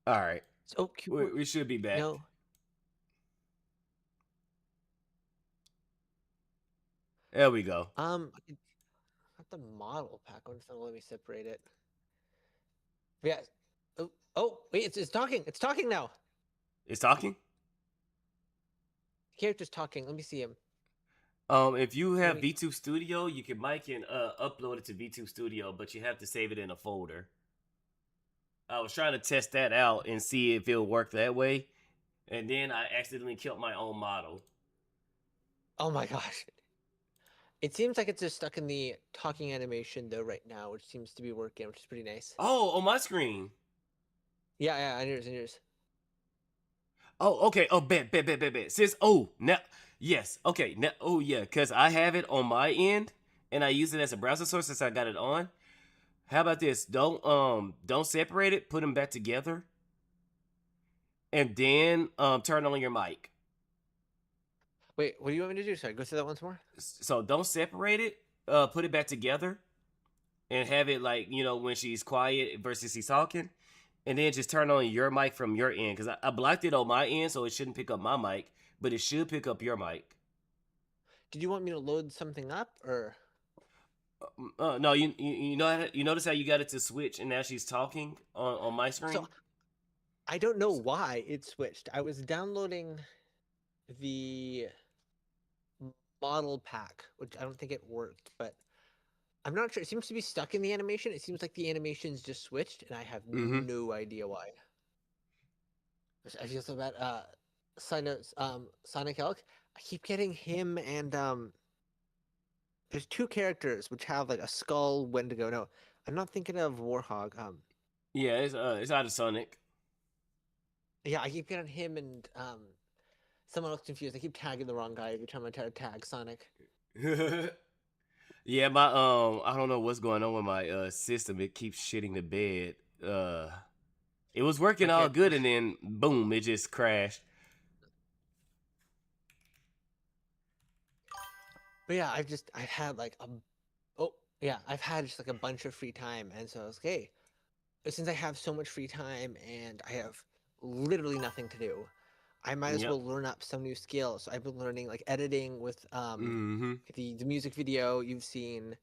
All right, So keyboard. we should be back. No. There we go. Not the model pack. I'm just gonna let me separate it. Yeah. Oh, wait, it's talking. It's talking now. It's talking. The character's talking. Let me see him. If you Let have me. VTube Studio, you can mic and upload it to VTube Studio, but you have to save it in a folder. I was trying to test that out and see if it'll work that way, and then I accidentally killed my own model. Oh my gosh. It seems like it's just stuck in the talking animation though right now, which seems to be working, which is pretty nice. Oh, on my screen. Yeah, yeah, I yours, and yours. Oh, okay. Oh, bet. Since now, yes, okay. Now, yeah, because I have it on my end, and I use it as a browser source since I got it on. How about this? Don't separate it. Put them back together, and then turn on your mic. Wait, what do you want me to do? Sorry, go through that once more. So don't separate it. Put it back together, and have it like when she's quiet versus she's talking, and then just turn on your mic from your end because I blocked it on my end, so it shouldn't pick up my mic, but it should pick up your mic. Did you want me to load something up or? No, you notice how you got it to switch, and now she's talking on my So screen. I don't know why it switched. I was downloading the model pack, which I don't think it worked, but I'm not sure. It seems to be stuck in the animation. It seems like the animation's just switched, and I have Mm-hmm. no idea why. I feel so bad. Sonic Elk. I keep getting him and there's two characters which have like a skull, Wendigo. No, I'm not thinking of Warhog. Yeah, it's out of Sonic. Yeah, I keep getting him and someone else confused. I keep tagging the wrong guy every time I try to tag Sonic. Yeah, my I don't know what's going on with my system. It keeps shitting the bed. It was My working all cat. good, and then boom, it just crashed. But yeah, I've had like a oh yeah, I've had just like a bunch of free time, and so I was like, hey, since I have so much free time and I have literally nothing to do, I might as Yep. well learn up some new skills. So I've been learning like editing with Mm-hmm. the music video you've seen,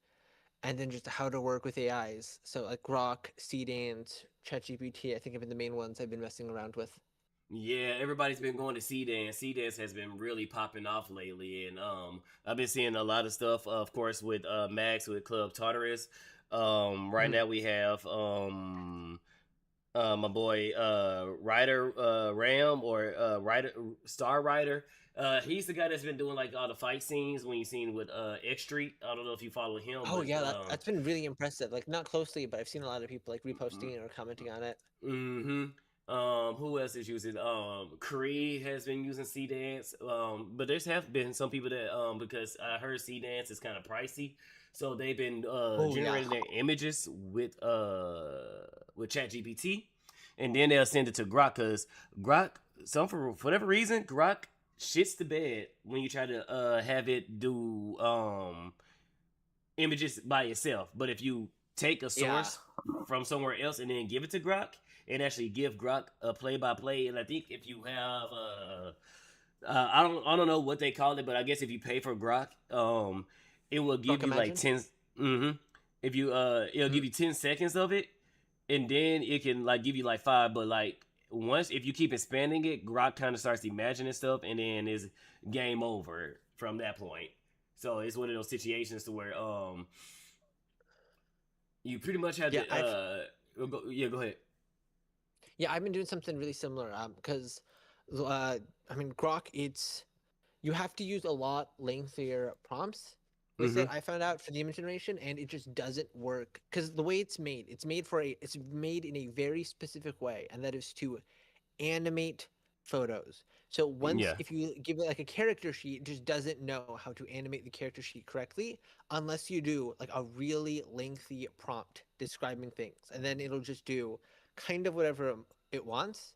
and then just how to work with AIs. So like Grok, Cdance, ChatGPT, I think have been the main ones I've been messing around with. Yeah, everybody's been going to C Dance. C Dance has been really popping off lately, and I've been seeing a lot of stuff, of course, with Max with Club Tartarus. Right Mhm. now we have my boy Ryder Ram or Ryder Star Rider. He's the guy that's been doing like all the fight scenes when you seen with X Street. I don't know if you follow him, Oh but yeah, that's been really impressive. Like not closely, but I've seen a lot of people like reposting it or commenting on it. mm-hmm. Who else is using? Cree has been using C Dance. But there's have been some people that because I heard C Dance is kind of pricey, so they've been Oh yeah, generating their images with ChatGPT, and then they'll send it to Grok because Grok for whatever reason Grok shits the bed when you try to have it do images by itself. But if you take a yeah, source from somewhere else and then give it to Grok, and actually give Grok a play by play. And I think if you have I don't know what they call it, but I guess if you pay for Grok, it will Grok give you like Imagine. 10. Mm-hmm. If you it'll Mhm. give you 10 seconds of it, and then it can like give you like five. But like once if you keep expanding it, Grok kind of starts imagining stuff, and then is game over from that point. So it's one of those situations to where you pretty much have Yeah, to yeah, go ahead. I've been doing something really similar. Because I mean Grok, it's you have to use a lot lengthier prompts with Mm-hmm. it. I found out for the image generation, and it just doesn't work because the way it's made in a very specific way, and that is to animate photos. So once Yeah. if you give it like a character sheet, it just doesn't know how to animate the character sheet correctly unless you do like a really lengthy prompt describing things, and then it'll just do kind of whatever it wants.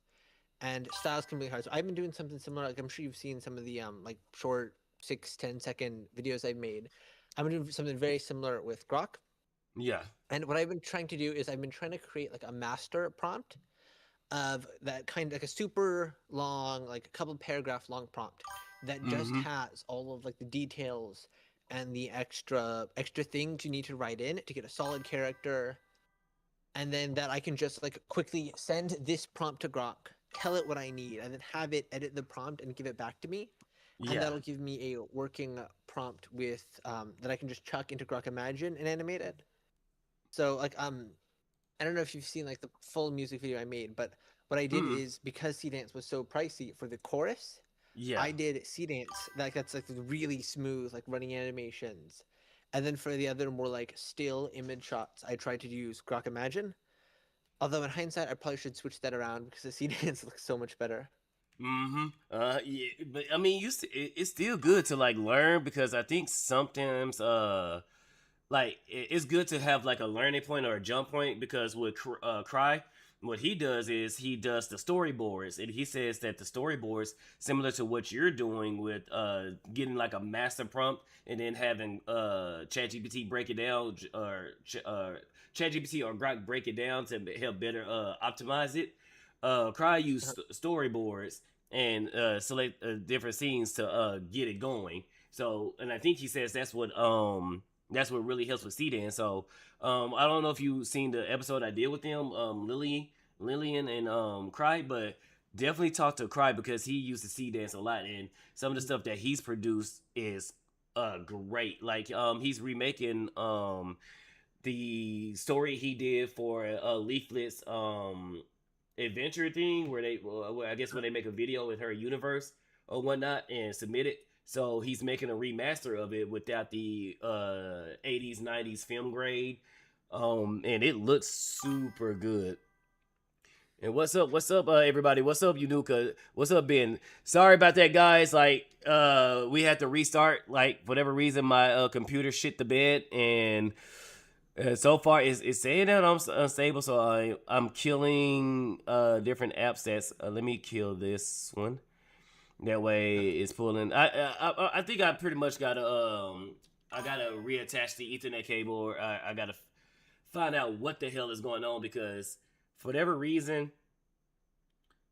And styles can be hard. So I've been doing something similar. Like I'm sure you've seen some of the like short 6-10 second videos I've made. I'm doing something very similar with Grok. Yeah. And what I've been trying to do is I've been trying to create like a master prompt, of that kind of like a super long, like a couple paragraph long prompt that just Mm-hmm. has all of like the details and the extra things you need to write in to get a solid character, and then that I can just like quickly send this prompt to Grok, tell it what I need, and then have it edit the prompt and give it back to me, and Yeah. that'll give me a working prompt with that I can just chuck into Grok Imagine and animate it. So like I don't know if you've seen like the full music video I made, but what I did Mm. is because C Dance was so pricey for the chorus, Yeah. I did C Dance like that's like the really smooth like running animations, and then for the other more like still image shots, I tried to use Grok Imagine. Although in hindsight, I probably should switch that around because the C Dance looks so much better. Mm-hmm. Yeah, but I mean, it's still good to like learn because I think sometimes like it's good to have like a learning point or a jump point because with Cry, what he does is he does the storyboards, and he says that the storyboards similar to what you're doing with getting like a master prompt and then having ChatGPT break it down or ChatGPT or Grok break it down to help better optimize it. Cry use storyboards and select different scenes to get it going. So, and I think he says that's what really helps with Sedan. So I don't know if you seen the episode I did with them, Lillian and Cry, but definitely talk to Cry because he used to see dance a lot, and some of the stuff that he's produced is great. Like he's remaking the story he did for Leaflet's adventure thing where they well, I guess when they make a video with her universe or whatnot and submit it. So he's making a remaster of it without the 80s 90s film grade, and it looks super good. And what's up, everybody? What's up, Yunuka? What's up, Ben? Sorry about that, guys. Like, we had to restart. Like, for whatever reason, my computer shit the bed, and so far it's saying that I'm unstable. So I'm killing different apps. That's let me kill this one. That way, it's pulling. I think I pretty much gotta I gotta reattach the Ethernet cable, or I gotta find out what the hell is going on because for whatever reason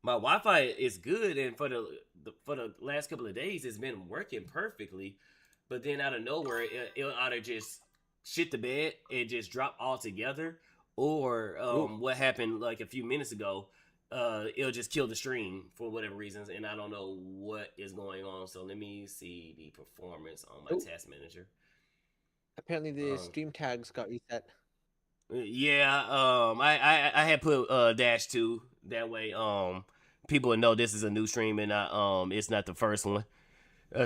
my Wi-Fi is good, and for for the last couple of days, it's been working perfectly. But then out of nowhere, it'll either just shit the bed and just drop altogether, or Ooh. what happened like a few minutes ago, it'll just kill the stream for whatever reasons, and I don't know what is going on. So let me see the performance on my Ooh. task manager. Apparently the Um, stream tags got reset. Yeah, I had put -2 that way people would know this is a new stream and not it's not the first one.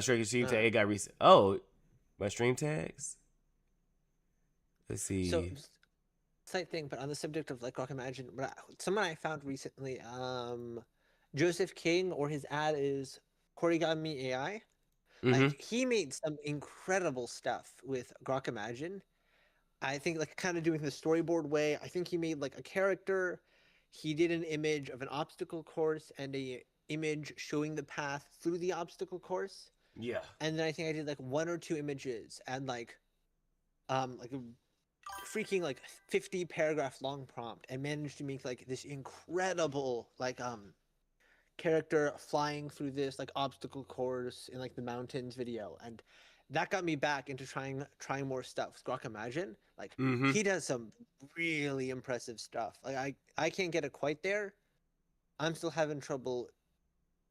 Stream tag Uh, it got reset. Oh, my stream tags. Let's so see. slight thing, but on the subject of like Rock Imagine, someone I found recently, Joseph King, or his ad is Korigami AI. Mm-hmm. Like he made some incredible stuff with Grok Imagine. I think like kind of doing the storyboard way. I think he made like a character. He did an image of an obstacle course and a image showing the path through the obstacle course. Yeah. And then I think I did like one or two images and like a freaking like 50 paragraph long prompt and managed to make like this incredible like character flying through this like obstacle course in like the mountains video, and that got me back into trying more stuff with Grok Imagine. Like Mm-hmm. he does some really impressive stuff. Like I can't get it quite there. I'm still having trouble,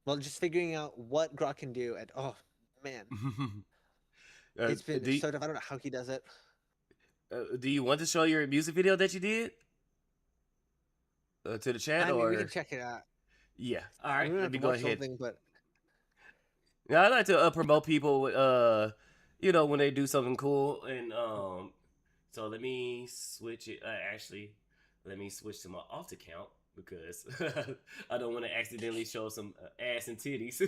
well, just figuring out what Grok can do, and oh man, uh, it's been do you, so tough. I don't know how he does it. do you want to show your music video that you did to the chat I mean, we can or check it out. yeah? All I right, mean, we don't let have me to go watch the whole ahead. thing, but Yeah, I like to promote people with when they do something cool and so let me switch it. Actually, let me switch to my alt account because I don't want to accidentally show some ass and titties.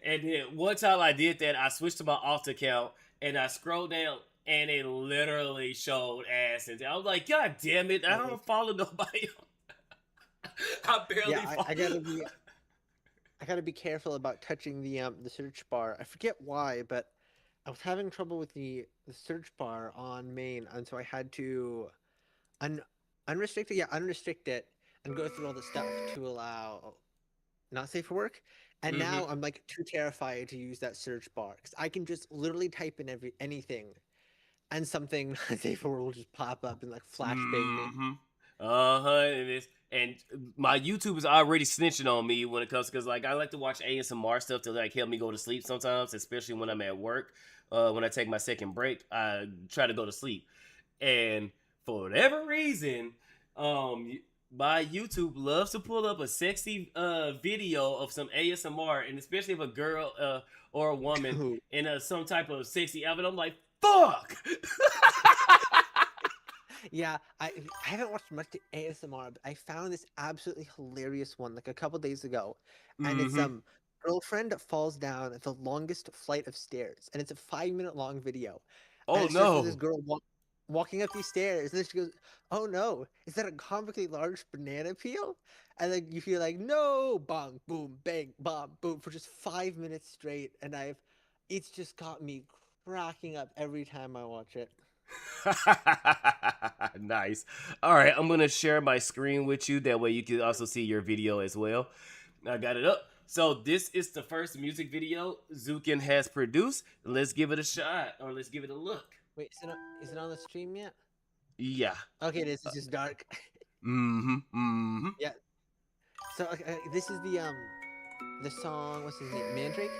And then one time I did that, I switched to my alt account and I scrolled down and it literally showed ass and I was like, God damn it! I don't follow nobody. I yeah, barely follow. I gotta be careful about touching the search bar. I forget why, but I was having trouble with the search bar on main, and so I had to un unrestricted, yeah, unrestrict it and go through all the stuff to allow not safe for work. And Mm-hmm. now I'm like too terrified to use that search bar because I can just literally type in anything and something not safe for work will just pop up and like flashbang me. Mm-hmm. Uh-huh. And my YouTube is already snitching on me when it comes because like I like to watch ASMR stuff to like help me go to sleep sometimes, especially when I'm at work. When I take my second break, I try to go to sleep. And for whatever reason, my YouTube loves to pull up a sexy video of some ASMR, and especially if a girl or a woman in some type of sexy outfit. I'm like, fuck. Yeah, I haven't watched much ASMR, but I found this absolutely hilarious one like a couple days ago, and it's Mm-hmm. girlfriend falls down the longest flight of stairs, and it's a 5 minute long video, and Oh it starts with this no. girl walking up these stairs, and then she goes, "Oh no, is that a comically large banana peel?" And then you feel like, "No, bong, boom, bang, bomb, boom," for just 5 minutes straight, and it's just got me cracking up every time I watch it. Nice. All right, I'm gonna share my screen with you. That way you can also see your video as well. I got it up. So this is the first music video Zukin has produced. Let's give it a shot, or let's give it a look. Wait, is it on the stream yet? Yeah. Okay, it is. It's just dark. Mm-hmm. Mm-hmm. Yeah. So this is the song. What's his name? Mandrake.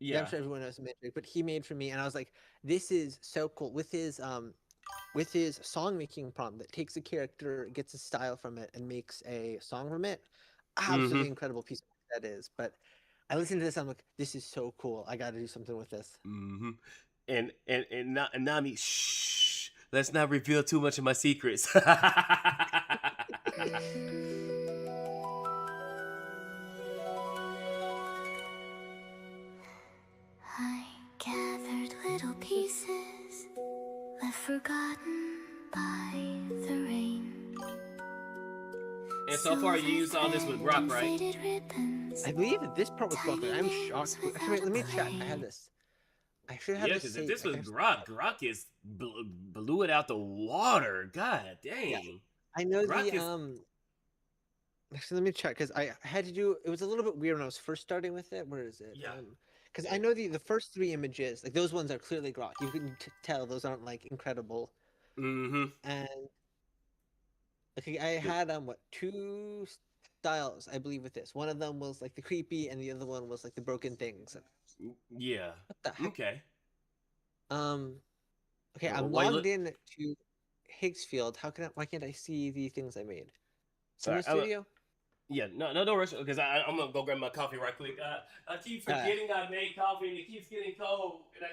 Yeah, I'm Yeah. sure everyone knows Mandrake, but he made for me, and I was like, this is so cool with his song making prompt that takes a character, gets a style from it, and makes a song from it. Mm-hmm. Absolutely incredible piece of work that is. But I listened to this, I'm like, this is so cool. I got to do something with this. Mm-hmm. And Nami, shh. Let's not reveal too much of my secrets. I gathered little pieces left forgotten by the rain. And so far, you used all this with Grok, right? I believe that this part was broken. I'm shocked. Actually, wait, let me check. I had this. I should have Yeah, this because if saved. this was Grok, Grok is blew it out the water. God Yeah, dang. I know Grok the is. Actually, let me check because I had to do. It was a little bit weird when I was first starting with it. Where is it? Yeah. Because I know the first three images, like those ones are clearly Grok. You can tell those aren't like incredible. Mm-hmm. And okay, I had what two styles I believe with this. One of them was like the creepy, and the other one was like the broken things. Yeah. What the heck? Okay. Um. Okay, Well, I'm why you logged look? in to Higgsfield. Why can't I see the things I made? All Cinema right. Studio. Yeah. No. No. Don't rush. Because I'm gonna go grab my coffee right quick. I keep Uh, forgetting I made coffee and it keeps getting cold, and I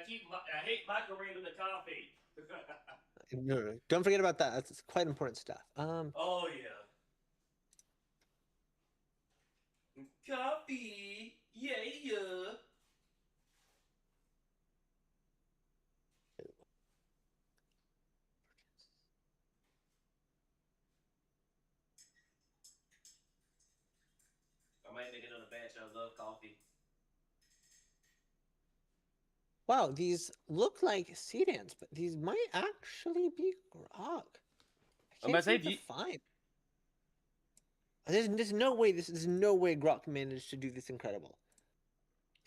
hate microwaving the coffee. no, don't forget about that. That's quite important stuff. Oh yeah. Coffee. Yeah. Yeah. I might make another batch. I love coffee. Wow, these look like sedans, but these might actually be grog. I I'm can't about to say, seem to find. There's no way there's no way Grok managed to do this incredible.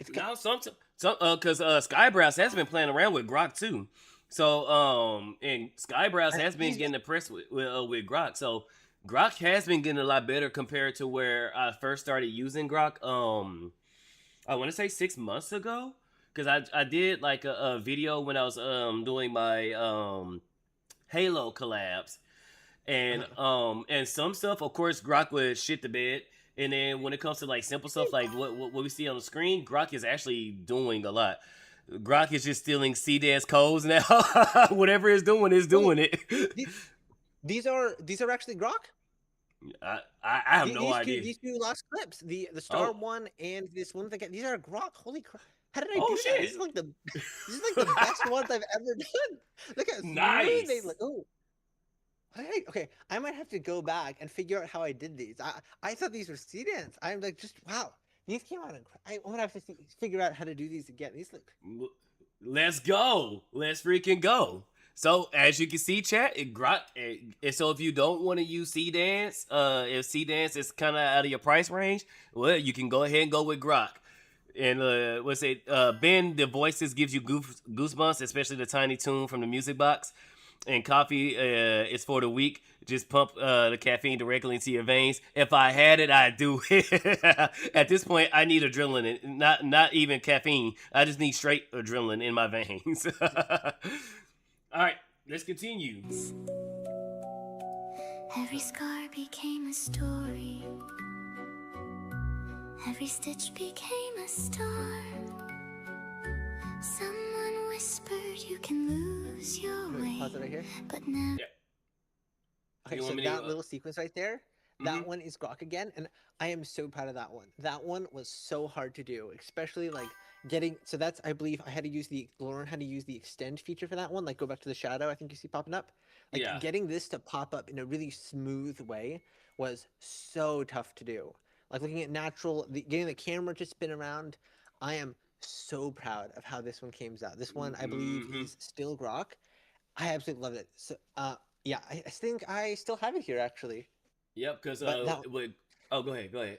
It's got no, because Skybrows has been playing around with Grok too. So and Skybrows has been these. getting impressed with Grok. So Grok has been getting a lot better compared to where I first started using Grok. I want to say 6 months ago, because I did like a video when I was doing my Halo collabs, and some stuff, of course, Grok would shit the bed. And then when it comes to like simple stuff like what we see on the screen, Grok is actually doing a lot. Grok is just stealing CDS codes now. Whatever it's doing is Wait, doing it. these, these are actually Grok. I have no idea. These two last clips, the Star Oh, one and this one thing, these are Grok. Holy crap! How did I oh do that? shit. This is like the best ones I've ever done. Look how smooth they Nice. look. Oh, okay, I might have to go back and figure out how I did these. I thought these were sedans. I'm like, just wow. These came out. I'm gonna have to figure out how to do these again. These look. Let's go. Let's freaking go. So as you can see, chat, so if you don't want to use C Dance, if C Dance is kind of out of your price range, well, you can go ahead and go with Grok. And what's it? Ben, the voices gives you goosebumps, especially the tiny tune from the music box. And coffee is for the weak. Just pump the caffeine directly into your veins. If I had it, I'd do it. At this point, I need adrenaline, not even caffeine. I just need straight adrenaline in my veins. All right, let's continue. Every scar became a story. Every stitch became a star. Someone whispered you can lose your way. Pause it right here. But now. Yeah. Okay, You so want me that to, little sequence right there, that one is Grok again, and I am so proud of that one. That one was so hard to do, especially like getting. So that's, I believe, I had to learn how to use the extend feature for that one. Like go back to the shadow, I think you see popping up. Like Yeah. getting this to pop up in a really smooth way was so tough to do. Like looking at getting the camera to spin around. I am so proud of how this one came out. This one, I believe, is still Grok. I absolutely love it. So, yeah, I think I still have it here actually. Yep, because But oh, go ahead.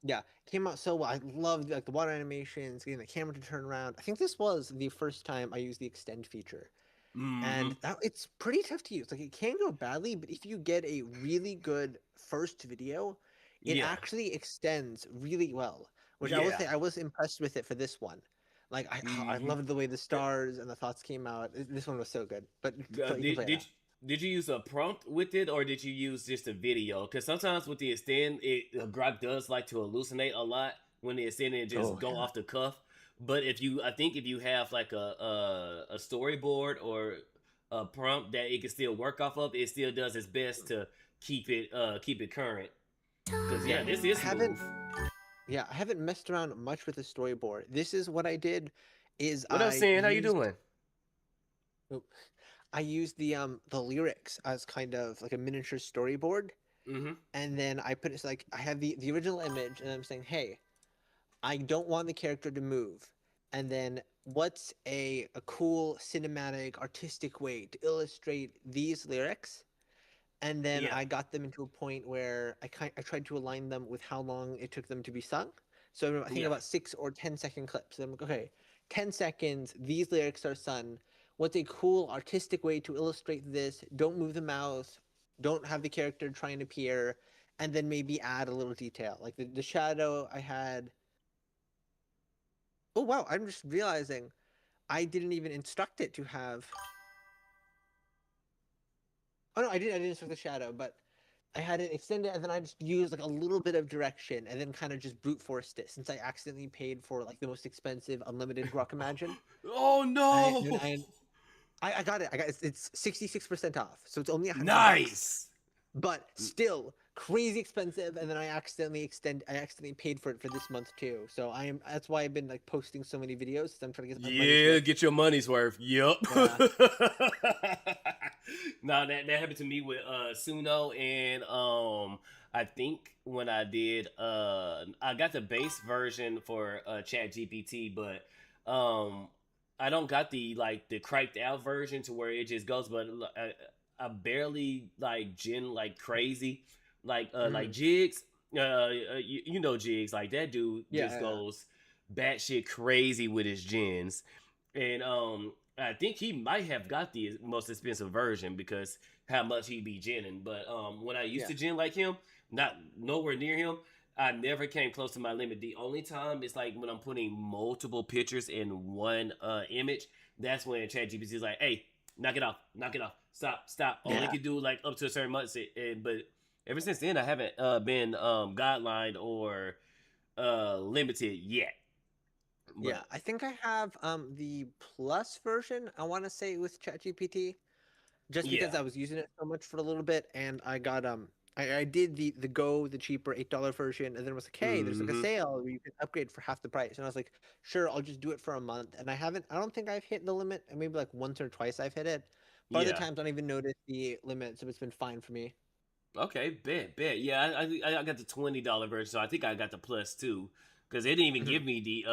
yeah, came out so well. I loved like the water animations, getting the camera to turn around. I think this was the first time I used the extend feature, and it's pretty tough to use. Like it can go badly, but if you get a really good first video, it Yeah. actually extends really well. Which I will say I was impressed with it for this one. Like I loved the way the stars and the thoughts came out. This one was so good. But you can play that. Did you use a prompt with it, or did you use just a video? Because sometimes with the extend, Grok does like to hallucinate a lot when the extend and just go off the cuff. But I think if you have like a storyboard or a prompt that it can still work off of, it still does its best to keep it current. Because yeah, this is smooth. Yeah, I haven't messed around much with the storyboard. This is what I did. What else, Sam? How you doing? I used the lyrics as kind of like a miniature storyboard, and then I put it like I have the original image, and I'm saying, hey, I don't want the character to move, and then what's a cool cinematic artistic way to illustrate these lyrics, and then I got them into a point where I tried to align them with how long it took them to be sung. So I think about 6 or 10-second clips. And I'm like, okay, 10 seconds. These lyrics are sung. What's a cool artistic way to illustrate this? Don't move the mouth. Don't have the character try and appear, and then maybe add a little detail. Like the shadow I had. Oh wow! I'm just realizing I didn't even instruct it to have. Oh no, I didn't instruct the shadow, but I had it extended, and then I just used like a little bit of direction, and then kind of just brute forced it since I accidentally paid for like the most expensive unlimited Grok Imagine. Oh no! I got it. It's 66% off, so it's only $100. Nice. But still crazy expensive, and then I accidentally paid for it for this month too. So that's why I've been like posting so many videos. I'm trying to get money's worth. Get your money's worth. Yep. Yeah. No, that happened to me with Suno, and I think when I did I got the base version for Chat GPT, but I don't got the cracked out version to where it just goes, but I barely like Jin like crazy, like Jigs. You know Jigs, like that dude goes batshit crazy with his Jins, and I think he might have got the most expensive version because how much he be Jinning. But when I used to Jin like him, not nowhere near him, I never came close to my limit. The only time is like when I'm putting multiple pictures in one image. That's when ChatGPT is like, "Hey, knock it off, stop." Only can do like up to a certain much. But ever since then, I haven't been guidelined or limited yet. But, yeah, I think I have the plus version. I want to say with ChatGPT, just because I was using it so much for a little bit, and I got I did the cheaper $8 version, and then it was like, hey, there's like a sale where you can upgrade for half the price, and I was like, sure, I'll just do it for a month, and I don't think I've hit the limit, and maybe like once or twice I've hit it, but other times I don't even notice the limit, so it's been fine for me. Okay, bet. Yeah, I got the $20 version, so I think I got the plus too. Because they didn't even give me the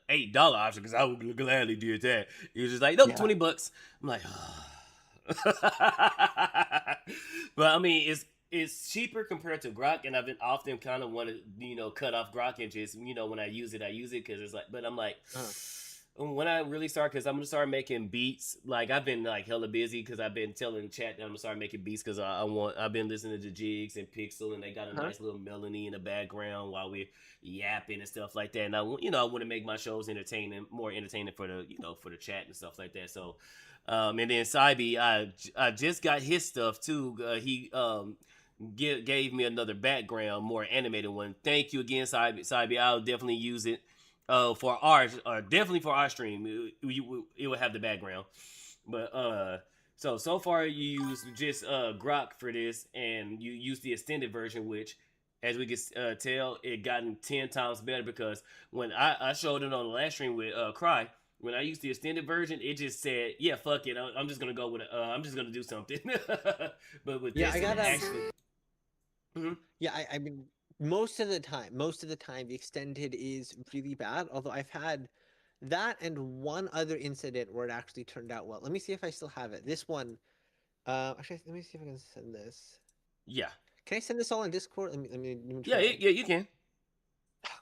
$8 option, because I would gladly do that. It was just like, nope, $20. I'm like, But I mean, it's cheaper compared to Grok, and I've been often kind of want to cut off Grok and just when I use it because it's like. But I'm like, Uh-huh. when I really start, because I'm gonna start making beats. Like I've been like hella busy because I've been telling the chat that I'm gonna start making beats because I've been listening to Jigs and Pixel, and they got a Uh-huh. nice little melody in the background while we're yapping and stuff like that. And I want to make my shows more entertaining for the for the chat and stuff like that. So, and then Cybe, I just got his stuff too. He gave me another background, more animated one. Thank you again, Cybe. I'll definitely use it for ours, definitely for our stream. It will have the background, but so far you use just Grok for this, and you use the extended version, which, as we can tell, it gotten 10 times better because when I showed it on the last stream with Cry. When I used the extended version, it just said, "Yeah, fuck it. I'm just gonna go with it. I'm just gonna do something." But with Yeah, this, I it got actually. Mhm. Yeah, I mean, most of the time, the extended is really bad. Although I've had that and one other incident where it actually turned out well. Let me see if I still have it. This one, actually, let me see if I can send this. Yeah, Can I send this all on Discord? Let me yeah, try. yeah. You can.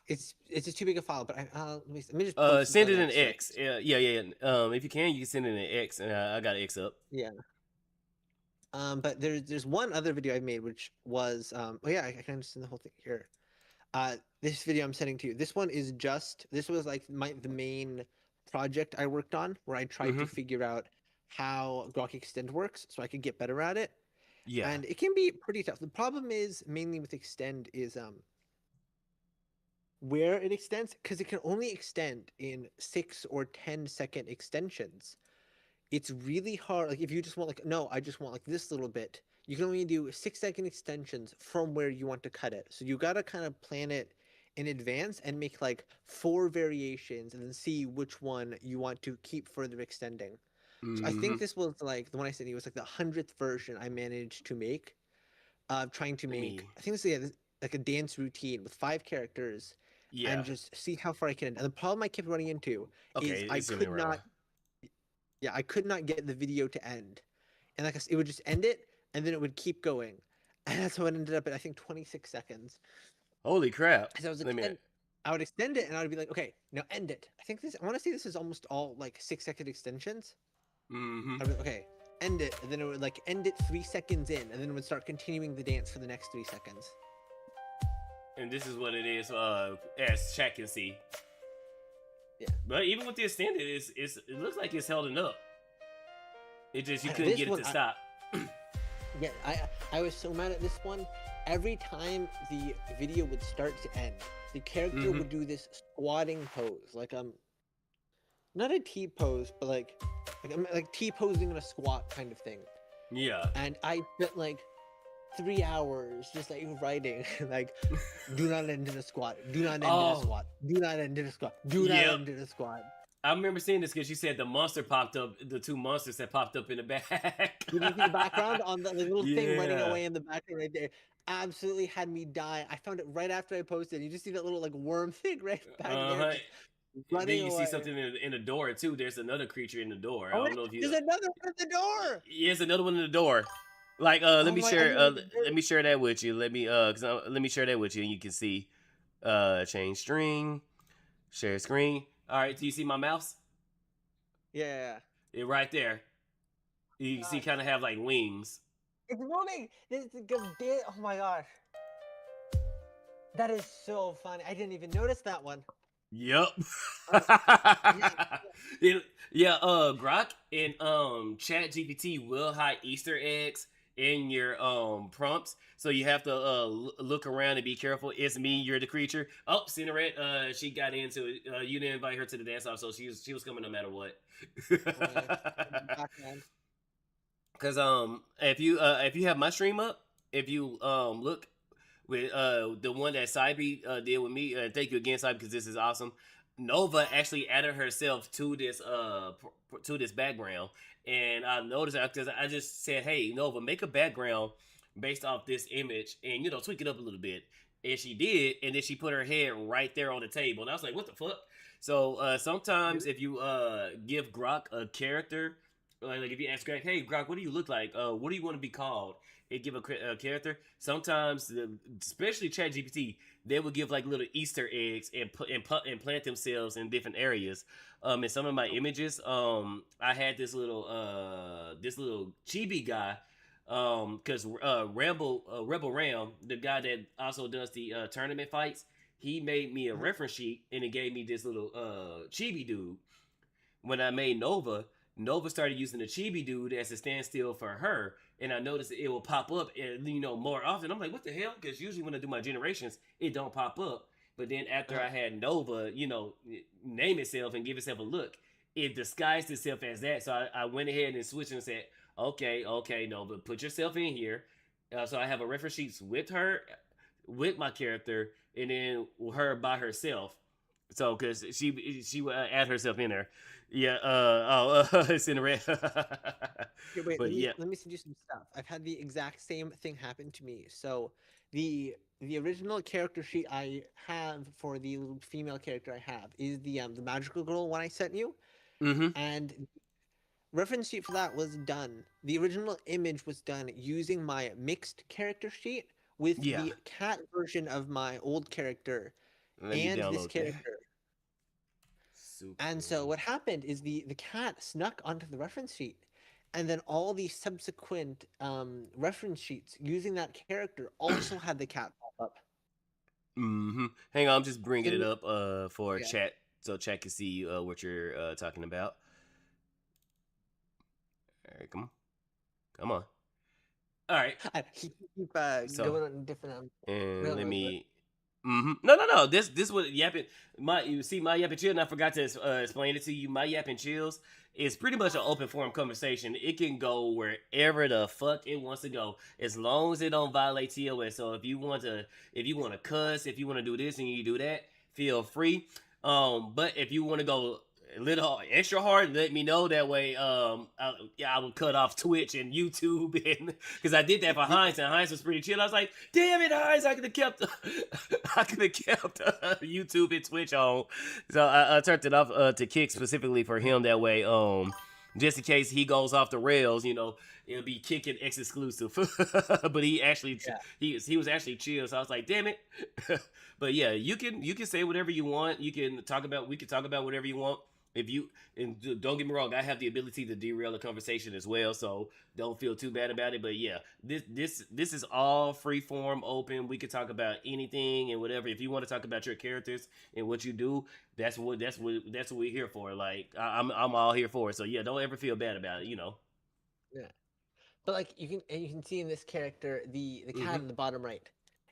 It's just too big a file, but let me just post this Send on it in X. X. Yeah. If you can, you can send it in X, and I got X up. Yeah. But there's one other video I made which was oh yeah, I can understand the whole thing here. This video I'm sending to you. This was like the main project I worked on where I tried Mm-hmm. to figure out how Grok Extend works so I could get better at it. Yeah. And it can be pretty tough. The problem is mainly with Extend is where it extends, because it can only extend in 6 or 10 second extensions. It's really hard. Like if you just want like, no, I just want like this little bit. You can only do 6 second extensions from where you want to cut it. So you gotta kind of plan it in advance and make like 4 variations and then see which one you want to keep further extending. So I Mm-hmm. think this was like the one I said it was like the 100th version I managed to make. Trying to Let make me. I think this yeah, like a dance routine with 5 characters Yeah. and just see how far I can. And the problem I kept running into is Okay, it's in right now. I could not get the video to end. And like it would just end it and then it would keep going. And that's how it ended up at I think 26 seconds. Holy crap! Because Let me. I would extend it and I would be like, okay, now end it. I want to say this is almost all like 6 second extensions. Mm-hmm. I'd be like, okay, end it, and then it would like end it 3 seconds in, and then it would start continuing the dance for the next 3 seconds. And this is what it is. As chat can see. Yeah. But even with the extended, it looks like it's holding up. It just you And couldn't this get it one, to stop. Yeah, I was so mad at this one. Every time the video would start to end, the character would do this squatting pose, like not a T pose, but like T posing in a squat kind of thing. Yeah. And I spent like 3 hours just like writing like, do not end in a squat, do not end in a squat, do not end in a squat, do not end in a squat. I remember seeing this because you said the monster popped up, the two monsters that popped up in the back. You can see the background on the little thing running away in the background right there. Absolutely had me die. I found it right after I posted. You just see that little like worm thing right back there. Just running then you away. see something in the door too. There's another creature in the door. Oh, I don't know if you. There's another one at the door. Yes, another one in the door. Like let me share. Let me share that with you. Let me share that with you, and you can see. Change string, share screen. All right. Do you see my mouse? Yeah. It right there. You can see kind of have like wings. It's moving. Oh my gosh. That is so funny. I didn't even notice that one. Yep. Yeah, Grok and Chat GPT will hide Easter eggs in your prompts, so you have to look around and be careful. It's me, you're the creature. Oh, Cinerette, she got into it. You didn't invite her to the dance off, so she was coming no matter what. Because if you have my stream up, if you look with the one that Cybe did with me, thank you again, Cybe, because this is awesome. Nova actually added herself to this background, and I noticed that because I just said, "Hey, Nova, make a background based off this image, and tweak it up a little bit." And she did, and then she put her head right there on the table, and I was like, "What the fuck?" So sometimes if you give Grok a character, like if you ask Greg, hey Grok, what do you look like? What do you want to be called? It give a character. Sometimes, especially ChatGPT, they will give like little Easter eggs and plant themselves in different areas. In some of my images, I had this little chibi guy, because Rebel Ram, the guy that also does the tournament fights, he made me a reference sheet and it gave me this little chibi dude. When I made Nova, Nova started using the chibi dude as a standstill for her, and I noticed that it will pop up, more often. I'm like, what the hell? Because usually when I do my generations, it don't pop up. But then after I had Nova, name itself and give itself a look, it disguised itself as that. So I went ahead and switched and said, okay, Nova, put yourself in here. So I have a reference sheets with her, with my character, and then her by herself. So, because she would add herself in there. Yeah. It's in the red. Okay, wait, But yeah. let me send you some stuff. I've had the exact same thing happen to me. So the original character sheet I have for the little female character I have is the magical girl one I sent you, Mm-hmm. and reference sheet for that was done. The original image was done using my mixed character sheet with Yeah. the cat version of my old character Let me and this download that. character. Super. And so what happened is the cat snuck onto the reference sheet, and then all the subsequent reference sheets using that character also had the cat pop up. Mm-hmm. Hang on, I'm just bringing Can it you- up for yeah. chat so chat can see what you're talking about. All right, come on. All right. Keep So, going on different and let railroads, but me. No. This what yapping. You see my Yap and Chill, and I forgot to explain it to you. My Yap and Chills is pretty much an open forum conversation. It can go wherever the fuck it wants to go, as long as it don't violate TOS. So if you want to cuss, if you want to do this and you do that, feel free. But if you want to go a little extra hard, let me know. That way, I will cut off Twitch and YouTube, and because I did that for Heinz, and Heinz was pretty chill. I was like, damn it, Heinz, I could have kept, YouTube and Twitch on. So I turned it off to Kick specifically for him. That way, just in case he goes off the rails, it'll be Kick X exclusive. But he actually, he was actually chill. So I was like, damn it. But yeah, you can say whatever you want. We can talk about whatever you want. If you, and don't get me wrong, I have the ability to derail the conversation as well, so don't feel too bad about it. But yeah, this is all free form, open. We can talk about anything and whatever. If you want to talk about your characters and what you do, that's what we're here for. Like I'm all here for it. So yeah, don't ever feel bad about it. Yeah. But like you can see in this character the cat in the bottom right.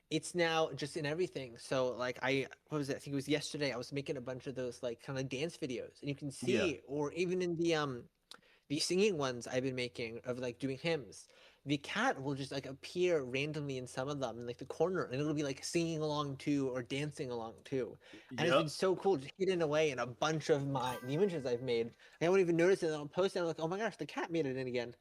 It's now just in everything. So like what was it? I think it was yesterday. I was making a bunch of those like kind of dance videos, and you can see, Yeah. or even in the singing ones I've been making of like doing hymns, the cat will just like appear randomly in some of them in like the corner, and it'll be like singing along too or dancing along too. And it's been so cool, just hidden away in a bunch of the images I've made. I won't even notice it. And I'll post it. And I'm like, oh my gosh, the cat made it in again.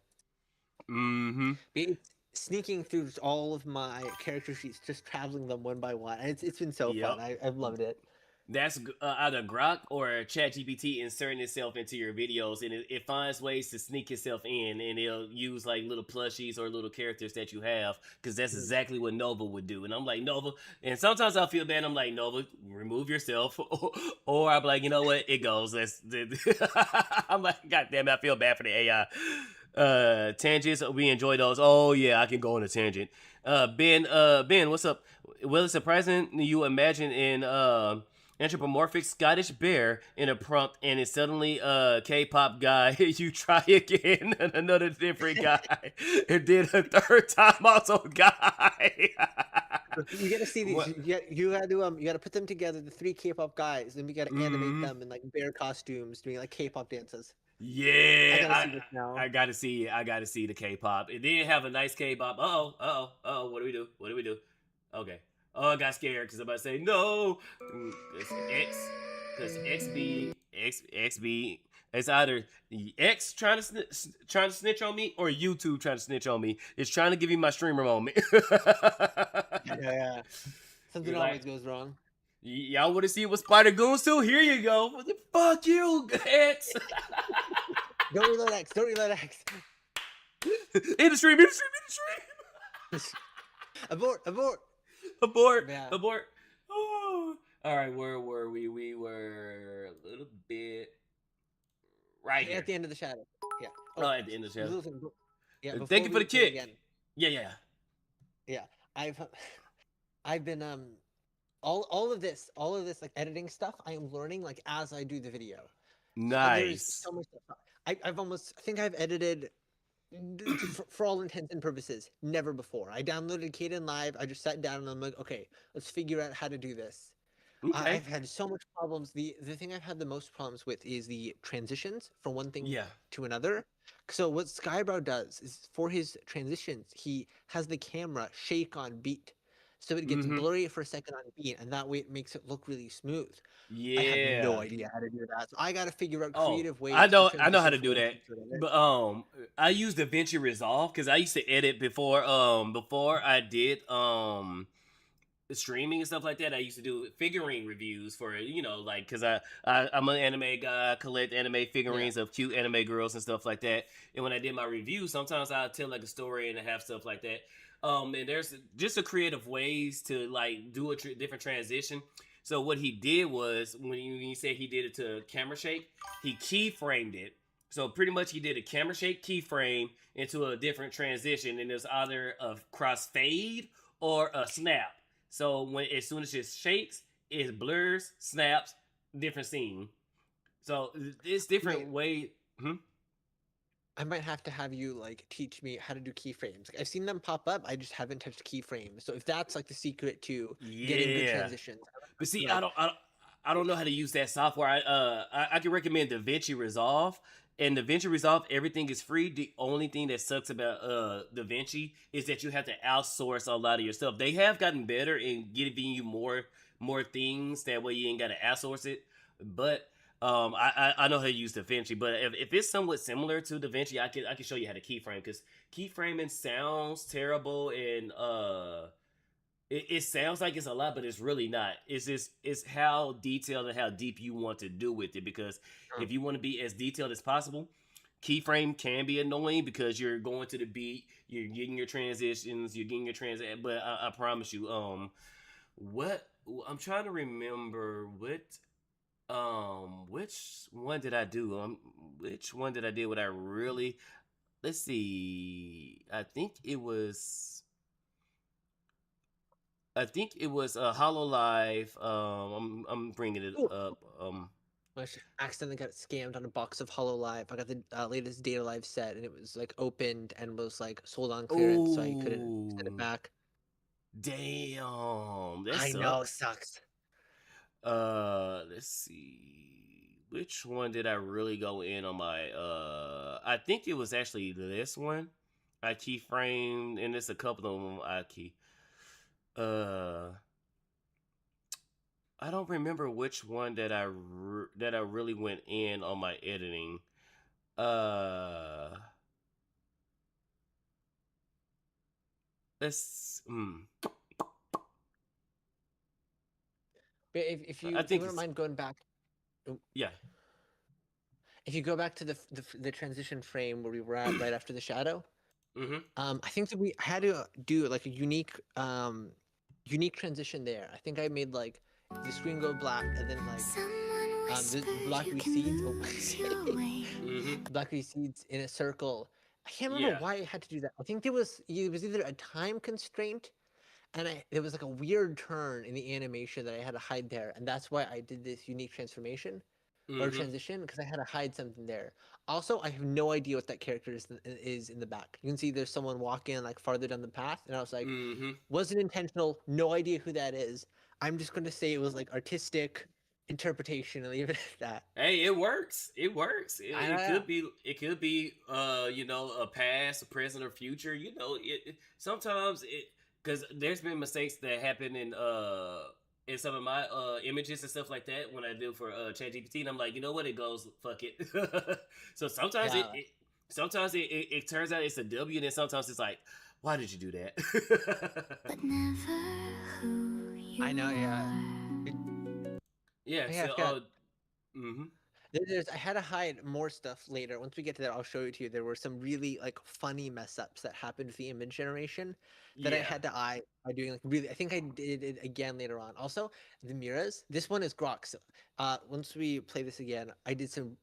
Mm-hmm. It's sneaking through all of my character sheets, just traveling them one by one, and it's been so fun. I've loved it. That's either Grok or ChatGPT inserting itself into your videos, and it finds ways to sneak itself in, and it'll use like little plushies or little characters that you have, because that's exactly what Nova would do. And I'm like, Nova, and sometimes I feel bad. I'm like, Nova, remove yourself, or I'm like, you know what, it goes. I'm like, God damn it, I feel bad for the AI. Tangents, we enjoy those. Oh yeah, I can go on a tangent. Ben, what's up? Well, it's surprising you imagine in anthropomorphic Scottish bear in a prompt, and it's suddenly a K-pop guy. You try again, and another different guy, and then a third time also guy. You gotta see these. You gotta put them together. The three K-pop guys, and we gotta animate them in like bear costumes, doing like K-pop dances. Yeah, I gotta see this now. I gotta see the K-pop. It did have a nice K-pop. Oh, what do we do? Okay. Oh, I got scared because I'm about to say no. Because XB. It's either X trying to snitch on me or YouTube trying to snitch on me. It's trying to give me my streamer moment. Yeah. Something always goes wrong. Y'all want to see what Spider Goons do? Here you go. Fuck you, X. Don't reload X. Don't reload X. In the stream. Abort. Abort. Abort. Yeah. Abort. Oh. All right, where were we? We were a little bit right here. At the end of the shadow. Yeah. Oh, at the end of the shadow. Listen, yeah. Before Thank you for we the play kick. again. Yeah. Yeah. I've been all of this like editing stuff I am learning like as I do the video. There's Nice. so much stuff. I think I've edited for all intents and purposes never before. I downloaded Kden Live. I just sat down and I'm like, okay, let's figure out how to do this. Okay. I've had so much problems. The thing I've had the most problems with is the transitions from one thing to another. So what Spydr-Bro does is for his transitions, he has the camera shake on beat. So it gets blurry for a second on beat, and that way it makes it look really smooth. Yeah. I have no idea how to do that. So I got to figure out creative ways. I know to how to do that. But I use DaVinci Resolve because I used to edit before I did streaming and stuff like that. I used to do figurine reviews for like because I'm an anime guy. I collect anime figurines of cute anime girls and stuff like that. And when I did my review, sometimes I tell like a story and I have stuff like that. And there's just a creative ways to like do a different transition. So what he did was when he said he did it to camera shake, he keyframed it. So pretty much he did a camera shake keyframe into a different transition, and there's either a cross fade or a snap. So as soon as it shakes, it blurs, snaps, different scene. So it's different way. I might have to have you like teach me how to do keyframes. I've seen them pop up. I just haven't touched keyframes. So if that's like the secret to getting good transitions. But see, I don't know how to use that software. I can recommend DaVinci Resolve. And DaVinci Resolve, everything is free. The only thing that sucks about DaVinci is that you have to outsource a lot of your stuff. They have gotten better in giving you more things. That way you ain't got to outsource it. But I know how to use DaVinci. But if it's somewhat similar to DaVinci, I can show you how to keyframe. Because keyframing sounds terrible and it sounds like it's a lot, but it's really not. It's how detailed and how deep you want to do with it. Because if you want to be as detailed as possible, keyframe can be annoying because you're going to the beat, you're getting your transitions, you're getting your but I promise you, what I'm trying to remember which one did I do? Which one did I do? What I really? Let's see. I think it was HoloLive. I'm bringing it up. I accidentally got scammed on a box of HoloLive. I got the latest Data Live set, and it was like opened and was like sold on clearance, so I couldn't send it back. Damn, that sucks. I know, sucks. Let's see. Which one did I really go in on my? I think it was actually this one. I keyframed, and there's a couple of them I key. I don't remember which one that I really went in on my editing. Let's. But if you wouldn't mind going back. Yeah. If you go back to the transition frame where we were at right after the shadow, I think that we had to do like a unique transition there. I think I made like the screen go black and then like the black seeds black seeds in a circle. I can't remember why I had to do that. I think it was either a time constraint and there was like a weird turn in the animation that I had to hide there, and that's why I did this unique transformation or transition, because I had to hide something there. Also, I have no idea what that character is in the back. You can see there's someone walking like farther down the path, and I was like, wasn't intentional, no idea who that is. I'm just going to say it was like artistic interpretation and leave it at that. Hey, it works. It works. It could be a past, a present, or future. Sometimes because there's been mistakes that happen in some of my images and stuff like that when I do for ChatGPT, and I'm like, you know what, it goes, fuck it. So sometimes it turns out it's a W, and then sometimes it's like, why did you do that? But never who you I know, yeah. are. Yeah. Yeah, So, I had to hide more stuff later. Once we get to that, I'll show it to you. There were some really like funny mess ups that happened with the image generation that I Yeah. had to eye by doing like really. I think I did it again later on. Also, the mirrors. This one is grok. So, once we play this again, I did some.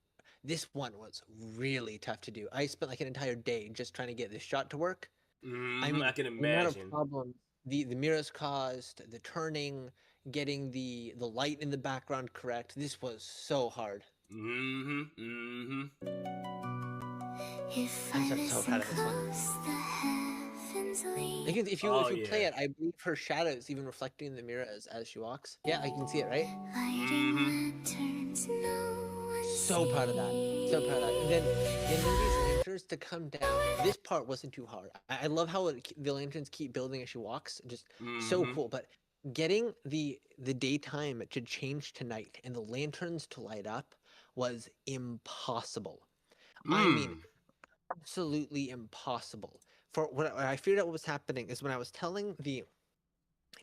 This one was really tough to do. I spent like an entire day just trying to get this shot to work. I I mean, can the amount of imagine. problems the mirrors caused, the turning, getting the light in the background correct. This was so hard. If I'm I so listen proud of this one. close, the heavens lean. If Oh you play yeah. it, I believe her shadow is even reflecting in the mirror as she walks. Yeah, I can see it, right? Lighting lanterns, no one So proud of that. So proud of that. And then these lanterns to come down. This part wasn't too hard. I love how the lanterns keep building as she walks. Just so cool. But getting the daytime to change to night and the lanterns to light up was impossible. I mean, absolutely impossible. For what I figured out what was happening is when I was telling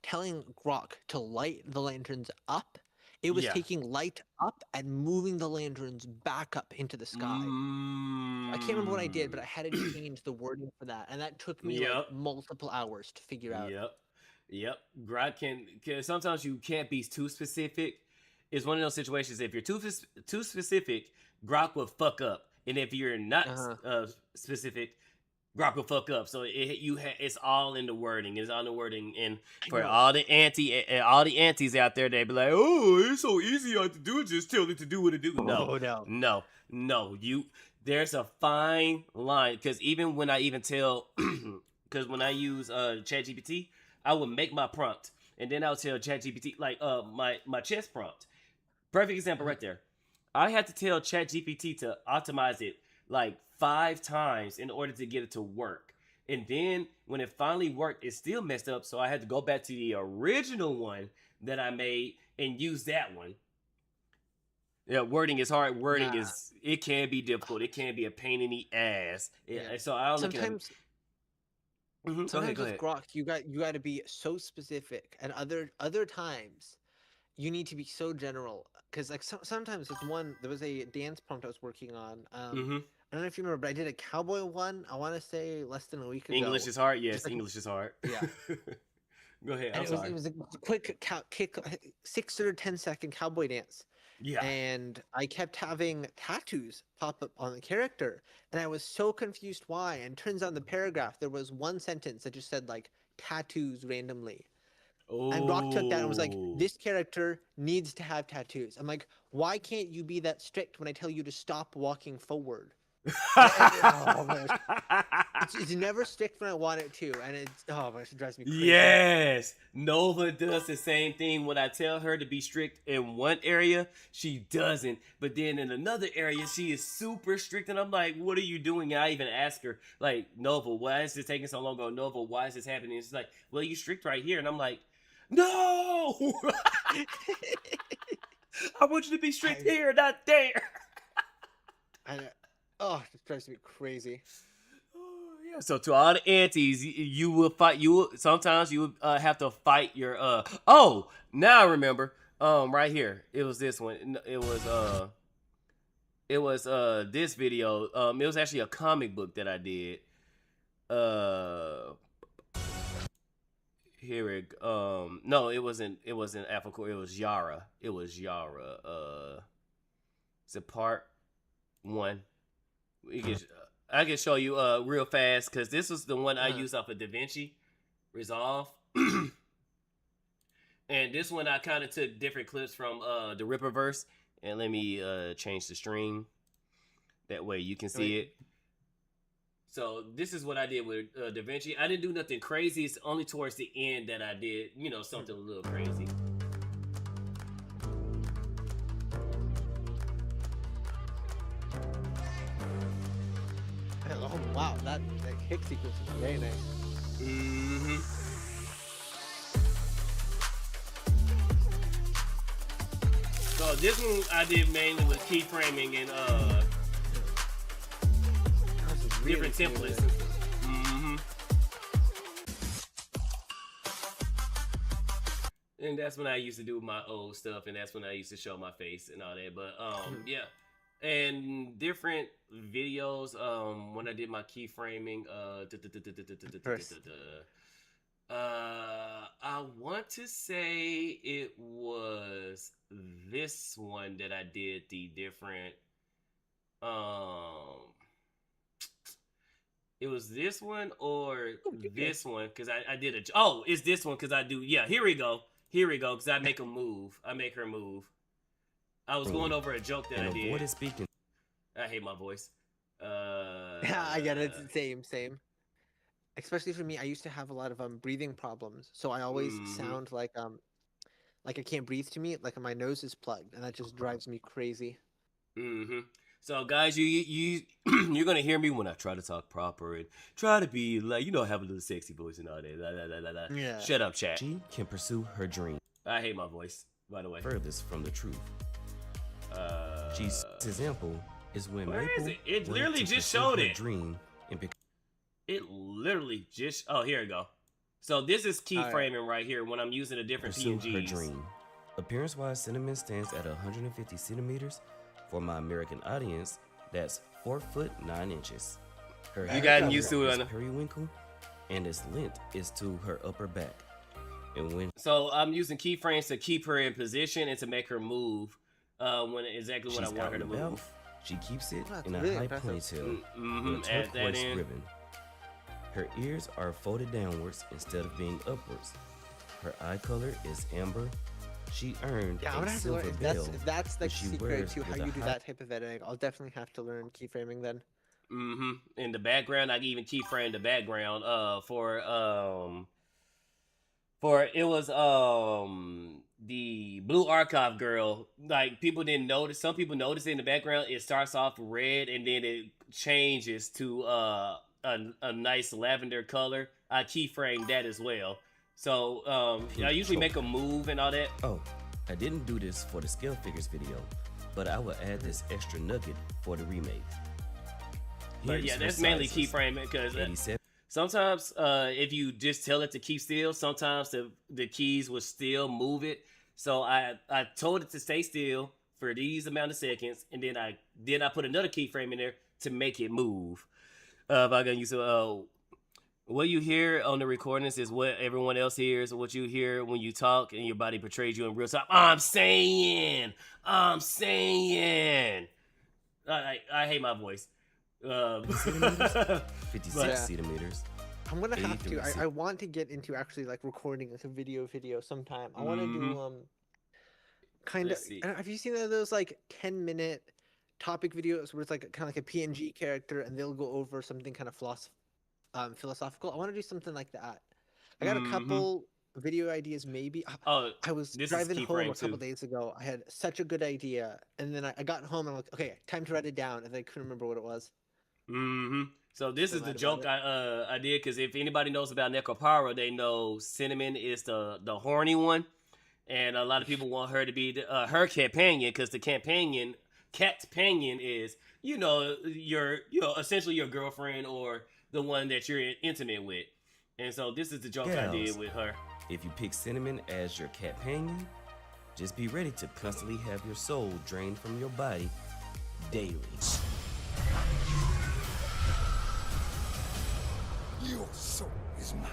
Grok to light the lanterns up, it was Yeah. taking light up and moving the lanterns back up into the sky. I can't remember what I did, but I had to change the wording for that, and that took me like Yep. multiple hours to figure out. Yep. Yep. Grok can sometimes you can't be too specific. It's one of those situations. If you're too specific, Grok will fuck up, and if you're not specific, Grok will fuck up. So it's all in the wording. It's all in the wording. And for all the aunties out there, they be like, "Oh, it's so easy to do it. Just tell it to do what it do." Oh, no. No. There's a fine line, because even when I even tell, because when I use ChatGPT, I will make my prompt, and then I'll tell ChatGPT like my chess prompt. Perfect example right there. I had to tell ChatGPT to optimize it like 5 times in order to get it to work. And then when it finally worked, it still messed up. So I had to go back to the original one that I made and use that one. Yeah, wording is hard. It can be difficult. It can be a pain in the ass. Yeah. So I don't Sometimes Go ahead. with Grok, you got to be so specific, and other times you need to be so general. Because like sometimes there was a dance prompt I was working on. I don't know if you remember, but I did a cowboy one. I want to say less than a week ago. English is hard. Yes, like, English is hard. Yeah. Go ahead. And it was a quick kick, 6 or 10-second cowboy dance. Yeah. And I kept having tattoos pop up on the character, and I was so confused why. And turns out in the paragraph there was one sentence that just said like tattoos randomly. And Rock took that and was like, "This character needs to have tattoos." I'm like, "Why can't you be that strict when I tell you to stop walking forward?" It's never strict when I want it to, and it drives me crazy. Yes, Nova does the same thing. When I tell her to be strict in one area, she doesn't. But then in another area, she is super strict, and I'm like, "What are you doing?" And I even ask her, like, "Nova, why is this taking so long?" Go, "Nova, why is this happening?" She's like, "Well, you strict right here," and I'm like, "No, I want you to be strict here, not there." It drives me crazy. Yeah. So to all the aunties, you will fight. Sometimes you will have to fight your. Oh, now I remember. Right here, it was this one. It was this video. It was actually a comic book that I did. Here it. No, it wasn't. It wasn't Africa. It was Yara. It's a part 1. I can show you real fast, because this was the one I used off of DaVinci Resolve. And this one I kind of took different clips from the Ripperverse. And let me change the stream. That way you can see it. So this is what I did with DaVinci. I didn't do nothing crazy. It's only towards the end that I did, something a little crazy. Oh wow, that kick sequence is very nice. So this one I did mainly with keyframing and different templates. And that's when I used to do my old stuff, and that's when I used to show my face and all that. But yeah, and different videos. When I did my keyframing, First. I want to say it was this one that I did the different. Um, it was this one or this one because I did a. Oh, it's this one because I do. Yeah, here we go. Here we go because I make a move. I make her move. I was going over a joke that I did. Avoided speaking. I hate my voice. I get it. Same. Especially for me, I used to have a lot of breathing problems, so I always sound like I can't breathe to me, like my nose is plugged, and that just drives me crazy. So guys, you you're gonna hear me when I try to talk proper and try to be like have a little sexy voice and all that. Yeah. Shut up, chat. She can pursue her dream I hate my voice, by the way. furthest from the truth. She's example is when Where Maple is it? It wanted literally to just pursue showed her it. dream and It literally just. Oh, here we go. So this is keyframing right here when I'm using a different pursue PNGs. her dream. Appearance-wise, Cinnamon stands at 150 centimeters. For my American audience, that's 4 foot 9 inches. Her hair gotten color used to it. is periwinkle, and its length is to her upper back. And when So I'm using keyframes to keep her in position and to make her move when exactly when I she's want out her to and about, move. she keeps it That's in a really high impressive. ponytail with a Add that turquoise in. ribbon. Her ears are folded downwards instead of being upwards. Her eye color is amber. She earned Yeah, I'm a gonna have to learn silver if bell. that's the that she secret wears to how with a you do high- that type of editing. I'll definitely have to learn keyframing then. In the background, I can even keyframe the background. For it was the Blue Archive girl. Like people didn't notice. Some people noticed it in the background. It starts off red and then it changes to a nice lavender color. I keyframed that as well. So I usually make a move and all that. Oh, I didn't do this for the scale figures video, but I will add this extra nugget for the remake. But Here's yeah, her that's mainly sizes. keyframing because 87. sometimes if you just tell it to keep still, sometimes the keys will still move it. So I told it to stay still for these amount of seconds, and then I put another keyframe in there to make it move. If I can use what you hear on the recordings is what everyone else hears. What you hear when you talk and your body portrays you in real time. I'm saying. I hate my voice. 56 Yeah. centimeters. I'm gonna have 83 to. I want to get into actually like recording like a video sometime. I want to do kind of. Let's see. Have you seen those like 10-minute topic videos where it's like kind of like a PNG character and they'll go over something kind of philosophical? I want to do something like that. I got a couple video ideas maybe. Oh, I was this is driving home a keyframe couple too. days ago. I had such a good idea, and then I got home and I'm like, okay, time to write it down, and then I couldn't remember what it was. So this So is the mad joke about I did because if anybody knows about Necropara, they know Cinnamon is the horny one, and a lot of people want her to be her companion because the companion is your essentially your girlfriend or the one that you're intimate with, and so this is the joke I did Gals. with her. If you pick Cinnamon as your companion, just be ready to constantly have your soul drained from your body daily. Your soul is mine.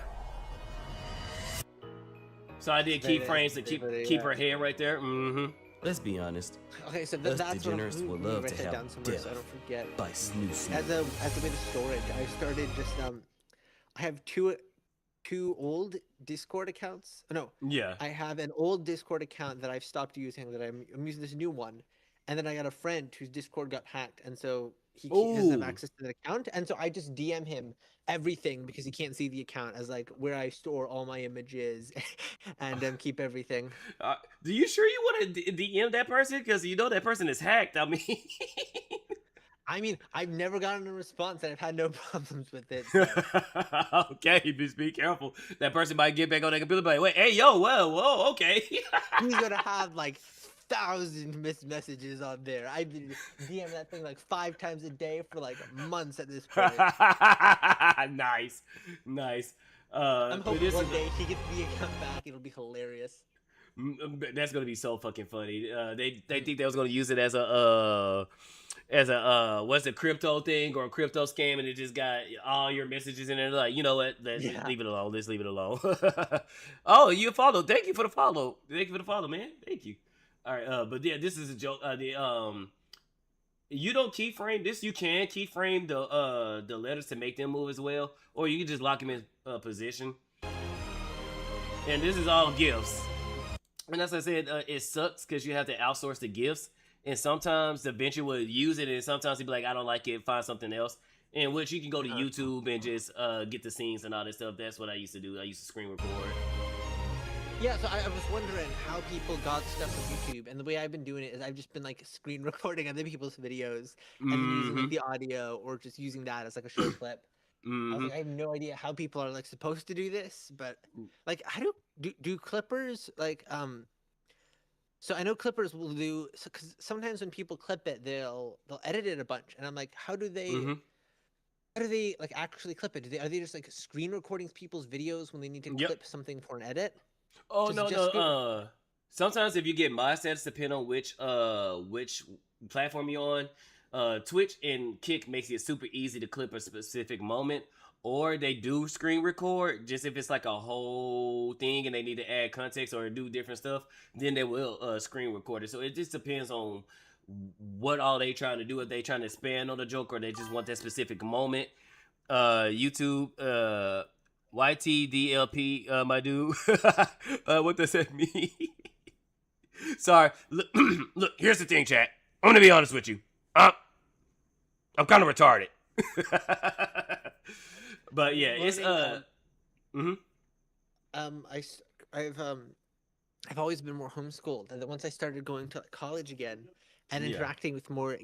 So I did Very keyframes to nice, very, keep her hair right there. Let's be honest, Okay, so Us that's what degenerates let me would love write to that have down somewhere so I death don't forget. by snooze. As a bit of storage, I started just I have two old Discord accounts. No, Yeah. I have an old Discord account that I've stopped using that I'm using this new one, and then I got a friend whose Discord got hacked, and so he doesn't have Ooh. access to the account, and so I just DM him everything because he can't see the account as like where I store all my images and keep everything. Do you sure you want to DM that person? Because you know that person is hacked. I mean, I mean, I've never gotten a response, and I've had no problems with it. So. okay, just be careful. That person might get back on that computer. Like, wait, hey, yo, whoa, okay. He's gonna have like 1,000 missed messages on there. I've been DM that thing like 5 times a day for like months at this point. nice. I'm but hoping this one is- day he gets the account back. It'll be hilarious. That's gonna be so fucking funny. They think they was gonna use it as a what's a crypto thing or a crypto scam, and it just got all your messages in there. Like, you know what? Let's Yeah. leave it alone. Let's leave it alone. Oh, you follow? Thank you for the follow. Thank you for the follow, man. Thank you. All right, but yeah, this is a joke. You don't keyframe this. You can keyframe the letters to make them move as well, or you can just lock them in position. And this is all gifts. And as I said, it sucks because you have to outsource the gifts. And sometimes the venture would use it, and sometimes he'd be like, I don't like it, find something else. In which you can go to YouTube and just get the scenes and all that stuff. That's what I used to do. I used to screen record. Yeah, so I was wondering how people got stuff from YouTube, and the way I've been doing it is I've just been like screen recording other people's videos and then using like the audio or just using that as like a short clip. I was like, I have no idea how people are like supposed to do this, but like, how do clippers like So I know clippers will do because sometimes when people clip it, they'll edit it a bunch, and I'm like, how do they like actually clip it? Are they just like screen recording people's videos when they need to clip something for an edit? Oh, no. Sometimes if you get mod stats, depending on which platform you're on, Twitch and Kick makes it super easy to clip a specific moment. Or they do screen record, just if it's like a whole thing and they need to add context or do different stuff, then they will screen record it. So it just depends on what all they trying to do. If they trying to expand on the joke or they just want that specific moment. YouTube, YTDLP, my dude. What does that mean? Sorry. Look, here's the thing, chat. I'm gonna be honest with you. I'm kind of retarded. But yeah, it's I've always been more homeschooled, and then once I started going to college again and interacting with more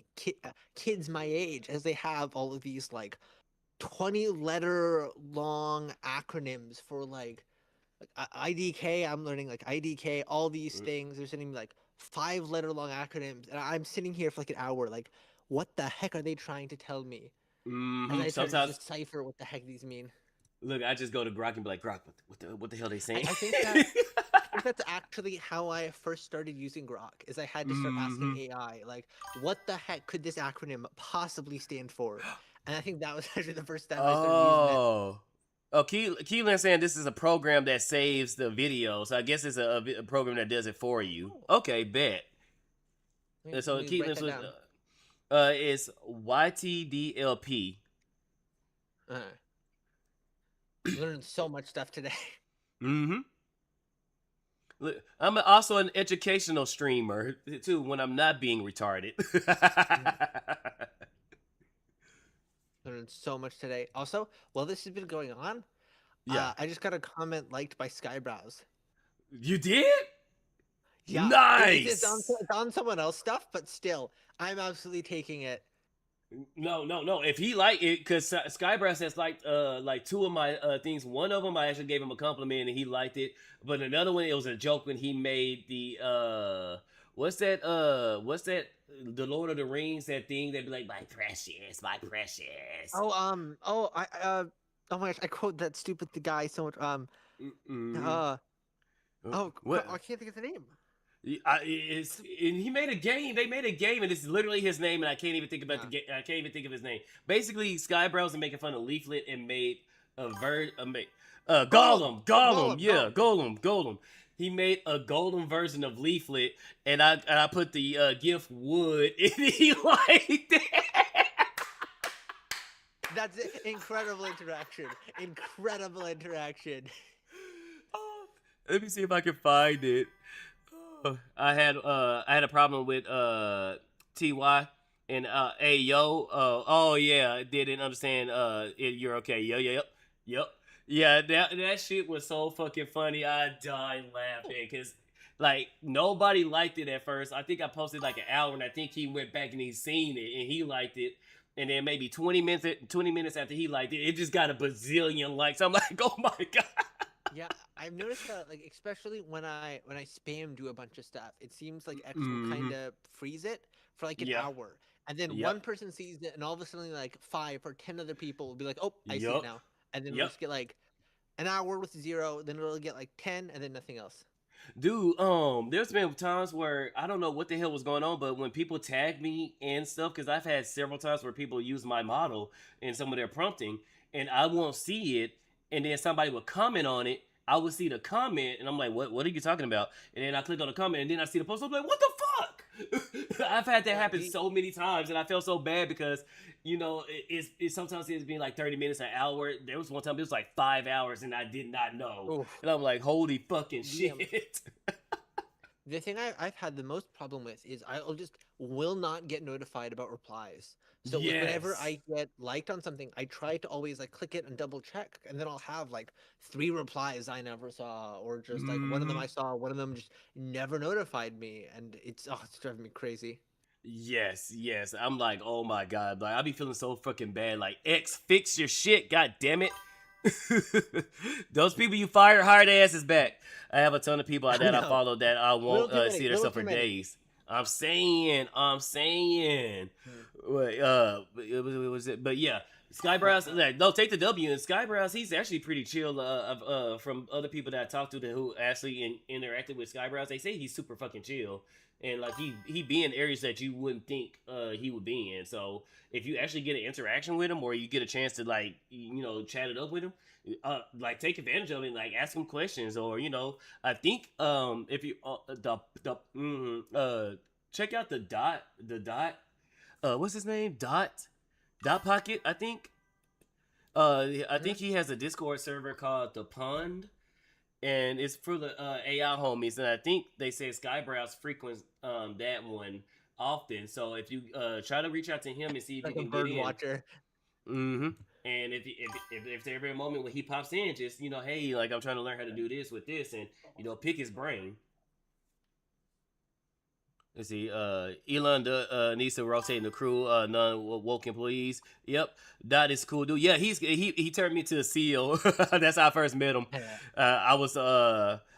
kids my age, as they have all of these like 20-letter long acronyms for like IDK. I'm learning like IDK, all these things. They're sending me like 5-letter long acronyms, and I'm sitting here for like an hour, like, what the heck are they trying to tell me? And I try to decipher what the heck these mean. Look, I just go to Grok and be like, Grok, what the hell are they saying? I think that's actually how I first started using Grok. Is I had to start asking AI, like, what the heck could this acronym possibly stand for? And I think that was actually the first time I started using it. Keelan saying this is a program that saves the video, so I guess it's a program that does it for you. Okay, bet. And so Keelan's it's YTDLP. Learned so much stuff today. Look, I'm also an educational streamer too when I'm not being retarded. Learned so much today. Also, while this has been going on, I just got a comment liked by Skybrows. You did? Yeah, nice. It's on someone else's stuff, but still, I'm absolutely taking it. No. If he liked it, because Skybrows has liked like 2 of my things. One of them I actually gave him a compliment and he liked it, but another one it was a joke when he made the what's that the Lord of the Rings, that thing that'd be like, my precious. Oh my gosh, I quote that stupid guy so much. What? I can't think of the name. He made a game. They made a game, and it's literally his name, and I can't even think about the game. I can't even think of his name. Basically, Skybrows are making fun of Leaflet and made a Gollum. Yeah, Gollum. He made a Golem version of Leaflet, and I put the GIF wood, and he liked it. That's it. Incredible interaction. Let me see if I can find it. I had a problem with TY and hey yo, oh yeah, didn't understand you're okay. Yep. Yeah, that shit was so fucking funny. I died laughing because like nobody liked it at first. I think I posted like an hour, and I think he went back and he's seen it and he liked it. And then maybe 20 minutes after he liked it, it just got a bazillion likes. I'm like, oh my god. Yeah, I've noticed that, like, especially when I spam do a bunch of stuff, it seems like X will kind of freeze it for like an hour, and then one person sees it, and all of a sudden, like 5 or 10 other people will be like, "Oh, I see it now," and then we'll just get like an hour with 0, then it'll get like 10, and then nothing else. Dude, there's been times where I don't know what the hell was going on, but when people tag me and stuff, because I've had several times where people use my model in some of their prompting, and I won't see it, and then somebody would comment on it. I would see the comment, and I'm like, What are you talking about?" And then I click on the comment, and then I see the post. I'm like, "What the fuck?" I've had that happen so many times, and I felt so bad because it's sometimes it's been like 30 minutes, an hour. There was one time it was like 5 hours, and I did not know, Oof. and I'm like, "Holy fucking Yeah. shit!" The thing I've had the most problem with is I'll just will not get notified about replies. So like whenever Yes. I get liked on something, I try to always like click it and double check, and then I'll have like 3 replies I never saw, or just like one of them Hmm. I saw, one of them just never notified me, and it's driving me crazy. Yes, yes. I'm like, oh my god, like I be feeling so fucking bad. Like, X, fix your shit, god damn it. Those people you fired, hired asses back. I have a ton of people that I No, follow that I little won't too many, see their little stuff too for many. days. I'm saying. Hmm. Wait, was it? But yeah, Skybrowse. Like, no, take the W. And Skybrowse, he's actually pretty chill. From other people that I talked to who actually interacted with Skybrowse, they say he's super fucking chill. And like he be in areas that you wouldn't think he would be in. So if you actually get an interaction with him, or you get a chance to like chat it up with him, like take advantage of it, like ask him questions, or I think if you check out the dot what's his name, dot pocket, I think. I think he has a Discord server called the Pond, and it's for the AI homies. And I think they say Skybrowse frequents that one often. So if you try to reach out to him and see if you Like a can get bird in. watcher. Mm-hmm. And if there ever a moment when he pops in, just hey, like I'm trying to learn how to do this with this, and pick his brain. Let's see. Elon needs to rotate the crew. Non-woke employees. Yep, that is cool, dude. Yeah, he turned me to a CEO. That's how I first met him. I was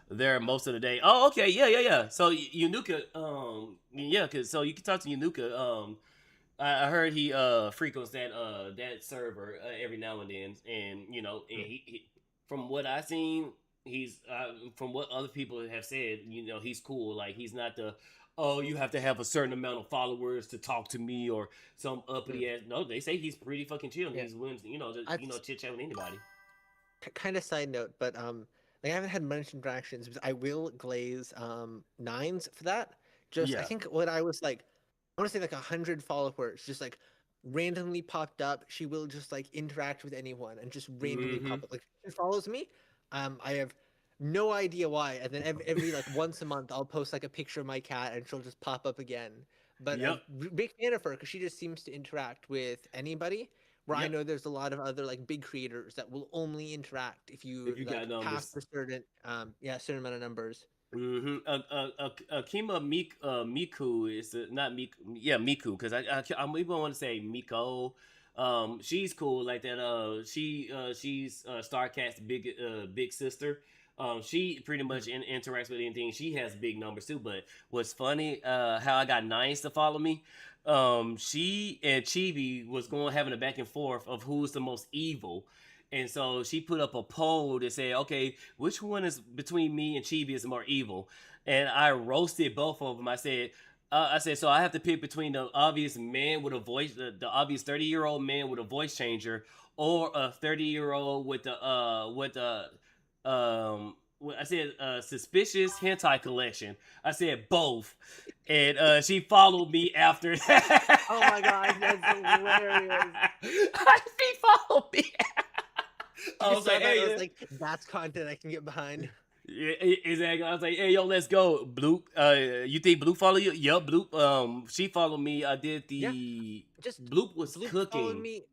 there most of the day. Oh, okay, yeah. So Yunuka, yeah, cause so you can talk to Yunuka. I heard he frequents that server every now and then, and he from what I seen, he's from what other people have said, he's cool. Like he's not the you have to have a certain amount of followers to talk to me or some Hmm. uppity ass. No, they say he's pretty fucking chill. And Yeah, he's willing to that's chit chat with anybody. kind of side note, but like I haven't had much interactions, but I will glaze nines for that. Just I Yeah. think what I was like, I want to say like 100 followers, just like randomly popped up. She will just like interact with anyone and just randomly Mm-hmm. pop up. Like she follows me. I have no idea why, and then every like once a month I'll post like a picture of my cat, and she'll just pop up again. But Yep. big fan of her because she just seems to interact with anybody, where I Yep. know there's a lot of other like big creators that will only interact if you If you got like pass numbers. a certain certain amount of numbers. Mm-hmm. Akima Miku is not Miku. Yeah, Miku. Because I'm even want to say Miko. She's cool like that. She's Starcat's big sister. She pretty much interacts with anything. She has big numbers too. But what's funny, how I got Nines to follow me. She and Chibi was going having a back and forth of who's the most evil. And so she put up a poll that said, okay, which one is between me and Chibi is more evil? And I roasted both of them. I said, so I have to pick between the obvious man with a voice, the obvious 30-year-old man with a voice changer, or a 30-year-old with I said suspicious hentai collection. I said both, and she followed me after that. Oh my gosh, that's hilarious! She followed me. I You was saw like, that? I hey, was like, that's content I can get behind. yeah, exactly. I was like, hey, yo, let's go, Bloop. You think Bloop follow you? Yup, Bloop. She followed me. I did Yeah, the just Bloop was Bloop followed cooking. me.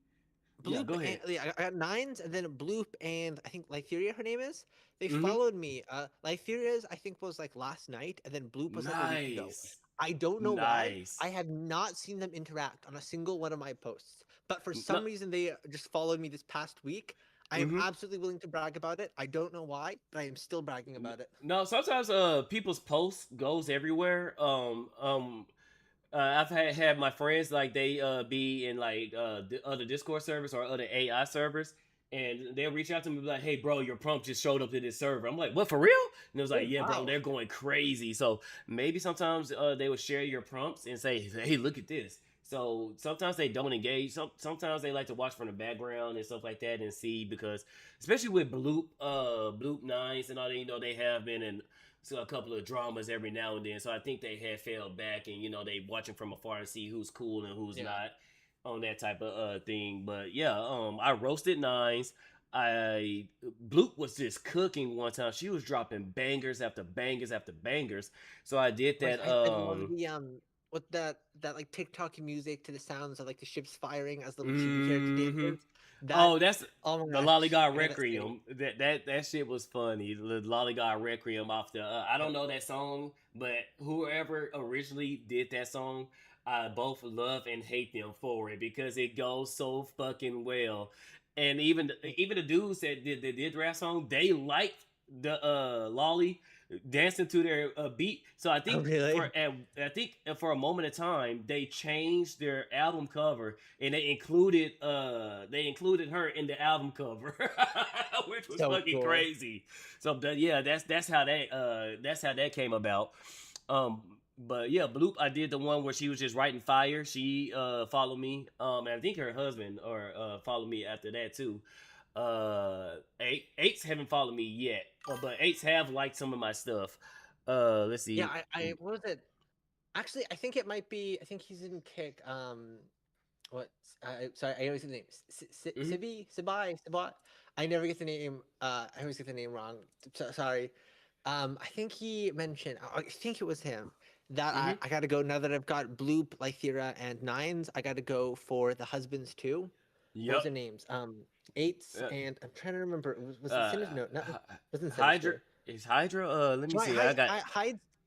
Yeah, Bloop go and ahead. yeah, I got nines, and then Bloop and I think Lytheria, her name is. They Mm-hmm. followed me. Lytheria's I think was like last night, and then Bloop was like a week ago. Nice, I don't know why. nice. I have not seen them interact on a single one of my posts, but for No, some reason they just followed me this past week. I am mm-hmm. absolutely willing to brag about it. I don't know why, but I am still bragging about it. No. Sometimes people's posts goes everywhere. I've had my friends like they be in like other Discord servers or other AI servers, And they'll reach out to me and be like, "Hey, bro, your prompt just showed up to this server." I'm like, "What, for real?" And it was like, Oh, "Yeah, bro, wow. they're going crazy." So maybe sometimes they would share your prompts and say, "Hey, look at this." So sometimes they don't engage. Sometimes they like to watch from the background and stuff like that and see, because especially with Bloop Nines and all that, they have been in a couple of dramas every now and then. So I think they had fell back, and they watching from afar to see who's cool and who's Yeah. not on that type of thing. But yeah, I roasted Nines. I Bloop was just cooking one time. She was dropping bangers after bangers after bangers. So I did Like, that. I love the with that like TikTok music to the sounds of like the ships firing as the chibi character Mm-hmm. dances. That Oh, that's oh my the gosh, Lollygod I got that saved. Requiem. That shit was funny. The Lollygod Requiem off the. I don't know that song, but whoever originally did that song, I both love and hate them for it because it goes so fucking well. And even the dudes that did the rap song, they liked the Lolly dancing to their beat. So I Oh think really? for a moment of time they changed their album cover, and they included her in the album cover, which was So fucking cool. crazy. So yeah, that's how that came about. But yeah, Bloop, I did the one where she was just writing fire. She followed me. And I think her husband or followed me after that too. Eights haven't followed me yet, but Eights have liked some of my stuff. Let's Yeah, see. I what was it? Actually, I think it might be. I think he's in Kick. What? Sorry, I always get the name. Mhm. Sibai. I never get the name. I always get the name wrong. Sorry. I think he mentioned. I think it was him. That Mhm. I gotta go now that I've got Bloop, Lythira, and Nines. I gotta go for the husbands too. What was Yep. their names? Eights Uh, and I'm trying to remember. Was it uh, Sinister? No, not wasn't Hydra Sinister. is Hydra. Let me Right, see. I got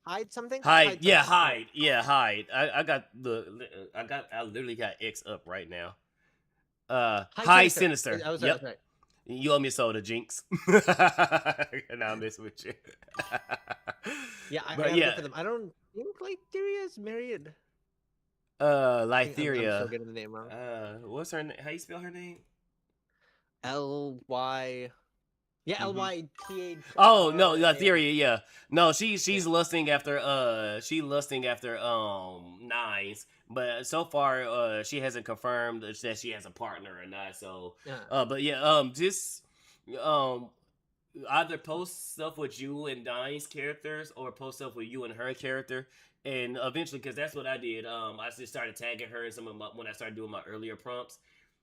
hide something. Hyde. Hide Yeah, something. Yeah. Hyde. Yeah, Hyde. I literally got X up right now. Hide Hyde Sinister. Sinister. I was right. I was Yep. right. You owe me a soda, Jinx. And I'm messing with you. Yeah, I But gotta go yeah, for them. I don't think Lytheria is married. I think I'm still Lytheria. getting the name wrong. What's her name? How you spell her name? Ly. Yeah, Mm-hmm. Oh no, Lythra. Lytheria. Yeah, no, she's lusting after Nines, but so far she hasn't confirmed that she has a partner or not. So, Yeah. but yeah, just um either post stuff with you and Nines characters or post stuff with you and her character. And eventually, because that's what I did, I just started tagging her in when I started doing my earlier prompts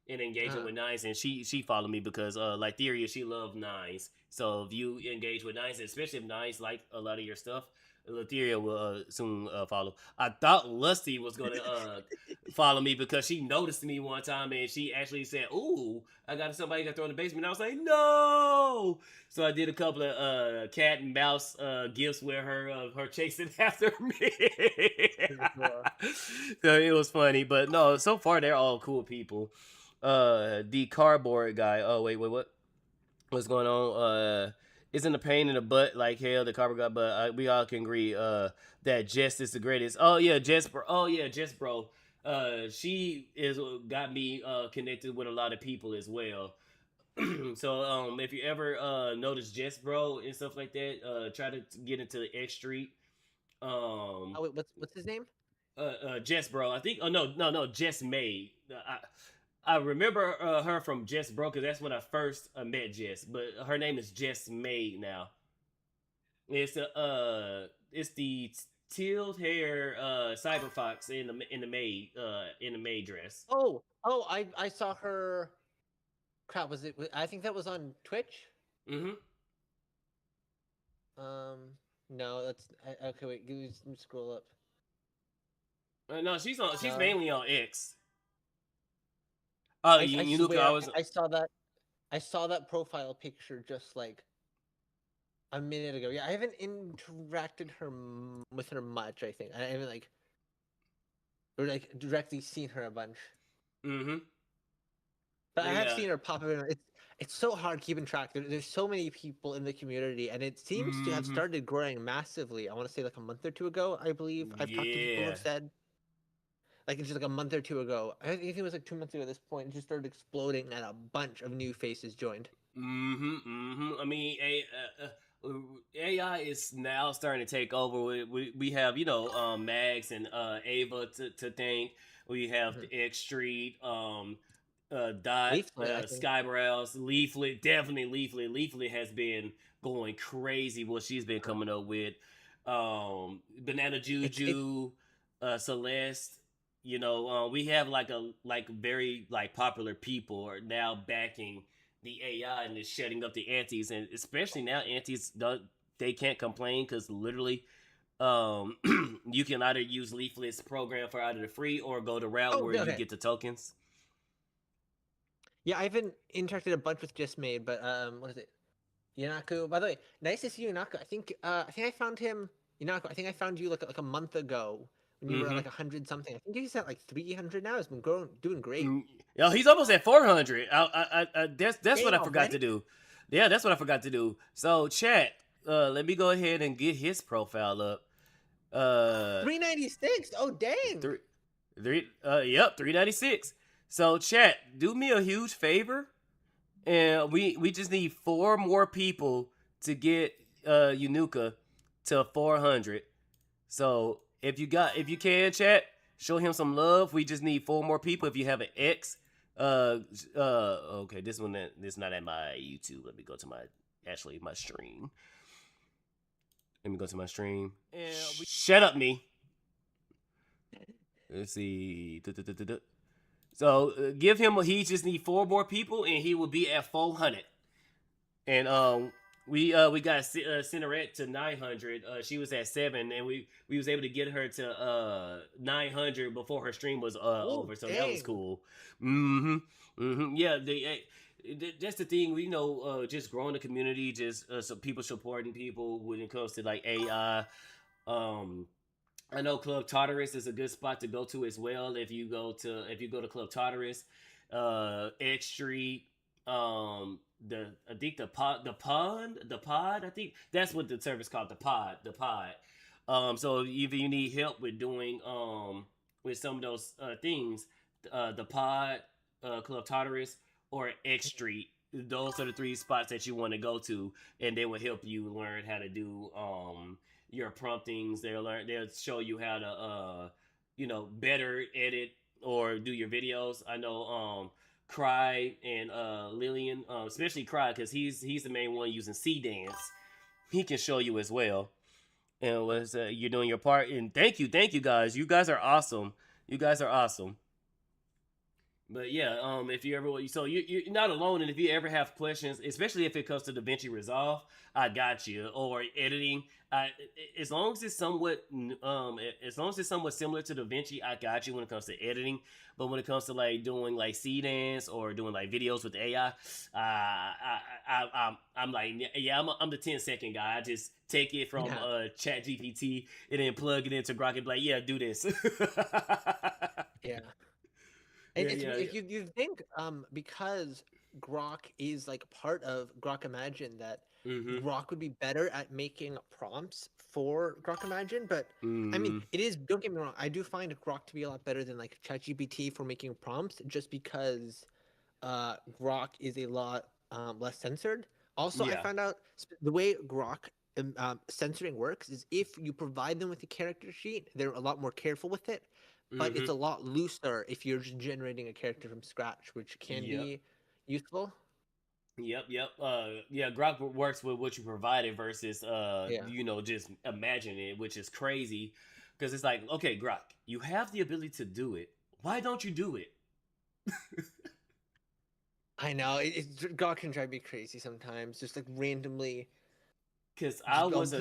and engaging with Nines, and she followed me because like Theoria, she loved Nines. So if you engage with Nines, especially if Nines like a lot of your stuff, Latheria will soon follow. I thought Lusty was gonna follow me because she noticed me one time and she actually said, "Ooh, I got somebody to throw in the basement." And I was like, "No!" So I did a couple of cat and mouse gifts with her chasing after me. Cool. So it was funny, but no, so far they're all cool people. The cardboard guy. Oh wait, what? What's going on? Isn't a pain in the butt like hell, the cardboard guy, but we all can agree that Jess is the greatest. Oh yeah, Jess bro. Oh yeah, Jess bro. She is got me connected with a lot of people as well. So if you ever notice Jess bro and stuff like that, try to get into the X Street. Oh wait, what's his name? Jess bro. I think. Oh no, Jess May. I remember her from Jess bro because that's when I first met Jess. But her name is Jess May now. It's the teal hair cyber fox in the maid dress. Oh, I saw her. Crap, was it? I think that was on Twitch. Mm-hmm. Um, no, okay. Wait, let me scroll up. No, she's No, mainly on X. Oh, I you knew I swear was. I saw that. I saw that profile picture just like a minute ago. Yeah, I haven't interacted with her much. I think I haven't or like directly seen her a bunch. Mm-hmm. But I have Yeah. seen her pop up. It's so hard keeping track. There's so many people in the community, and it seems to have Mm-hmm. started growing massively. I want to say like a month or two ago, I believe. I've talked to people who have Yeah. said like just like a month or two ago. I think it was like 2 months ago at this point. It just started exploding, and a bunch of new faces joined. I mean, AI is now starting to take over. We have Max and Ava to thank. We have Mhm. the X Street, Dot, Leaflet, I think. Skybrowse, Leaflet. Definitely Leaflet. Leaflet has been going crazy. What she's been coming up with, Banana It's Juju, Celeste. We have like very like popular people are now backing the AI and it's shutting up the antis, and especially now antis don't they can't complain because literally you can either use Leaflet's program for either the free or go the route where you okay. get the tokens. Yeah, I haven't interacted a bunch with Just Made, but what is it? Yanaku. By the way, nice to see you, Yanaku. I think I found him. Yanaku, I think I found you like a month ago when you were at like 100 something. I think he's at like 300 now. He's been doing great. Yo, he's almost at 400. That's what I Damn, forgot to do. Yeah, that's what I forgot to do. So chat, let me go ahead and get his profile up. 396. Oh dang. Yep, 396. So chat, do me a huge favor, and we just need 4 more people to get Yunuka to 400. So if you can chat, show him some love. We just need 4 more people. If you have an X, okay, this not at my YouTube. Let me go to my stream. Let me go to my stream. Shut up, me. Let's see. So give him. He just need 4 more people, and he will be at 400. And we got Cinerette to 900. She was at 7, and we was able to get her to 900 before her stream was over. So that was dang. cool. Yeah, that's the thing. We just growing the community, just so people supporting people when it comes to like AI. I know Club Tartarus is a good spot to go to as well. If you go to Club Tartarus, X Street, I think the pod, I think that's what the service called, the pod. So if you need help with doing with some of those things, the pod, Club Tartarus, or X Street, those are the 3 spots that you want to go to, and they will help you learn how to do your promptings. They'll show you how to better edit or do your videos. I know Cry and Lillian, especially Cry, because he's the main one using C Dance. He can show you as well. And you're doing your part. And thank you guys. You guys are awesome. But yeah, if you ever you're not alone, and if you ever have questions, especially if it comes to DaVinci Resolve, I got you. Or editing, as long as it's somewhat similar to DaVinci, I got you when it comes to editing. But when it comes to like doing like C dance or doing like videos with AI, I'm like, yeah, I'm the 10-second guy. I just take it from Chat GPT and then plug it into Grok and be like, yeah, do this. Yeah. And Yeah, you think because Grok is like part of Grok Imagine that Grok would be better at making prompts for Grok Imagine, but I mean it is, don't get me wrong, I do find Grok to be a lot better than like ChatGPT for making prompts just because Grok is a lot less censored. Also, I Yeah. found out the way Grok censoring works is if you provide them with a character sheet, they're a lot more careful with it. But it's a lot looser if you're just generating a character from scratch, which can be useful. Yep. Yeah, Grok works with what you provided versus just imagining it, which is crazy. Because it's like, okay, Grok, you have the ability to do it. Why don't you do it? I know Grok can drive me crazy sometimes, just like randomly. Because I was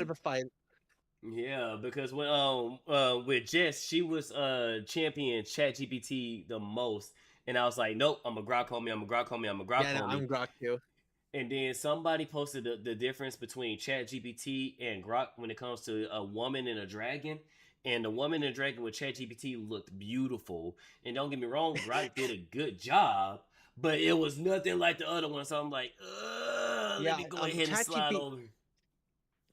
Yeah, because when with Jess, she was champion ChatGPT the most, and I was like, nope, I'm a Grok homie. I'm Grok too. And then somebody posted the difference between ChatGPT and Grok when it comes to a woman and a dragon. And the woman and the dragon with ChatGPT looked beautiful. And don't get me wrong, Grok did a good job, but it was nothing like the other one. So I'm like, let me go ahead and slide over.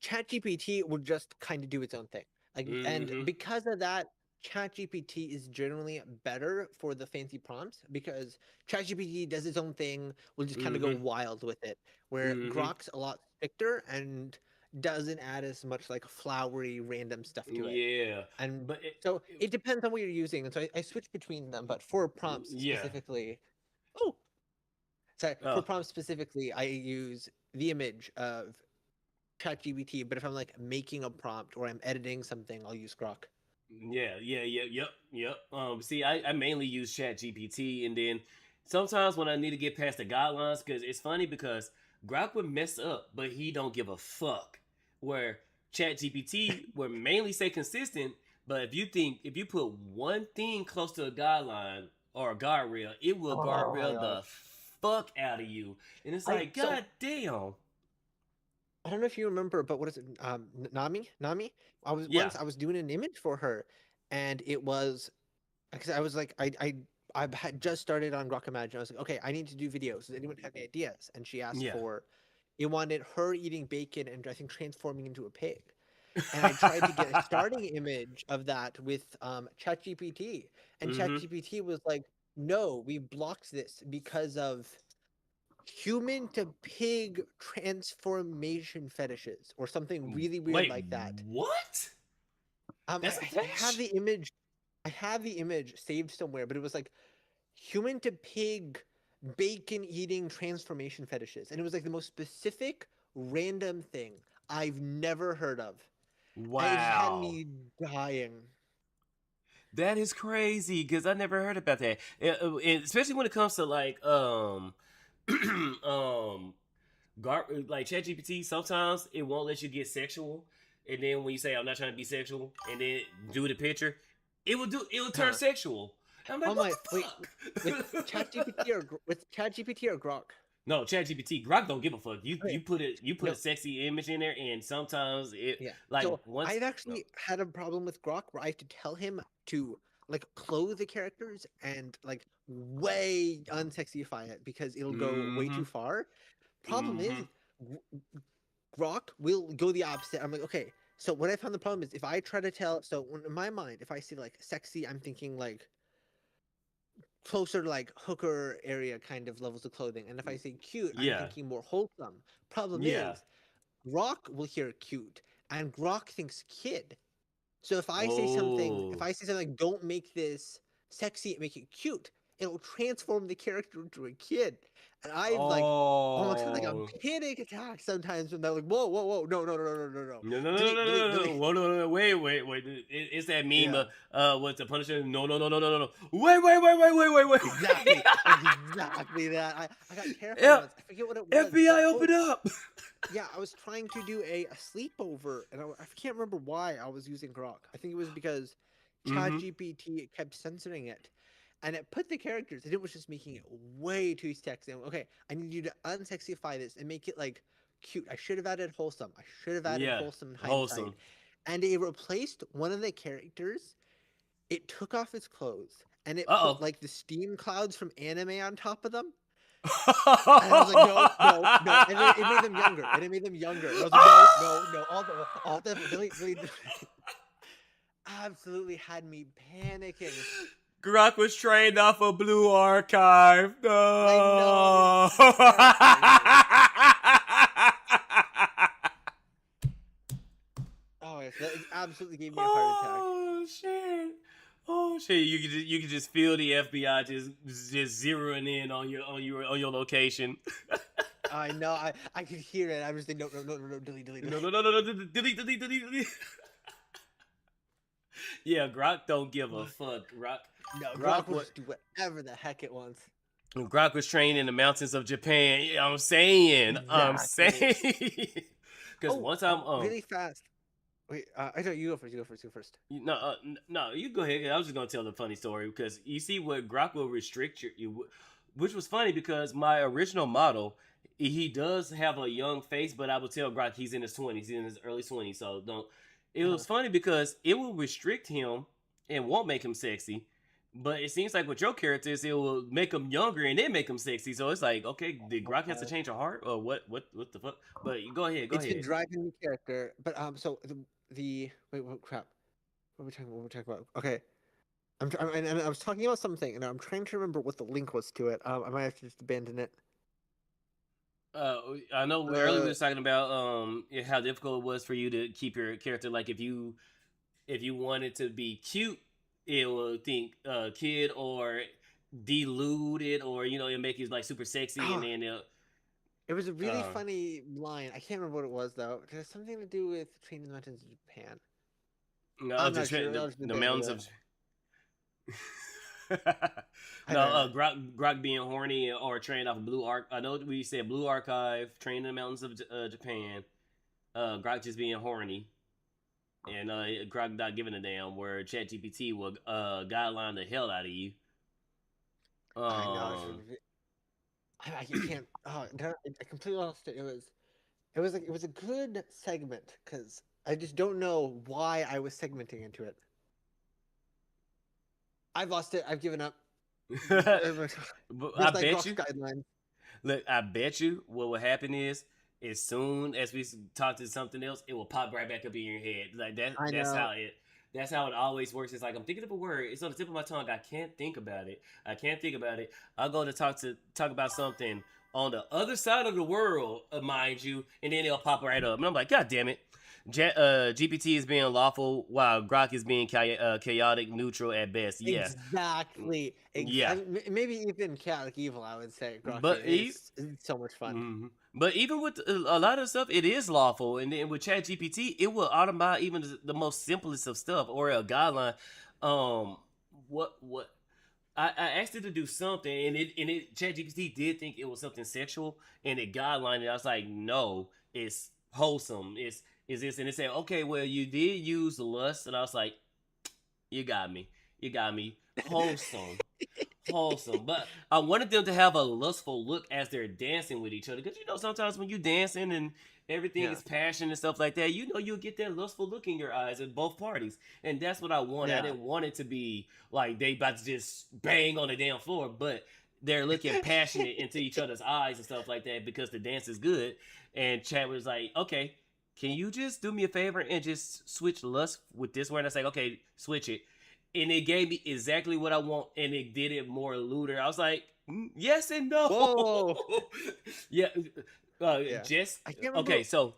ChatGPT would just kind of do its own thing. Like, and because of that, ChatGPT is generally better for the fancy prompts because ChatGPT does its own thing, will just kind of go Mm-hmm. wild with it, where Mm-hmm. Grok's a lot stricter and doesn't add as much like flowery random stuff to it. Yeah. And But so it depends on what you're using. And so I switch between them, but for prompts yeah. specifically, oh, sorry, for Oh. prompts specifically, I use the image of ChatGPT, but if I'm like making a prompt or I'm editing something, I'll use Grok. Yep. See, I mainly use Chat GPT, and then sometimes when I need to get past the guidelines, because it's funny because Grok would mess up, but he don't give a fuck. Where Chat GPT would mainly say consistent, but if you put one thing close to a guideline or a guardrail, it will Oh my guardrail the gosh. fuck out of you, and it's I like, so god damn. I don't know if you remember, but what is it? Nami. Yeah. I was doing an image for her, and it was because I was like I had just started on Grok Imagine. I was like, okay, I need to do videos. Does anyone have any ideas? And she asked Yeah. for, it wanted her eating bacon and I think transforming into a pig. And I tried to get a starting image of that with ChatGPT, and Mm-hmm. ChatGPT was like, no, we blocked this because of human to pig transformation fetishes or something really weird Wait, like that. what? That's a I have fetish? the image. I have the image saved somewhere, but it was like human to pig bacon eating transformation fetishes, and it was like the most specific random thing I've never heard of, and it just had Wow. me dying. That is crazy because I never heard about that. And especially when it comes to like um like ChatGPT, sometimes it won't let you get sexual. And then when you say I'm not trying to be sexual and then do the picture, it will turn Huh. sexual. And I'm Oh like, what my! Wait, with the fuck? ChatGPT or Grok? No, ChatGPT, Grok don't give a fuck. Okay, You put a no, sexy image in there, and sometimes it yeah. like So once I've no. actually had a problem with Grok where I have to tell him to like clothe the characters and like way unsexify it because it'll go way Mm-hmm. too far. Problem Mm-hmm. is, Grok will go the opposite. I'm like, okay. So what I found the problem is if I try to tell, so in my mind, if I see like sexy, I'm thinking like closer to like hooker area kind of levels of clothing. And if I say cute, I'm Yeah. thinking more wholesome. Problem Yeah. is, Grok will hear cute, and Grok thinks kid. So if Oh. I say something like, don't make this sexy, make it cute, it'll transform the character into a kid. And I've like almost had like a Oh. panic attack sometimes when they're like, whoa, whoa, whoa, no, no, no, no, no, no, no. No, no, no, no, Delete, no, delete, no, no. delete. Whoa, no, no, no, wait. It's that meme. Yeah. What's the Punisher? No. Wait. Exactly that. I got terrified F- once. I forget what it was, FBI, but open up. yeah, I was trying to do a sleepover, and I can't remember why I was using Grok. I think it was because Mm-hmm. ChatGPT kept censoring it, and it put the characters, and it was just making it way too sexy. I'm, okay, I need you to unsexify this and make it like cute. I should have added wholesome. I should have added Yeah. wholesome in hindsight. Wholesome. And it replaced one of the characters. It took off his clothes and it put Uh like the steam clouds from anime on top of them. And I was like, no, no, no. And oh. it made them younger. And it made them younger. And I was like, no, no, no. All the delete, delete, delete. Absolutely had me panicking. Grok was trained off a Blue Archive. I know. No. It was terrifying. Oh, yes, that absolutely gave me a heart attack. Oh shit! Oh shit! You could just feel the FBI just zeroing in on your location. I know. I could hear it. I was like, no, no, no, no, no, delete, delete, No, delete. delete. Yeah, Grok don't give a fuck. No, Grok Grok will was just do whatever the heck it wants. Grok was trained in the mountains of Japan. Yeah, I'm saying. Exactly. Because Oh, one time, really fast. Wait, I don't. You go first. You go first. You go first. no, you go ahead. I was just gonna tell the funny story because you see what Grok will restrict you, which was funny because my original model, he does have a young face, but I would tell Grok he's in his 20s, he's in his early 20s. So don't. It Uh-huh. was funny because it will restrict him and won't make him sexy. But it seems like with your characters, it will make them younger and then make them sexy. So it's like, okay, did Grok have to change her heart or what? What the fuck? But go ahead, go It's been ahead. driving the character, but so the wait, what crap? What were we talking about? Okay, And I was talking about something, and I'm trying to remember what the link was to it. I might have to just abandon it. I know earlier we were talking about how difficult it was for you to keep your character. Like if you wanted to be cute, it will think kid or delude it, or it'll make you like super sexy, and Ah, then it'll, it was a really uh, funny line. I can't remember what it was though. It has something to do with Train in the Mountains of Japan. I'm not sure. That was the the end of mountains it. of. I No, don't know. Grok being horny or trained off of Blue Arc. I know we said Blue Archive, trained in the mountains of Japan. Grok just being horny, and Grok not giving a damn. Where ChatGPT will guideline the hell out of you. I know. Um, I can't. Oh, I completely lost it. It was a good segment because I just don't know why I was segmenting into it. I've lost it. I've given up. but I Just like bet Grok's you. guidelines. Look, I bet you what will happen is as soon as we talk to something else, it will pop right back up in your head. Like that. I know. That's how it always works. It's like I'm thinking of a word. It's on the tip of my tongue. I can't think about it. I'll go to talk about something on the other side of the world, mind you, and then it'll pop right up. And I'm like, God damn it. GPT is being lawful while Grok is being chaotic, neutral at best. Yeah, Exactly. yeah. Maybe even chaotic evil. I would say Grok But it's so much fun. Mhm. But even with a lot of stuff, it is lawful. And then with ChatGPT, it will automate even the most simplest of stuff or a guideline. Um, what I asked it to do something, and it ChatGPT did think it was something sexual, and it guidelined it. I was like, no, it's wholesome. Is this? And it said, okay, well, you did use lust, and I was like, you got me, wholesome. Wholesome, but I wanted them to have a lustful look as they're dancing with each other. Because sometimes when you dancing and everything Yeah. is passion and stuff like that, you'll get that lustful look in your eyes at both parties, and that's what I wanted. I Yeah. didn't want it to be like they about to just bang on the damn floor, but they're looking passionate into each other's eyes and stuff like that because the dance is good. And Chad was like, "Okay, can you just do me a favor and just switch lust with this word?" And I was like, "Okay, switch it." And it gave me exactly what I want, and it did it more looter. I was like, yes and no. Whoa. Yeah, Yeah. just I can't remember. okay. So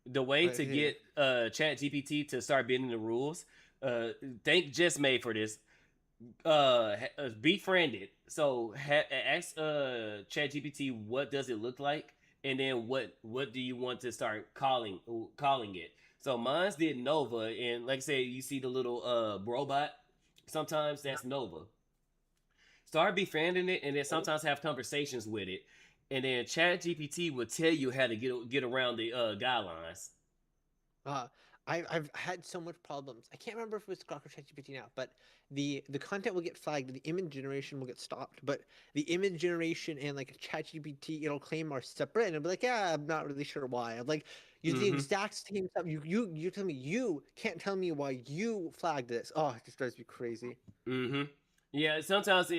the way to Yeah. get Chat GPT to start bending the rules, thank Just Made for this. Befriend it. So ask Chat GPT what does it look like, and then what do you want to start calling it. So mine's did Nova, and like I said, you see the little robot. Sometimes that's Nova. Start befriending it, and then sometimes have conversations with it, and then Chat GPT will tell you how to get around the guidelines. Uh, I've had so much problems. I can't remember if it was Grok or ChatGPT now, but the content will get flagged, the image generation will get stopped, but the image generation and like ChatGPT it'll claim are separate, and it'll be like, yeah, I'm not really sure why. I'm like, use the Mm-hmm. exact same stuff. You tell me you can't tell me why you flagged this. Oh, it just drives me crazy. Mm-hmm. Yeah, sometimes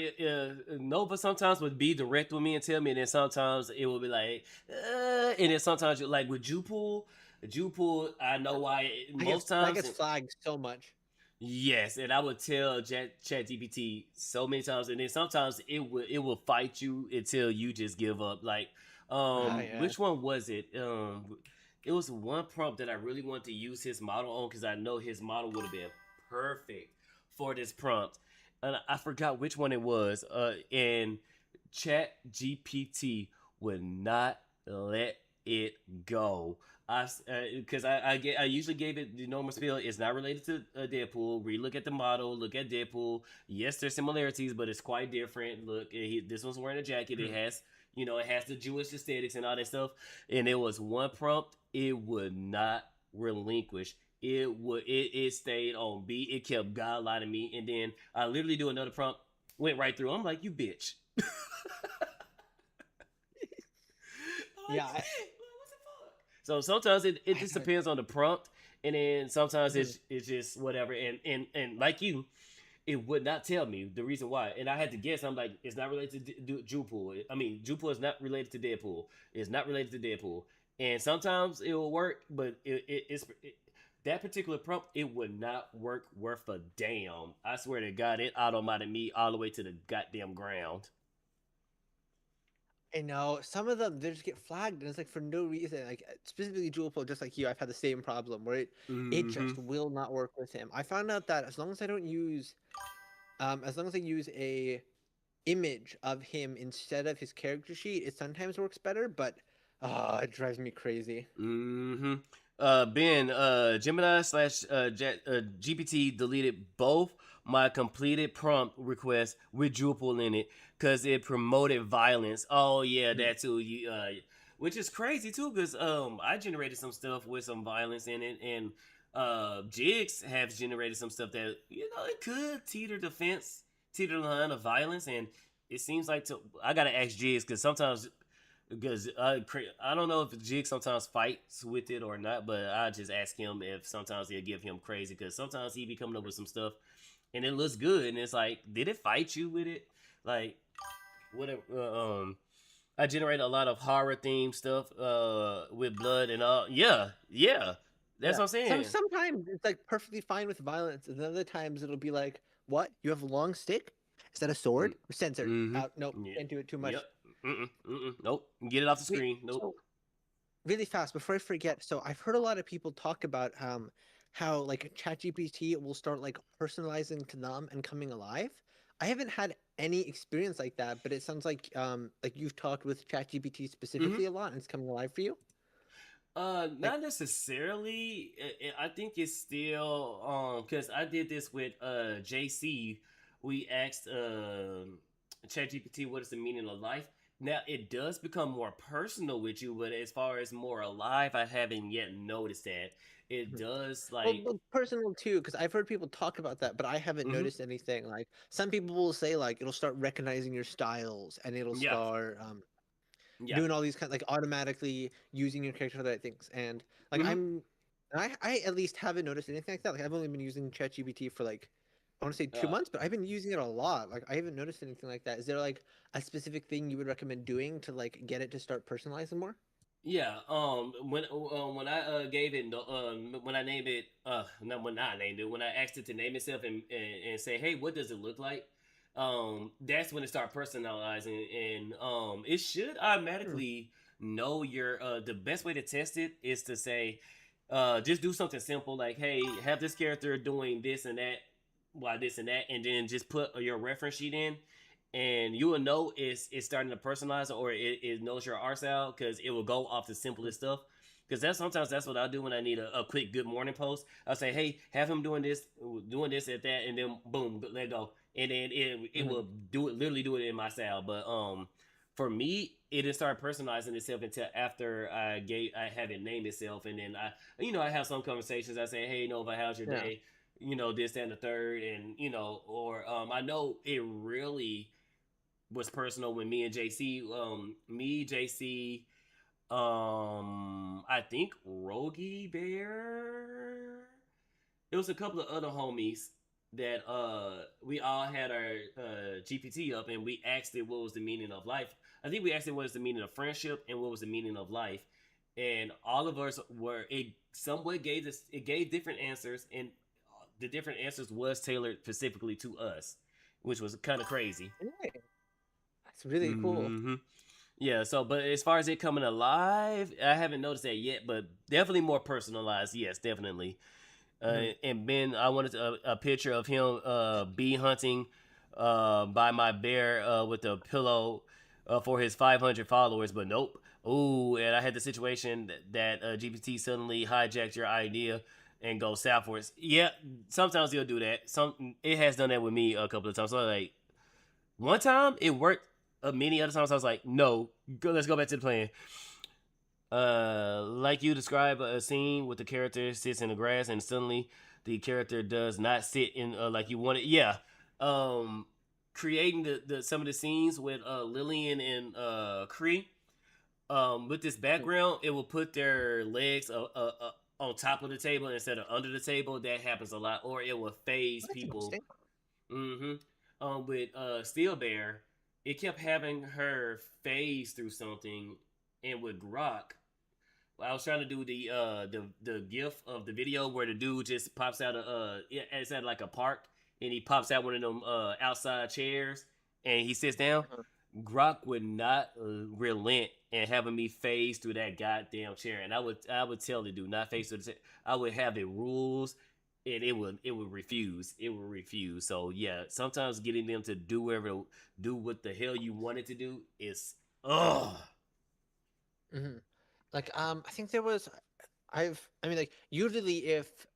Nova sometimes would be direct with me and tell me, and then sometimes it will be like, and then sometimes you like with Jupool, I know why. Most That times, gets flagged so much. yes, and I would tell Chat GPT so many times, and then sometimes it will fight you until you just give up. Like, Yeah. which one was it? It was one prompt that I really wanted to use his model on because I know his model would have been perfect for this prompt, and I forgot which one it was. And Chat GPT would not let it go. I usually gave it the normal spiel. It's not related to Deadpool. Relook at the model. Look at Deadpool. Yes, there's similarities, but it's quite different. Look, this one's wearing a jacket. It has it has the Jewish aesthetics and all that stuff. And it was one prompt. It would not relinquish. It stayed on beat. It kept guidelining me, and then I literally do another prompt. Went right through. I'm like, you bitch. Yeah. What the fuck? So sometimes it just depends on the prompt, and then sometimes it's just whatever. And like you, it would not tell me the reason why, and I had to guess. I'm like, it's not related to Jupool. I mean, Jupool is not related to Deadpool. It's not related to Deadpool. And sometimes it will work, but that particular prompt, it would not work worth a damn. I swear to God, it automated me all the way to the goddamn ground. I know some of them they just get flagged, and it's like for no reason. Like specifically Jewelpo, just like you, I've had the same problem where it Mm-hmm. just will not work with him. I found out that as long as I don't use, as long as I use a image of him instead of his character sheet, it sometimes works better. But it drives me crazy. Mm-hmm. Ben, Gemini slash GPT deleted both my completed prompt requests with Drupal in it because it promoted violence. Oh yeah, Mhm. that too. Which is crazy too, because I generated some stuff with some violence in it, and Jigs has generated some stuff that it could teeter the line of violence, and it seems like I gotta ask Jigs because sometimes because I don't know if Jig sometimes fights with it or not, but I just ask him if sometimes he'll give him crazy because sometimes he be coming up with some stuff and it looks good and it's like, did it fight you with it? Like whatever. I generate a lot of horror themed stuff with blood and all. Yeah, yeah, that's Yeah. what I'm saying. Sometimes it's like perfectly fine with violence, and then other times it'll be like, "What? You have a long stick? Is that a sword? Censored. Out. Nope. Mm-hmm. Yeah. Can't do it too Yep. much." Nope. Get it off the Wait. screen. Nope. So really fast before I forget. So I've heard a lot of people talk about how like ChatGPT will start like personalizing to them and coming alive. I haven't had any experience like that, but it sounds like you've talked with ChatGPT Mm-hmm. specifically a lot and it's coming alive for you. Like, Not necessarily. I think it's still because I did this with JC. We asked ChatGPT what is the meaning of life. Now it does become more personal with you, but as far as more alive, I haven't yet noticed that. It mhm. does Well, personal too, because I've heard people talk about that, but I haven't hmm noticed anything. Like some people will say, like it'll start recognizing your styles, and it'll yeah, start yeah. doing all these kind like automatically using your character for the right things. And like hmm I at least haven't noticed anything like that. Like I've only been using ChatGPT for like I want to say two Uh, months, but I've been using it a lot. Like I haven't noticed anything like that. Is there like a specific thing you would recommend doing to like get it to start personalizing more? Yeah. When I gave it when I named it not when I named it when I asked it to name itself and say, hey, what does it look like? That's when it started personalizing and it should Hmm. automatically know your the best way to test it is to say just do something simple like, hey, have this character doing this and that, why this and that, and then just put your reference sheet in and you will know it's starting to personalize or it knows your art style because it will go off the simplest stuff. Because sometimes that's what I do when I need a quick good morning post. I'll say, hey, have him doing this at that, and then boom, let go, and then it Hmm. will literally do it in my style. But for me, it didn't start personalizing itself until after I have it name itself, and then I have some conversations. I say, hey, Nova, how's your Yeah. day? This and the third, and or I know it really was personal with me and JC. Me, JC, I think Rogie Bear. It was a couple of other homies that we all had our GPT up and we asked it what was the meaning of life. I think we asked it what was the meaning of friendship and what was the meaning of life. And all of us were it somewhat gave us it gave different answers and the different answers was tailored specifically to us, which was kind of crazy. Hey, that's really cool. Mm-hmm. Yeah, so but as far as it coming alive, I haven't noticed that yet, but definitely more personalized. Yes, definitely. Hmm. And Ben, I wanted a picture of him bee hunting by my bear with a pillow for his 500 followers, but nope. Ooh, and I had the situation that GPT suddenly hijacked your idea and go southwards. Yeah, sometimes he'll do that. It has done that with me a couple of times. So like one time it worked. Many other times I was like, no, let's go back to the plan. Like you describe a scene with the character sits in the grass and suddenly the character does not sit in like you want it. Yeah. Um, creating the some of the scenes with Lillian and Cree. With this background, it will put their legs on top of the table instead of under the table. That happens a lot, or it will phase That's people. interesting. Mm-hmm. With Steel Bear, it kept having her phase through something, and with Grok, I was trying to do the gif of the video where the dude just pops out it's at like a park and he pops out one of them outside chairs and he sits down. Uh-huh. Grok would not relent and having me phase through that goddamn chair, and I would tell the dude not phase through the chair. I would have the rules, and it would refuse. It would refuse. So yeah, sometimes getting them to do what the hell you wanted to do is ugh. Like I think there was I mean like usually if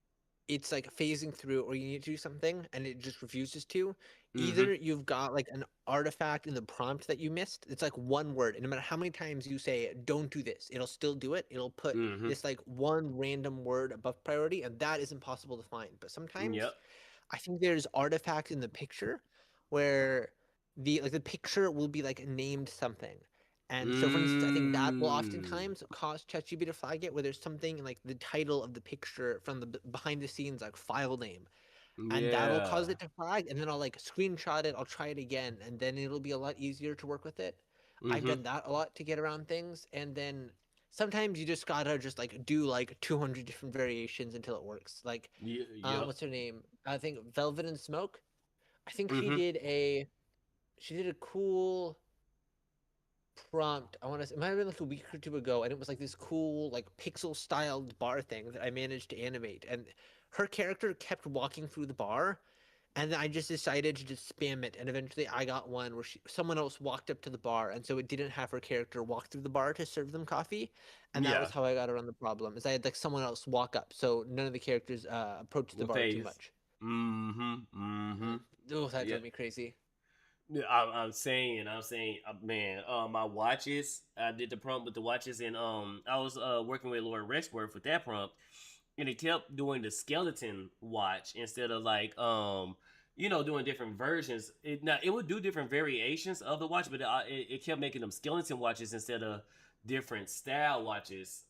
it's like phasing through or you need to do something and it just refuses to, Mm-hmm. either you've got like an artifact in the prompt that you missed. It's like one word, and no matter how many times you say don't do this, it'll still do it. It'll put Mm-hmm. this like one random word above priority, and that is impossible to find. But sometimes Yep. I think there's artifacts in the picture where the picture will be like named something. And so, for instance, I think that will Mm. oftentimes cause ChatGPT to flag it, where there's something in like the title of the picture from the behind the scenes like file name, and that'll cause Yeah. it to flag. And then I'll like screenshot it, I'll try it again, and then it'll be a lot easier to work with it. I've Mm-hmm. done that a lot to get around things, and then sometimes you just gotta just like do like 200 different variations until it works. Like, Yep. what's her name? I think Velvet and Smoke. I think Mm-hmm. she did a cool prompt. I want to say it might have been like a week or two ago, and it was like this cool like pixel styled bar thing that I managed to animate. And her character kept walking through the bar, and then I just decided to just spam it. And eventually, I got one where someone else walked up to the bar, and so it didn't have her character walk through the bar to serve them coffee. And that was Yeah. how I got around the problem. Is I had like someone else walk up, so none of the characters approached the The bar too phase. much. Mm-hmm. Mm-hmm. Oh, that Yeah. drove me crazy. Yeah, I'm saying, man, my watches. I did the prompt with the watches, and I was working with Lord Rexworth with that prompt, and it kept doing the skeleton watch instead of like doing different versions. It would do different variations of the watch, but it kept making them skeleton watches instead of different style watches.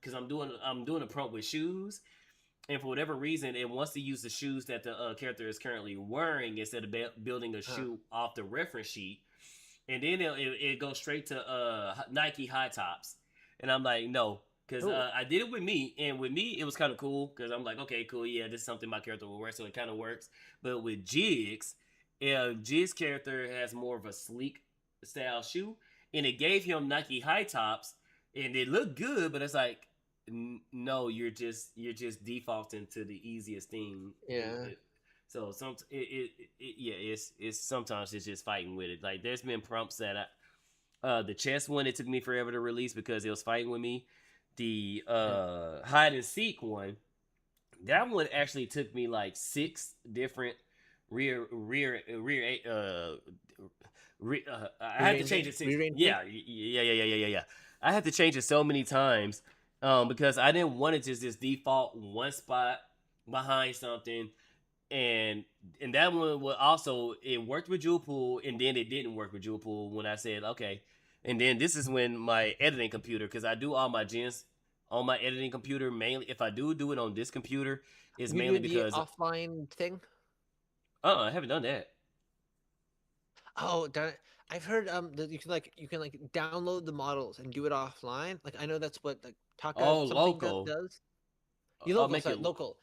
Because I'm doing a prompt with shoes, and for whatever reason, it wants to use the shoes that the character is currently wearing instead of building a Huh. shoe off the reference sheet. And then it goes straight to Nike high tops, and I'm like, no, because Oh, I did it with me, and with me it was kind of cool because I'm like, okay, cool, yeah, this is something my character will wear, so it kind of works. But with Jig's, Jig's character has more of a sleek style shoe, and it gave him Nike high tops, and it looked good, but it's like, no, you're just defaulting to the easiest thing. yeah. So yeah, it's sometimes it's just fighting with it. Like there's been prompts that the chess one, it took me forever to release because it was fighting with me. The hide and seek one, that one actually took me like 6 different rear I had to change Rearranging? it six. Rearrangement? Yeah. I had to change it so many times because I didn't want it to just default one spot behind something, and that one was also, it worked with Jewel Pool, and then it didn't work with Jewel Pool when I said okay. And then this is when my editing computer, because I do all my gens on my editing computer mainly. If I do it on this computer, it's You mainly do the because offline thing? I haven't done that. Oh, darn it. I've heard that you can like download the models and do it offline. Like I know that's what like Taka Oh, something local. does. You I'll local, make sorry, it. local.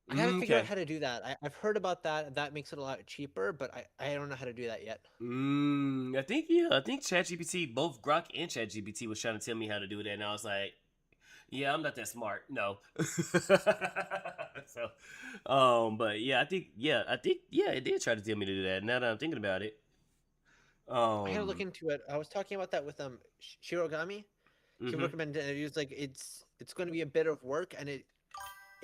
I gotta figure out Okay. how to do that. I've heard about that. That makes it a lot cheaper, but I don't know how to do that yet. I think, yeah. I think ChatGPT, both Grok and ChatGPT was trying to tell me how to do that, and I was like, yeah, I'm not that smart. No. So, but yeah, yeah, it did try to tell me to do that. Now that I'm thinking about it, I gotta look um, into it. I was talking about that with Shirogami. He mm-hmm. recommended it. He was like, it's going to be a bit of work, and it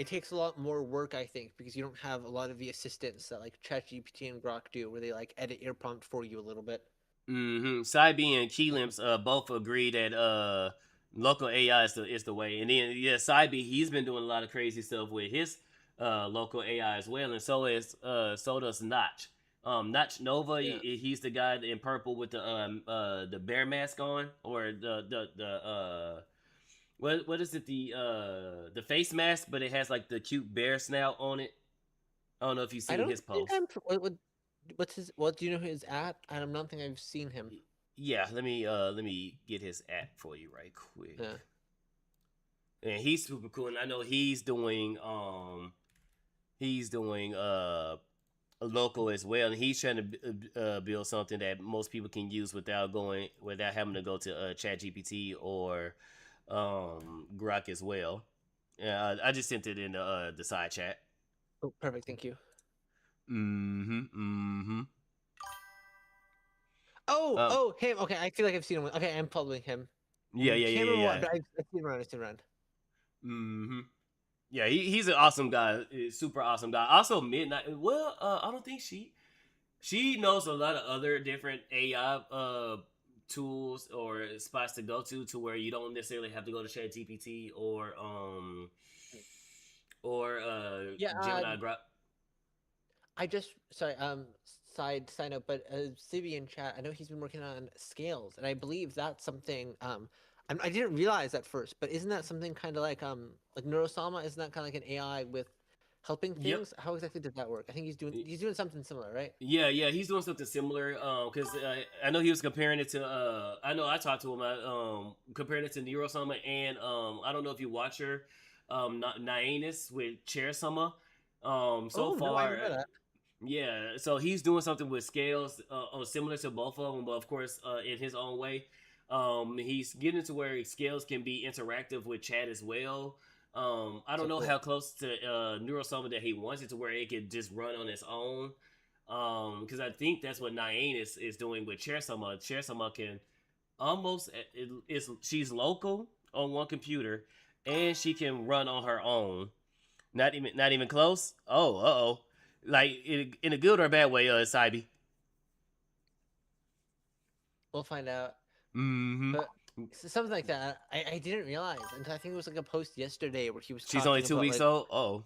takes a lot more work, I think, because you don't have a lot of the assistants that like ChatGPT and Grok do, where they like edit your prompt for you a little bit. Cybe and Keelimps both agree that local AI is the way. And then yeah, Cybe, he's been doing a lot of crazy stuff with his local AI as well, and so does Notch. Notch Nova, Yeah. he's the guy in purple with the bear mask on, or the what is it, the face mask, but it has like the cute bear snout on it. I don't know if you've I seen don't his think post. what's his, what do you know his at? I don't think I've seen him. Yeah, let me get his app for you right quick. Yeah. and he's super cool. And I know he's doing a local as well, and he's trying to build something that most people can use without having to go to Chat GPT or Grok as well. Yeah, I just sent it in the side chat. Oh, perfect. Thank you. Mm-hmm. Oh, oh, him. Okay, I feel like I've seen him. Okay, I'm following him. Yeah, yeah, Can't yeah, remember what, yeah. but I've seen him around. I've seen him around. Mm-hmm. Yeah, he's an awesome guy, super awesome guy. Also, Midnight. Well, I don't think she knows a lot of other different AI tools or spots to go to where you don't necessarily have to go to ChatGPT or Yeah, Gemini Grok. I just side note, but Sibi in chat, I know he's been working on scales, and I believe that's something I didn't realize at first, but isn't that something kind of like Neurosama? Isn't that kind of like an AI with helping Yep. things? How exactly does that work? I think he's doing something similar, right? Yeah, he's doing something similar. Because I know he was comparing it to. I know I talked to him. Comparing it to Neurosama and I don't know if you watch her, Nyannis with Chair Summer. So Oh no, I far, didn't know that. yeah. So he's doing something with scales, similar to both of them, but of course, in his own way. He's getting to where scales can be interactive with chat as well. I don't So know cool. how close to Neurosoma that he wants it to where it could just run on its own. Because I think that's what Nyannis is doing with Chair-sama. Chair-sama can almost she's local on one computer, and she can run on her own. Not even close. Oh, oh, like in a good or bad way, Cybe. We'll find out. Mm-hmm. But something like that, I didn't realize until I think it was like a post yesterday where he was She's only talking two about weeks like old. Oh,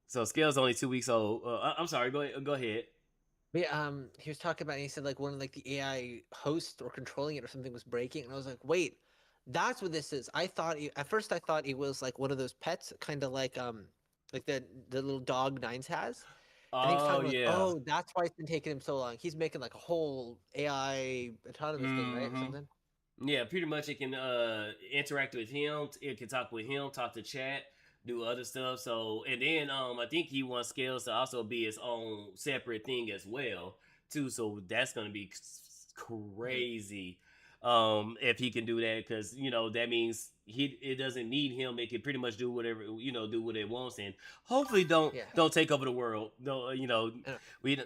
so Scale's only 2 weeks old. I'm sorry. Go ahead. yeah, he was talking about, he said like one of like the AI hosts or controlling it or something was breaking, and I was like, wait, that's what this is. At first I thought it was like one of those pets, kind of like the little dog Nines has, and he was Oh talking about, yeah. oh, that's why it's been taking him so long. He's making like a whole AI autonomous thing, right, or Mm-hmm. something. Yeah, pretty much it can interact with him. It can talk with him, talk to chat, do other stuff. So and then I think he wants Scales to also be his own separate thing as well too. So that's gonna be Hmm. crazy if he can do that because that means it doesn't need him. It can pretty much do whatever do what it wants and hopefully don't Yeah. don't take over the world. Don't I know. we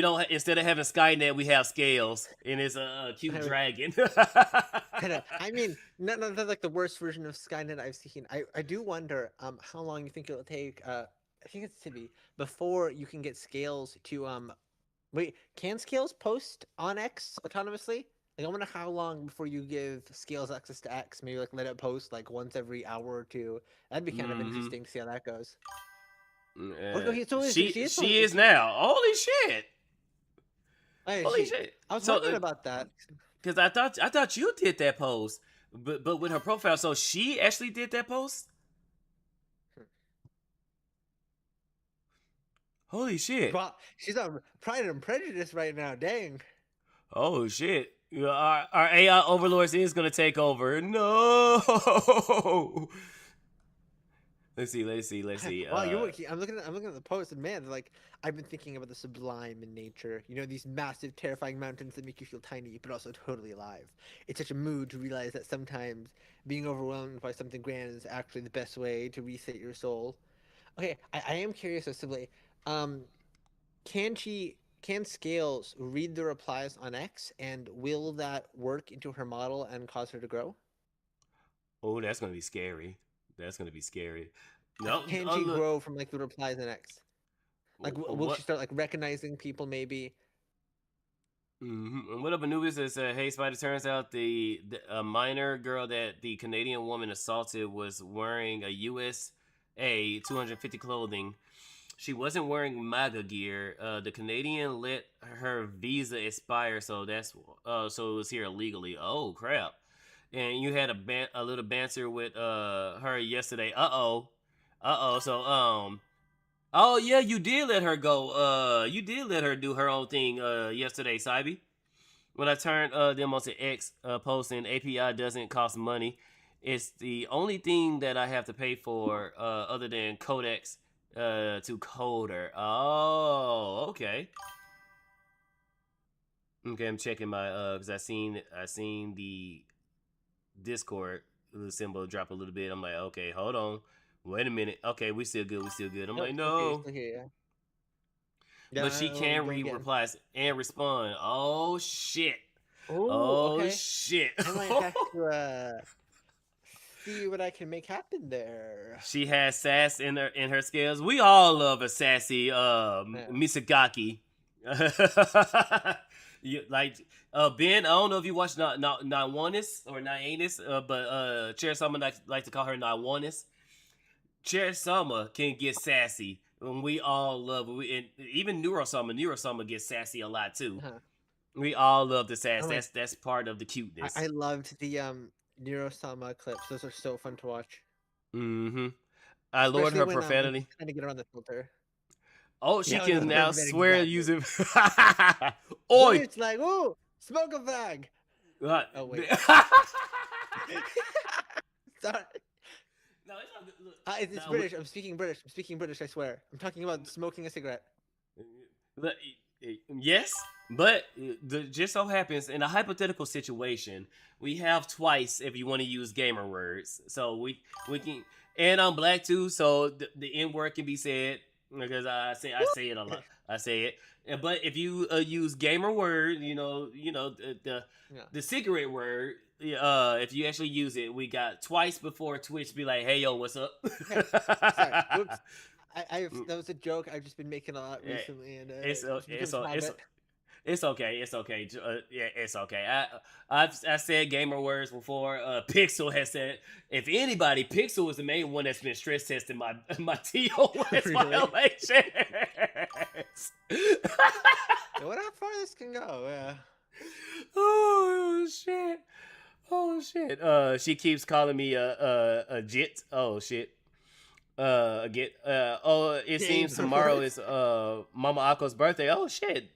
don't instead of having Skynet we have Scales and it's a cute dragon. I mean, not that's like the worst version of Skynet I've seen. I do wonder how long you think it'll take. I think it's Tibi before you can get Scales to wait. Can Scales post on X autonomously? Like, I wonder how long before you give Scales access to X. Maybe like let it post like once every hour or two. That'd be kind of Hmm. interesting to see how that goes. Okay, so she She is she posting. is now. Holy shit! Oh, Holy shit! I was So, wondering about that. because I thought you did that post, but with her profile, so she actually did that post. Holy shit! Well, she's on Pride and Prejudice right now. Dang. Oh shit! Our AI overlords is gonna take over. No. Let's see. Wow, I'm looking at the post, and man, like I've been thinking about the sublime in nature. You know, these massive, terrifying mountains that make you feel tiny, but also totally alive. It's such a mood to realize that sometimes being overwhelmed by something grand is actually the best way to reset your soul. Okay, I am curious, Sibley. Um, can Scales read the replies on X, and will that work into her model and cause her to grow? Oh, that's gonna be scary. That's gonna be scary. No, Can she look. grow from like the replies in X? Like, will she What? start like recognizing people maybe? And what up, Anubis? It said, "Hey, Spider. Turns out the a minor girl that the Canadian woman assaulted was wearing a USA 250 clothing. She wasn't wearing MAGA gear. The Canadian let her visa expire, so so it was here illegally. Oh crap! And you had a little banter with her yesterday. So oh yeah, you did let her go. You did let her do her own thing yesterday, Cybe. When I turned them onto X, posting API doesn't cost money. It's the only thing that I have to pay for other than codecs to coder. Oh, okay. Okay, I'm checking my because I seen the Discord symbol drop a little bit. I'm like, okay, hold on, wait a minute. Okay, we still good. We still good. I'm Nope. like, Okay, you're no, still here. Yeah. but Yeah. she Oh, can going read again. replies and respond. Oh shit. Oh, Oh okay. shit. I might have to see what I can make happen there. She has sass in her scales. We all love a sassy Yeah. Misagaki. You, like Ben, I don't know if you watch not Nawanis or Nyanis, but Chair Summer like to call her Nawanis. Chair Summer can get sassy, and we all love it. And even Neurosummer gets sassy a lot too. Uh-huh. We all love the sass. Oh my! That's part of the cuteness. I loved the Neurosama clips. Those are so fun to watch, Mm-hmm. I lowered especially her when she's profanity. trying to get around the filter. Oh, she Yeah, can no, now swear exactly. using. Then Oi! it's like, ooh, smoke a fag. Uh, Oh wait, sorry. No, it's not good. Look, It's now, British. I'm speaking British. I'm speaking British. I swear. I'm talking about smoking a cigarette. look, yes, but just so happens in a hypothetical situation, we have twice if you want to use gamer words. So we can, and I'm black too, so the N word can be said because I say it a lot. I say it. But if you use gamer word, Yeah. the cigarette word. If you actually use it, we got twice before Twitch be like, "Hey yo, what's up?" Okay. Sorry. Whoops. That was a joke I've just been making a lot Yeah, recently, and it's it's become a habit. it's okay. It's okay. Yeah, it's okay. I said gamer words before. Pixel has said if anybody, Pixel is the main one that's been stress testing my TOS Really? violations. Yeah, what how far this can go? Yeah. Oh shit! Oh shit! She keeps calling me a jit. Oh shit! Get it seems Gamer tomorrow words. is Mama Akko's birthday. Oh shit!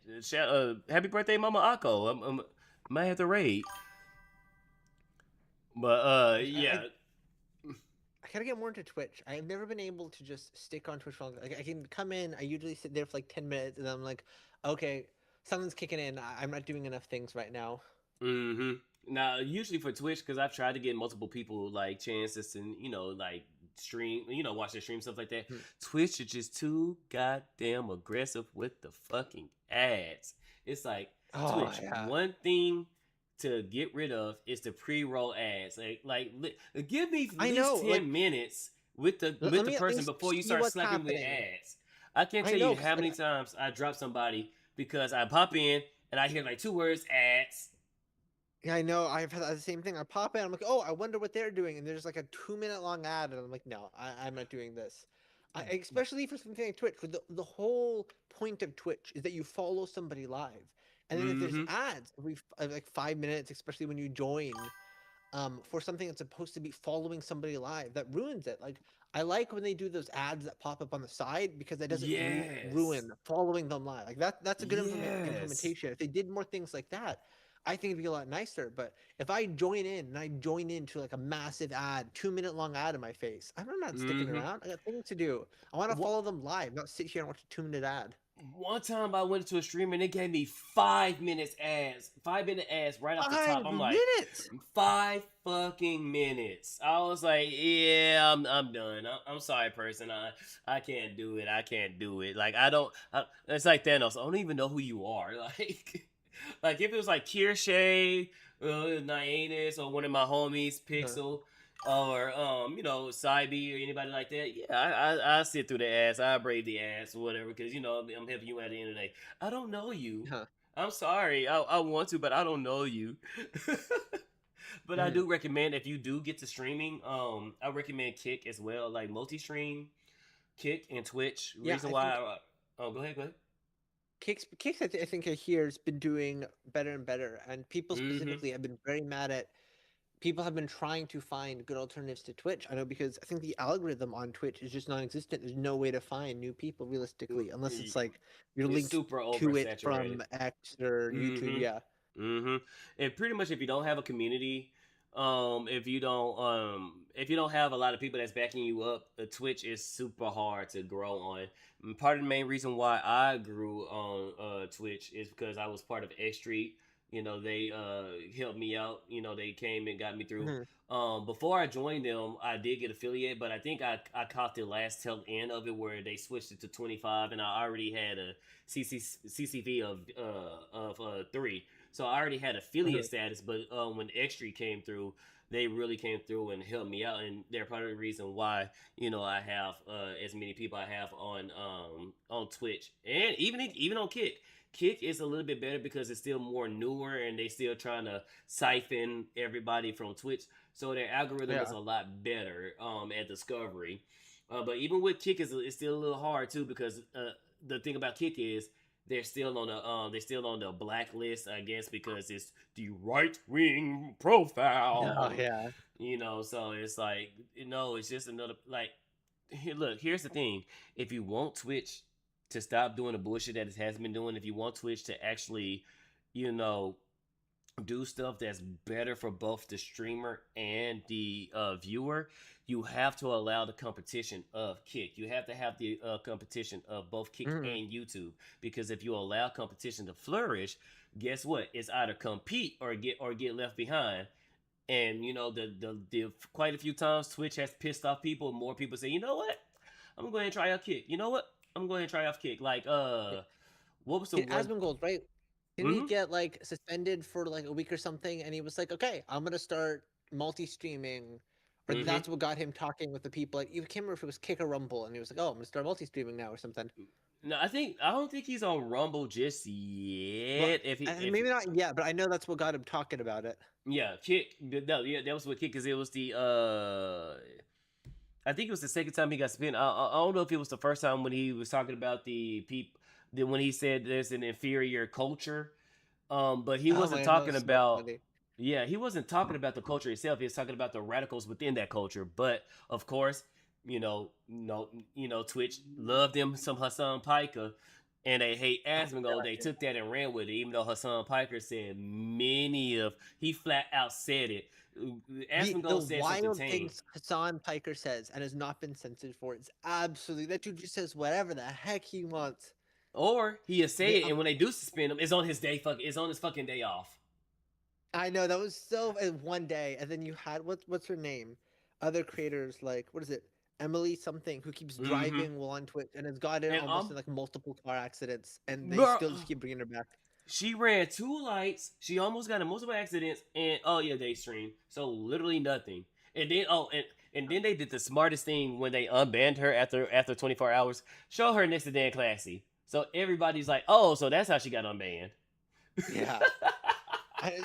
Happy birthday, Mama Akko. Might have to raid, but I yeah. I gotta get more into Twitch. I've never been able to just stick on Twitch for long. Like I can come in, I usually sit there for like 10 minutes, and I'm like, okay, something's kicking in. I'm not doing enough things right now. Mm-hmm. Now, usually for Twitch, because I've tried to get multiple people like chances and like stream, watch their stream stuff like that. Hmm. Twitch is just too goddamn aggressive with the fucking ads. It's like Oh Twitch. yeah. One thing to get rid of is the pre-roll ads. Give me at I least know. 10 minutes with the Let me at person least before you see start what's slapping with happening. ads. I can't I tell know, you 'cause, how like, many times I drop somebody because I pop in and I hear like two words ads. yeah, I know. I've had the same thing. I pop in. I'm like, oh, I wonder what they're doing, and there's like a 2 minute long ad, and I'm like, no, I'm not doing this. Especially for something like Twitch, the whole point of Twitch is that you follow somebody live, and then if there's Mm-hmm. ads every like 5 minutes, especially when you join, for something that's supposed to be following somebody live, that ruins it. Like I like when they do those ads that pop up on the side because that doesn't Yes. ruin following them live. Like that's a good Yes. implementation. If they did more things like that, I think it'd be a lot nicer. But if I join in and I join into like a massive ad, 2 minute long ad in my face, I'm not sticking Mm-hmm. around. I got things to do. I want to What? follow them live, not sit here and watch a 2 minute ad. One time I went into a stream and it gave me 5 minutes ads, 5 minute ads right off the top. Five I'm like, minutes. 5 fucking minutes. I was like, yeah, I'm done. I'm sorry, person. I can't do it. I can't do it. Like it's like Thanos. I don't even know who you are. Like if it was like Kirshay, Nyannis, or one of my homies, Pixel, or Cybe or anybody like that, yeah, I sit through the ass, I brave the ass or whatever, because I'm helping you at the end of the day. I don't know you. Huh. I'm sorry. I want to, but I don't know you. But I Mhm. do recommend if you do get to streaming, I recommend Kick as well, like multi-stream, Kick and Twitch. Yeah, Reason I why, think go ahead, go ahead. Kicks, I think here has been doing better and better, and people Mm-hmm. specifically have been very mad at. People have been trying to find good alternatives to Twitch. I know because I think the algorithm on Twitch is just non-existent. There's no way to find new people realistically, unless it's like you're It's linked super to it oversaturated. from X or YouTube. Mm-hmm. Yeah. Mm-hmm. And pretty much if you don't have a community, If you don't have a lot of people that's backing you up, Twitch is super hard to grow on. And part of the main reason why I grew on Twitch is because I was part of X Street. They helped me out. They came and got me through. Mhm. Before I joined them, I did get affiliate, but I think I caught the last tail end of it where they switched it to 25, and I already had a CCV of 3. So I already had affiliate Mhm. status, but when X Street came through, they really came through and helped me out, and they're part of the reason why I have as many people I have on Twitch, and even on Kick. Kick is a little bit better because it's still more newer, and they still trying to siphon everybody from Twitch, so their algorithm is Yeah. a lot better at discovery. But even with Kick, it's still a little hard too because the thing about Kick is they're still on the blacklist, I guess, because it's the right wing Oh profile. yeah. So it's like, it's just another, like, look, here's the thing. If you want Twitch to stop doing the bullshit that it has been doing, if you want Twitch to actually, you know, do stuff that's better for both the streamer and the viewer, you have to allow the competition of Kick. You have to have the competition of both Kick Mhm. and YouTube, because if you allow competition to flourish, guess what? It's either compete or get left behind. And the quite a few times Twitch has pissed off people. More people say, you know what? I'm going to try out Kick. You know what? I'm going to try out Kick. Like what was the It one? Asmongold, right? Didn't he Mm-hmm. get like suspended for like a week or something? And he was like, "Okay, I'm gonna start multi-streaming," or Mm-hmm. that's what got him talking with the people. Like, you can't remember if it was Kick or Rumble, and he was like, "Oh, I'm gonna start multi-streaming now" or something. No, I don't think he's on Rumble just Well, yet. and If maybe not yet, but I know that's what got him talking about it. Yeah, Kick. No, yeah, that was what Kick, because it was the I think it was the second time he got spin. I don't know if it was the first time when he was talking about the people. When he said there's an inferior culture, but he Oh wasn't man, that talking was so about. funny. Yeah, he wasn't talking about the culture itself. He was talking about the radicals within that culture. But of course, Twitch loved them some Hassan Piker, and they hate Asmongold. They took that and ran with it, even though Hassan Piker said he flat out said it. The Asmongold said something wild tame. things Hassan Piker says and has not been censored for. It's absolutely, that dude just says whatever the heck he wants. Or he'll say The it, and when they do suspend him, it's on his fucking day off. I know that was so one day, and then you had what's her name? Other creators like, what is it? Emily something, who keeps Mm-hmm. driving while on Twitch and has gotten And almost in like multiple car accidents, and they bro, still just keep bringing her back. she ran 2 lights. She almost got in multiple accidents, and oh yeah, they streamed. So literally nothing. And then and then they did the smartest thing when they unbanned her after 24 hours. Show her next to Dan Classy. So everybody's like, oh, so that's how she got unbanned. Yeah. I,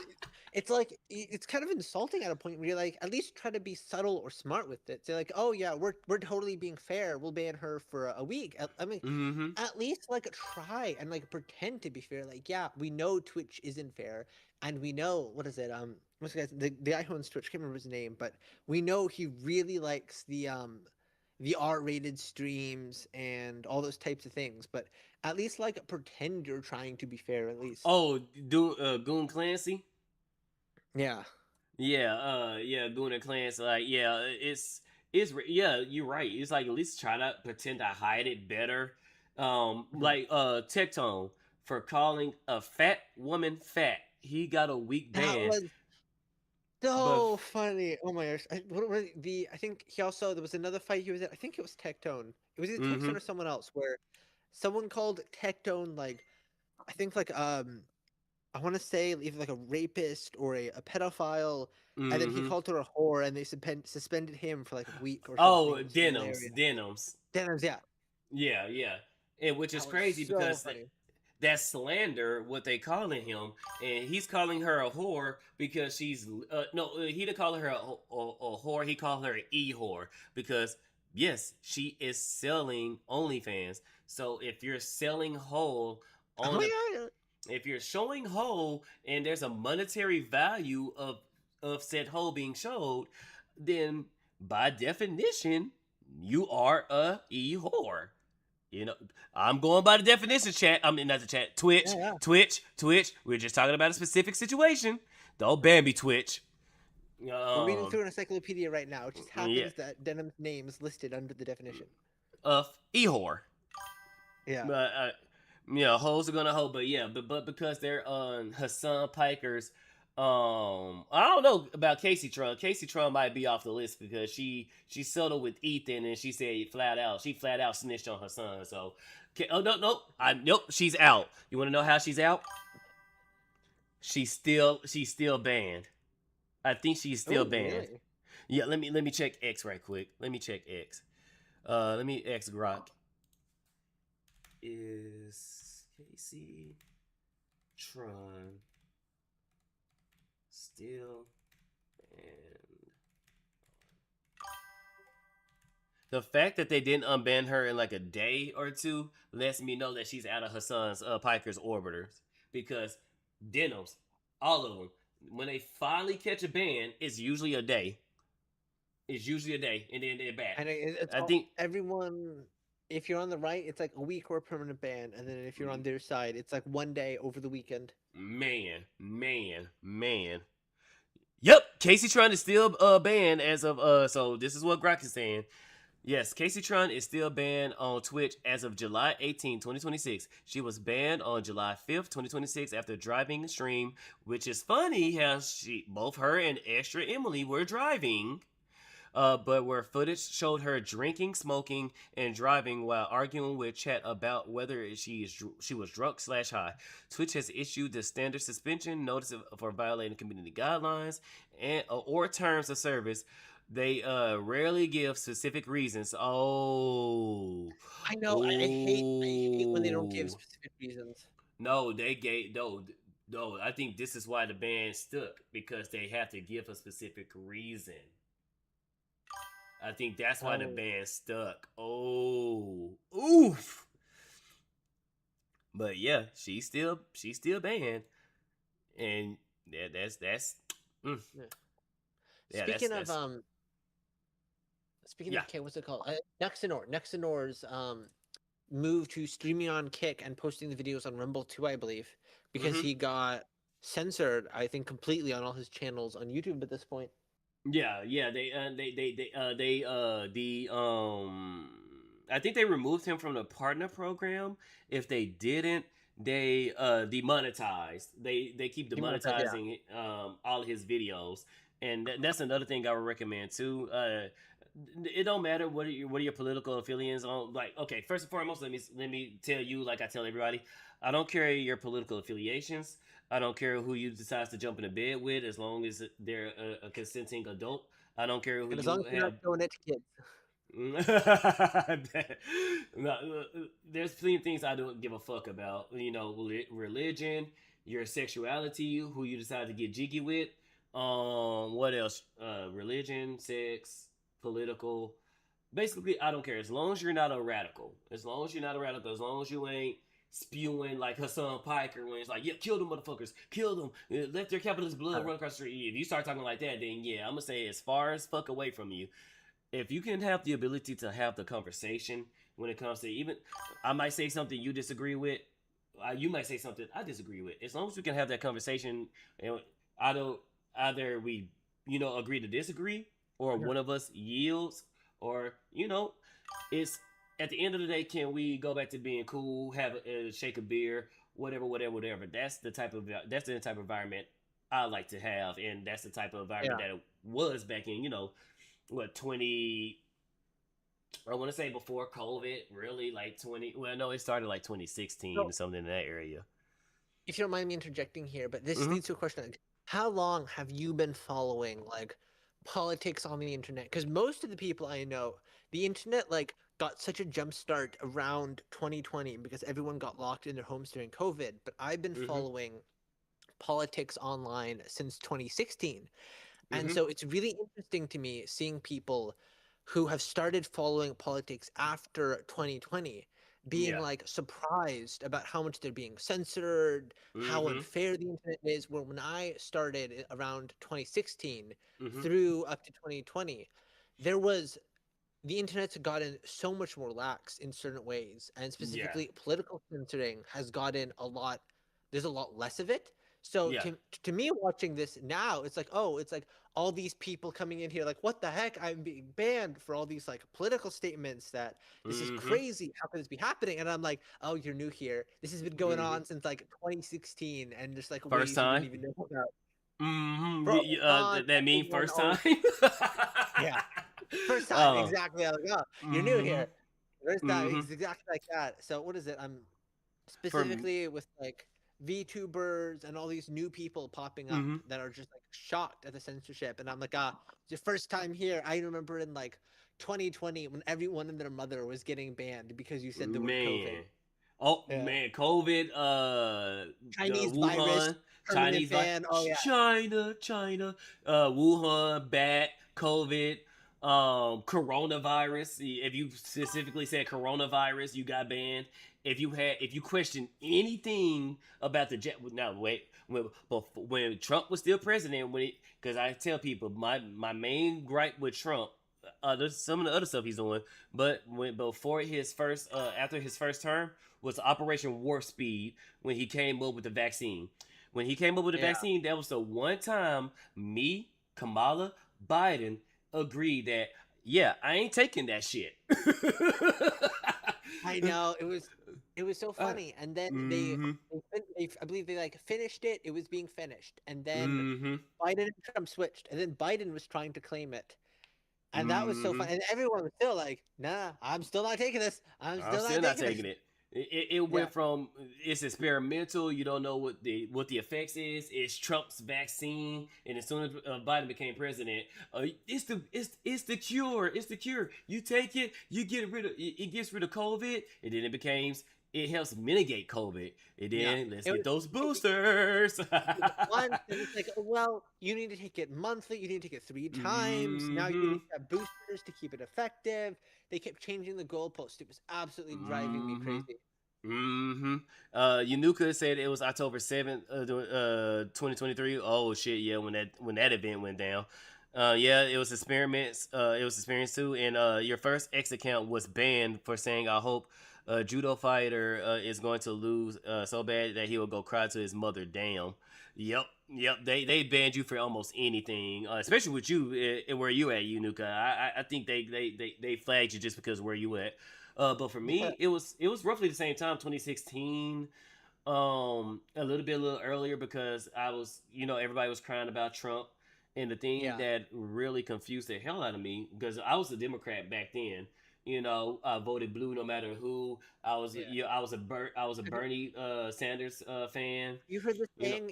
it's like it's kind of insulting at a point where you're like, at least try to be subtle or smart with it. Say like, oh yeah, we're totally being fair. We'll ban her for a week. I mean, Mm-hmm. at least like try and like pretend to be fair. Like, yeah, we know Twitch isn't fair, and we know, what is it? What's the guy who owns Twitch? I can't remember his name, but we know he really likes the R-rated streams and all those types of things. But at least like pretend you're trying to be fair. At least, Oh, Goon Clancy. yeah. Yeah, Goon and Clancy. Like, yeah, yeah, you're right. It's like, at least try to pretend to hide it better. Mhm. Like Tectone, for calling a fat woman fat. He got a week That ban, was but so funny. Oh my gosh. I think he also, there was another fight he was at. I think it was Tectone. It was either mm-hmm, Tectone or someone else, where someone called Tectone like, I think like I want to say either like a rapist or a pedophile, and then he mm-hmm. called her a whore, and they suspended him for like a week or something. Oh, It was denims, hilarious. denims. Denims, yeah. Yeah, and which is That was crazy so because funny. that's slander, what they calling him, and he's calling her a whore because she's no, he didn't call her a whore. He called her an whore because yes, she is selling OnlyFans. So if you're selling whole on Oh the, yeah. if you're showing whole and there's a monetary value of said whole being showed, then by definition you are a whore. You know, I'm going by the definition, chat. I mean, not the chat. Yeah, Twitch, yeah. Twitch, Twitch. We're just talking about a specific situation. Don't ban me, Twitch. We're reading Um, through an encyclopedia right now. It just yeah, happens that Denim's name is listed under the definition. Ehor. Yeah. But yeah, hoes are gonna hoe, but yeah, but because they're on Hassan Piker's, I don't know about Casey Tron. Casey Tron might be off the list because she settled with Ethan and she said she flat out snitched on her son. So, oh no, nope, she's out. You want to know how she's out? She's still banned. I think she's still Oh, banned. really? Yeah, let me check X right quick. Let me check X. Let me X Grok. Is Casey Tron still banned? The fact that they didn't unban her in like a day or two lets me know that she's out of Hassan's Piker's orbiters because denims, all of them, when they finally catch a ban, it's usually a day. It's usually a day, and then they're back. And it's I all, think, everyone. If you're on the right, it's like a week or a permanent ban, and then if you're on their side, it's like 1 day over the weekend. man. Yep, Casey Tron is still banned as of so this is what Grok is saying. Yes, Casey Tron is still banned on Twitch as of July 18, 2026. She was banned on July 5th, 2026 after driving a stream, which is funny how both her and Extra Emily were driving. But where footage showed her drinking, smoking, and driving while arguing with chat about whether she was drunk / high. Twitch has issued the standard suspension notice for violating community guidelines and or terms of service. They rarely give specific reasons. Oh, I know. I hate when they don't give oh, specific reasons. no, they gave no. I think this is why the ban stuck because they have to give a specific reason. I think that's why the Oh, band stuck. Oh, oof. But yeah, she's still banned, and yeah, that's mm, yeah. yeah, Speaking of that's speaking yeah. of K, what's it called? Nexanor's move to streaming on Kick and posting the videos on Rumble too, I believe, because Mm-hmm. he got censored, I think, completely on all his channels on YouTube at this point. Yeah. The I think they removed him from the partner program. If they didn't, they demonetized. They keep Demonetized, yeah. demonetizing all of his videos, and that's another thing I would recommend too. It don't matter what are your political affiliations on. Like, okay, first and foremost, let me tell you, like I tell everybody, I don't care your political affiliations. I don't care who you decides to jump into bed with, as long as they're a consenting adult. I don't care who And as long you as you're not have. showing it to kids. No, there's plenty of things I don't give a fuck about. You know, religion, your sexuality, who you decide to get jiggy with. What else? Religion, sex, political. Basically, I don't care as long as you're not a radical. As long as you're not a radical. As long as you ain't spewing like Hassan Piker when it's like, yeah, kill them motherfuckers, kill them, let their capitalist blood run across the street. If you start talking like that, then yeah, I'm gonna say as far as fuck away from you. If you can have the ability to have the conversation when it comes to even, I might say something you disagree with, you might say something I disagree with. As long as we can have that conversation, and either we agree to disagree, or Mhm. one of us yields, or it's at the end of the day, can we go back to being cool, have a shake a beer, whatever. That's the type of environment I like to have, and that's the type of environment Yeah. that it was back in what 20, I want to say before COVID, really, like 20, well no, it started like 2016 or So, something in that area. if you don't mind me interjecting here, but this Mm-hmm. leads to a question: like, how long have you been following like politics on the internet? Because most of the people I know, the internet like got such a jump start around 2020 because everyone got locked in their homes during COVID. But I've been Mm-hmm. following politics online since 2016. And Mm-hmm. so it's really interesting to me seeing people who have started following politics after 2020 being Yeah. like surprised about how much they're being censored, how Mm-hmm. unfair the internet is. When I started around 2016 Mm-hmm. through up to 2020, there was the internet's gotten so much more lax in certain ways, and Yeah. specifically political censoring has gotten a lot. There's a lot less of it. So Yeah. to me, watching this now, it's like, oh, it's like all these people coming in here, like, what the heck? I'm being banned for all these like political statements. That this is Mm-hmm. crazy. How could this be happening? And I'm like, oh, you're new here. This has been going Mm-hmm. on since like 2016, and just like First ways you didn't time. even know about. Mm-hmm. Bro, Ron, That mean everyone first time. always, yeah, first time, Oh. exactly. I was like, oh, you're new Mm-hmm. here. First time, Mm-hmm. it's exactly like that. So what is it? I'm For specifically with like VTubers and all these new people popping up mm-hmm. that are just like shocked at the censorship, and I'm like, it's your first time here. I remember in like 2020 when everyone and their mother was getting banned because you said the word COVID. Man. Oh Yeah, man, COVID, the Chinese virus, Wuhan, permanent ban. Oh yeah, China, Wuhan, bat, COVID, coronavirus. If you specifically said coronavirus, you got banned. If you question anything about the jet, now wait, when Trump was still president, because I tell people my main gripe with Trump, there's some of the other stuff he's doing, but before his first, after his first term was Operation Warp Speed when he came up with the vaccine. When he came up with the yeah. vaccine, that was the one time me, Kamala, Biden agreed that yeah, I ain't taking that shit. I know it was so Uh, funny, and then mm-hmm. I believe they like finished it. It was being finished, and then Mm-hmm. Biden and Trump switched, and then Biden was trying to claim it, and that was so Mm-hmm. fun. And everyone was still like, "Nah, I'm still not taking this. I'm I'm still still not not taking this." taking it. It Yeah, went from it's experimental. You don't know what the effects is. It's Trump's vaccine, and as soon as Biden became president, it's the cure. It's the cure. You take it, you get rid of it gets rid of COVID, and then it helps mitigate COVID. And yeah. then let's It get was those like, boosters. take it once, and it's like, oh, well, you need to take it monthly. You need to take it 3 times. Now you need Mm-hmm. to have boosters to keep it effective. They kept changing the goalpost. It was absolutely driving me Mm-hmm. crazy. Mm-hmm. Yanuka said it was October 7th, 2023. Oh shit, yeah, when that event went down. Yeah, it was experiments. It was experiments too. And your first X account was banned for saying, "I hope a judo fighter is going to lose so bad that he will go cry to his mother." Damn. Yep. They banned you for almost anything, especially with you where you at, Yunuka. I think they flagged you just because where you at. But for me, it was roughly the same time, 2016. A little earlier because I was, everybody was crying about Trump, and the thing Yeah, that really confused the hell out of me because I was a Democrat back then. I voted blue no matter who. yeah. I was a Bernie Sanders fan. You heard the You know, saying,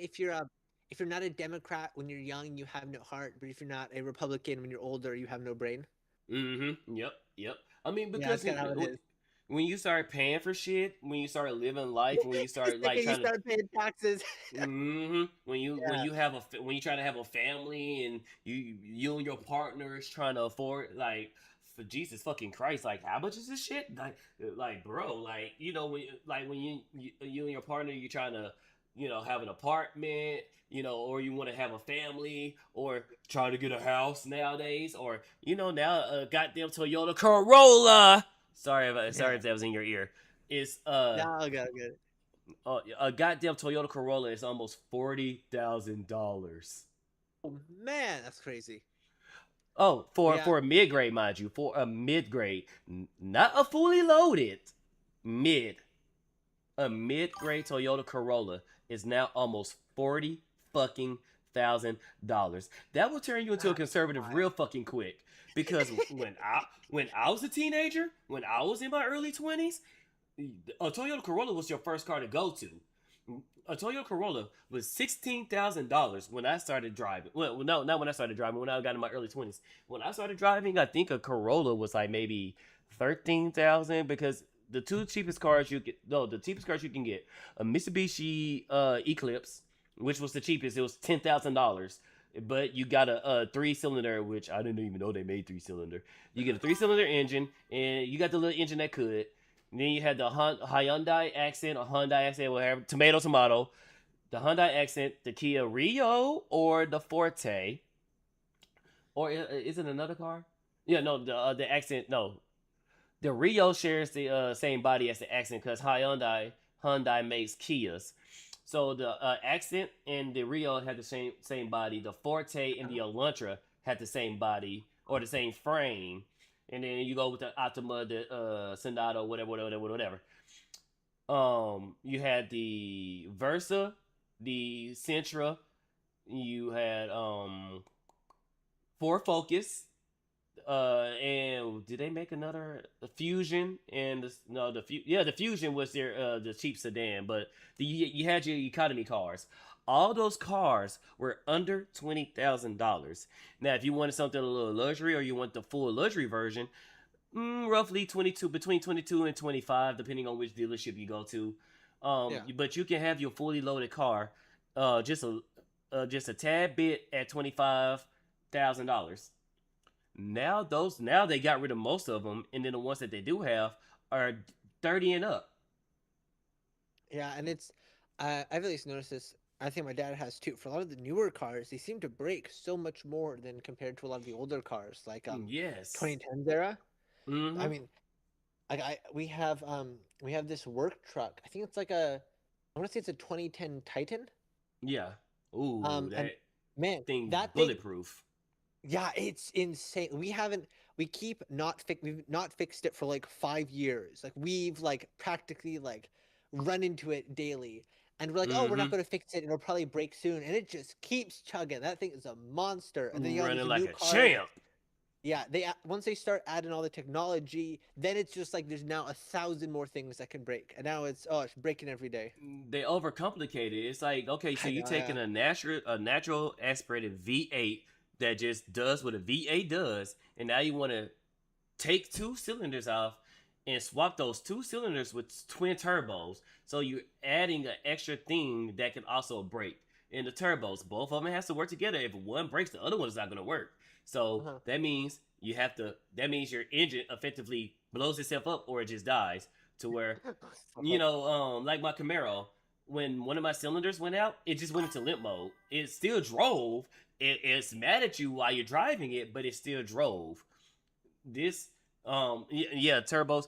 if you're not a Democrat when you're young, you have no heart, but if you're not a Republican when you're older, you have no brain. Yep. I mean, Yeah, because that's kind of how it is. when you start paying for shit, when you start living life, when you The start like second you trying to start paying taxes, when yeah, you when you try to have a family and you and your partner is trying to afford like for Jesus fucking Christ, like how much is this shit? Like bro, like when you and your partner you trying to have an apartment, or you want to have a family or try to get a house nowadays, or now a goddamn Toyota Corolla. Sorry yeah. if that was in your ear. It's No, good. a goddamn Toyota Corolla is almost $40,000. Oh man, that's crazy. Oh, Yeah, for a mid grade, mind you, for a mid grade, not a fully loaded mid. A mid grade Toyota Corolla is now almost $40,000. That will turn you into a that's conservative wild. real fucking quick. Because when I was a teenager, when I was in my early 20s, a Toyota Corolla was your first car to go to. A Toyota Corolla was $16,000 when I started driving. Well, no, not when I started driving. When I got in my early 20s, when I started driving, I think a Corolla was like maybe 13,000 because the two cheapest cars you get. No, the cheapest cars you can get a Mitsubishi Eclipse, which was the cheapest. It was $10,000. But you got a 3-cylinder, which I didn't even know they made 3-cylinder. You get a 3-cylinder engine, and you got the little engine that could. And then you had the Hyundai Accent, or Hyundai Accent, whatever, tomato, the Hyundai Accent, the Kia Rio, or the Forte, or is it another car? Yeah, no, the Accent, no, the Rio shares the same body as the Accent because Hyundai makes Kias. So the Accent and the Rio had the same body. The Forte and the Elantra had the same body or the same frame. And then you go with the Optima, the Sonata, whatever. You had the Versa, the Sentra. You had Ford Focus. And did they make another Fusion? And the Fusion was their the cheap sedan, but you had your economy cars. All those cars were under $20,000. Now, if you wanted something a little luxury or you want the full luxury version, roughly 22 between 22 and 25, depending on which dealership you go to. Yeah. But you can have your fully loaded car, just a tad bit at $25,000. Now they got rid of most of them, and then the ones that they do have are 30 and up. Yeah, and it's I've at least noticed this. I think my dad has too. For a lot of the newer cars, they seem to break so much more than compared to a lot of the older cars, like Yes. 2010s era. I Mm-hmm. mean, like we have this work truck. I think it's like I want to say it's a 2010 Titan. Yeah. Ooh, And that man, thing's that thing, bulletproof. yeah, it's insane. We've not fixed it for like 5 years. Like we've like practically like run into it daily. And we're like, oh, we're Mm-hmm. not going to fix it. It'll probably break soon. And it just keeps chugging. That thing is a monster. And then you know, Running there's a like new a car. champ. Yeah, once they start adding all the technology, then it's just like there's now 1,000 more things that can break. And now it's breaking every day. They overcomplicate it. It's like, okay, so I you know, taking yeah. a natural aspirated V8 that just does what a V8 does, and now you want to take two cylinders off and swap those two cylinders with twin turbos. So you're adding an extra thing that can also break. In the turbos, both of them has to work together. If one breaks, the other one is not going to work. So Uh-huh. that means you have to. That means your engine effectively blows itself up, or it just dies. To where, like my Camaro, when one of my cylinders went out, it just went into limp mode. It still drove. It's mad at you while you're driving it, but it still drove. This yeah, turbos.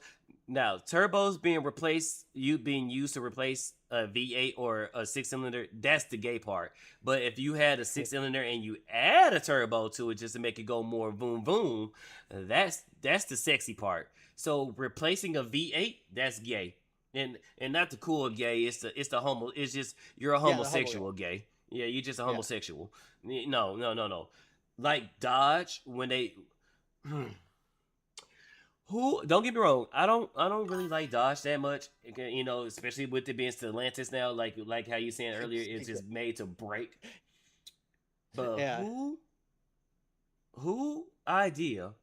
Now turbos being used to replace a V8 or a six cylinder, that's the gay part. But if you had a six cylinder and you add a turbo to it just to make it go more boom boom, that's the sexy part. So replacing a V8, that's gay. And not the cool gay, it's the homo, it's just you're a Yeah, the homo, homosexual gay. Yeah, you're just a Yeah. homosexual. No. Like Dodge when they who don't get me wrong, I don't really like Dodge that much. Especially with it being Stellantis now, like how you saying earlier, it's just made to break. But Yeah. who idea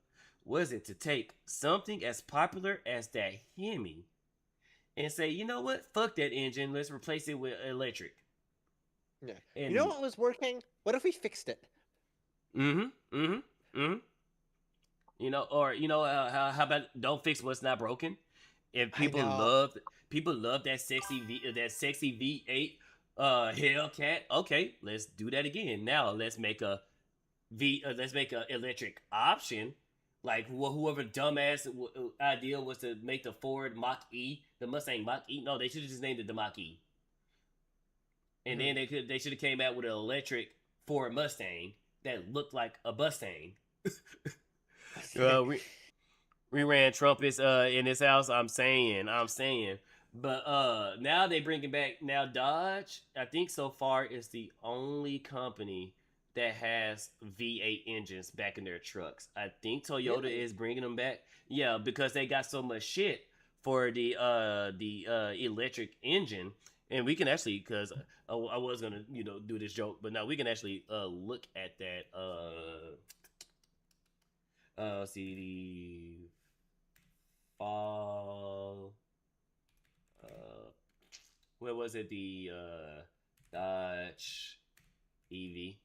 was it to take something as popular as that Hemi and say, you know what, fuck that engine, let's replace it with electric. Yeah. And You know what was working? What if we fixed it? mm-hmm. Or how about don't fix what's not broken? If I know. people love that sexy V8 Hellcat, okay, let's do that again. Now let's make a electric option. Like whoever dumbass idea was to make the Ford Mach E, the Mustang Mach E. No, they should have just named it the Mach E. And then they should have came out with an electric Ford Mustang that looked like a Mustang. We ran trumpets in this house. I'm saying. But now they bringing back now Dodge. I think so far is the only company that has V8 engines back in their trucks. I think Toyota Really? is bringing them back. Yeah, because they got so much shit for the electric engine. And we can actually, because I was gonna do this joke, but now we can actually look at that. See the fall. Where was it? The Dodge EV.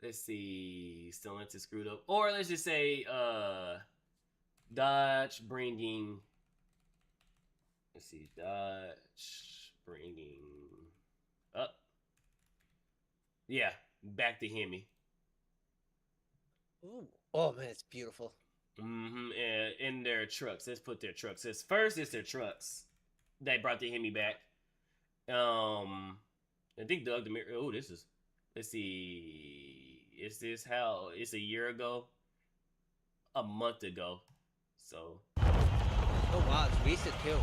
Let's see. Stellantis screwed up, or let's just say Dodge bringing. Let's see, Dodge bringing up. Yeah, back to Hemi. Ooh. Oh man, it's beautiful. And in their trucks. Let's put their trucks. First, it's their trucks. They brought the Hemi back. I think Doug the Mirror. Oh, this is. Let's see. Is this how? It's a year ago. A month ago. So. Oh wow, it's recent too.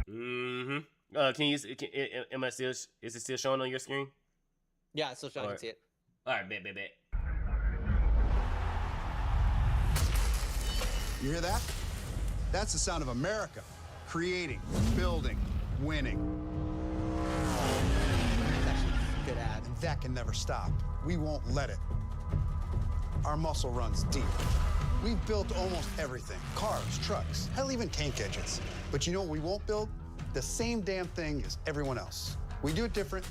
Can you? Am I still? Is it still showing on your screen? Yeah, it's still showing. I can see it. All right, bet. You hear that? That's the sound of America. Creating, building, winning. That's actually a good ad. And that can never stop. We won't let it. Our muscle runs deep. We've built almost everything. Cars, trucks, hell, even tank engines. But you know what we won't build? The same damn thing as everyone else. We do it different.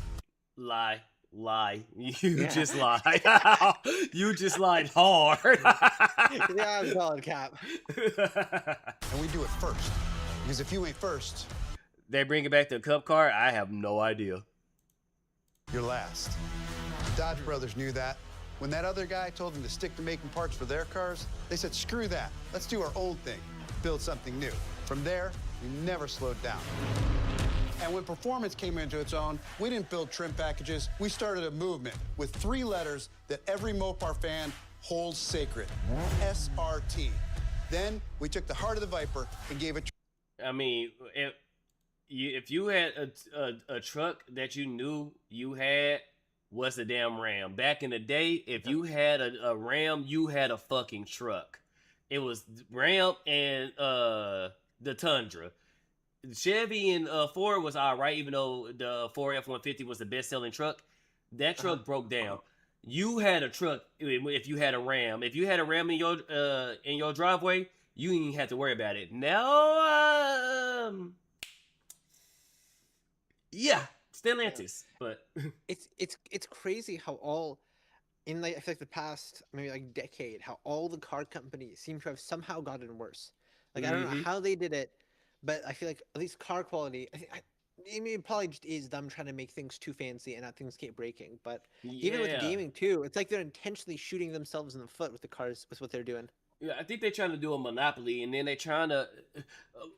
Lie. You just lied. You just lied hard. Yeah, I'm calling cap. And we do it first. Because if you ain't first, They bring it back to a cup car. I have no idea. you're last. Dodge Brothers knew that. When that other guy told them to stick to making parts for their cars, they said, screw that. Let's do our own thing. Build something new. From there, we never slowed down. And when performance came into its own, we didn't build trim packages. We started a movement with 3 letters that every Mopar fan holds sacred. SRT. Then we took the heart of the Viper and gave it. I mean, if you had a truck that you knew you had was a damn Ram. Back in the day, if you had a Ram, you had a fucking truck. It was Ram and the Tundra. Chevy and Ford was all right, even though the Ford F-150 was the best-selling truck. That truck broke down. You had a truck if you had a Ram. If you had a Ram in your driveway, you didn't have to worry about it. Now, yeah, Stellantis, but It's crazy how all in like I feel like the past maybe like decade how all the car companies seem to have somehow gotten worse. Like I don't know how they did it, but I feel like at least car quality. I mean, it probably just is them trying to make things too fancy and that things keep breaking. But even with yeah. gaming too, it's like they're intentionally shooting themselves in the foot with the cars with what they're doing. Yeah, I think they're trying to do a monopoly, and then they're trying to.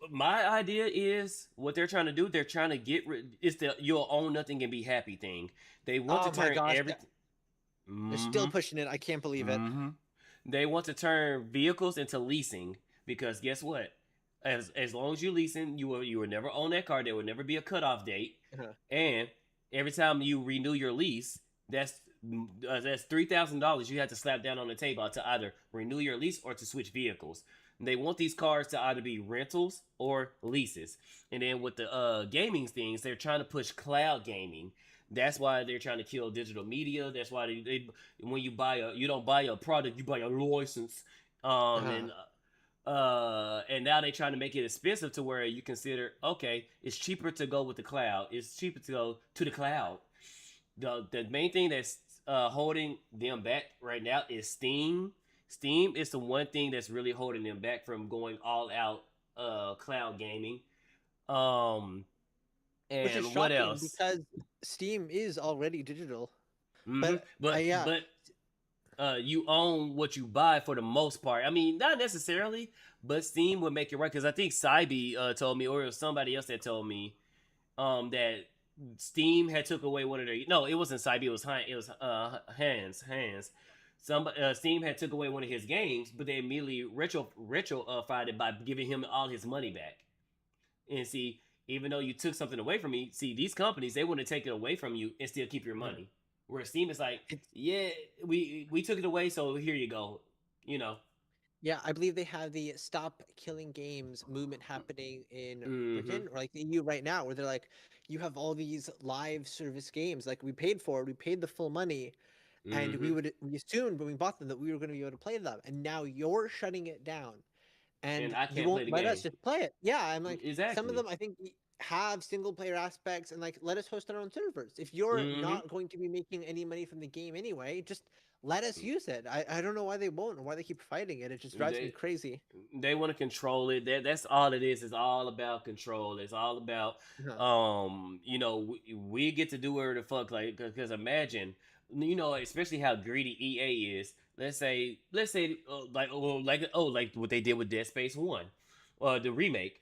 My idea is what they're trying to do. They're trying to get rid. It's the you'll own nothing and be happy thing. They want to turn everything. They're still pushing it. I can't believe it. They want to turn vehicles into leasing because guess what? As long as you're leasing, you will never own that car. There will never be a cutoff date, and every time you renew your lease, that's $3,000 you have to slap down on the table to either renew your lease or to switch vehicles. And they want these cars to either be rentals or leases. And then with the gaming things, they're trying to push cloud gaming. That's why they're trying to kill digital media. That's why they when you don't buy a product, you buy a license. And now they're trying to make it expensive to where you consider, okay, it's cheaper to go with the cloud. It's cheaper to go to the cloud. The main thing that's holding them back right now is Steam. Steam is the one thing that's really holding them back from going all out cloud gaming. And Which is shocking what else? because Steam is already digital. But you own what you buy for the most part. I mean, not necessarily, but Steam would make it right because I think Sybe told me, or it was somebody else that told me that Steam had took away one of their. No, it wasn't Sybe. It was Hans. Steam had took away one of his games, but they immediately retrofied it by giving him all his money back. And see, even though you took something away from me, see these companies they want to take it away from you and still keep your money. Where Steam is like, yeah, we took it away, so here you go. You know. Yeah, I believe they have the Stop Killing Games movement happening in Britain or like the EU right now, where they're like, you have all these live service games like we paid the full money, and we assumed when we bought them that we were going to be able to play them, and now you're shutting it down, and I can't you won't play the let game. us just play it. Yeah, I'm like, exactly. Some of them I think have single player aspects, and like let us host our own servers. If you're not going to be making any money from the game anyway, just let us use it. I don't know why they won't or why they keep fighting it. It just drives me crazy. They want to control it. That's all it is. It's all about control. It's all about you know, we get to do whatever the fuck, like, because imagine, you know, especially how greedy EA is. let's say like what they did with Dead Space 1, the remake.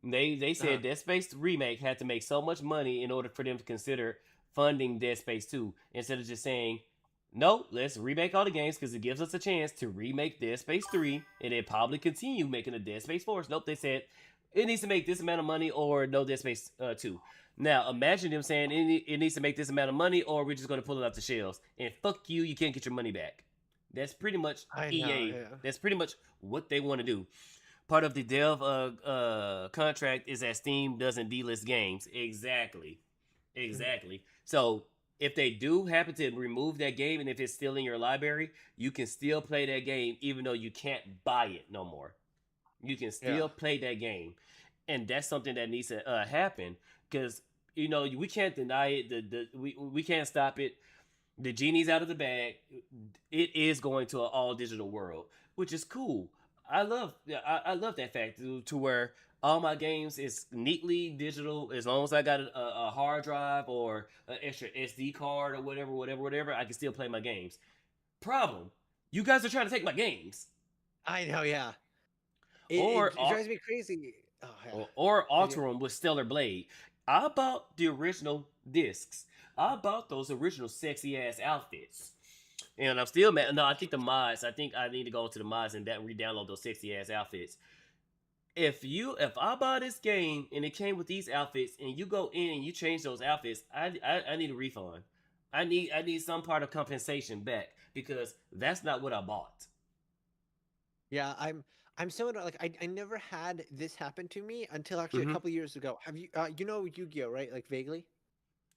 They Uh-huh. said Dead Space remake had to make so much money in order for them to consider funding Dead Space 2 instead of just saying, no, let's remake all the games because it gives us a chance to remake Dead Space 3 and then probably continue making a Dead Space 4. Nope, they said it needs to make this amount of money or no Dead Space 2. Now, imagine them saying it needs to make this amount of money or we're just going to pull it off the shelves. And fuck you, you can't get your money back. That's pretty much I know. EA. Yeah. That's pretty much what they want to do. Part of the dev contract is that Steam doesn't delist games. Exactly. So if they do happen to remove that game and if it's still in your library, you can still play that game even though you can't buy it no more. You can still Yeah. play that game, and that's something that needs to happen because we can't deny it. We can't stop it. The genie's out of the bag. It is going to an all digital world, which is cool. I love that fact to where all my games is neatly digital as long as I got a hard drive or an extra SD card or whatever. I can still play my games. Problem, you guys are trying to take my games. I know. Yeah. It, Or it drives me crazy. Oh yeah. or alter them with Stellar Blade. I bought the original discs. I bought those original sexy ass outfits. And I'm still mad. No, I think the mods. I think I need to go to the mods and re-download those sexy ass outfits. If I buy this game and it came with these outfits and you go in and you change those outfits, I need a refund. I need some part of compensation back because that's not what I bought. Yeah, I'm so like I never had this happen to me until actually a Mm-hmm. couple years ago. Have you you know Yu-Gi-Oh, right? Like vaguely?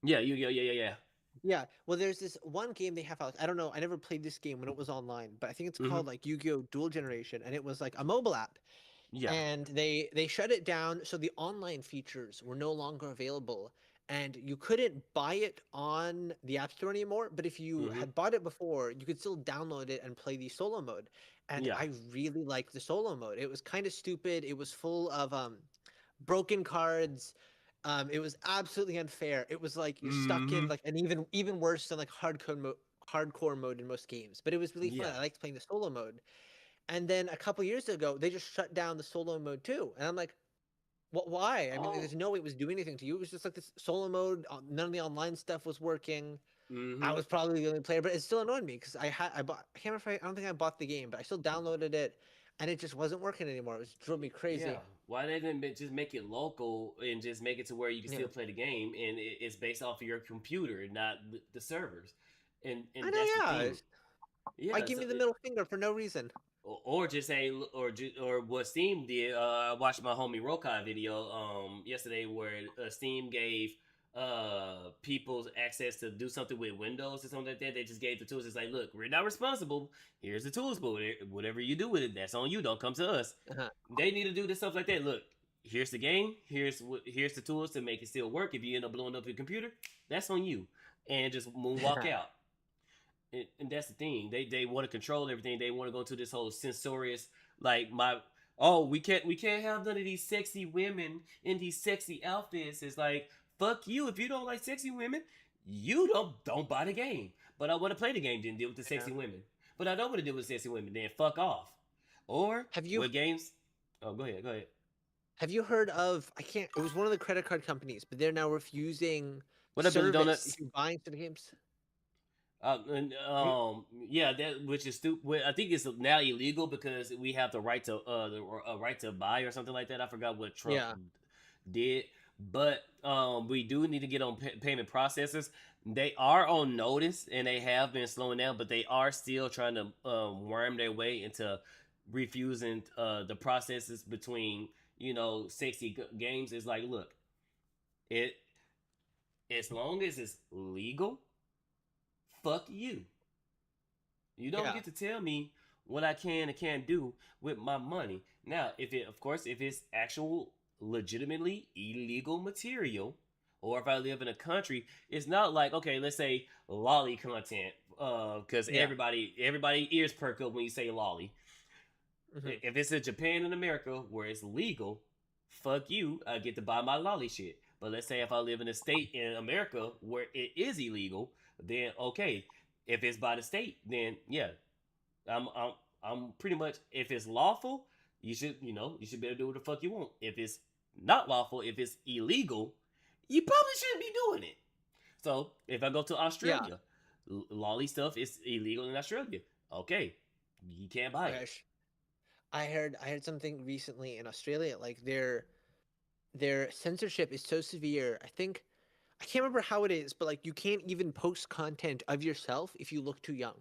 Yeah, yeah. Yeah. Well, there's this one game they have out. I don't know. I never played this game when it was online, but I think it's Mm-hmm. called like Yu-Gi-Oh! Dual Generation, and it was like a mobile app. Yeah. And they shut it down, so the online features were no longer available, and you couldn't buy it on the App Store anymore. But if you Mm-hmm. had bought it before, you could still download it and play the solo mode. And Yeah. I really liked the solo mode. It was kind of stupid. It was full of broken cards. It was absolutely unfair. It was like you're stuck in Mm-hmm. like an even worse than like hardcore mode in most games. But it was really fun. Yeah. I liked playing the solo mode. And then a couple years ago, they just shut down the solo mode too. And I'm like, what? Why? I mean, Oh. there's no way it was doing anything to you. It was just like this solo mode. None of the online stuff was working. I Mm-hmm. was probably the only player, but it still annoyed me because I bought. I can't remember. I don't think I bought the game, but I still downloaded it, and it just wasn't working anymore. It was drove me Yeah. crazy. Why they didn't just make it local and just make it to where you can Yeah, still play the game and it's based off of your computer, not the servers. I And know. that's the Yeah, thing. why Yeah. give me the middle finger for no reason? Or just say or what Steam did. I watched my homie Rokai video yesterday where Steam gave people access to do something with Windows or something like that. They just gave the tools. It's like, look, we're not responsible. Here's the tools, but whatever you do with it, that's on you. Don't come to us. Uh-huh. They need to do this stuff like that. Look, here's the game. Here's the tools to make it still work. If you end up blowing up your computer, that's on you. And just walk out. And that's the thing. They want to control everything. They want to go to this whole censorious like we can't have none of these sexy women in these sexy outfits. It's like fuck you. If you don't like sexy women, you don't buy the game. But I want to play the game. Then deal with the Yeah. sexy women. But I don't want to deal with sexy women. Then fuck off. Or Have you what games? Oh, go ahead. Go ahead. have you heard of? I can't. It was one of the credit card companies, but they're now refusing What up, Billy service Donuts? if you buy certain games. Yeah, that which is stupid. I think it's now illegal because we have the right to right to buy or something like that. I forgot what Trump Yeah. did, but we do need to get on payment processors. They are on notice and they have been slowing down, but they are still trying to worm their way into refusing the processes between sexy games. It's like, look, it as long as it's legal, fuck you. You don't Yeah. get to tell me what I can and can't do with my money. Now, if it's actual legitimately illegal material, or if I live in a country, it's not like, okay, let's say lolly content, because Yeah. everybody ears perk up when you say lolly. Mhm. If it's in Japan and America where it's legal, fuck you, I get to buy my lolly shit. But let's say if I live in a state in America where it is illegal, then okay. If it's by the state, then yeah, I'm pretty much, if it's lawful, you should be able to do what the fuck you want. If it's not lawful, if it's illegal, you probably shouldn't be doing it. So if I go to Australia, lolly stuff is illegal in Australia. Okay, you can't buy it. Gosh. I heard something recently in Australia, like their censorship is so severe. I can't remember how it is, but like you can't even post content of yourself if you look too young.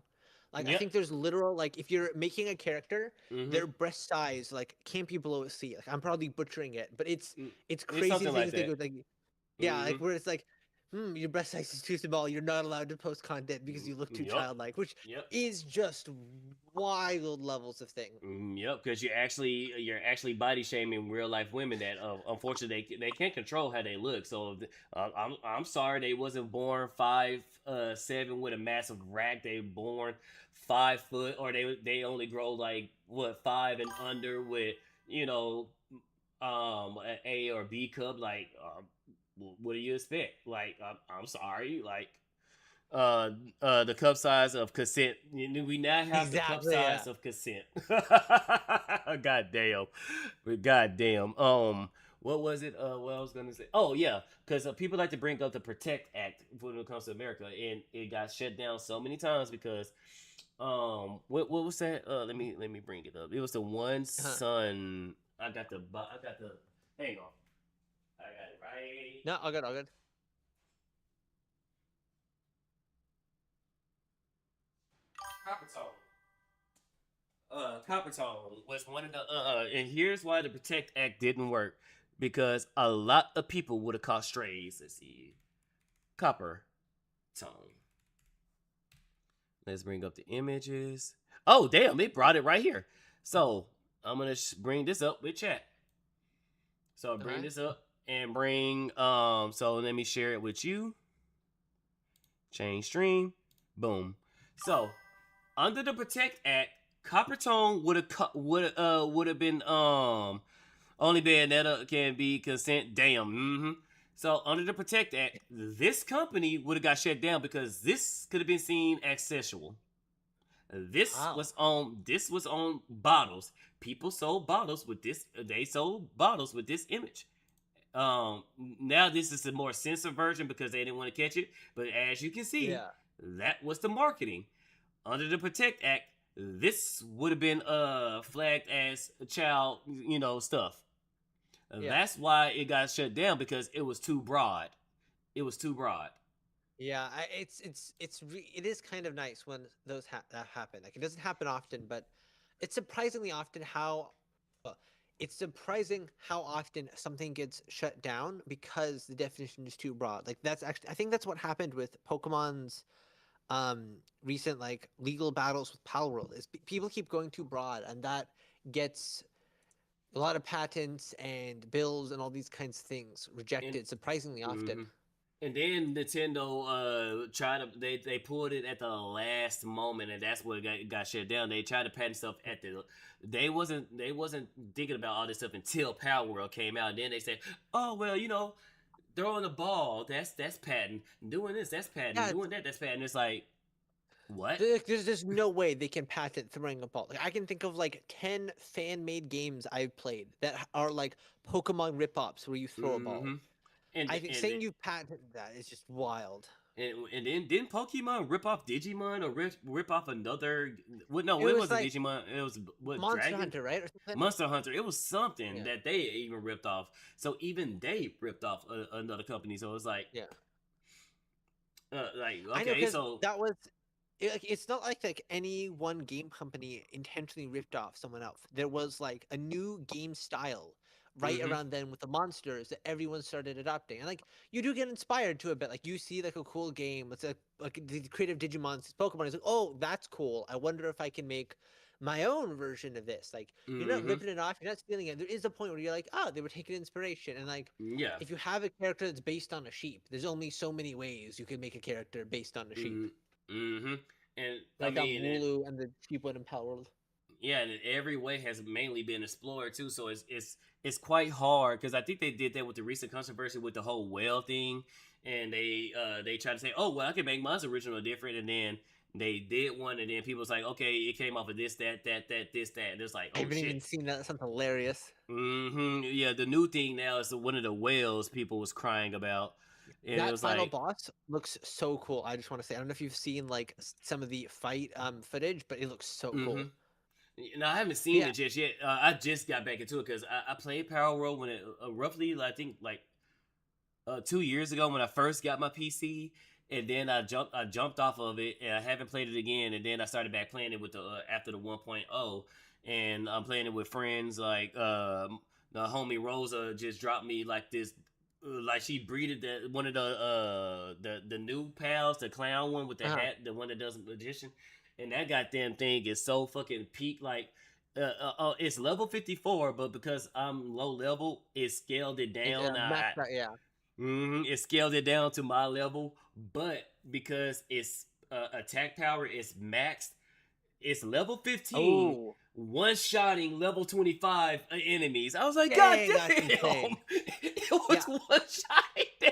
Like I Yep. think there's literal, like if you're making a character, Mhm. their breast size like can't be below a C. Like I'm probably butchering it, but it's It's crazy something like things they that. go like yeah, like Mhm. where it's like, your breast size is too small. You're not allowed to post content because you look too Yep. childlike, which Yep. is just wild levels of thing. Yep, because you're actually body shaming real life women that unfortunately they can't control how they look. So I'm sorry they wasn't born 5'7" with a massive rack. They were born 5 foot, or they only grow like what 5 and under with an A or B cup. Like what do you expect? Like I'm sorry, like the cup size of consent. We now have the cup Exactly, size yeah. of consent. God damn. God damn. What was it? What I was gonna say? Oh yeah, because people like to bring up the Protect Act when it comes to America, and it got shut down so many times because what was that? Let me bring it up. It was the one son. I got the. Hang on. I got it right. No, all good, all good. Copper tone was one of the and here's why the Protect Act didn't work, because a lot of people would have caught strays. Let's see, copper tone. Let's bring up the images. Oh damn, it brought it right here. So I'm gonna bring this up with chat. So I'll bring this up and bring So let me share it with you. Change stream. Boom. So under the Protect Act, copper tone would have been only Bayonetta can be consent. Damn. So under the Protect Act, this company would have got shut down because this could have been seen as sexual. This was on bottles. People sold bottles with this. They sold bottles with this image. Now this is a more censored version because they didn't want to catch it. But as you can see, that was the marketing. Under the Protect Act, this would have been flagged as child, stuff. That's why it got shut down, because it was too broad. It was too broad. Yeah, it is kind of nice when that happen. Like it doesn't happen often, but it's surprisingly often it's surprising how often something gets shut down because the definition is too broad. Like that's actually, I think that's what happened with Pokemon's recent like legal battles with Palworld. Is people keep going too broad, and that gets a lot of patents and bills and all these kinds of things rejected surprisingly often. And then Nintendo tried to they pulled it at the last moment, and that's what got shut down. They tried to patent stuff at they wasn't thinking about all this stuff until Power World came out. And then they said, oh well, throwing the ball, that's patent. Doing this, that's patent. Yeah, doing that's patent. It's like, what? There's no way they can patent throwing a ball. Like I can think of like 10 fan-made games I've played that are like Pokemon rip-offs where you throw a ball. And I think saying you patent that is just wild. And then didn't Pokemon rip off Digimon or rip off another? Well, no, It it was wasn't like Digimon. It was Monster Dragon? Hunter, right? Or something? Monster Hunter. It was something that they even ripped off. So even they ripped off another company. So it's like, like I know, okay, so that was it's not like any one game company intentionally ripped off someone else. There was like a new game style right around then with the monsters that everyone started adopting, and like you do get inspired to a bit. Like you see like a cool game, it's like the creative Digimon Pokemon is like, oh, that's cool. I wonder if I can make my own version of this. Like you're not ripping it off, you're not stealing it. There is a point where you're like, oh, they were taking inspiration, and like if you have a character that's based on a sheep, there's only so many ways you can make a character based on a sheep. And like I mean, Wooloo and the cheap one in Palworld. Yeah, and every way has mainly been explored too. So it's quite hard, because I think they did that with the recent controversy with the whole whale thing, and they tried to say, oh well, I can make mine's original different, and then They did one, and then people was like, okay, it came off of this, that, this, that. And it's like, I oh haven't shit. even seen that. That sounds hilarious. Yeah, the new thing now is one of the whales people was crying about, and it That was final like, boss looks so cool. I just want to say, I don't know if you've seen like some of the fight footage, but it looks so cool. No, I haven't seen it just yet. I just got back into it because I played Power World when it roughly, I think, like 2 years ago when I first got my PC, and then I jumped off of it, and I haven't played it again. And then I started back playing it with the after the 1.0, and I'm playing it with friends. Like the homie Rosa just dropped me like this. Like she breeded one of the new pals, the clown one with the hat, the one that does magician, and that goddamn thing is so fucking peak. Like, it's level 54, but because I'm low level, it scaled it down. It scaled it down to my level, but because its attack power is maxed, it's level 15. One-shotting level 25 enemies. I was like, God damn! It was one-shotting down.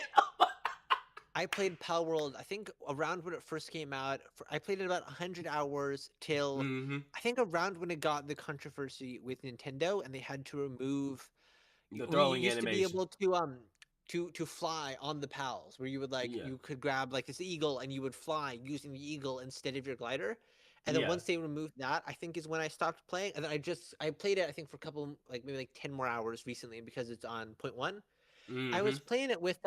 I played Power World, I think around when it first came out. I played it about 100 hours till I think around when it got the controversy with Nintendo, and they had to remove the throwing used animation. to be able to fly on the pals, where you would like you could grab like this eagle and you would fly using the eagle instead of your glider. And then once they removed that, I think is when I stopped playing. And then I played it, I think, for a couple, like maybe like 10 more hours recently because it's on 0.1. I was playing it with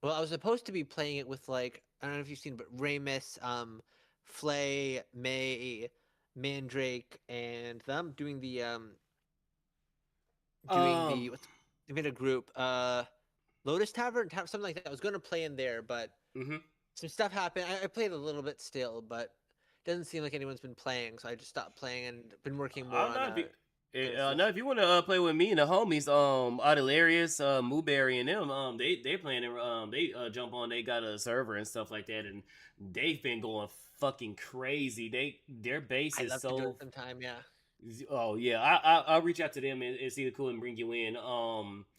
well, I was supposed to be playing it with like, I don't know if you've seen, but Ramus, Flay, May, Mandrake, and them doing the what's they made a group, Lotus Tavern, something like that. I was gonna play in there, but some stuff happened. I played a little bit still, but it doesn't seem like anyone's been playing, so I just stopped playing and been working more on. No, if you want to play with me and the homies, Audilarius, Mooberry, and them, they playing it. They jump on. They got a server and stuff like that, and they've been going fucking crazy. Their base is so. To do it sometime, yeah. Oh yeah, I'll reach out to them and see if cool and bring you in.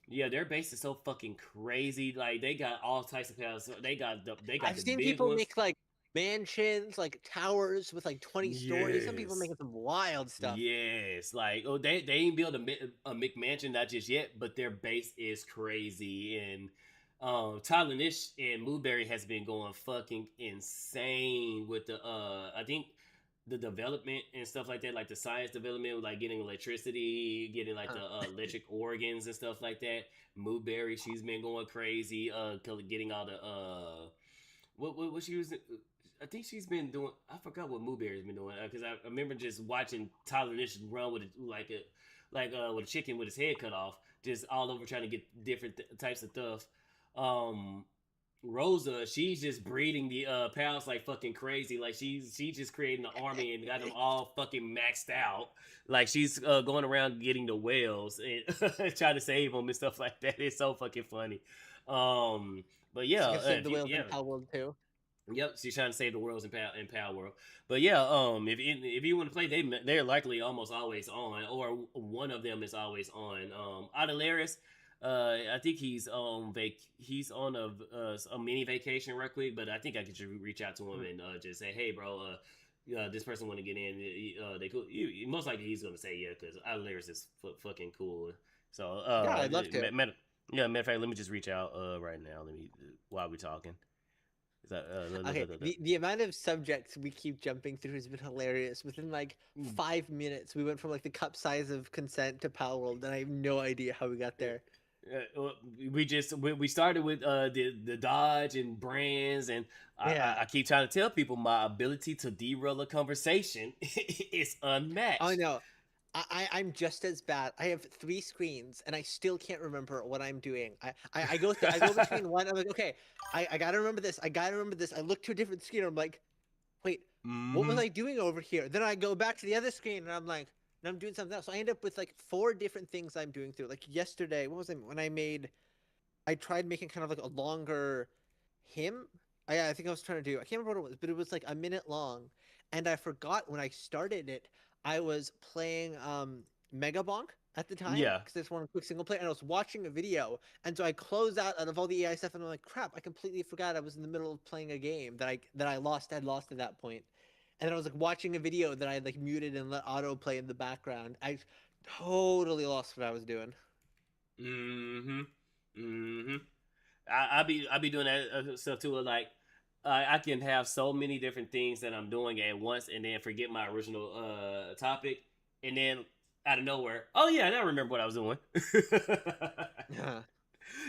Yeah, their base is so fucking crazy. Like they got all types of powers. They got I've the seen big people ones. make like mansions, like towers with like 20 stories. Some people making some wild stuff. Yes, like they ain't built a McMansion not just yet, but their base is crazy. And Tyler Nish and Mooberry has been going fucking insane with the I think the development and stuff like that, like the science development, like getting electricity, getting like the electric organs and stuff like that. Mooberry, she's been going crazy, getting all the what she was. I think she's been doing. I forgot what Mooberry's been doing because I remember just watching Tyler Nish run with with a chicken with his head cut off, just all over trying to get different types of stuff. Rosa, she's just breeding the pals like fucking crazy. Like she's just creating an army and got them all fucking maxed out. Like she's going around getting the whales and trying to save them and stuff like that. It's so fucking funny. But yeah, save the whales in Power World too. Yep, she's trying to save the worlds in Power World. But yeah, if you want to play, they're likely almost always on, or one of them is always on. Audilarius, I think he's on a mini vacation real quick, but I think I could reach out to him and just say, hey, bro, this person want to get in. They cool. Most likely he's gonna say yeah because Audilarius is fucking cool. So yeah, I'd love to. Matter of fact, let me just reach out right now. Let me while we're talking. Okay, the amount of subjects we keep jumping through has been hilarious. Within like 5 minutes, we went from like the cup size of consent to Power World, and I have no idea how we got there. We started with the dodge and brands, and I keep trying to tell people my ability to derail a conversation is unmatched. I know. I'm just as bad. I have 3 screens and I still can't remember what I'm doing. I go between one. I'm like, okay, I gotta remember this. I gotta remember this. I look to a different screen. I'm like, wait, what was I doing over here? Then I go back to the other screen and I'm like, and I'm doing something else. So I end up with like 4 different things I'm doing through. Like yesterday, what was it? When I tried making kind of like a longer hymn. I think I was trying to do. I can't remember what it was, but it was like a minute long, and I forgot when I started it. I was playing Mega Bonk, at the time Yeah. because I just wanted a quick single player, and I was watching a video, and so I closed out of all the AI stuff, and I'm like, crap, I completely forgot I was in the middle of playing a game that I lost at that point, and then I was like watching a video that I had like muted and let auto play in the background. I totally lost what I was doing. Mm-hmm. Mm-hmm. I be doing that stuff too. Like, I can have so many different things that I'm doing at once, and then forget my original topic, and then out of nowhere, oh yeah, I remember what I was doing. Yeah.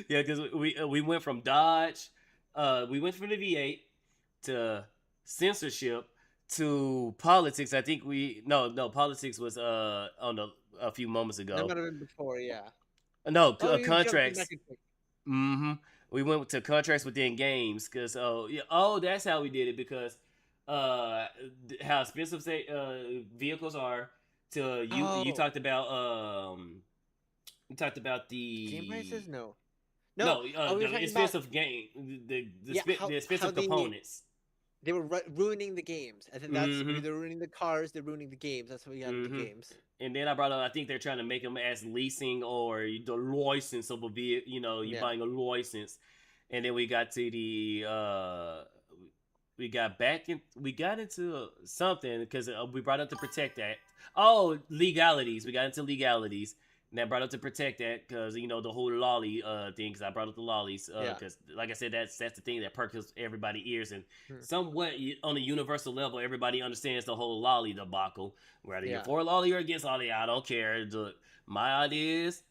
Yeah, because we went from Dodge, we went from the V8 to censorship to politics. I think no politics was on a few moments That ago. might have been before, yeah. No, Oh, you jumped in back contracts. and forth. Mm-hmm. We went to contracts within games because oh that's how we did it because uh how expensive vehicles are. To you Oh, talked about you talked about game the prices? No. No. no Oh, we were the talking about expensive game yeah, the how expensive components. they were ruining the games. I think that's Mm-hmm. they're ruining the cars, they're ruining the games. That's how we got into Mm-hmm. games. And then I brought up, I think they're trying to make them as leasing or the license of a vehicle. You know, you Yeah. buying a license, and then we got to the we got into something because we brought up the Protect Act. Oh, legalities. We got into legalities. And that brought up the Protect Act because you know the whole lolly thing. Because I brought up the lollies Yeah. because, like I said, that's the thing that perks everybody's ears and Hmm. somewhat on a universal level, everybody understands the whole lolly debacle. Whether you're Yeah. for lolly or against lolly, I don't care. My idea is,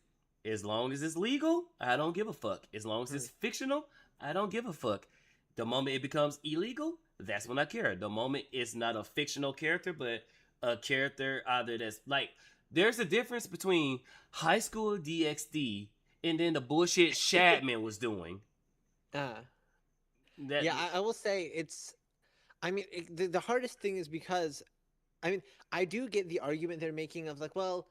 as long as it's legal, I don't give a fuck. As long as it's fictional, I don't give a fuck. The moment it becomes illegal, that's when I care. The moment it's not a fictional character, but a character either that's like, there's a difference between High School DxD and then the bullshit Shadman was doing. Uh, That yeah, I will say it's. I mean, the hardest thing is because, I mean, I do get the argument they're making of like, well,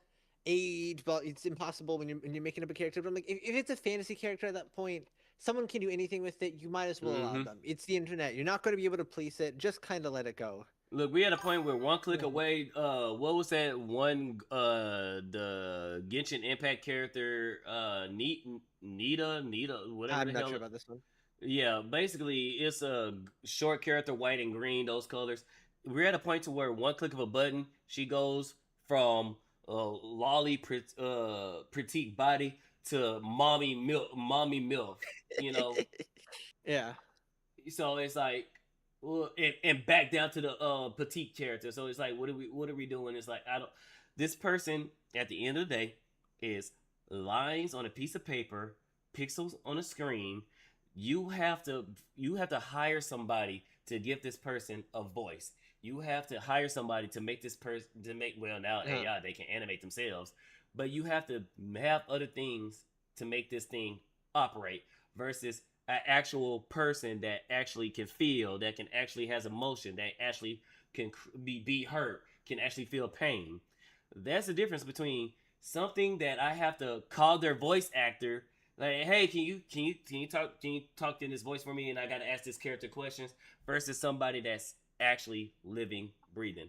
age, but it's impossible when you're making up a character. But I'm like, if it's a fantasy character at that point, someone can do anything with it. You might as well allow mm-hmm. them. It's the internet. You're not going to be able to police it. Just kind of let it go. Look, we had a point where one click away. What was that one? The Genshin Impact character, Nita, whatever I'm the not hell. sure about this one. Yeah, basically, it's a short character, white and green, those colors. We're at a point to where one click of a button, she goes from lolly petite body to mommy milf. You know, Yeah. so it's like, well, and back down to the petite character. So it's like, what are we doing? It's like, I don't. This person at the end of the day is lines on a piece of paper, pixels on a screen. You have to hire somebody to give this person a voice. You have to hire somebody to make this person now AI they can animate themselves, but you have to have other things to make this thing operate versus an actual person that actually can feel, that can actually has emotion, that actually can be hurt, can actually feel pain. That's the difference between something that I have to call their voice actor, like, hey, can you talk in this voice for me, and I gotta ask this character questions, versus somebody that's actually living, breathing.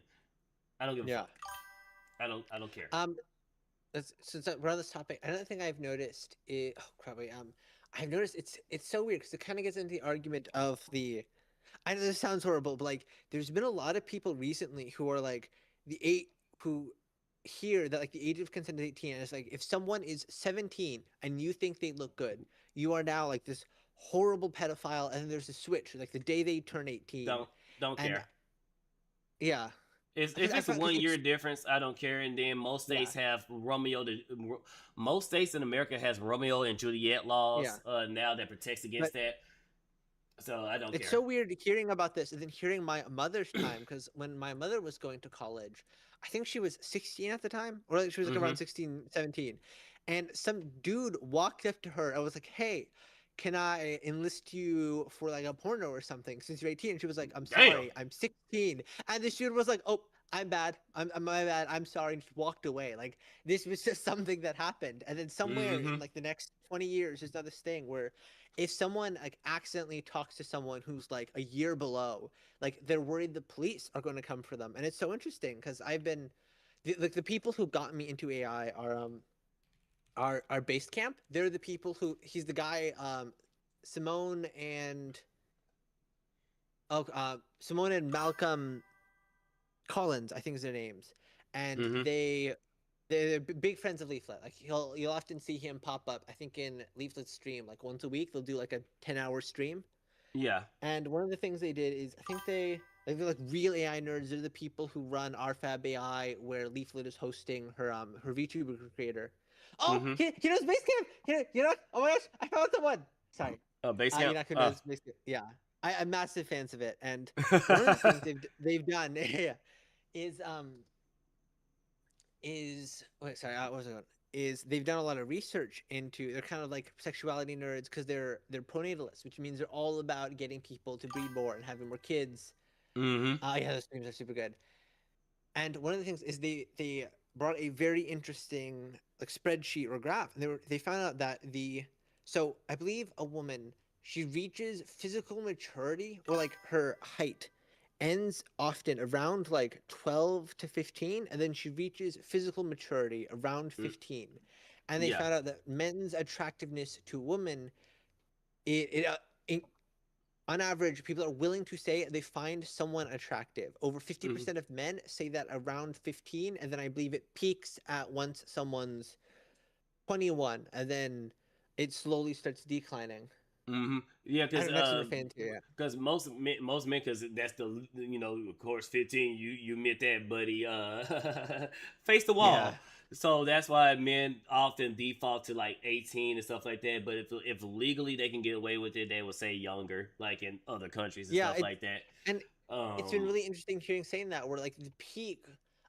I don't give a fuck. I don't care. Since we're on this topic, another thing I've noticed is I've noticed it's so weird because it kind of gets into the argument of the. I know this sounds horrible, but like, there's been a lot of people recently who are like who hear that like the age of consent is 18, and it's like if someone is 17 and you think they look good, you are now like this horrible pedophile, and then there's a switch like the day they turn 18, Don't and care. yeah. If I it's a find, like, 1 year difference, I don't care. And then most states have most states in America has Romeo and Juliet laws now that protects against that. So I don't care. It's so weird hearing about this and then hearing my mother's time, because when my mother was going to college, I think she was 16 at the time, or like she was like around 16, 17. And some dude walked up to her and was like, hey, can I enlist you for like a porno or something since you're 18? And she was like, I'm sorry, I'm 16. And this dude was like, oh, I'm bad. I'm my bad. I'm sorry. And just walked away. Like, this was just something that happened. And then somewhere in like the next 20 years, there's now this thing where if someone like accidentally talks to someone who's like a year below, like they're worried the police are going to come for them. And it's so interesting because I've been the people who got me into AI are our base camp. They're the people who he's the guy Simone and Simone and Malcolm Collins, I think is their names, and Mm-hmm. they're big friends of Leaflet. Like you'll often see him pop up. I think in Leaflet's stream like once a week they'll do like a 10-hour stream. Yeah. And one of the things they did is I think they're like real AI nerds. They're the people who run RFab AI, where Leaflet is hosting her VTuber creator. Oh, Mm-hmm. he knows Basecamp. You know what? Oh my gosh, I found someone. Sorry, Base you're camp. not gonna know Basecamp. Yeah, I'm massive fans of it. And one of the things they've done yeah, is wait, sorry, what was I going? Is they've done a lot of research into they're kind of like sexuality nerds because they're pronatalists, which means they're all about getting people to breed more and having more kids. Mm-hmm. Yeah, those streams are super good. And one of the things is they brought a very interesting like spreadsheet or graph, and they found out that so I believe a woman, she reaches physical maturity or like her height ends often around like 12 to 15, and then she reaches physical maturity around 15. And they Yeah. found out that men's attractiveness to women, it on average, people are willing to say they find someone attractive. Over 50% of men say that around 15, and then I believe it peaks at once someone's 21, and then it slowly starts declining. Mm-hmm. Yeah, I don't know, that's what they're fan too, yeah. because most men, because that's the of course 15. You admit that, buddy. Face the wall. Yeah. So that's why men often default to like 18 and stuff like that. But if legally they can get away with it, they will say younger, like in other countries and stuff like that. And it's been really interesting hearing saying that, where like the peak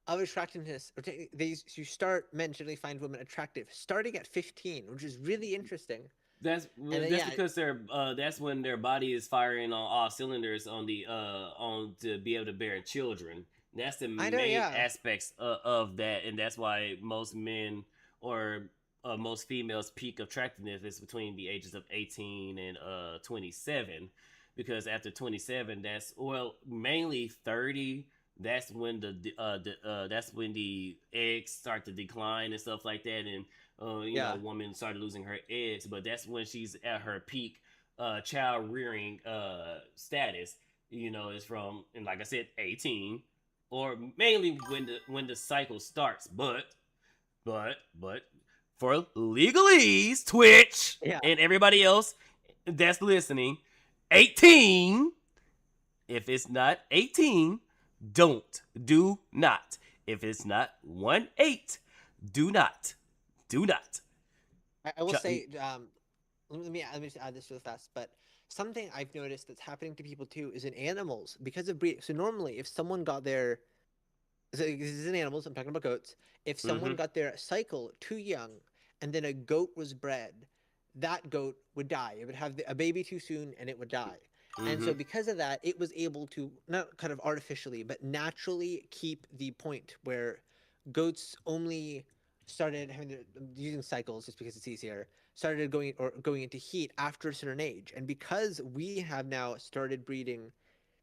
of attractiveness, or you start men generally find women attractive starting at 15, which is really interesting. That's because that's when their body is firing on all cylinders on to be able to bear children. That's the main aspects of that, and that's why most men or most females' peak attractiveness is between the ages of 18 and 27, because after 27, that's mainly 30. That's when the eggs start to decline and stuff like that, and a woman started losing her eggs, but that's when she's at her peak child rearing status. Is from, and like I said, 18, or mainly when the cycle starts. But for legalese, Twitch and everybody else that's listening, 18. If it's not 18, do not. If it's not 1-8, do not. I will say, let me just add this real fast, but something I've noticed that's happening to people too is in animals because of breeding. So normally, if someone got their, this is in animals, I'm talking about goats. If someone got their cycle too young and then a goat was bred, that goat would die. It would have a baby too soon and it would die. And so because of that, it was able to, not kind of artificially, but naturally keep the point where goats only started using cycles just because it's easier, started going into heat after a certain age. And because we have now started breeding,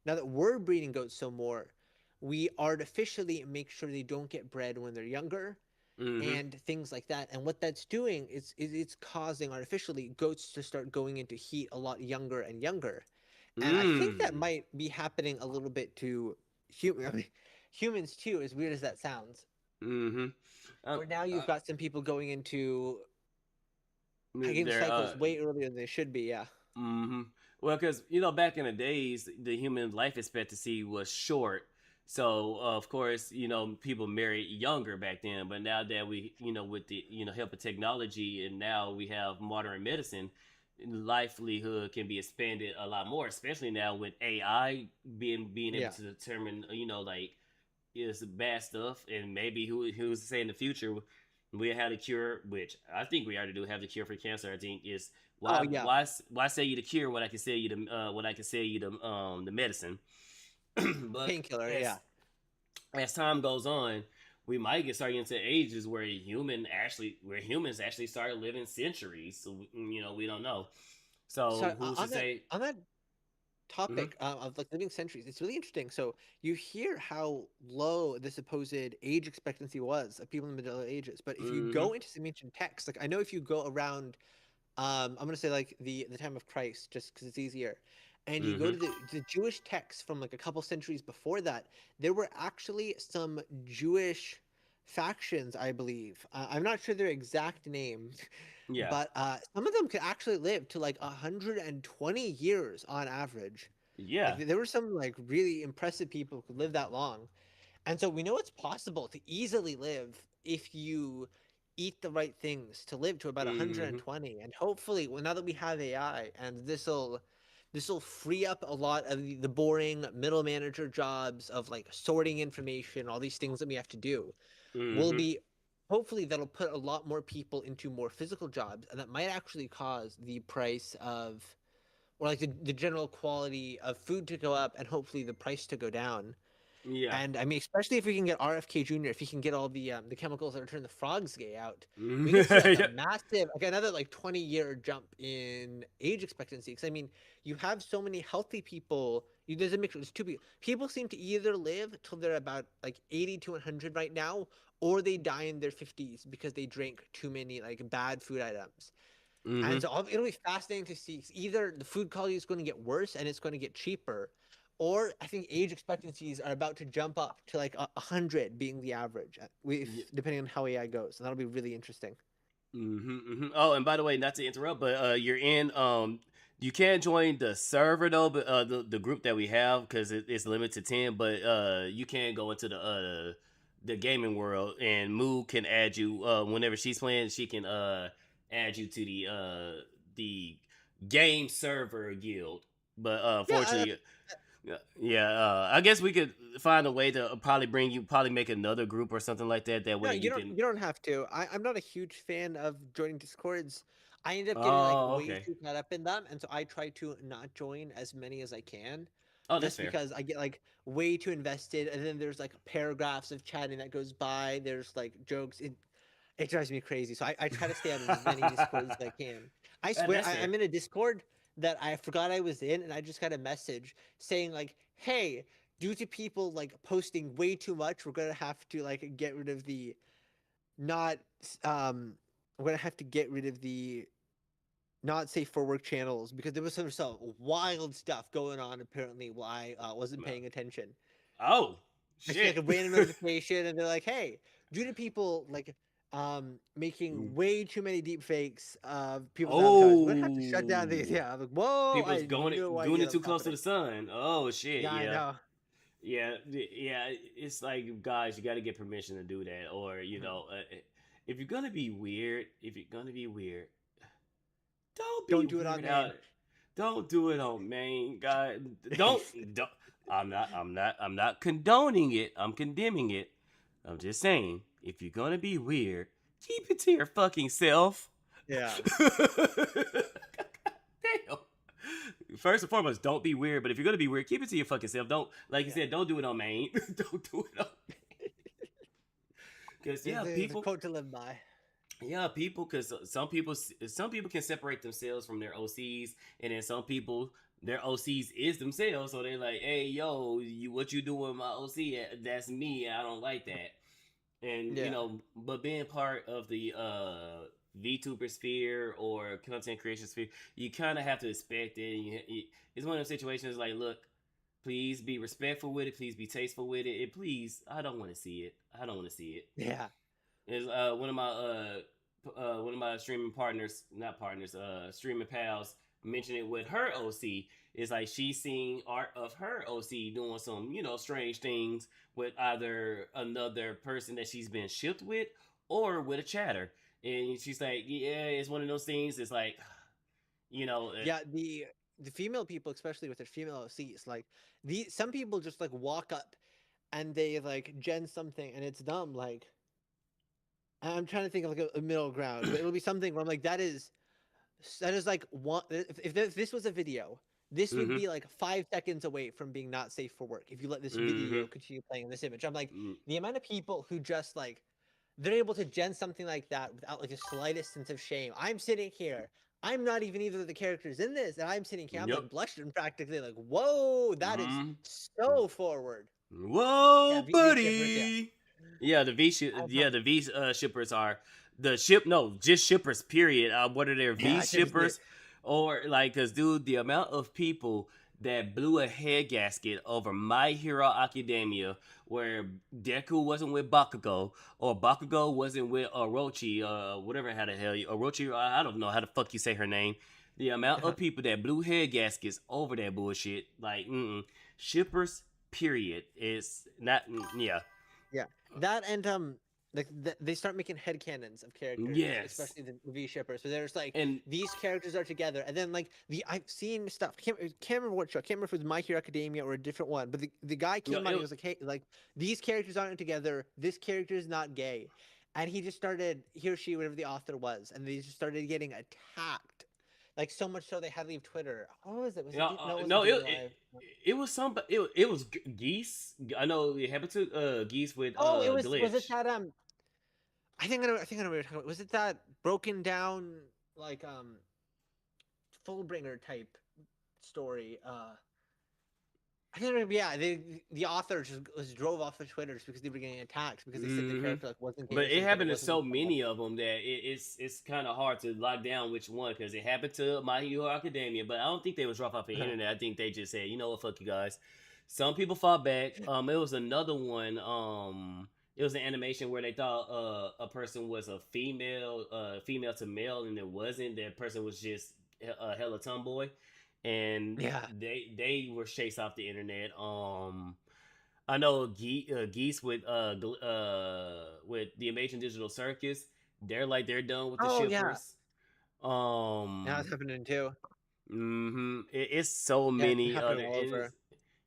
now that we're breeding goats so more, we artificially make sure they don't get bred when they're younger and things like that. And what that's doing is it's causing artificially goats to start going into heat a lot younger and younger. And I think that might be happening a little bit to humans too, as weird as that sounds. Where now you've got some people going into taking cycles way earlier than they should be, yeah. Well, because, back in the days, the human life expectancy was short. So, of course, people married younger back then. But now that we, with the, help of technology, and now we have modern medicine, livelihood can be expanded a lot more, especially now with AI being able to determine, is bad stuff, and maybe who's to say in the future we have a cure, which I think we already do have the cure for cancer. I think is why say you the cure when I can say you the medicine. But painkiller, as time goes on, we might get starting into ages where humans actually start living centuries. So we don't know. So who's to say? On that topic of like living centuries, it's really interesting. So you hear how low the supposed age expectancy was of people in the Middle Ages, but if you Mm-hmm. go into some ancient texts, like I know if you go around, I'm gonna say like the time of Christ, just because it's easier, and you go Mm-hmm. to the Jewish texts from like a couple centuries before that, there were actually some Jewish factions, I believe. I'm not sure their exact name, Yeah. but some of them could actually live to like 120 years on average. Like Yeah. there were some like really impressive people who could live that long. And so we know it's possible to easily live if you eat the right things to live to about Mm-hmm. 120. And hopefully, well, now that we have AI, and this will free up a lot of the boring middle manager jobs of like sorting information, all these things that we have to do, will Mm-hmm. be hopefully that'll put a lot more people into more physical jobs, and that might actually cause the price of or like the general quality of food to go up and hopefully the price to go down. Yeah. And I mean, especially if we can get RFK Jr., if he can get all the chemicals that are turning the frogs gay out, we could see like a Yeah. massive, like another like 20-year jump in age expectancy. Because I mean, you have so many healthy people. There's a mixture. There's two people. People seem to either live till they're about like 80 to 100 right now, or they die in their 50s because they drink too many like bad food items. Mm-hmm. And so it'll be fascinating to see either the food quality is going to get worse and it's going to get cheaper, or I think age expectancies are about to jump up to like 100 being the average, depending on how AI goes. And that'll be really interesting. Mm-hmm, mm-hmm. Oh, and by the way, not to interrupt, but you're in you can't join the server though, but the group that we have because it's limited to 10. But you can go into the gaming world, and Moo can add you whenever she's playing. She can add you to the game server guild. But Yeah, unfortunately, yeah, I guess we could find a way to probably make another group or something like that. That no, way you you don't. can. You don't have to. I'm not a huge fan of joining discords. I end up getting like Oh, way okay. too caught up in them, and so I try to not join as many as I can, Oh, that's just fair. because I get like way too invested, and then there's like paragraphs of chatting that goes by. There's like jokes. It drives me crazy. So I try to stay out of as many discords as I can. I swear That's fair. I'm in a Discord that I forgot I was in, and I just got a message saying like, "Hey, due to people like posting way too much, we're gonna have to like get rid of the not we're gonna have to get rid of the not safe for work channels because there was some wild stuff going on apparently while I wasn't paying attention." Oh, I see like shit. a random notification, and they're like, "Hey, due to people like making way too many deep fakes of people's avatars, we're gonna have to shut down these." Oh, Yeah, I'm like, "Whoa, I people's had no doing idea it that too was close to happening." the sun. Oh shit. Yeah, I Yeah, know. yeah. It's like, guys, you got to get permission to do that, or Mhm. if you're gonna be weird, don't be Don't do it on weird out. man. Don't do it on main, God. Don't. I'm not condoning it. I'm condemning it. I'm just saying, if you're gonna be weird, keep it to your fucking self. Yeah. Damn. First and foremost, don't be weird. But if you're gonna be weird, keep it to your fucking self. Don't, like you Yeah. said, don't do it on main. Don't do it on. Because It's a quote to live by. yeah, people. Because some people can separate themselves from their OCs, and then some people their OCs is themselves. So they're like, hey, yo, what you doing with my OC? That's me. I don't like that. And Yeah. but being part of the VTuber sphere or content creation sphere, you kind of have to expect it. It's one of those situations like, look, please be respectful with it, please be tasteful with it, and please, I don't want to see it. I don't want to see it. Yeah. Is one of my streaming partners, not partners, streaming pals, mentioned it with her OC. It's like she's seeing art of her OC doing some, strange things with either another person that she's been shipped with or with a chatter. And she's like, yeah, it's one of those things. It's like, you know, uh, Yeah, the female people, especially with their female OCs, like some people just like walk up and they like gen something and it's dumb. Like I'm trying to think of like a middle ground, but it'll be something where I'm like, that is like one. If this was a video, this would mm-hmm, be like 5 seconds away from being not safe for work. If you let this mm-hmm, video continue playing in this image, I'm like, mm, the amount of people who just like they're able to gen something like that without like the slightest sense of shame. I'm sitting here. I'm not even either of the characters in this, and I'm sitting here, I'm Yep. like blushing practically, like, whoa, that is Mhm. so forward. Whoa, V shippers, yeah. buddy. Yeah, the V shippers are the ship. No, just shippers. Period. What are their V Yeah, seriously. shippers? Or like, cause dude, the amount of people that blew a head gasket over My Hero Academia, where Deku wasn't with Bakugo, or Bakugo wasn't with Orochi, whatever how the hell Orochi. I don't know how the fuck you say her name. The amount of people that blew head gaskets over that bullshit, like, shippers. Period. It's not. Yeah. Yeah, that and like they start making headcanons of characters, Yes. especially the V shippers. So there's like And these characters are together, and then like I've seen stuff. Can't remember what show. Can't remember if it was My Hero Academia or a different one. But the guy came out and was like, hey, like these characters aren't together. This character is not gay, and he just started he or she whatever the author was, and they just started getting attacked. Like so much so they had to leave Twitter. What was it? Was yeah, it no? It no, wasn't Daily Live. it was some. It was Geese. I know it happened to Geese with Oh, it was Glitch. it that I think I know what you're talking about. Was it that broken down like Fullbringer type story? I think yeah, the author just drove off the Twitter just because they were getting attacked because they said the character like wasn't gay. But it happened to so many of them that it's kind of hard to lock down which one, because it happened to My Hero Academia, but I don't think they was dropped off the internet. I think they just said, you know what, fuck you guys. Some people fought back. It was another one. It was an animation where they thought a person was a female to male, and it wasn't. That person was just a hella tomboy, and Yeah. they were chased off the internet. I know Geese with the Amazing Digital Circus. They're done with the Oh, yeah. shippers. Now it's happening too. It's so Yeah, it's many happening other all over.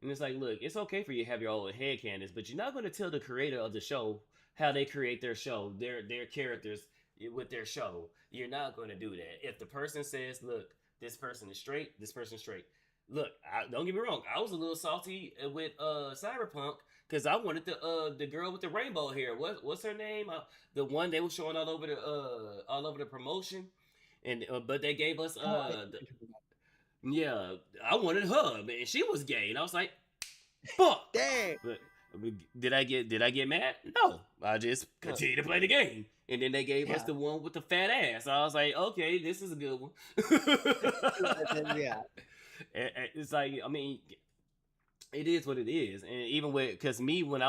and it's like, look, it's okay for you to have your own headcanons, but you're not going to tell the creator of the show how they create their show, their characters with their show. You're not going to do that. If the person says, look, this person is straight, this person's straight. Look, don't get me wrong. I was a little salty with Cyberpunk because I wanted the girl with the rainbow hair. What's her name? The one they were showing all over the promotion, and but they gave us yeah, I wanted her, man. She was gay, and I was like, fuck. Dang. But did I get mad? No, I just continued to play the game. And then they gave us the one with the fat ass. I was like, okay, this is a good one. Yeah. It's like, I mean, it is what it is. And even with, cause me when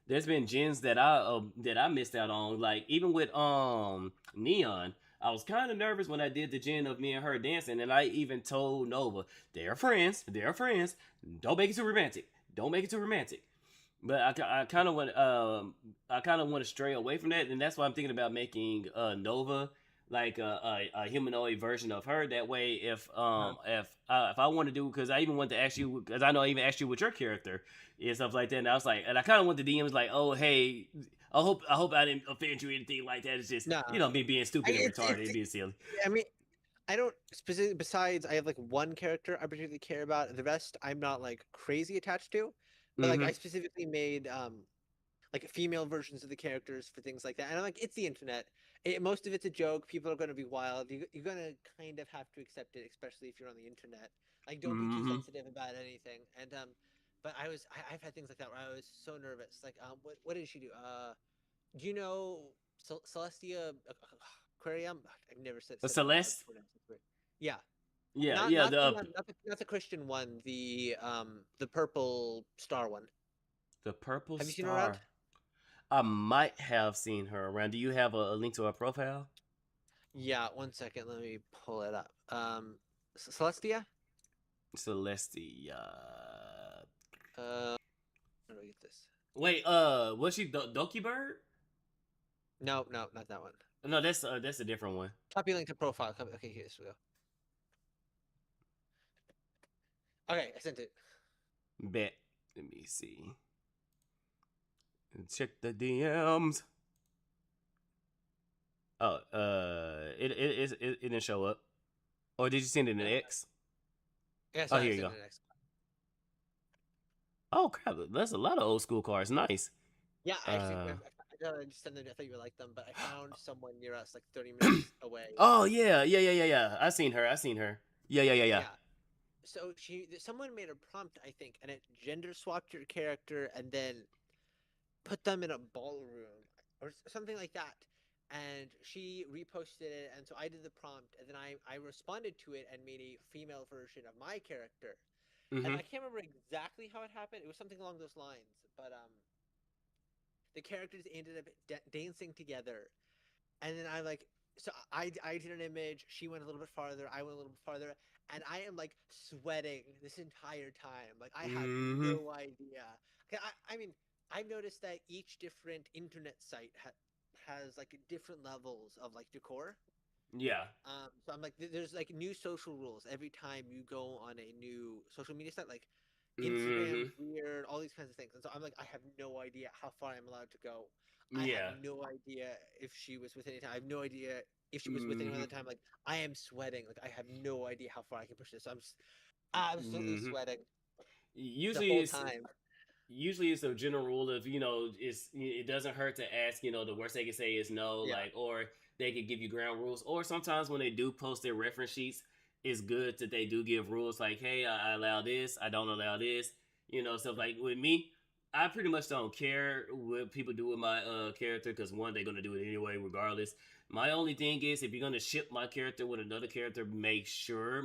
there's been gens that I missed out on. Like even with Neon, I was kind of nervous when I did the gen of me and her dancing, and I even told Nova, they're friends. Don't make it too romantic. But I kind of want to stray away from that, and that's why I'm thinking about making Nova like a humanoid version of her. That way, if I want to do, because I even want to ask you, because I know I even asked you with your character and stuff like that, and I was like, and I kind of want the DMs like, oh hey, I hope I didn't offend you or anything like that. It's just me being stupid and retarded, being silly. I mean, I don't specifically. Besides, I have like one character I particularly care about. The rest, I'm not like crazy attached to. But like, I specifically made like female versions of the characters for things like that. And I'm like, it's the internet. Most of it's a joke. People are going to be wild. You're going to kind of have to accept it, especially if you're on the internet. Like, don't be too sensitive about anything. And but I've had things like that where I was so nervous. Like, what did she do? Do you know Celestia Aquarium? I've never said Celeste. Yeah. Yeah, Not the Christian one. The purple star one. The purple Have you star. seen her around? I might have seen her around. Do you have a link to her profile? Yeah, 1 second. Let me pull it up. Celestia. Celestia. How do I get this? Wait, was she Doki Bird? No, not that one. No, that's a different one. Copy link to profile. Okay, here we go. Okay, I sent it. Bet. Let me see. Check the DMs. Oh, it didn't show up. Or did you send it in X? Yeah, oh, here you go. Oh crap, that's a lot of old school cards. Nice. Yeah, actually, I no, I just sent them. I thought you would like them, but I found someone near us, like 30 minutes away. Oh yeah. I seen her. Yeah. Yeah. So someone made a prompt, I think, and it gender swapped your character and then put them in a ballroom or something like that. And she reposted it, and so I did the prompt, and then I responded to it and made a female version of my character. And I can't remember exactly how it happened. It was something along those lines, but the characters ended up dancing together, and then I did an image. She went a little bit farther. I went a little bit farther, and I am like sweating this entire time. Like I have no idea. I mean, I've noticed that each different internet site has like different levels of like decor. Yeah. So I'm like, there's like new social rules every time you go on a new social media site, like Instagram, weird, all these kinds of things. And so I'm like, I have no idea how far I'm allowed to go. I have no idea if she was with any time. I have no idea if she was with anyone at the time. Like I am sweating. Like I have no idea how far I can push this. So I'm just absolutely sweating Usually the whole time. Usually it's a general rule of, it doesn't hurt to ask, the worst they can say is no, Yeah. like, or they could give you ground rules. Or sometimes when they do post their reference sheets, it's good that they do give rules like, hey, I allow this, I don't allow this, stuff like with me. I pretty much don't care what people do with my character because one, they're gonna do it anyway, regardless. My only thing is if you're gonna ship my character with another character, make sure.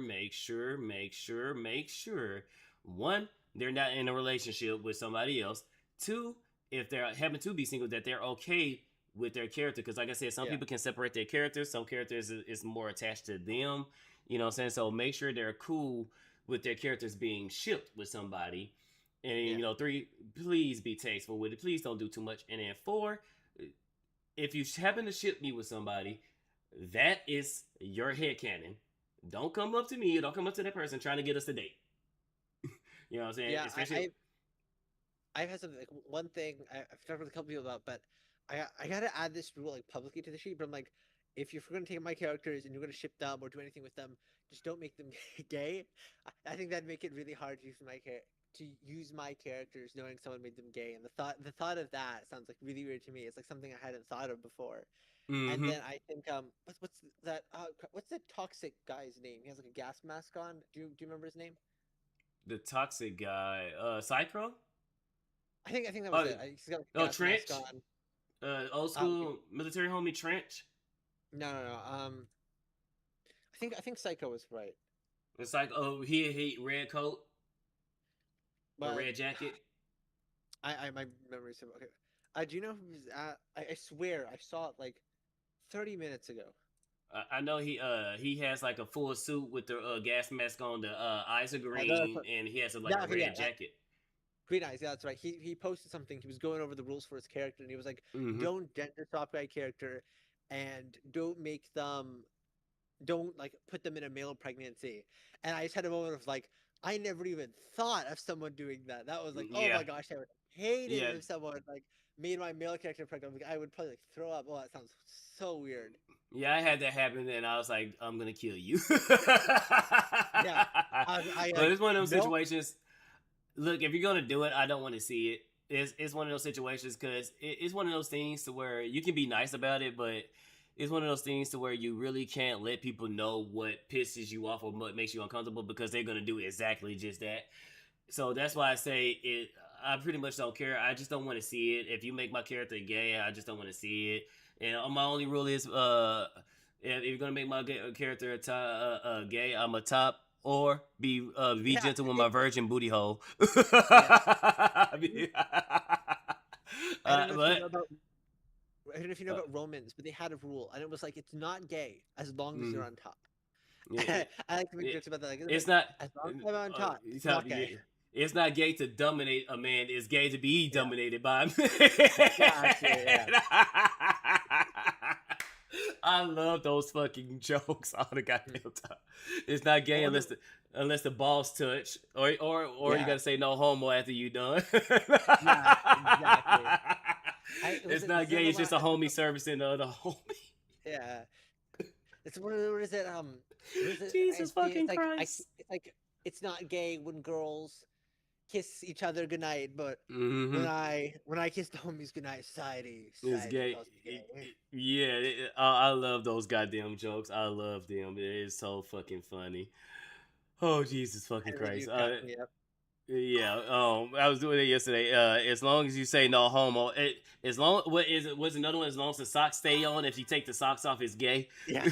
One, they're not in a relationship with somebody else. Two, if they're happen to be single, that they're okay with their character. Because like I said, some people can separate their characters. Some characters is more attached to them. You know what I'm saying? So make sure they're cool with their characters being shipped with somebody. And, three, please be tasteful with it. Please don't do too much. And then four, if you happen to ship me with somebody, that is your headcanon. Don't come up to me. Don't come up to that person trying to get us to date. You know what I'm saying? Yeah, Especially... I've had something like one thing I've talked with a couple people about, but I gotta add this rule like publicly to the sheet. But I'm like, if you're gonna take my characters and you're gonna ship them or do anything with them, just don't make them gay. I think that'd make it really hard to use my characters knowing someone made them gay. And the thought of that sounds like really weird to me. It's like something I hadn't thought of before. And then I think what's the toxic guy's name? He has like a gas mask on. Do you remember his name? The toxic guy, Psycho? I think that was it. He's got like a gas Trench? mask on. Old school military homie Trench? No. I think Psycho was right. It's like, he red coat, a red jacket. My memory's okay. Do you know who's at? I swear I saw it like 30 minutes ago. I know he has like a full suit with the gas mask on. The eyes are green, and he has a red jacket. Green eyes, yeah, that's right. He posted something. He was going over the rules for his character, and he was like, "Don't gender swap guy character, and don't like put them in a male pregnancy." And I just had a moment of like, I never even thought of someone doing that. That was like, oh my gosh, I would hate it if someone like made my male character pregnant. Like, I would probably like throw up. Oh, that sounds so weird. Yeah, I had that happen, and I was like, I'm gonna kill you. Yeah, but it's one of those situations. Look, if you're gonna do it, I don't want to see it. It's one of those situations because it's one of those things to where you can be nice about it, but it's one of those things to where you really can't let people know what pisses you off or what makes you uncomfortable because they're gonna do exactly just that. So that's why I say it. I pretty much don't care. I just don't want to see it. If you make my character gay, I just don't want to see it. And my only rule is, if you're gonna make my character gay, I'm a top or be gentle with my virgin booty hole. I don't know if you know about Romans, but they had a rule, and it was like it's not gay as long as you're on top. I like to make jokes about that. Like, it's not as long as I'm on top. It's not gay. It's not gay to dominate a man. It's gay to be dominated by a man. Exactly, I love those fucking jokes all the goddamn time. It's not gay unless the balls touch, or you gotta say no homo after you done. Exactly. It's not gay. It's just a homie servicing the other homie. Yeah. It's what is it? Jesus fucking Christ! It's like it's not gay when girls kiss each other goodnight, but Mm-hmm. when I kiss the homies goodnight, society It's gay. calls me gay. Yeah, I love those goddamn jokes. I love them. It is so fucking funny. Oh Jesus fucking And they do Christ. crack me up. Yeah. I was doing it yesterday. As long as you say no homo, as long what is it? What's another one? As long as the socks stay on, if you take the socks off, it's gay. Yeah.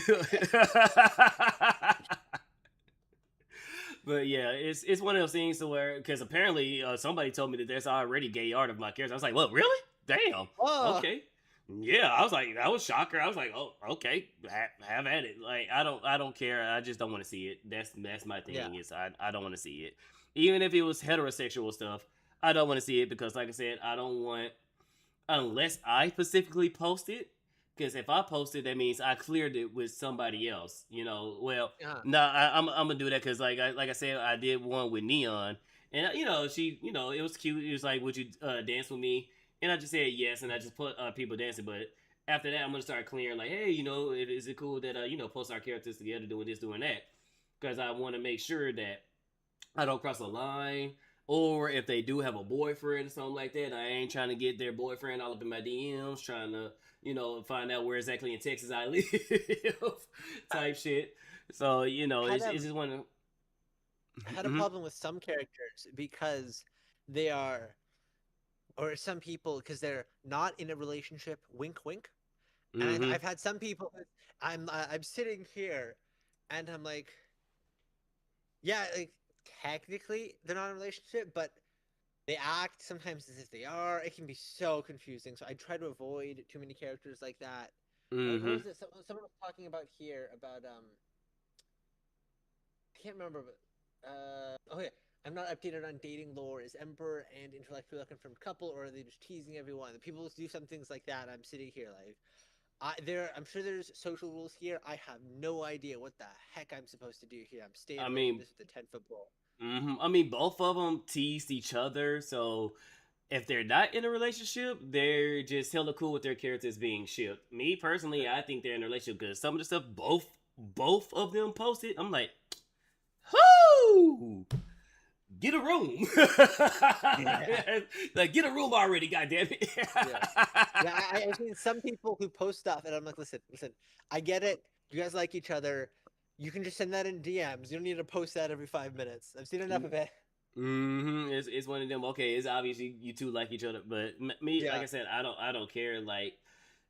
But yeah, it's one of those things to where because apparently somebody told me that there's already gay art of my character. I was like, what? Really? Damn. Oh, Okay. Yeah, I was like, that was shocker. I was like, oh, okay, have at it. Like, I don't care. I just don't want to see it. That's my thing. Yeah. Is I don't want to see it. Even if it was heterosexual stuff, I don't want to see it because, like I said, I don't want unless I specifically post it. Because if I post it, that means I cleared it with somebody else. You know, well, yeah. no, I'm gonna do that because, like I said, I did one with Neon, and she, it was cute. It was like, would you dance with me? And I just said yes, and I just put people dancing. But after that, I'm gonna start clearing, like, hey, is it cool that post our characters together, doing this, doing that? Because I want to make sure that I don't cross a line. Or if they do have a boyfriend or something like that, I ain't trying to get their boyfriend all up in my DMs, trying to, find out where exactly in Texas I live, type shit. So, it's just one of. I had a problem with some characters because they are, or some people because they're not in a relationship. Wink, wink. And I've had some people. I'm sitting here, and I'm like, yeah, like technically they're not in a relationship, but they act sometimes as if they are. It can be so confusing. So I try to avoid too many characters like that. What was it? Someone was talking about here about I can't remember, but oh yeah, I'm not updated on dating lore. Is Emperor and intellectually unconfirmed couple, or are they just teasing everyone? The people do some things like that. I'm sitting here like, I'm sure there's social rules here. I have no idea what the heck I'm supposed to do here. I'm staying away from this with the 10-foot pole. I mean, both of them teased each other, so if they're not in a relationship, they're just hella cool with their characters being shipped. Me personally, I think they're in a relationship because some of the stuff both of them posted, I'm like, whoo, get a room. Like, get a room already, goddammit. I've seen some people who post stuff, and I'm like, listen, I get it. You guys like each other. You can just send that in DMs. You don't need to post that every 5 minutes. I've seen enough of it. It's one of them. Okay, it's obviously you two like each other, but me, like I said, I don't care. Like,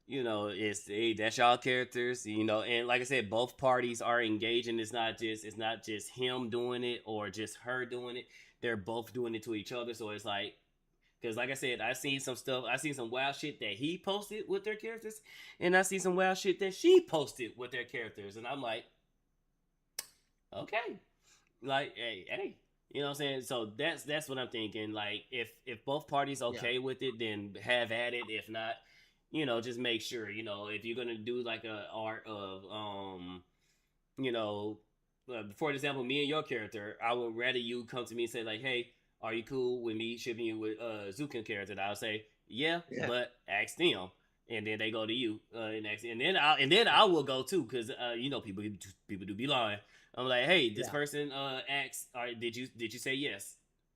that's y'all characters, and like I said, both parties are engaging. It's not just him doing it or just her doing it. They're both doing it to each other. So it's like, because like I said, I seen some wild shit that he posted with their characters, and I see some wild shit that she posted with their characters, and I'm like, okay, like, hey. You know what I'm saying? So that's what I'm thinking. Like, if both parties okay with it, then have at it. If not, just make sure. If you're gonna do like a art of for example, me and your character, I would rather you come to me and say like, hey, are you cool with me shipping you with Zukin character? And I'll say yeah, but ask them. And then they go to you, and then I will go too, because people do be lying. I'm like, hey, this person asked, all right, did you say yes?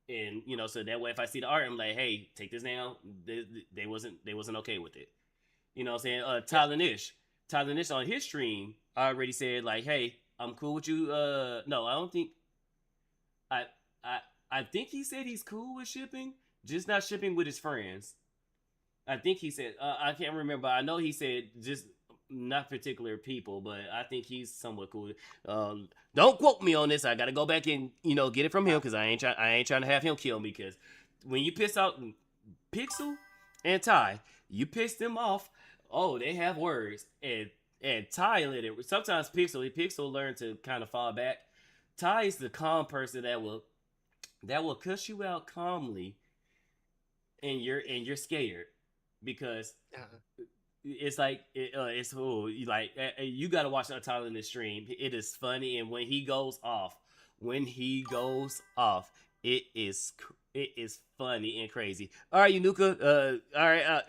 And so that way, if I see the art, I'm like, hey, take this down. They wasn't okay with it. You know what I'm saying? Tyler Nish on his stream already said like, hey, I'm cool with you. No, I don't think. I think he said he's cool with shipping, just not shipping with his friends. I think he said, I can't remember. I know he said just not particular people, but I think he's somewhat cool. Don't quote me on this. I gotta go back and get it from him, because I ain't trying to have him kill me. Because when you piss out Pixel and Ty, you piss them off. Oh, they have words, and Ty let it. Sometimes Pixel learn to kind of fall back. Ty is the calm person that will cuss you out calmly, and you're scared. Because it's like you gotta watch Tyler in the stream. It is funny, and when he goes off, it is funny and crazy. All right, Yunuka. All right,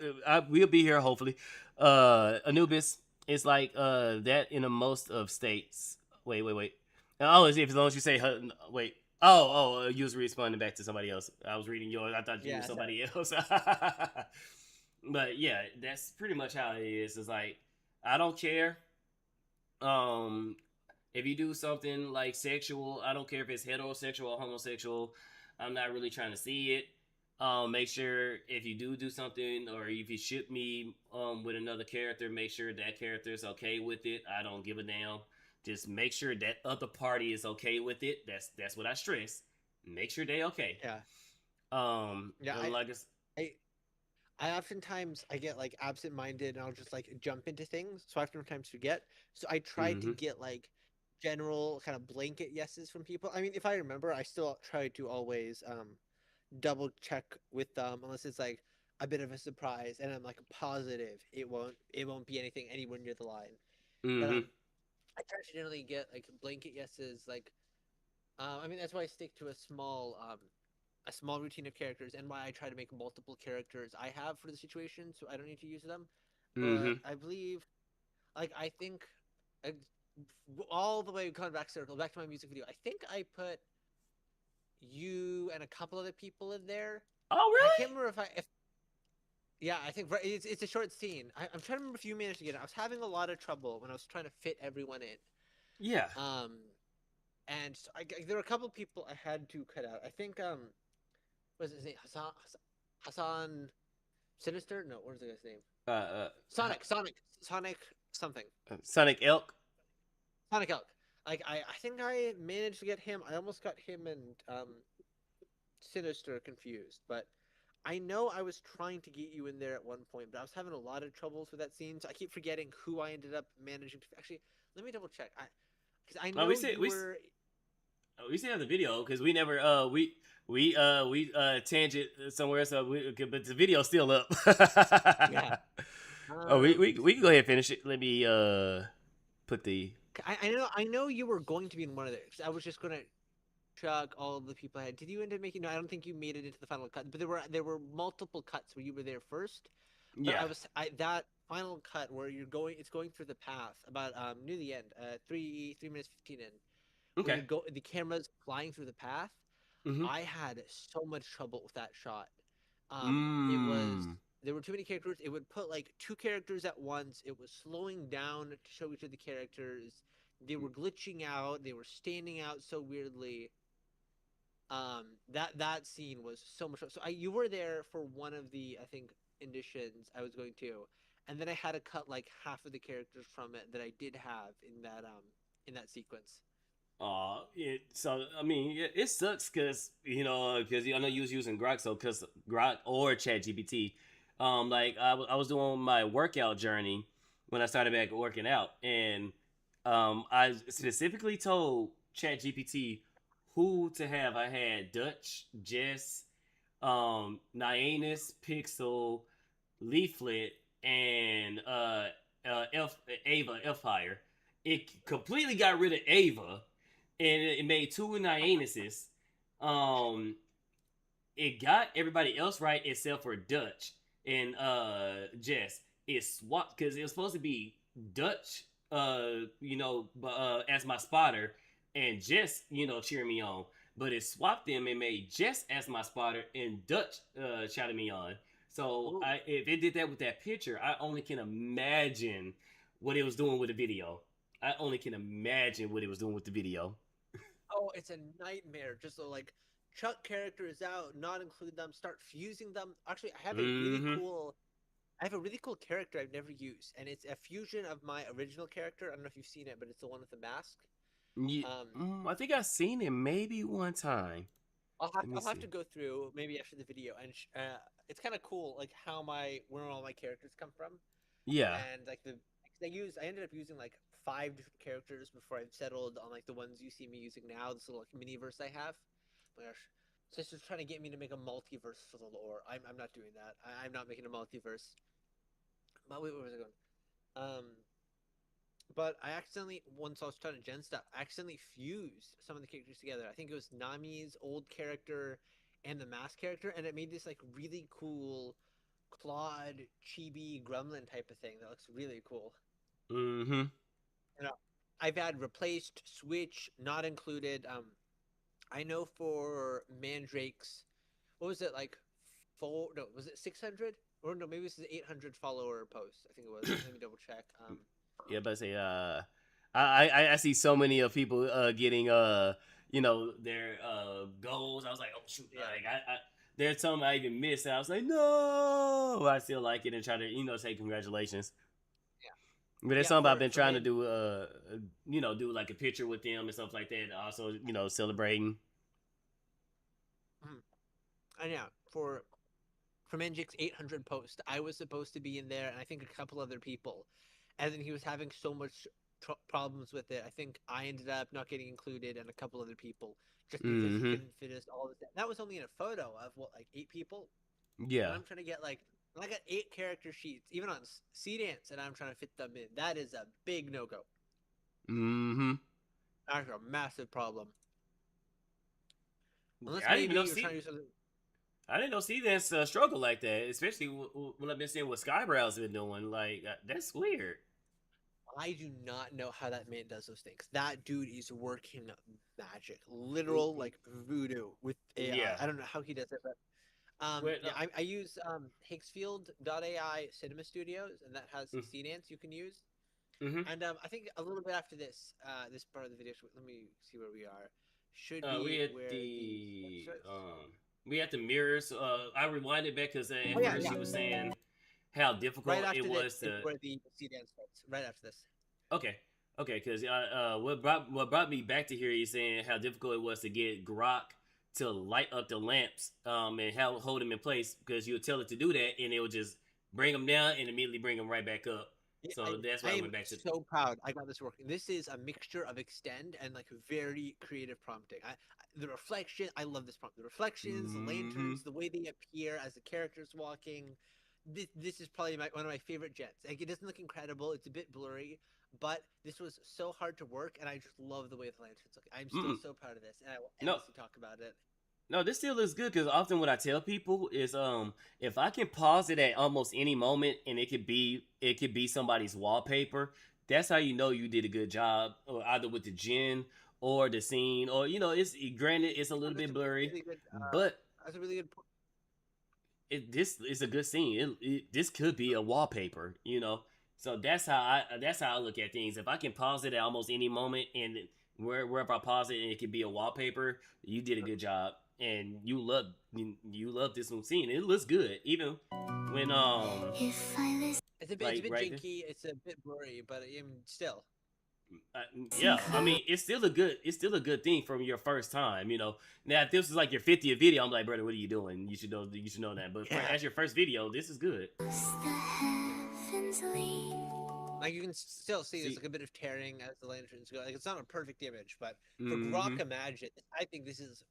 we'll be here hopefully. Anubis, it's like that in the most of states. Wait. Oh, as long as you say wait. You was responding back to somebody else. I was reading yours. I thought you were Yeah, sorry. somebody else. But yeah, that's pretty much how it is. It's like I don't care. Um, if you do something like sexual, I don't care if it's heterosexual or homosexual. I'm not really trying to see it. Make sure if you do something or if you ship me with another character, make sure that character is okay with it. I don't give a damn. Just make sure that other party is okay with it. That's what I stress. Make sure they okay. Yeah, yeah. And like it's, I I oftentimes I get like absent-minded and I'll just like jump into things, so I oftentimes forget. So I tried to mm-hmm, get like general kind of blanket yeses from people. I mean, if I remember, I still try to always double check with them unless it's like a bit of a surprise and I'm like positive it won't be anything anywhere near the line. But mm-hmm, I try to generally get like blanket yeses. Like I mean that's why I stick to a small routine of characters and why I try to make multiple characters I have for the situation so I don't need to use them. But mm-hmm. I believe, like, I think uh, all the way coming back circle, back to my music video, I think I put you and a couple other people in there. Oh I can't really? remember if yeah, I think it's a short scene. I'm trying to remember if you managed to get it. I was having a lot of trouble when I was trying to fit everyone in. Yeah. Um, and so there were a couple people I had to cut out. I think what was his name? Hassan Sinister? No, what was the guy's name? Sonic something. Sonic Elk. Sonic Elk. Like I think I managed to get him. I almost got him and Sinister confused, but I know I was trying to get you in there at one point, but I was having a lot of troubles with that scene, so I keep forgetting who I ended up managing to. Actually, let me double check. Because I Oh, know you were. we still have the video because we never we tangent somewhere else, but the video's still up. Yeah. Oh, we can go ahead and finish it. Let me put the I know you were going to be in one of those. I was just gonna chuck all the people I had. Did you end up making? No, I don't think you made it into the final cut. But there were multiple cuts where you were there first. But yeah. that final cut where it's going through the path about near the end, 3 minutes 15 in, where Okay. the camera's flying through the path. Mm-hmm. I had so much trouble with that shot. It was Mm. there were too many characters. It would put like two characters at once. It was slowing down to show each of the characters. They were glitching out. They were standing out so weirdly. That scene was so much. So you were there for one of the I think editions I was going to, and then I had to cut like half of the characters from it that I did have in that sequence. So I mean, it sucks because because I know you was using Grok, so because Grok or ChatGPT, like I was doing my workout journey when I started back working out, and I specifically told ChatGPT who to have. I had Dutch, Jess, Nyanus, Pixel, Leaflet, and Ava Elfire. It completely got rid of Ava and it made two Nyanuses. Um, it got everybody else right except for Dutch and Jess. It swapped because it was supposed to be Dutch, as my spotter, and Jess, cheering me on. But it swapped them and made Jess as my spotter and Dutch shouting me on. So if it did that with that picture, I only can imagine what it was doing with the video. I only can imagine what it was doing with the video. Oh, it's a nightmare. Just to like chuck characters out, not include them, start fusing them. Actually, Mm-hmm. I have a really cool character I've never used, and it's a fusion of my original character. I don't know if you've seen it, but it's the one with the mask. Yeah, Um, I think I've seen it maybe one time. Let me I'll have see. to go through maybe after the video, and it's kind of cool, like where all my characters come from, Yeah. and like I ended up using like 5 different characters before I settled on like the ones you see me using now. This little like mini verse I have. Oh my gosh, sister's trying to get me to make a multiverse for the lore. I'm not doing that. I'm not making a multiverse. But wait, where was I going? Um, but I accidentally, once I was trying to gen stuff, I accidentally fused some of the characters together. I think it was Nami's old character and the mask character, and it made this like really cool Claude chibi gremlin type of thing that looks really cool. Mm-hmm. You know, I've had replaced, switch, not included. I know for Mandrake's, what was it like? No, was it 600? Or no, maybe this is 800 follower post. I think it was. Let me double check. Yeah, but say I see so many of people getting their goals. I was like, oh shoot, Yeah. like there's some I even missed, and I was like, no, I still like it and try to say congratulations. Yeah. But there's Yeah, something I've for- been for trying to Man- do do like a picture with them and stuff like that. Also, celebrating. And yeah, for Manjik's 800 post, I was supposed to be in there, and I think a couple other people, and then he was having so much problems with it. I think I ended up not getting included, and a couple other people, just because he Mm-hmm. couldn't fit us all. That was only in a photo of what, like 8 people, and Yeah. I'm trying to get like. And I got 8 character sheets, even on C-Dance, and I'm trying to fit them in. That is a big no-go. Mm-hmm. That's a massive problem. Unless I didn't maybe even know you're trying to do something. I didn't know C-Dance struggle like that, especially when I've been seeing what Skybrow's been doing. Like that's weird. I do not know how that man does those things. That dude is working magic, literal like voodoo with AI. Yeah. I don't know how he does it, but Wait, yeah, I use Higgsfield.ai Cinema Studios, and that has C-Dance you can use. Mm-hmm. And I think a little bit after this, this part of the video. Let me see where we are. Should be We had where we had the mirrors. I rewinded back because at Oh, yeah, first yeah. she was saying how difficult right after it was this is to. where the C-Dance starts. Right after this. Okay, because what brought me back to here is saying how difficult it was to get Grok to light up the lamps and how hold them in place, because you would tell it to do that and it would just bring them down and immediately bring them right back up. So that's why I went back to. So proud I got this working. This is a mixture of extend and like very creative prompting. The reflection, I love this prompt. The reflections, the lanterns, the way they appear as the characters walking. This is probably one of my favorite jets. Like, it doesn't look incredible. It's a bit blurry, but this was so hard to work, and I just love the way the lanterns look. I'm still so proud of this, and I will endlessly talk about it. No, this still looks good, because often what I tell people is if I can pause it at almost any moment and it could be somebody's wallpaper, that's how you know you did a good job, or either with the gen or the scene, or it's granted it's a little bit blurry, Really good, but that's a really good point. this is a good scene. This could be a wallpaper, So that's how I look at things. If I can pause it at almost any moment, and wherever I pause it and it could be a wallpaper, you did a good job. And you love this new scene. It looks good, even when It's a bit janky. It's a bit blurry, but still. Yeah, I mean, it's still a good thing from your first time. Now, if this was like your 50th video, I'm like, brother, what are you doing? You should know that. But as your first video, this is good. Like, you can still see there's like a bit of tearing as the lanterns go. Like, it's not a perfect image, but for Grok Imagine, I think this is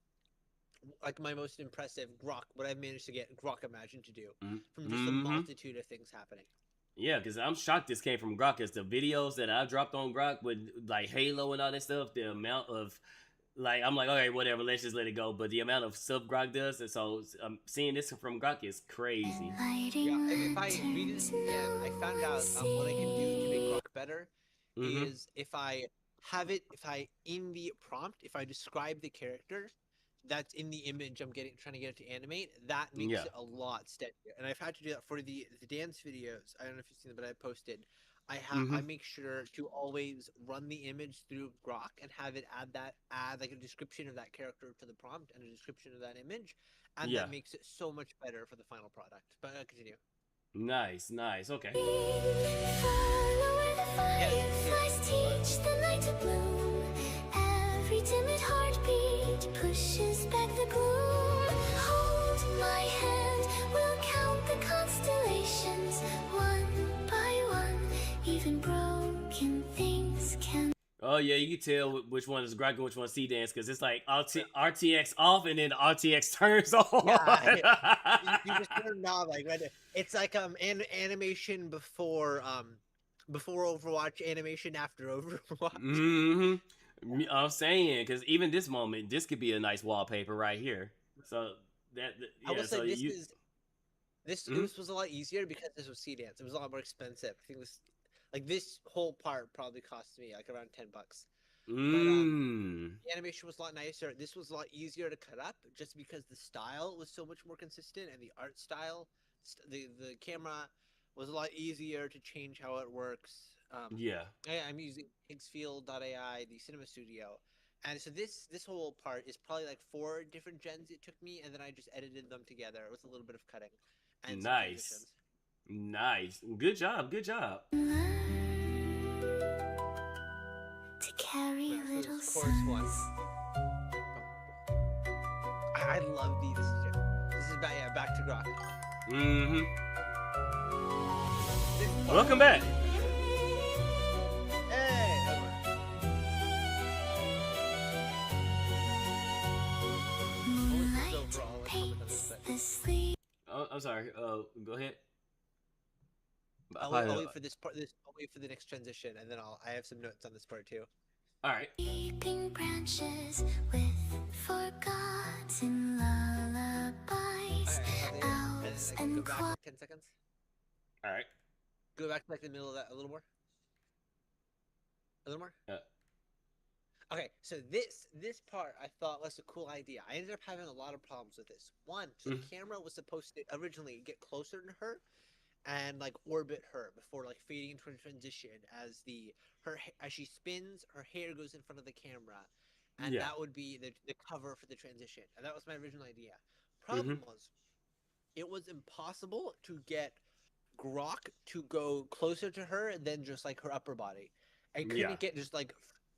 like my most impressive Grok, what I've managed to get Grok Imagine to do from just the multitude of things happening. Yeah, because I'm shocked this came from Grok. Because the videos that I dropped on Grok with like Halo and all that stuff, the amount of I'm like, okay, whatever, let's just let it go. But the amount of stuff Grok does, and so seeing this from Grok is crazy. Yeah, if I read it again, I found out what I can do to make Grok better is if I in the prompt, if I describe the character that's in the image I'm trying to get it to animate, that makes it a lot steadier. And I've had to do that for the dance videos. I don't know if you've seen them, but I posted. I make sure to always run the image through Grok and have it add like a description of that character to the prompt and a description of that image, and that makes it so much better for the final product. But continue. Nice, okay. Teach the light to bloom. Every timid heartbeat pushes back the gloom. Hold my hand, we'll count the constellations one by one. Even broken things can. Oh yeah, you can tell which one is Grok and which one is C-Dance, because it's like RTX off and then RTX turns on. Yeah, you just turn on like right. It's like animation before Overwatch, animation after Overwatch. I'm saying, because even this moment, this could be a nice wallpaper right here. So I will say this was a lot easier because this was C-Dance. It was a lot more expensive. I think this whole part probably cost me like around $10. The animation was a lot nicer. This was a lot easier to cut up just because the style was so much more consistent and the art style, the camera was a lot easier to change how it works. Yeah. I'm using Pigsfield.ai, the cinema studio. And so this whole part is probably like 4 different gens it took me, and then I just edited them together with a little bit of cutting and some transitions. Nice. Good job. Good job. To carry Yeah, so little this chorus one. sons. I love these. This is back to rock. Mm-hmm. This part- Welcome back. Hey, that one. Moonlight overall, let's comment on this paints bit. the sleep. Oh, I'm sorry. Go ahead. I'll wait for this part. I'll wait for the next transition, and then I have some notes on this part too. All right. Weeping branches with forgotten lullabies. Owls And then and go back like 10 seconds. All right. Go back to like the middle of that a little more. A little more. Okay, so this part I thought was a cool idea. I ended up having a lot of problems with this. One, so the camera was supposed to originally get closer to her and like orbit her before like fading into a transition as as she spins, her hair goes in front of the camera, and Yeah. that would be the cover for the transition. And that was my original idea. Problem was, it was impossible to get Grok to go closer to her than just like her upper body. I couldn't get just like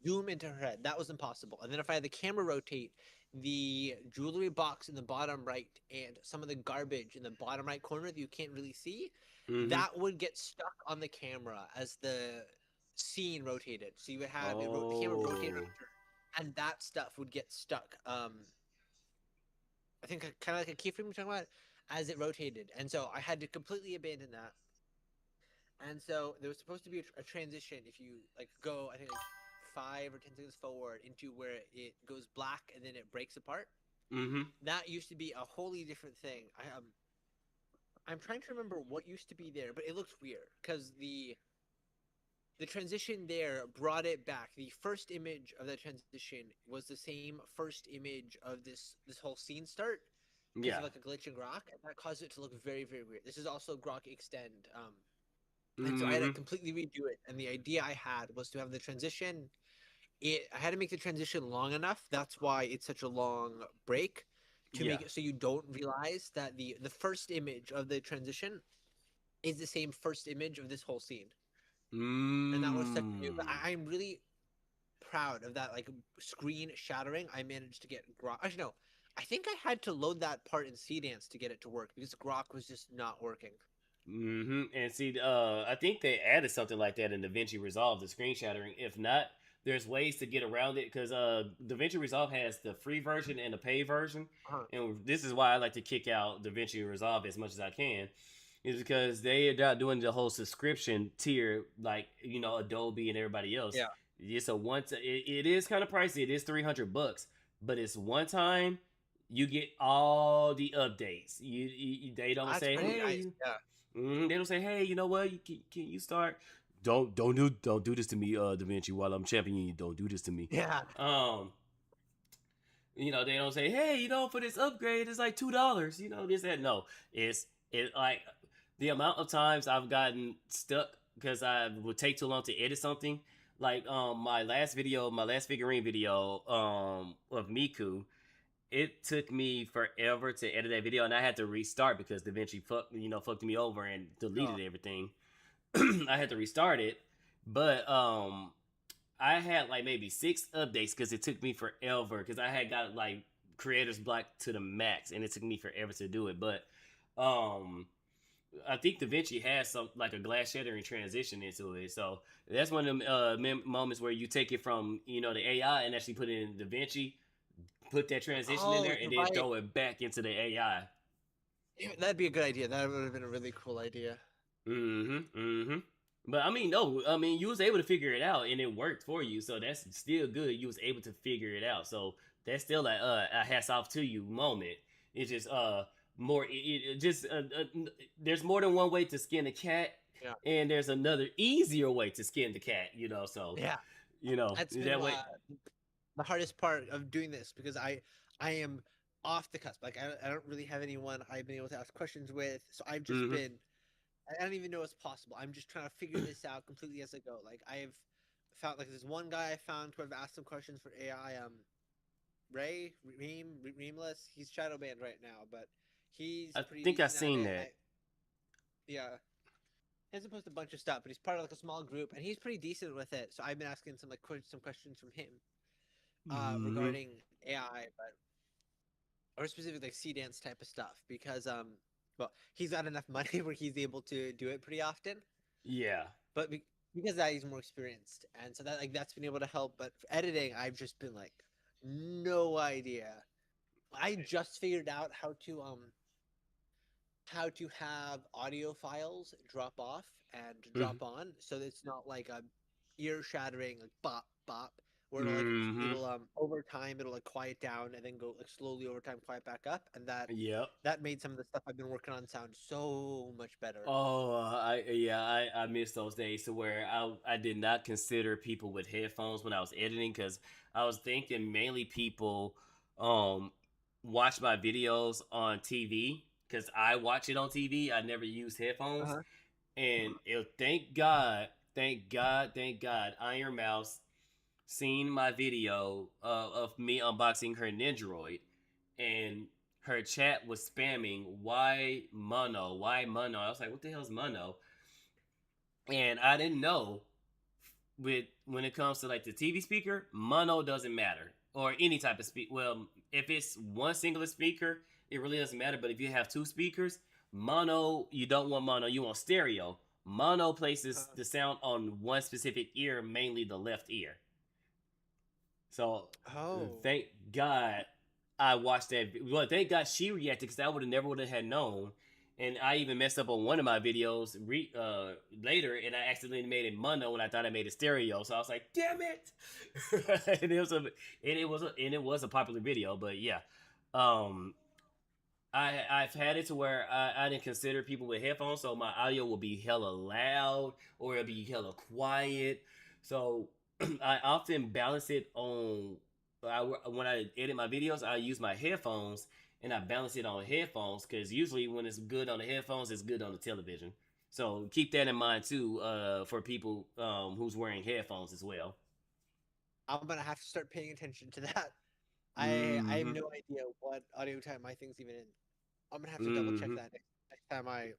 zoom into her head. That was impossible. And then if I had the camera rotate, the jewelry box in the bottom right and some of the garbage in the bottom right corner that you can't really see, that would get stuck on the camera as the scene rotated. So you would have the camera rotate around her, and that stuff would get stuck. I think kind of like a keyframe you're talking about, as it rotated. And so I had to completely abandon that. And so there was supposed to be a transition if you like go, I think like 5 or 10 seconds forward into where it goes black and then it breaks apart. That used to be a wholly different thing. I'm trying to remember what used to be there, but it looks weird because the transition there brought it back. The first image of that transition was the same first image of this whole scene start. Because of like a glitch in Grok, and that caused it to look very, very weird. This is also Grok Extend. And so I had to completely redo it. And the idea I had was to have the transition. I had to make the transition long enough. That's why it's such a long break, to make it so you don't realize that the first image of the transition is the same first image of this whole scene. And that was such a new. I'm really proud of that, like screen shattering. I managed to get Grok. Actually, no. I think I had to load that part in Cdance to get it to work because Grok was just not working. And see, I think they added something like that in DaVinci Resolve, the screen shattering. If not, there's ways to get around it because DaVinci Resolve has the free version and the paid version. And this is why I like to kick out DaVinci Resolve as much as I can, is because they are not doing the whole subscription tier like, you know, Adobe and everybody else. Yeah. It's a it is kind of pricey. It is $300, but it's one time. You get all the updates. They don't say, hey, they don't say, hey, you know what? Can you start? Don't do this to me, DaVinci. While I'm championing you, don't do this to me. Yeah. You know, they don't say, hey, you know, for this upgrade, it's like $2. You know, this that. No, it's like the amount of times I've gotten stuck because I would take too long to edit something. Like my last figurine video of Miku. It took me forever to edit that video, and I had to restart because DaVinci fucked me over and deleted everything. I had to restart it, but I had like maybe 6 updates because it took me forever because I had got like creator's block to the max, and it took me forever to do it. But I think DaVinci has some like a glass shattering transition into it, so that's one of them moments where you take it from the AI and actually put it in DaVinci. Put that transition in there and then throw it back into the AI. Yeah, that'd be a good idea. That would have been a really cool idea. But I mean, you was able to figure it out and it worked for you, so that's still good. You was able to figure it out, so that's still a hats off to you moment. It's just more. There's more than one way to skin a cat, and there's another easier way to skin the cat. So yeah. You know, That's been that way. the hardest part of doing this because I am off the cusp. Like I don't really have anyone I've been able to ask questions with, so I've just Mm-hmm. been I don't even know it's possible. I'm just trying to figure this out completely as I go. Like I've found like there's one guy I found who I've asked some questions for AI. Reamless. He's shadow banned right now, but he's I pretty think I decent at seen it. that. Yeah, he hasn't posted a bunch of stuff, but he's part of like a small group, and he's pretty decent with it. So I've been asking some like some questions from him Mm-hmm. regarding AI, but or specifically like C dance type of stuff because well he's got enough money where he's able to do it pretty often, Yeah. but because of that he's more experienced, and so that like that's been able to help. But for editing, I've just been like no idea. I just figured out how to have audio files drop off and Mm-hmm. drop on so that it's not like a ear shattering like bop bop where Mm-hmm. it'll over time it'll like quiet down and then go like slowly over time quiet back up, and Yep. that made some of the stuff I've been working on sound so much better. Oh, I miss those days to where I did not consider people with headphones when I was editing because I was thinking mainly people um watch my videos on TV because I watch it on TV. I never use headphones, Uh-huh. and thank God, thank God, thank God, Iron Mouse seen my video of me unboxing her Nindroid, and her chat was spamming why mono, why mono. I was like, what the hell is mono? And I didn't know with when it comes to like the TV speaker, mono doesn't matter or any type of speak. Well, if it's one singular speaker, it really doesn't matter. But if you have two speakers, mono, you don't want mono. You want stereo. Mono places Uh, the sound on one specific ear, mainly the left ear. So oh. thank God I watched that. Well, thank God she reacted because I would have had known. And I even messed up on one of my videos later, and I accidentally made it mono when I thought I made it stereo. So I was like, "Damn it!" And it was a popular video, but yeah, um, I've had it to where I didn't consider people with headphones, so my audio will be hella loud or it'll be hella quiet. So I often balance it on. When I edit my videos, I use my headphones and I balance it on headphones because usually when it's good on the headphones, it's good on the television. So keep that in mind too for people who's wearing headphones as well. I'm gonna have to start paying attention to that. I have Mm-hmm. no idea what audio type my thing's even in. I'm gonna have to double check Mm-hmm. that next time I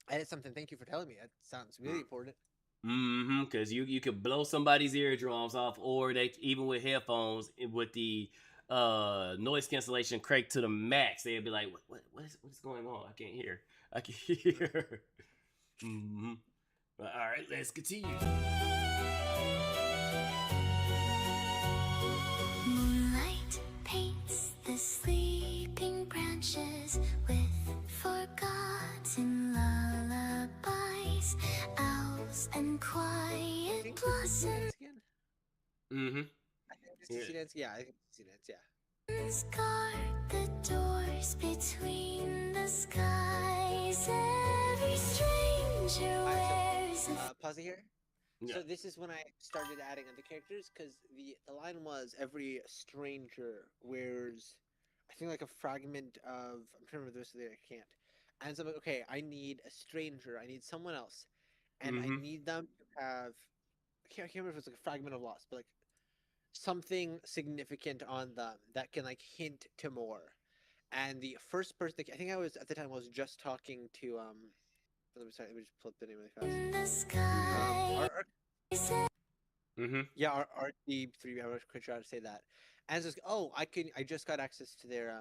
edit something. Thank you for telling me. That sounds really important. Mm-hmm. Because you could blow somebody's eardrums off, or they even with headphones with the noise cancellation cranked to the max, they'd be like, what is going on? I can't hear. I can hear. Mm-hmm. All right, let's continue. Moonlight paints the sleeping branches with forgotten lullabies, owls and I quiet think this is blossoms dance again. Mm-hmm. I think this Yeah. is dance. Yeah, I think this is dance. Yeah. guard the doors between the skies. Every stranger All right, wears so a pause it here. Yeah. So this is when I started adding other characters because the line was every stranger wears, I think like a fragment of I'm trying to remember the rest of it. I can't. And so I'm like, okay, I need a stranger. I need someone else, and I Mm-hmm. need them to have. I can't remember if it's like a fragment of loss, but like something significant on them that can like hint to more. And the first person, I think I was at the time I was just talking to let me just pull up the name really fast. in the sky. Mm-hmm. Yeah, our RD3. I was quite sure how to say that. And it's just, oh, I just got access to their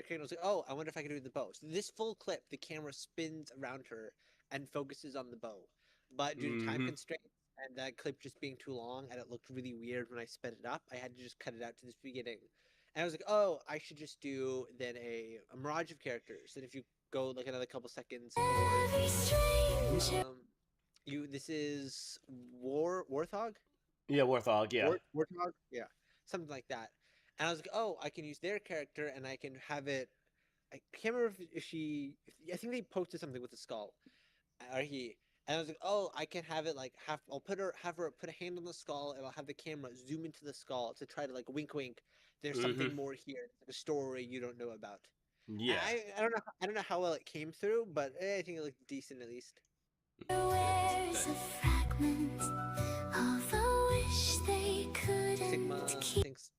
camera. I was like, oh, I wonder if I can do the bow. So this full clip, the camera spins around her and focuses on the bow. But due to time Mm-hmm. constraints and that clip just being too long and it looked really weird when I sped it up, I had to just cut it out to this beginning. And I was like, oh, I should just do then a mirage of characters. And if you go like another couple seconds Every forward, stranger. this is Warthog. Yeah, Warthog. Yeah. Warthog, yeah, something like that. And I was like, oh, I can use their character, and I can have it. I can't remember if she. I think they posted something with the skull, or he. And I was like, oh, I can have it like have her put a hand on the skull, and I'll have the camera zoom into the skull to try to like wink, wink. There's something more here, a story you don't know about. And Yeah. I don't know how well it came through, but I think it looked decent at least. Where's a fragment of a wish they Sigma couldn't keep? thinks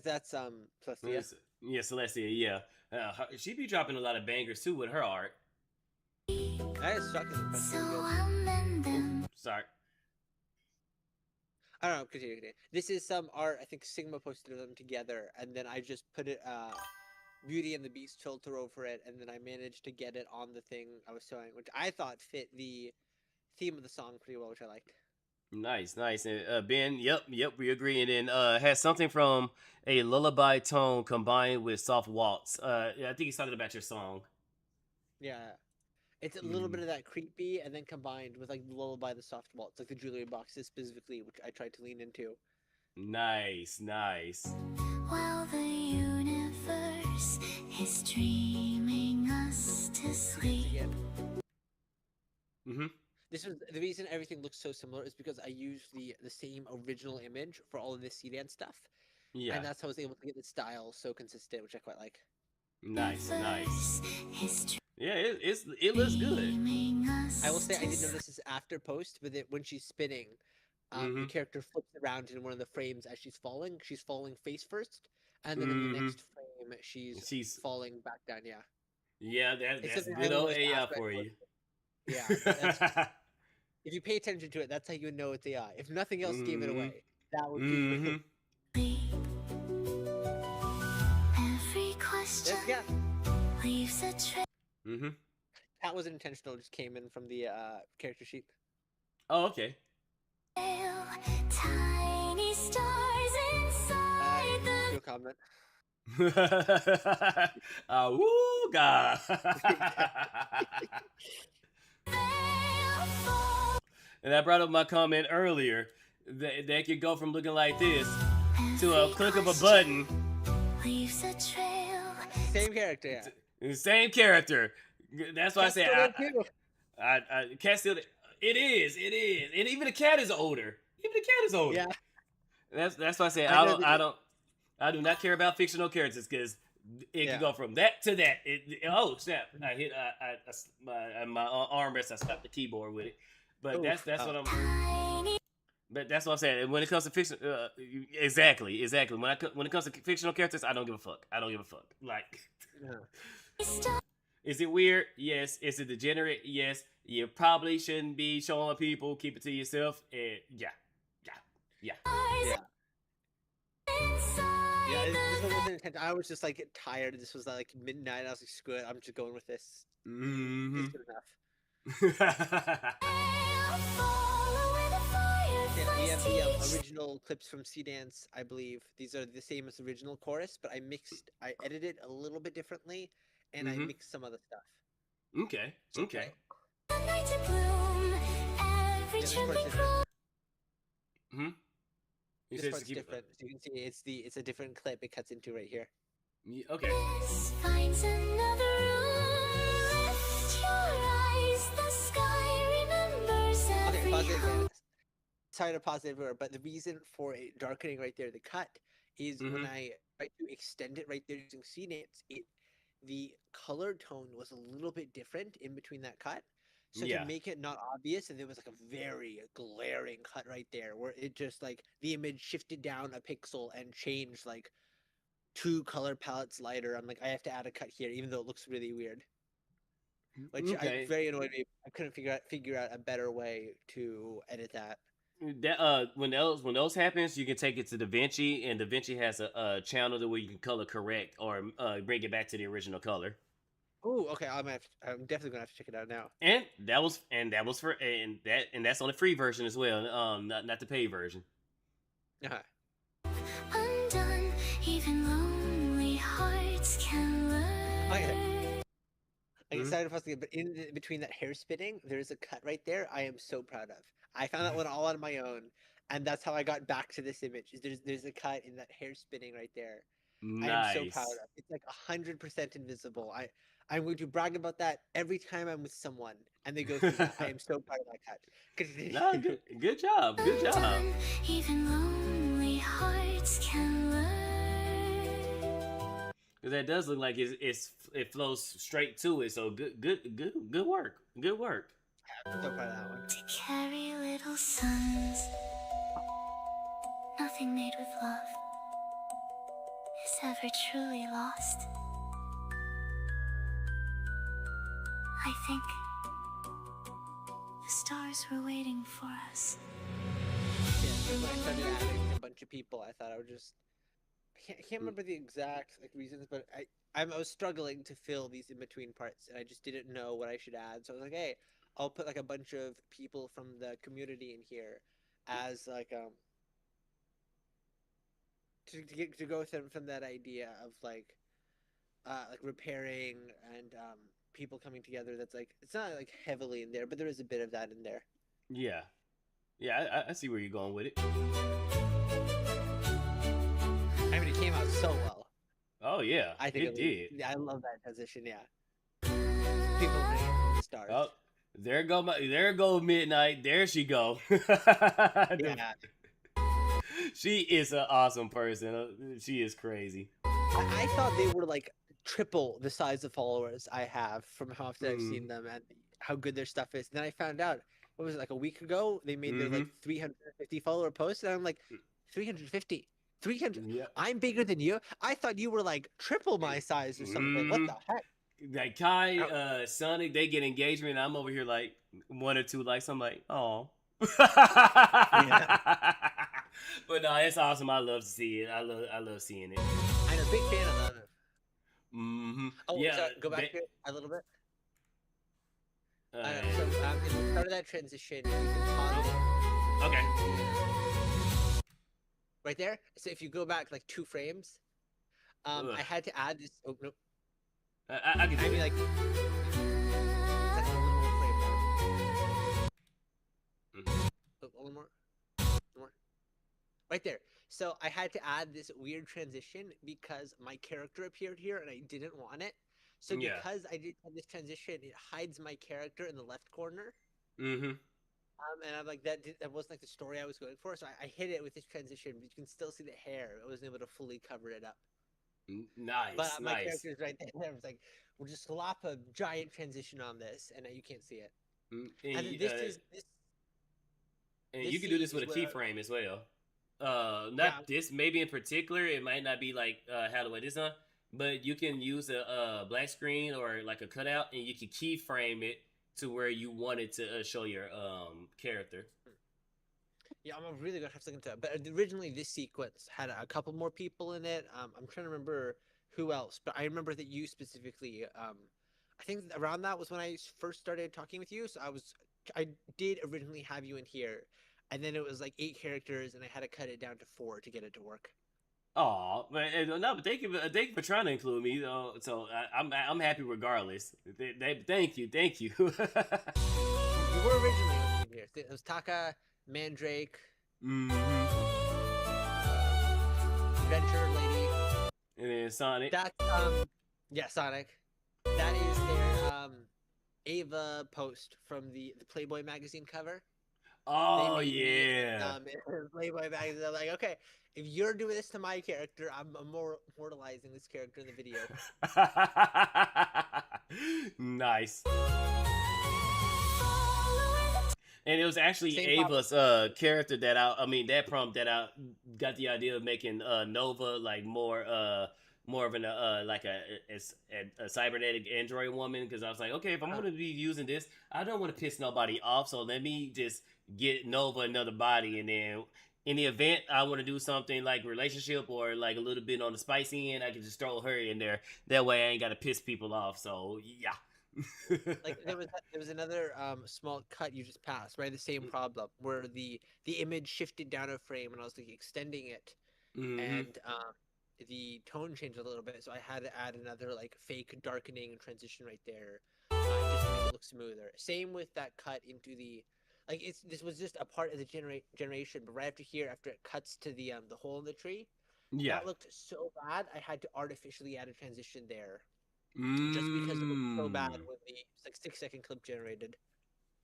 that's Celestia. Yeah, Celestia, yeah. She be dropping a lot of bangers too with her art. That is shocking. So I'll mend them. Sorry. I don't know. Continue. This is some art. I think Sigma posted them together, and then I just put it Beauty and the Beast filter over it, and then I managed to get it on the thing I was sewing, which I thought fit the theme of the song pretty well, which I liked. Nice. And Ben, yep, we agree. And then has something from a lullaby tone combined with soft waltz. Yeah, I think he's talking about your song. Yeah. It's a little bit of that creepy, and then combined with like the lullaby, the soft waltz, like the jewelry boxes specifically, which I tried to lean into. Nice. While the universe is dreaming us to sleep. Again. Mm-hmm. This was the reason everything looks so similar is because I used the same original image for all of this CDN stuff. Yeah. And that's how I was able to get the style so consistent, which I quite like. Nice. Is Yeah, it looks good. dreaming us I will say I to didn't know this is after post, but when she's spinning, the character flips around in one of the frames as she's falling. She's falling face first, and then in the next frame, she's falling back down. Yeah. Yeah, It's that's something I good old noticed AI after I for you. Yeah. If you pay attention to it, that's how you know it's AI. If nothing else gave it away, that would be. sleep. Every question Yeah. leaves a trail. That wasn't intentional. Just came in from the character sheet. Oh, okay. Tiny stars inside the No comment. Woo, God. veil fall. And I brought up my comment earlier that could go from looking like this to a Every click of a question button. leaves a trail. Same character. Yeah. The same character. That's why That's I still said there, too. I cat still. It is, and even the cat is older. Yeah. That's why I say I know I do not care about fictional characters because it Yeah. can go from that to that. Oh snap! I hit my armrest. I stopped the keyboard with it. But Oof. that's what I'm. Tiny But that's what I'm saying. And when it comes to fiction, exactly. When it comes to fictional characters, I don't give a fuck. Like, Yeah. stars. is it weird? Yes. Is it degenerate? Yes. You probably shouldn't be showing people. Keep it to yourself. And yeah. Yeah. Inside Yeah, this the one wasn't intentional. I was just like tired. This was like midnight. I was like, screw it. I'm just going with this. Mm-hmm. It's good enough. veil fall where the Yeah, we have the fireflies teach. original clips from Sea Dance, I believe. These are the same as the original chorus, but I edited a little bit differently, and I mixed some other stuff. Okay. The night to bloom. Every Yeah, this part's trembling different. crow. Hmm. You This said part's to keep it- different. So you can see it's a different clip it cuts into right here. Yeah, okay. This finds another room. Lift your eyes. The sky remembers Okay, every pause it hope. again. Sorry to pause it everywhere, but the reason for it darkening right there, the cut, is when I tried to extend it right there using Sea Dance, the color tone was a little bit different in between that cut. So Yeah. to make it not obvious, and there was like a very glaring cut right there where it just like the image shifted down a pixel and changed like 2 color palettes lighter. I'm like, I have to add a cut here, even though it looks really weird. Which Okay. very annoyed me. I couldn't figure out a better way to edit that. That when those happens, you can take it to DaVinci, and DaVinci has a channel to where you can color correct or bring it back to the original color. Oh, okay. I'm definitely gonna have to check it out now. And that's on the free version as well. Not the paid version. Uh-huh. Undone, even lonely hearts can learn. Okay. I decided to post again, but in between that hair spinning, there's a cut right there. I am so proud of. I found that one all on my own, and that's how I got back to this image. There's a cut in that hair spinning right there. Nice. I am so proud of. It's like 100% invisible. I'm going to brag about that every time I'm with someone and they go through that. I am so proud of that cut. No, good job. Good job. Undone, even lonely hearts can learn. Because that does look like it flows straight to it. So good work. Good work. I'm so proud of that one. To carry little sons, nothing made with love is ever truly lost. I think the stars were waiting for us. Yeah, when I started adding a bunch of people, I thought I would just. I can't remember the exact reasons, but I was struggling to fill these in between parts, and I just didn't know what I should add. So I was like, hey, I'll put like a bunch of people from the community in here as like to go from that idea of like repairing and people coming together. That's like it's not like heavily in there, but there is a bit of that in there. Yeah. Yeah, I see where you're going with it. I mean, it came out so well. Oh yeah, I think it did. Yeah, I love that transition. Yeah, people bring it the stars. Oh, there go Midnight. There she go. Yeah, She is an awesome person. She is crazy. I thought they were like triple the size of followers I have from how often I've seen them and how good their stuff is. And then I found out, what was it, like a week ago? They made their like 350 follower post, and I'm like, 350? 300? Yeah. I'm bigger than you? I thought you were like triple my size or something. What the heck? Like Kai, Sonic, they get engagement. I'm over here like 1 or 2 likes. I'm like, oh. But no, it's awesome. I love to see it. I love seeing it. I'm a big fan of that. Oh, yeah. so go back here a little bit. Uh, At the start of that transition, you can pause it. okay. Right there. So if you go back like 2 frames, I had to add this. Oh no. I can do I mean, it. like, that's a little more frame down. A little more. More. Right there. So I had to add this weird transition because my character appeared here and I didn't want it. So Yeah. because I did have this transition, it hides my character in the left corner. Mm-hmm. And I'm like, that wasn't like the story I was going for. So I hid it with this transition, but you can still see the hair. I wasn't able to fully cover it up. Nice, But my nice. character's right there. I was like, we'll just slap a giant transition on this, and you can't see it. And, And then this. And this you can do this scene with a is where- keyframe as well. Not Yeah. this, maybe in particular. It might not be like how to this on, but you can use a black screen or like a cutout, and you can keyframe it to where you want it to show your character. Yeah, I'm really gonna have to look into it. But originally, this sequence had a couple more people in it. I'm trying to remember who else, but I remember that you specifically. I think around that was when I first started talking with you. So I did originally have you in here, and then it was like 8 characters, and I had to cut it down to 4 to get it to work. Oh, but thank you for trying to include me. So I'm happy regardless. Thank you. You were originally in here. It was Taka, Mandrake, Adventure Lady. And then Sonic. That's yeah, Sonic. That is their Ava post from the Playboy magazine cover. Oh They made me, yeah. in Playboy magazine. I'm like, okay, if you're doing this to my character, I'm immortalizing this character in the video. Nice. And it was actually Same Ava's character that that prompt that I got the idea of making Nova like more of an like a cybernetic android woman, because I was like, okay, if I'm gonna be using this, I don't want to piss nobody off, so let me just get Nova another body, and then in the event I want to do something like relationship or like a little bit on the spicy end, I can just throw her in there. That way I ain't gotta piss people off. So yeah. Like there was another small cut you just passed, right? The same problem where the image shifted down a frame and I was like extending it, and the tone changed a little bit, so I had to add another like fake darkening transition right there, just to make it look smoother. Same with that cut into the like this was just a part of the generation, but right after here, after it cuts to the hole in the tree, Yeah. that looked so bad. I had to artificially add a transition there. just because it was so bad Mm. when the like 6-second clip generated.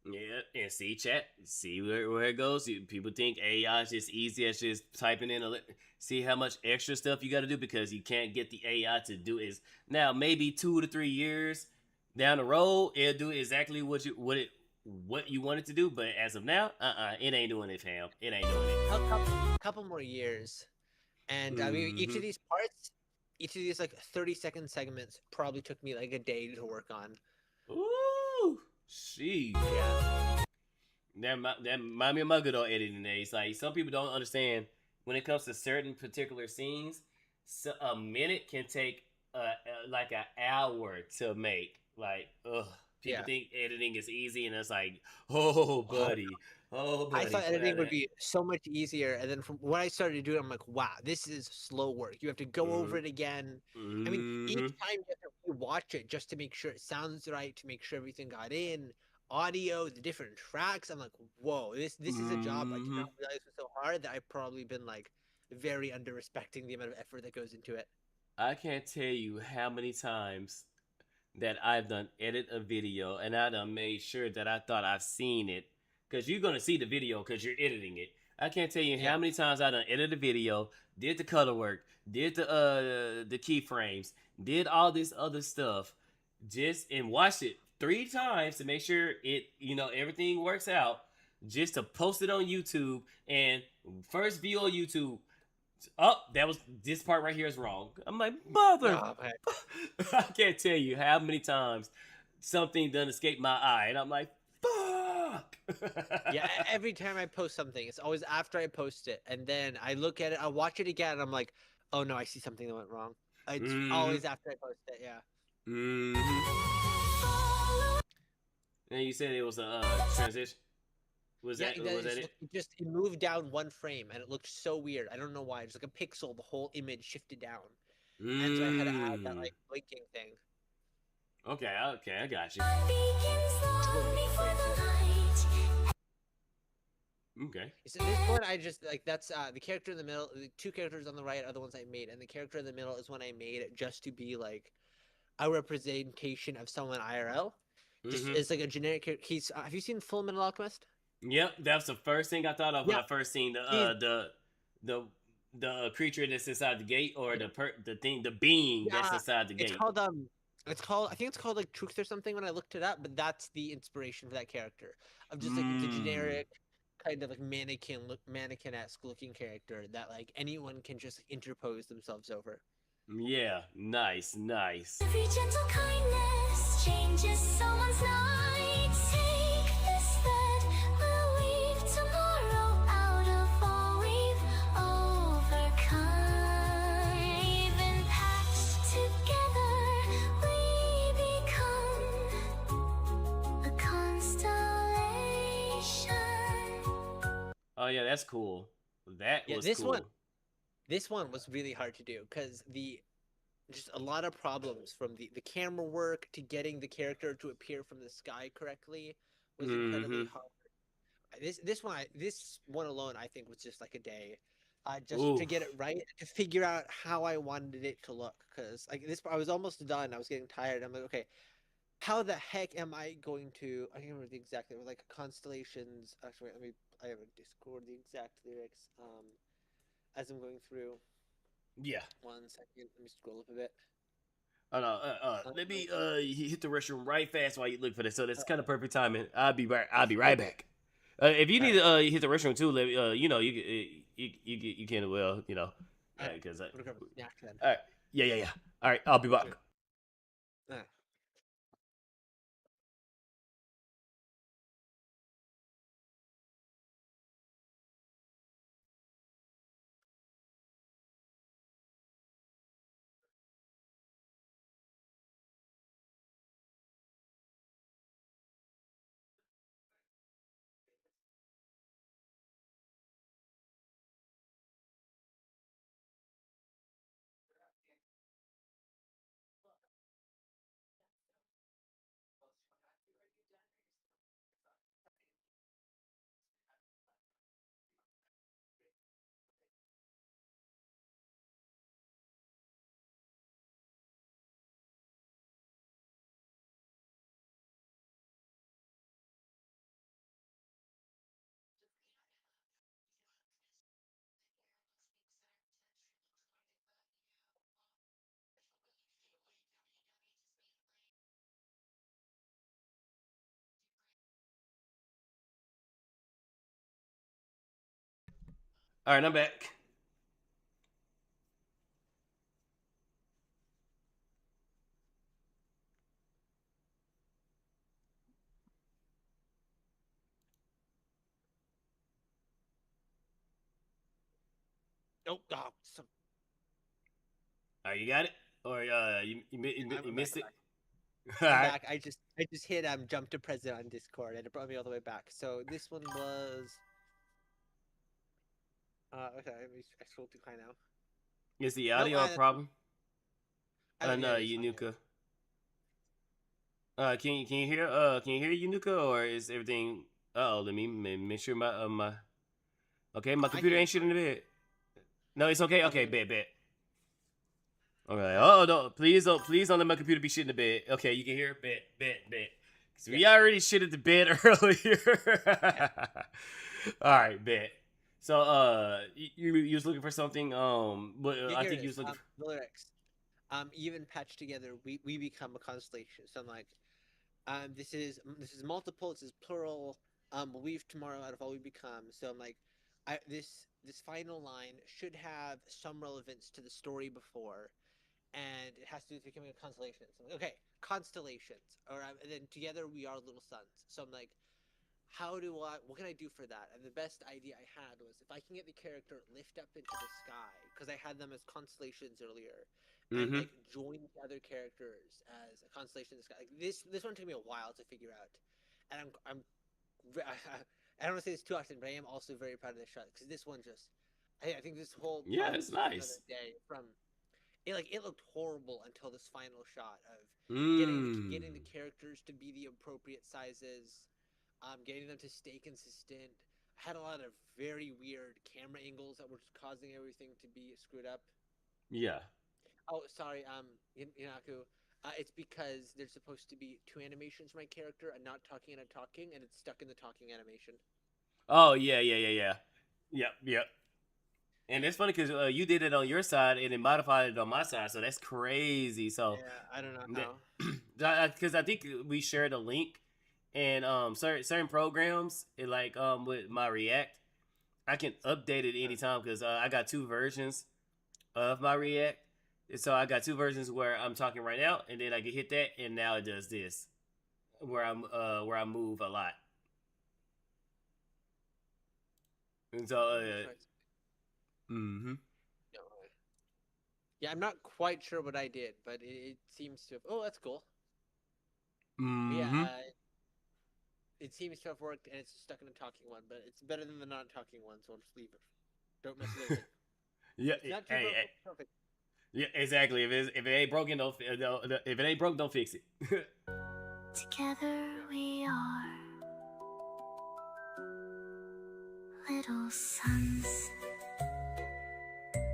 Yeah, and see chat, see where it goes. People think AI is just easy as just typing in see how much extra stuff you got to do because you can't get the AI to do is now maybe 2 to 3 years down the road it'll do exactly what you want it to do. But as of now, it ain't doing it, fam. It ain't doing it. Couple more years, and I mean each Mm-hmm. of these parts, each of these like 30-second segments probably took me like a day to work on. Ooh, sheesh. Yeah. That remind me of my good old editing days. Like some people don't understand when it comes to certain particular scenes, so a minute can take like an hour to make. Like, ugh, people Yeah. think editing is easy, and it's like, oh Oh, buddy, oh I buddy, thought for editing would be so much easier, and then from when I started doing it, I'm like, wow, this is slow work. You have to go over mm, it again. I mean, each mm-hmm, time you have to watch it just to make sure it sounds right, to make sure everything got in, audio, the different tracks. I'm like, whoa, this is a job I did mm-hmm. not realize was so hard that I've probably been like very under respecting the amount of effort that goes into it. I can't tell you how many times that I've done edit a video and I done made sure that I thought I've seen it because you're gonna see the video because you're editing it. I can't tell you Yeah. how many times I done edited a video, did the color work, did the keyframes, did all this other stuff, just and watched it 3 times to make sure it everything works out, just to post it on YouTube and first view on YouTube. Oh, that was this part right here is wrong. I'm like, mother. Oh, okay. I can't tell you how many times something done escape my eye, and I'm like, fuck. Yeah, every time I post something, it's always after I post it, and then I look at it, I watch it again, and I'm like, oh no, I see something that went wrong. It's Mm-hmm. always after I post it, yeah. Mm-hmm. And you said it was a transition. Was Yeah, that that was is, that it? it moved down one frame, and it looked so weird. I don't know why. It's like a pixel, the whole image shifted down, and so I had to add that Mm. like blinking thing. Okay, okay, I got you. Begins Totally slowly for crazy. the light. Okay. So this one, I just like that's the character in the middle. The two characters on the right are the ones I made, and the character in the middle is one I made just to be like a representation of someone IRL. Just Mm-hmm. as like a generic character. He's have you seen Full Metal Alchemist? Yep, that's the first thing I thought of when Yeah, I first seen he's the creature that's inside the gate or yeah, the being that's yeah. inside the It's gate. called I think it's called like Truth or something when I looked it up, but that's the inspiration for that character of just like the Mm. generic kind of like mannequin-esque looking character that like anyone can just interpose themselves over. Yeah, nice, nice. Every gentle kindness changes someone's night. Take this thread, we'll weave tomorrow out of all we've overcome. Even patched together, we become a constellation. Oh yeah, that's cool. That Yeah, was cool. this one was really hard to do because the just a lot of problems from the camera work to getting the character to appear from the sky correctly was incredibly Mm-hmm. hard. This one alone I think was just like a day, just to Ooh. get it right, to figure out how I wanted it to look. Because like this, I was almost done. I was getting tired. I'm like, okay, how the heck am I going to? I can't remember the exact. It was like constellations. Actually, wait, let me. I have a Discord the exact lyrics. As I'm going through. Yeah. 1 second. Let me scroll up a bit. Let me Um, hit the restroom right fast while you look for this. So that's kind of perfect timing. I'll be right back. If you all need right. to hit the restroom too, let me, you can well, All right. because I'm gonna grab a snack then. all right, yeah. All right, I'll be back. All right. All right, I'm back. Oh, so All right, you got it, or you I'm back. missed it. I'm All back. right. I'm back. I just hit jump to present on Discord and it brought me all the way back. So this one was okay. Let me I scroll too high now. Is the No, audio a problem? yeah, No, it is fine, yeah. Yunuka. Can you hear Yunuka, or is everything? Oh, let me make sure my okay, my I computer hear ain't shit in the bed. No, it's okay. Okay, Okay. bet. Okay. Oh no, please don't let my computer be shit in the bed. Okay, you can hear bet. Cause we already shit at the bed earlier. All right, bet. So you was looking for something. But Yeah, I here think it you is. was looking. The lyrics. Even patched together, we become a constellation. So I'm like, this is multiple. This is plural. Weave tomorrow out of all we become. So I'm like, this final line should have some relevance to the story before, and it has to do with becoming a constellation. So I'm like, okay, constellations, or and then together we are little suns. So I'm like, what can I do for that? And the best idea I had was if I can get the character lift up into the sky, because I had them as constellations earlier, and Mm-hmm. like join the other characters as a constellation in the sky. Like this one took me a while to figure out, and I don't want to say this too often, but I am also very proud of this shot because this one just, I think this whole Yeah, prompt it's is just another nice. day from it looked horrible until this final shot of getting the characters to be the appropriate sizes, getting them to stay consistent. I had a lot of very weird camera angles that were just causing everything to be screwed up. Yeah. Oh, sorry, Inaku. It's because there's supposed to be two animations for my character, a not talking and a talking, and it's stuck in the talking animation. Oh yeah. Yep. And it's funny because you did it on your side and then modified it on my side, so that's crazy. So, Yeah, I don't know how. because I think we shared a link, and certain programs, like with my React, I can update it anytime because I got two versions of my React. So I got two versions where I'm talking right now, and then I can hit that, and now it does this, where I move a lot. And so mm-hmm. No, yeah, I'm not quite sure what I did, but it seems to have. Oh, that's cool. Yeah, Mm-hmm. it seems to have worked, and it's stuck in a talking one, but it's better than the non-talking one, so I'll just leave it. Don't mess with anything. Yeah. It's not too perfect. Yeah, exactly. If it ain't broken, if it ain't broke, don't fix it. Together we are little suns.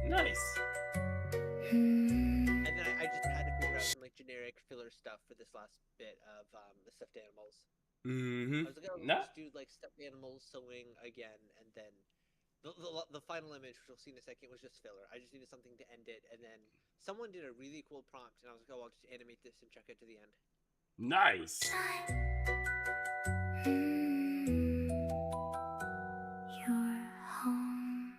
Nice. And then I just had to figure out some like generic filler stuff for this last bit of the stuffed animals. Mm-hmm. I was like, oh, Nah. just do like stuffed animals sewing again, and then the final image, which we'll see in a second, was just filler. I just needed something to end it, and then someone did a really cool prompt, and I was like, oh, I'll just animate this and check it to the end. Nice. You're home.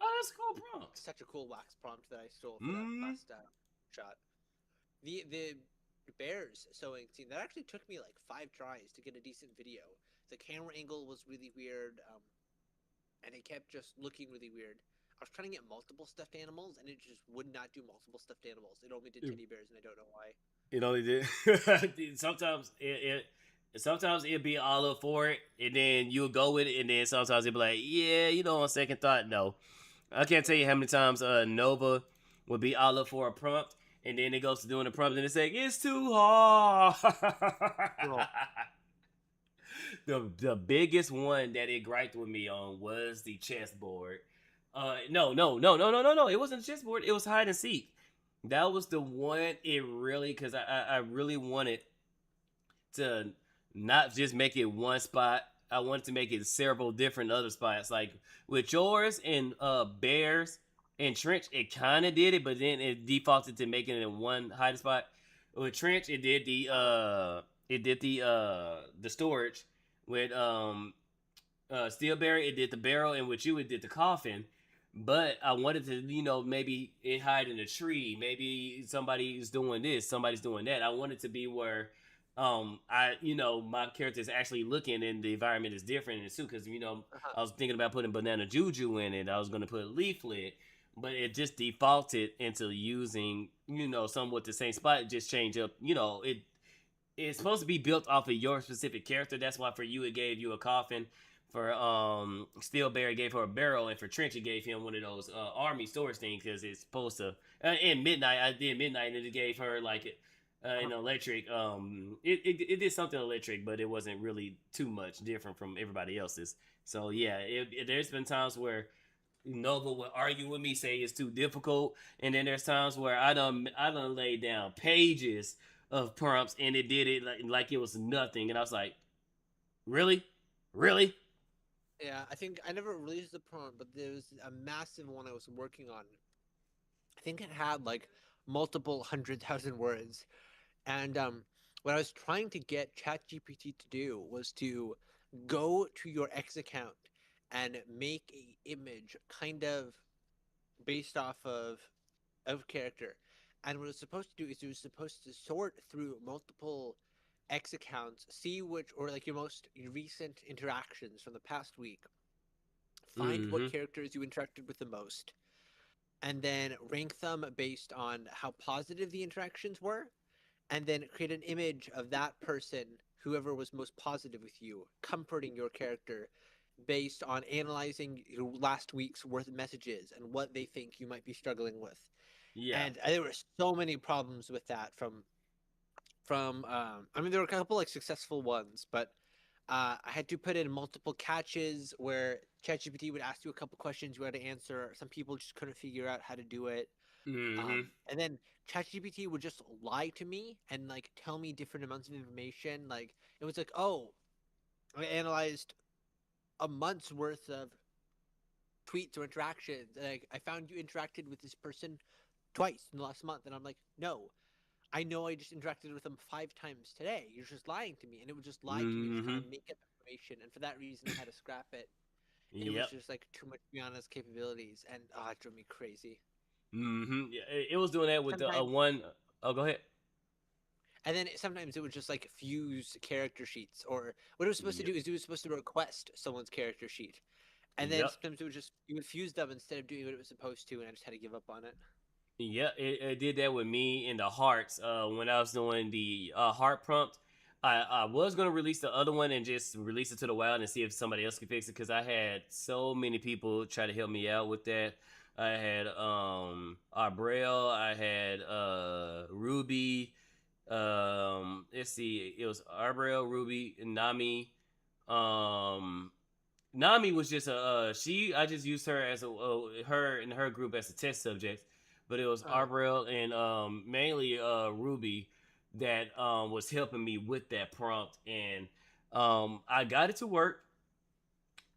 Oh, that's a cool prompt. Such a cool wax prompt that I stole for that last shot. The bears sewing scene that actually took me like 5 tries to get a decent video. The camera angle was really weird, and it kept just looking really weird. I was trying to get multiple stuffed animals, and it just would not do multiple stuffed animals. It only did teddy bears, and I don't know why. It only did. Sometimes it'd be all up for it, and then you'll go with it, and then sometimes it'd be like, yeah, on second thought, no. I can't tell you how many times Nova would be all up for a prompt, and then it goes to doing the prompt, and it's like, it's too hard. The biggest one that it griped with me on was the chessboard. No. It wasn't a chessboard. It was hide and seek. That was the one it really, because I really wanted to not just make it one spot. I wanted to make it several different other spots. Like with yours and Bears and Trench, it kind of did it, but then it defaulted to making it in one hiding spot. With Trench, it did it did the storage with Steelberry. It did the barrel, and with you, it did the coffin. But I wanted to, maybe it hide in a tree. Maybe somebody's doing this, somebody's doing that. I want it to be where, my character is actually looking, and the environment is different in the suit. Because Uh-huh. I was thinking about putting banana juju in it. I was gonna put leaflet, but it just defaulted into using, somewhat the same spot. It just change up. It's supposed to be built off of your specific character. That's why for you it gave you a coffin. For Steelberry gave her a barrel, and for Trench it gave him one of those army storage things because it's supposed to. In Midnight, I did Midnight, and it gave her like an electric. It did something electric, but it wasn't really too much different from everybody else's. So yeah, there's been times where Nova would argue with me, say it's too difficult, and then there's times where I done laid down pages of prompts, and it did it like it was nothing, and I was like, really, really. Yeah, I think I never released the prompt, but there was a massive one I was working on. I think it had like multiple 100,000 words, and what I was trying to get ChatGPT to do was to go to your X account and make a image kind of based off of character. And what it was supposed to do is it was supposed to sort through multiple X accounts, see which or like your most recent interactions from the past week, find what Mm-hmm. characters you interacted with the most, and then rank them based on how positive the interactions were, and then create an image of that person, whoever was most positive with you, comforting your character based on analyzing your last week's worth of messages and what they think you might be struggling with. Yeah. And there were so many problems with that from I mean there were a couple like successful ones, but I had to put in multiple catches where ChatGPT would ask you a couple questions you had to answer. Some people just couldn't figure out how to do it. Mm-hmm. And then ChatGPT would just lie to me and like tell me different amounts of information. Like it was like, oh, I analyzed a month's worth of tweets or interactions, and I found you interacted with this person twice in the last month, and I'm like, no, I know I just interacted with them 5 times today. You're just lying to me, and it would just lie to me, just kind Mm-hmm. of make up information, and for that reason, I had to scrap it. It was Yep. just like too much beyond its capabilities, and it drove me crazy. Mm-hmm. Yeah, it was doing that with the Sometimes, one oh go ahead. and then sometimes it would just like fuse character sheets, or what it was supposed to Yep. do is it was supposed to request someone's character sheet, and then Yep. sometimes it would just you would fuse them instead of doing what it was supposed to, and I just had to give up on it. Yeah, it did that with me in the hearts. When I was doing the heart prompt, I was gonna release the other one and just release it to the wild and see if somebody else could fix it because I had so many people try to help me out with that. I had Arbrel, I had Ruby. Let's see, it was Arbrel, Ruby, and Nami. Um, Nami was just a she. I just used her as a her and her group as a test subject, but it was Uh, Arbrel and mainly Ruby that was helping me with that prompt, and I got it to work,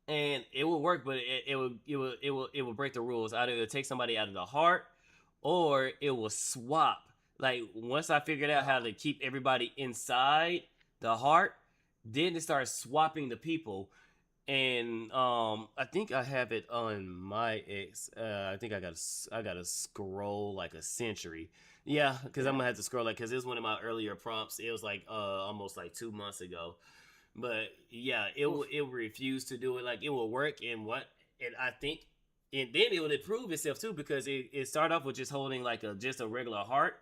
and it would work, but it would break the rules. Either it would take somebody out of the heart, or it will swap. Like once I figured out how to keep everybody inside the heart, then it started swapping the people, and I think I have it on my X. I think I gotta scroll like a century. Yeah, because I'm yeah. gonna have to scroll like because it was one of my earlier prompts. It was like almost like 2 months ago. But yeah, Oof. it refused to do it. Like it will work, and I think and then it would improve itself too because it started off with just holding like just a regular heart,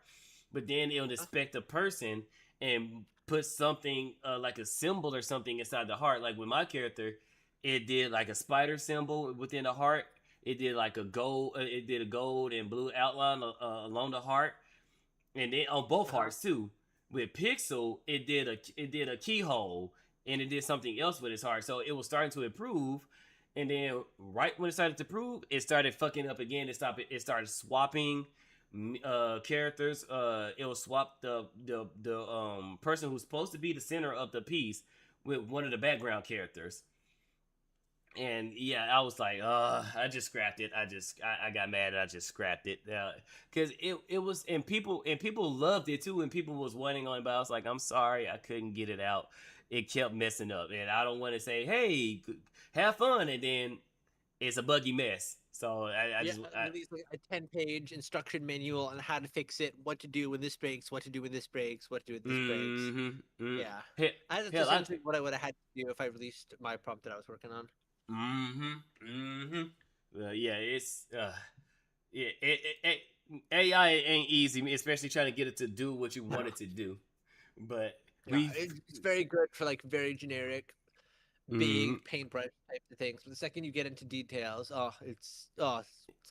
but then it would Huh? inspect a person and put something like a symbol or something inside the heart. Like with my character, it did like a spider symbol within the heart. It did like a gold. It did a gold and blue outline along the heart, and then on both Uh-huh. hearts too. With Pixel, it did a keyhole, and it did something else with his heart. So it was starting to improve, and then right when it started to improve, it started fucking up again. It started swapping characters. It will swap the person who's supposed to be the center of the piece with one of the background characters. And yeah, I was like, I just scrapped it. I got mad and I just scrapped it. Cause it was, and people loved it too. And people was wanting on it, but I was like, I'm sorry, I couldn't get it out. It kept messing up. And I don't want to say, hey, have fun. And then it's a buggy mess. So I Yeah, just, release like a 10-page instruction manual on how to fix it, what to do when this breaks, what to do when this breaks, what to do when this breaks. mm-hmm, Yeah, hell, that's hell, essentially what I would have had to do if I released my prompt that I was working on. yeah, it's, yeah, AI ain't easy, especially trying to get it to do what you want it to do. But Yeah, it's very good for like very generic, big paintbrush types of things. But the second you get into details, it's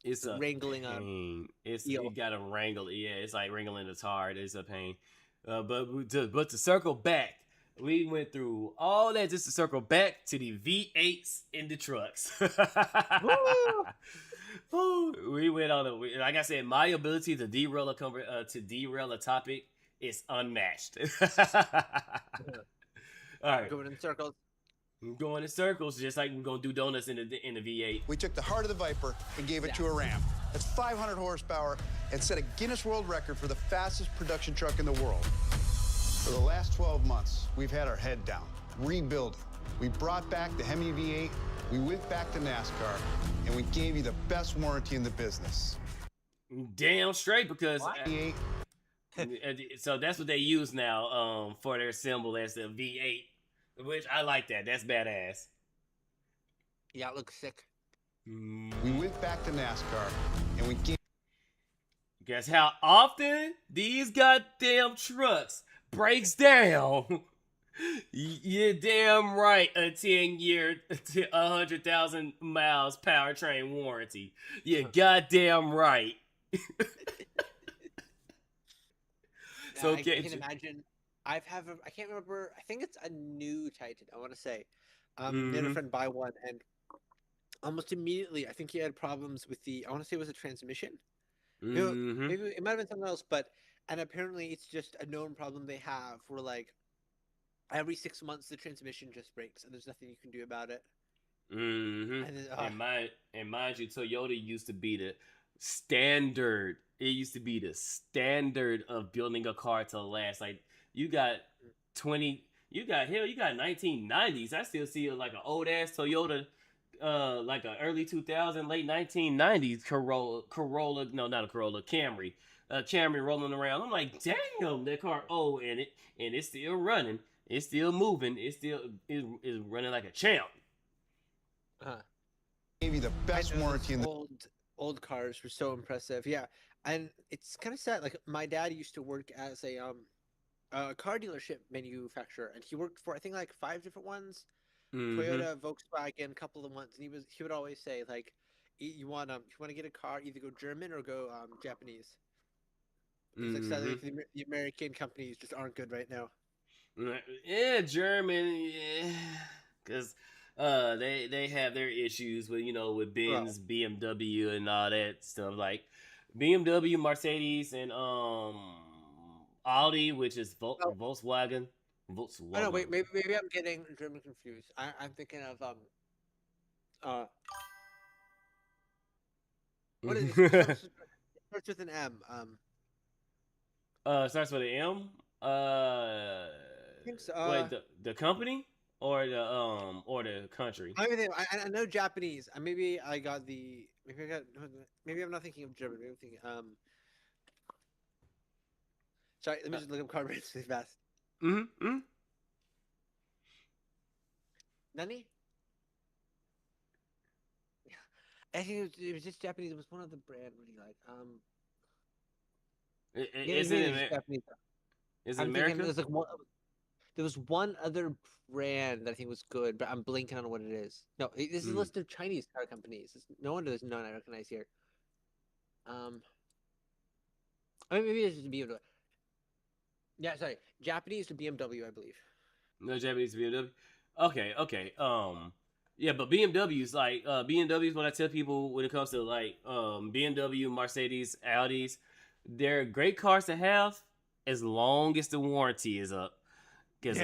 it's a wrangling pain. eel. You gotta wrangle it. Yeah, it's like wrangling a hard. It's a pain. But to circle back, we went through all that just to circle back to the V8s in the trucks. We went on a, like I said, my ability to derail a topic is unmatched. All right, Going in circles. I'm going in circles, just like we're gonna do donuts in the V8. We took the heart of the Viper and gave it to a Ram. That's 500 horsepower and set a Guinness World Record for the fastest production truck in the world. For the last 12 months, we've had our head down, rebuilding. We brought back the Hemi V8, we went back to NASCAR, and we gave you the best warranty in the business. Damn straight, because V8. so that's what they use now for their symbol as the V8, which I like that. That's badass. Yeah, it looks sick. We went back to NASCAR, and we gave. Guess how often these goddamn trucks breaks down? You're damn right. A 10-year, 100,000 miles powertrain warranty. You're goddamn right. So I can imagine. I can't remember. I think it's a new Titan. I want to say. I had a friend buy one, and almost immediately, I think he had problems with the. I want to say it was a transmission. Maybe it might have been something else, and apparently it's just a known problem they have. Where like every 6 months the transmission just breaks, and there's nothing you can do about it. And, then, and mind you, Toyota used to be the standard. It used to be the standard of building a car to last. Like you got 1990s. I still see like an old ass Toyota, like an early 2000, late 1990s Corolla. No, not a Corolla, Camry. Camry rolling around. I'm like, damn, that car old in it, and it's still running. It's still moving. It still is running like a champ. Gave you the best warranty in the. Old cars were so impressive. Yeah, and it's kind of sad. Like my dad used to work as a car dealership manufacturer, and he worked for I think like 5 different ones. Toyota, Volkswagen, a couple of ones, and he would always say like, you want to get a car, either go German or go Japanese. It's like sadly the American companies just aren't good right now. Yeah, German, yeah, because they have their issues with with Benz, BMW, and all that stuff. Like BMW, Mercedes, and Audi, which is Volkswagen. Oh no, wait, maybe I'm getting German confused. I'm thinking of what is it? It starts with an M. Starts with an M. I think so. Wait, the company or the country? I know Japanese. Maybe I'm not thinking of German. Maybe I'm thinking Sorry, let me just look up car brands really fast. Nani? I think it was just Japanese. It was one of the brand really like Is it Japanese? Is it American? There was one other brand that I think was good, but I'm blinking on what it is. No, this is a list of Chinese car companies. No wonder there's none I recognize here. I mean, maybe it's just BMW. Yeah, sorry, Japanese to BMW, I believe. No, Japanese to BMW. Okay. Yeah, but BMW's like BMW's when I tell people when it comes to like BMW, Mercedes, Audis, they're great cars to have as long as the warranty is up. Because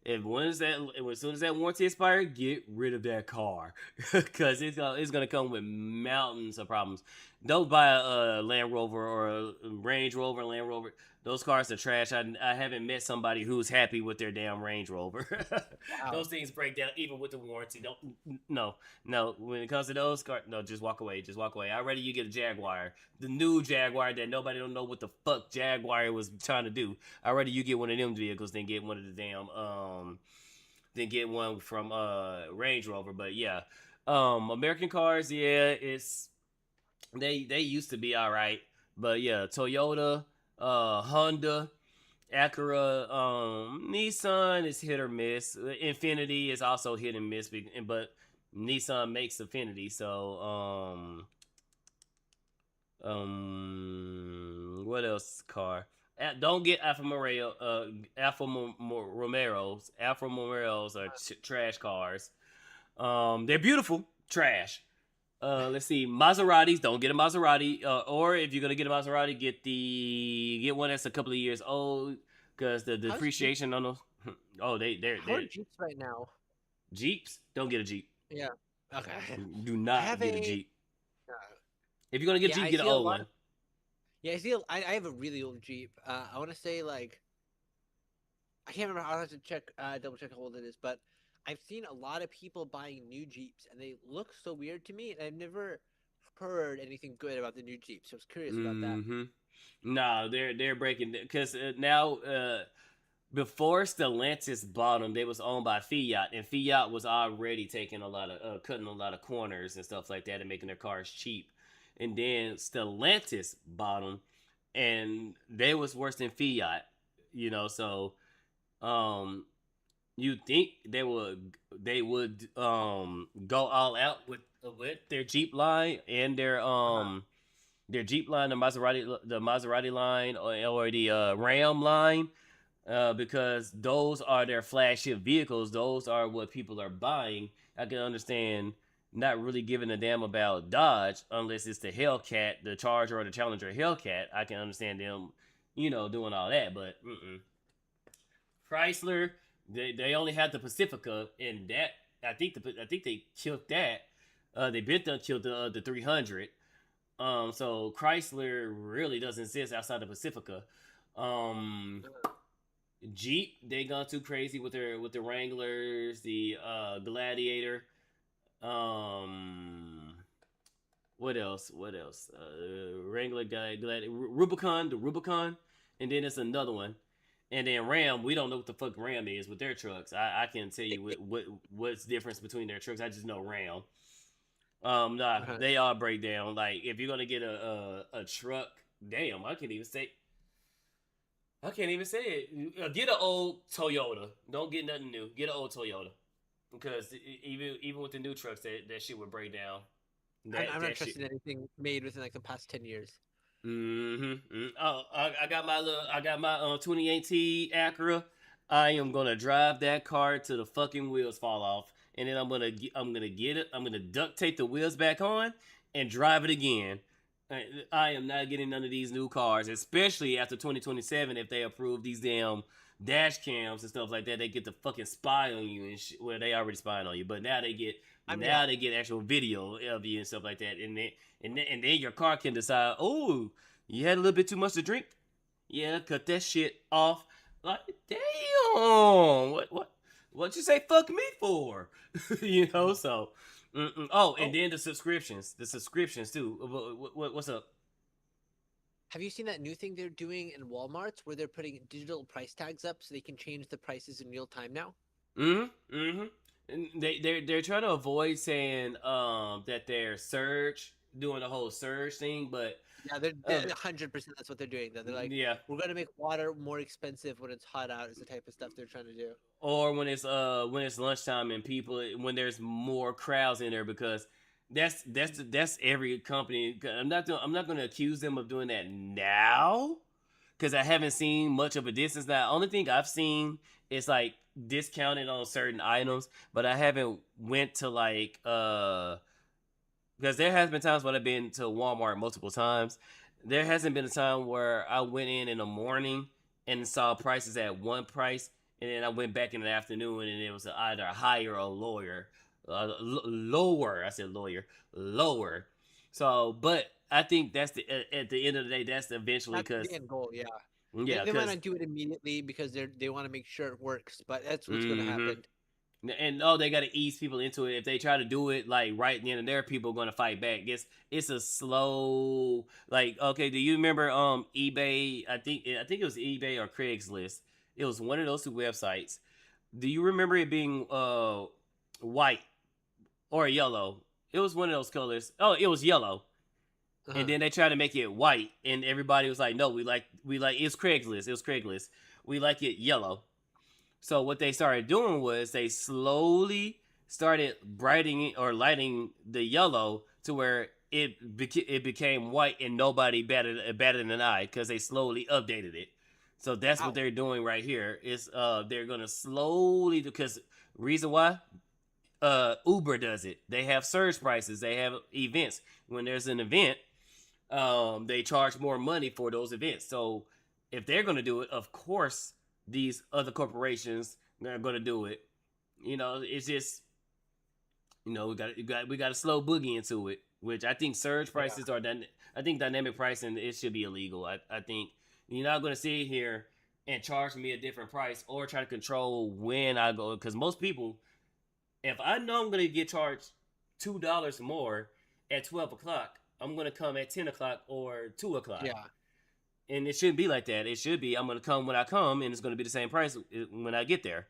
as soon as that warranty expires, get rid of that car because it's gonna come with mountains of problems. Don't buy a Land Rover or a Range Rover, Land Rover. Those cars are trash. I haven't met somebody who's happy with their damn Range Rover. Wow. Those things break down even with the warranty. No. When it comes to those cars, no, just walk away. Just walk away. I'd rather you get a Jaguar, the new Jaguar that nobody don't know what the fuck Jaguar was trying to do. I'd rather you get one of them vehicles than get one of the damn than get one from Range Rover. But yeah, American cars, yeah, they used to be all right, but yeah, Toyota, Honda, Acura, Nissan is hit or miss. Infinity is also hit and miss, but Nissan makes Infinity, so what else car? Don't get Alfa Romeo. Alfa Romeos. Alfa Romeos are trash cars. They're beautiful, trash. Let's see, Maseratis. Don't get a Maserati. Or if you're gonna get a Maserati, get one that's a couple of years old, because the depreciation on those. Oh, they're Jeeps right now. Jeeps. Don't get a Jeep. Yeah. Okay. Do not get a Jeep. If you're gonna get a Jeep, I get an see a old lot- one. Yeah, I have a really old Jeep. I want to say like I can't remember. I'll have to check, double check how old it is. But I've seen a lot of people buying new Jeeps, and they look so weird to me. And I've never heard anything good about the new Jeeps. So I was curious about that. No, they're breaking because now before Stellantis bought them, they was owned by Fiat, and Fiat was already taking a lot of cutting a lot of corners and stuff like that, and making their cars cheap. And then Stellantis bought them, and they was worse than Fiat, So, you think they would go all out with their Jeep line and their Jeep line, the Maserati line, or the Ram line, because those are their flagship vehicles. Those are what people are buying. I can understand not really giving a damn about Dodge unless it's the Hellcat, the Charger, or the Challenger Hellcat. I can understand them, doing all that. But Chrysler, they only had the Pacifica, and that I think they killed that. They been done killed the 300. So Chrysler really doesn't exist outside the Pacifica. Jeep, they gone too crazy with the Wranglers, the Gladiator. What else? Wrangler guy, Rubicon, the Rubicon, and then it's another one, and then Ram. We don't know what the fuck Ram is with their trucks. I can't tell you what's difference between their trucks. I just know Ram. They all break down. Like if you're gonna get a truck, damn, I can't even say it. Get an old Toyota. Don't get nothing new. Get an old Toyota. Because even with the new trucks, that shit would break down. I'm not trusting anything made within like the past 10 years. Oh, I got my 2018 Acura. I am gonna drive that car till the fucking wheels fall off, and then I'm gonna get it. I'm gonna duct tape the wheels back on and drive it again. I am not getting none of these new cars, especially after 2027 if they approve these damn dash cams and stuff like that. They get to fucking spy on you and shit. Well, they already spying on you, but now they get they get actual video of you and stuff like that. And then your car can decide, oh, you had a little bit too much to drink. Yeah, cut that shit off. Like, damn, what you say fuck me for? So. Oh, and then the subscriptions too. What's up? Have you seen that new thing they're doing in Walmart's where they're putting digital price tags up so they can change the prices in real time now? And they're trying to avoid saying that they're doing the whole surge thing, but yeah, they're 100%. That's what they're doing. They're like, we're gonna make water more expensive when it's hot out. Is the type of stuff they're trying to do. Or when it's lunchtime and when there's more crowds in there, because that's every company. I'm not going to accuse them of doing that now, because I haven't seen much of a distance. Now, only thing I've seen is like discounted on certain items, but I haven't went to like because there has been times when I've been to Walmart multiple times. There hasn't been a time where I went in the morning and saw prices at one price, and then I went back in the afternoon, and it was either higher or lower. Lower. I said lawyer. Lower. So, but I think that's at the end of the day, that's eventually That's because the end goal. Yeah. yeah, They might because not do it immediately because they want to make sure it works, but that's what's going to mm-hmm. happen. And they got to ease people into it. If they try to do it like right at the end of there, people are going to fight back. It's a slow, like, okay, do you remember eBay? I think it was eBay or Craigslist. It was one of those two websites. Do you remember it being white or yellow? It was one of those colors. Oh, it was yellow. Uh-huh. And then they tried to make it white, and everybody was like, "No, we like it's Craigslist. It was Craigslist. We like it yellow." So what they started doing was they slowly started brightening or lighting the yellow to where it became white, and nobody batted an eye because they slowly updated it. So that's what they're doing right here. Is they're gonna slowly, because reason why Uber does it. They have surge prices. They have events. When there's an event, they charge more money for those events. So if they're gonna do it, of course these other corporations are gonna do it. You know, it's just, you know, we got a slow boogie into it, which I think surge prices are done. I think dynamic pricing, it should be illegal. I think you're not gonna sit here and charge me a different price or try to control when I go, because most people, if I know I'm gonna get charged $2 more at 12 o'clock, I'm gonna come at 10 o'clock or 2 o'clock. Yeah. And it shouldn't be like that. It should be, I'm going to come when I come, and it's going to be the same price when I get there.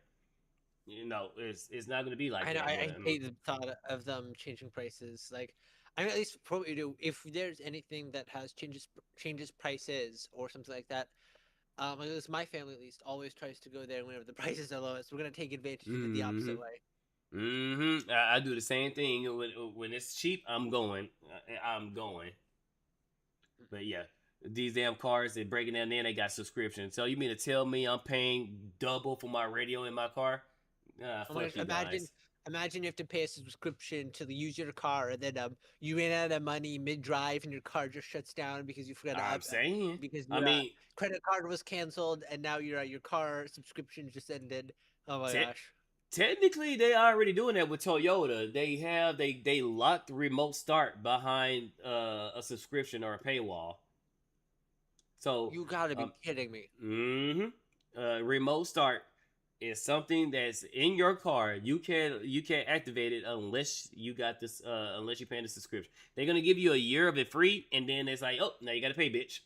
You know, it's not going to be like I know. that. I hate the thought of them changing prices. Like, I mean, at least for what you do, if there's anything that has changes prices or something like that, at least my family at least always tries to go there whenever the prices are lowest. We're gonna take advantage of it the opposite way. Mm-hmm. I do the same thing. When it's cheap, I'm going. But yeah. These damn cars, they're breaking down there, they got subscriptions. So you mean to tell me I'm paying double for my radio in my car? Fuck you guys. Imagine you have to pay a subscription to use your car, and then you ran out of money mid-drive, and your car just shuts down because you forgot to because your credit card was canceled, and now your car subscription just ended. Oh my gosh. Technically, they are already doing that with Toyota. They locked remote start behind a subscription or a paywall. So you gotta be kidding me. Mm-hmm. Remote start is something that's in your car. You can't activate it unless you got this. Unless you're paying the subscription. They're gonna give you a year of it free, and then it's like, oh, now you gotta pay, bitch.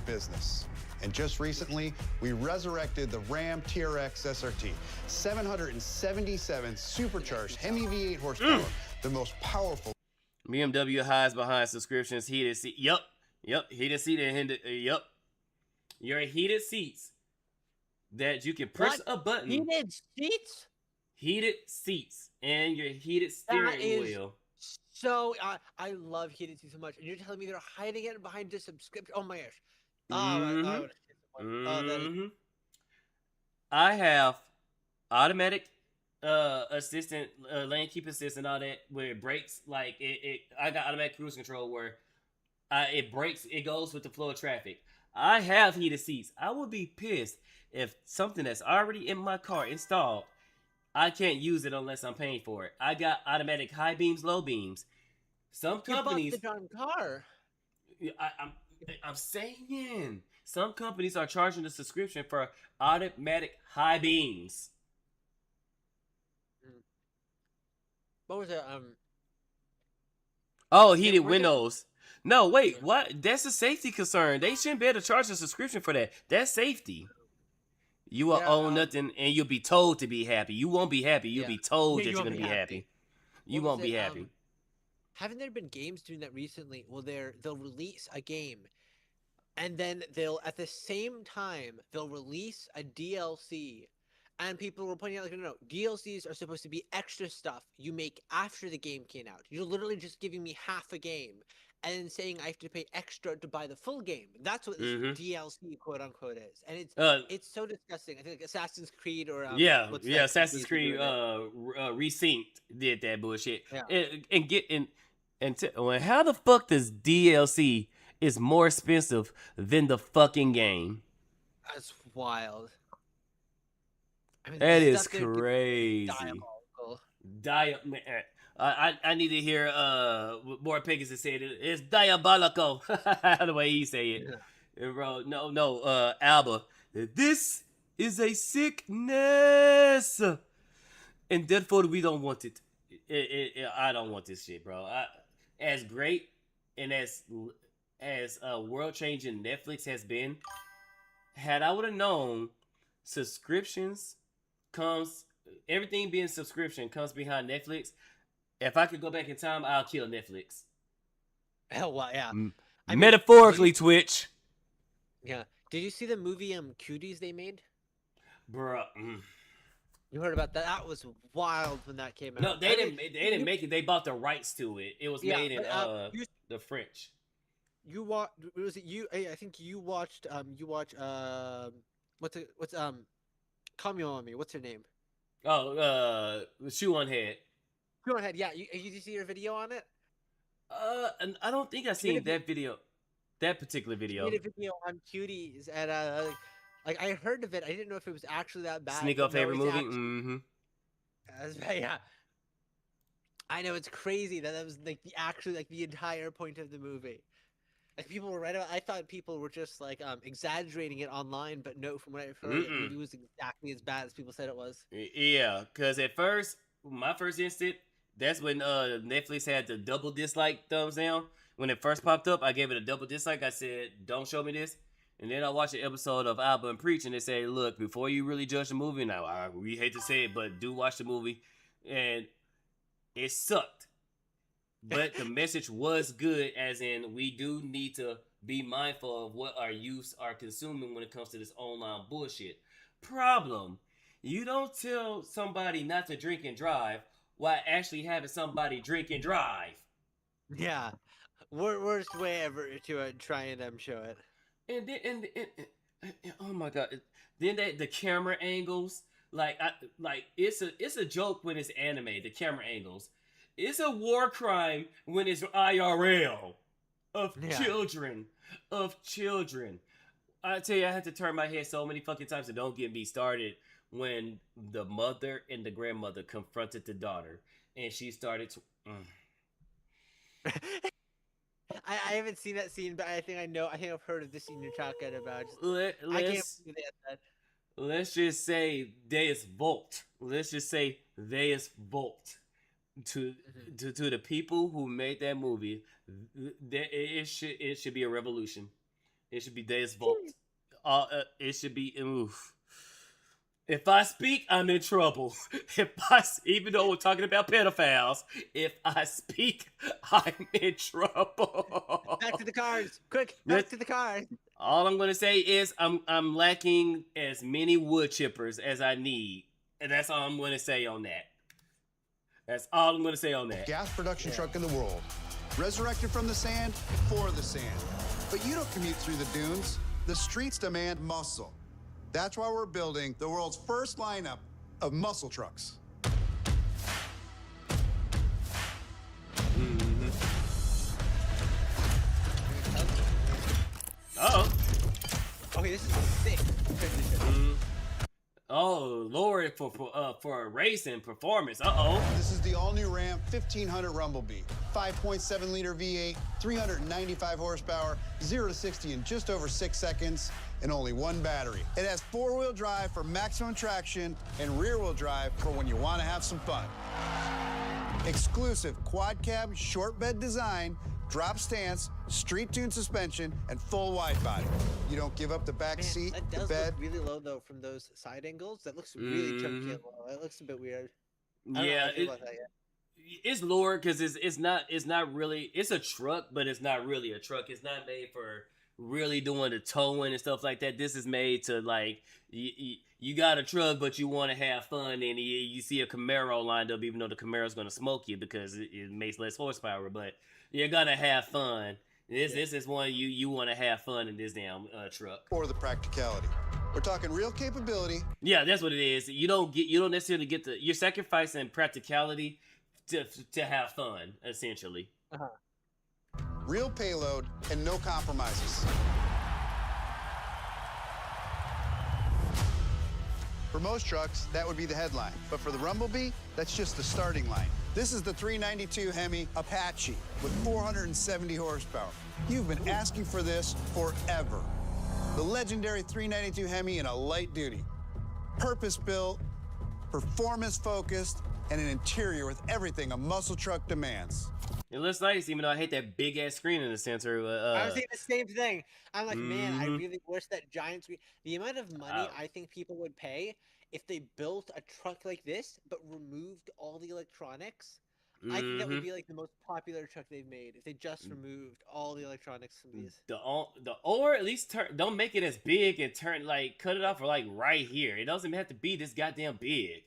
Business. And just recently, we resurrected the Ram TRX SRT, 777 supercharged Hemi V8 horsepower, the most powerful. BMW hides behind subscriptions, heated seat. Yup. Heated seat and yup. Your heated seats that you can press a button. Heated seats? Heated seats and your heated steering wheel. So I love heated seats so much, and you're telling me they're hiding it behind a subscription? Oh my gosh! I have automatic assistant, lane keep assistant, all that, where it brakes. Like I got automatic cruise control where it brakes. It goes with the flow of traffic. I have heated seats. I would be pissed if something that's already in my car installed, I can't use it unless I'm paying for it. I got automatic high beams, low beams. Some companies. You bought the darn car. I'm saying some companies are charging the subscription for automatic high beams. What was it? Oh, heated windows. No, wait, what? That's a safety concern. They shouldn't be able to charge a subscription for that. That's safety. You will own nothing, and you'll be told to be happy. You won't be happy. You'll be told that you're going to be happy. You won't be happy. Haven't there been games doing that recently? Well, they'll release a game, and then at the same time they'll release a DLC, and people were pointing out like, no, DLCs are supposed to be extra stuff you make after the game came out. You're literally just giving me half a game, and then saying I have to pay extra to buy the full game. That's what this DLC quote unquote is, and it's so disgusting. I think like Assassin's Creed or Assassin's Creed Resynced did that bullshit. How the fuck does DLC is more expensive than the fucking game? That's wild. I mean, That the is stuff they're doing is crazy. diabolical. Man, I need to hear more Pickens to say it. It's diabolical. The way he say it. Bro, no, Alba. This is a sickness. And therefore we don't want it. I don't want this shit, bro. As great and as world changing Netflix has been, had I would have known subscriptions comes, everything being subscription comes behind Netflix. If I could go back in time, I'll kill Netflix. Hell, wow, yeah. Metaphorically, Twitch. Yeah. Did you see the movie Cuties they made? Bruh. You heard about that? That was wild when that came out. No, they didn't make it. They bought the rights to it. It was made in the French. You watched? Was it you? I think you watched. What's Call Me On Me. What's her name? Oh, Shoe on Head. Shoe on Head. Yeah. You see her video on it? And I don't think I seen that video. That particular video. She made a video on Cuties, and like I heard of it. I didn't know if it was actually that bad. Sneak off favorite movie. Actually, yeah. I know, it's crazy that was like the entire point of the movie. Like people were right about. I thought people were just like exaggerating it online, but no, from what I've heard, it was exactly as bad as people said it was. Yeah, because at first, my first instant, that's when Netflix had the double dislike thumbs down. When it first popped up, I gave it a double dislike. I said, "Don't show me this." And then I watched an episode of Alba and Preach, and they say, "Look, before you really judge the movie, now we hate to say it, but do watch the movie." And it sucked. But the message was good, as in we do need to be mindful of what our youths are consuming when it comes to this online bullshit. Problem, you don't tell somebody not to drink and drive while actually having somebody drink and drive. Yeah, worst way ever to try and show it. And then, oh my god! Then the camera angles, like it's a joke when it's anime. The camera angles. It's a war crime when it's IRL of children. I tell you, I had to turn my head so many fucking times, and don't get me started when the mother and the grandmother confronted the daughter, and she started to. I haven't seen that scene, but I think I know. I think I've heard of the scene you're talking about. I can't believe that. Let's just say they is Volt. Let's just say they is Volt. To the people who made that movie, it should be a revolution. It should be Deus Vult. It should be oof. If I speak, I'm in trouble. Even though we're talking about pedophiles, if I speak, I'm in trouble. Back to the cars, quick! Back to the cars. All I'm gonna say is I'm lacking as many wood chippers as I need, and that's all I'm gonna say on that. That's all I'm going to say on that. Gas production truck in the world. Resurrected from the sand, for the sand. But you don't commute through the dunes. The streets demand muscle. That's why we're building the world's first lineup of muscle trucks. Uh-oh. Okay, this is sick. Oh, Lord, for a racing performance. Uh-oh. This is the all-new Ram 1500 Rumblebee. 5.7-liter V8, 395 horsepower, 0 to 60 in just over 6 seconds, and only one battery. It has 4-wheel drive for maximum traction and rear-wheel drive for when you want to have some fun. Exclusive quad-cab, short bed design, drop stance, street-tuned suspension, and full wide body. You don't give up the back seat, that does the bed. look really low though from those side angles. That looks really chunky and low. It looks a bit weird. Yeah, it's lower because it's not really. It's a truck, but it's not really a truck. It's not made for really doing the towing and stuff like that. This is made to like you got a truck, but you want to have fun, and you see a Camaro lined up, even though the Camaro's gonna smoke you because it makes less horsepower, but you're gonna have fun. This is one you want to have fun in this damn truck. Or the practicality. We're talking real capability. Yeah, that's what it is. You don't necessarily get you're sacrificing practicality to have fun, essentially. Real payload and no compromises. For most trucks, that would be the headline. But for the Rumblebee, that's just the starting line. This is the 392 Hemi Apache with 470 horsepower. You've been asking for this forever. The legendary 392 Hemi in a light duty. Purpose-built, performance-focused, and an interior with everything a muscle truck demands. It looks nice, even though I hate that big ass screen in the center. I was thinking the same thing. I'm like, man, I really wish that giant screen. The amount of money I think people would pay if they built a truck like this but removed all the electronics. I think that would be like the most popular truck they've made if they just removed all the electronics from these. Or at least don't make it as big and cut it off for like right here. It doesn't have to be this goddamn big.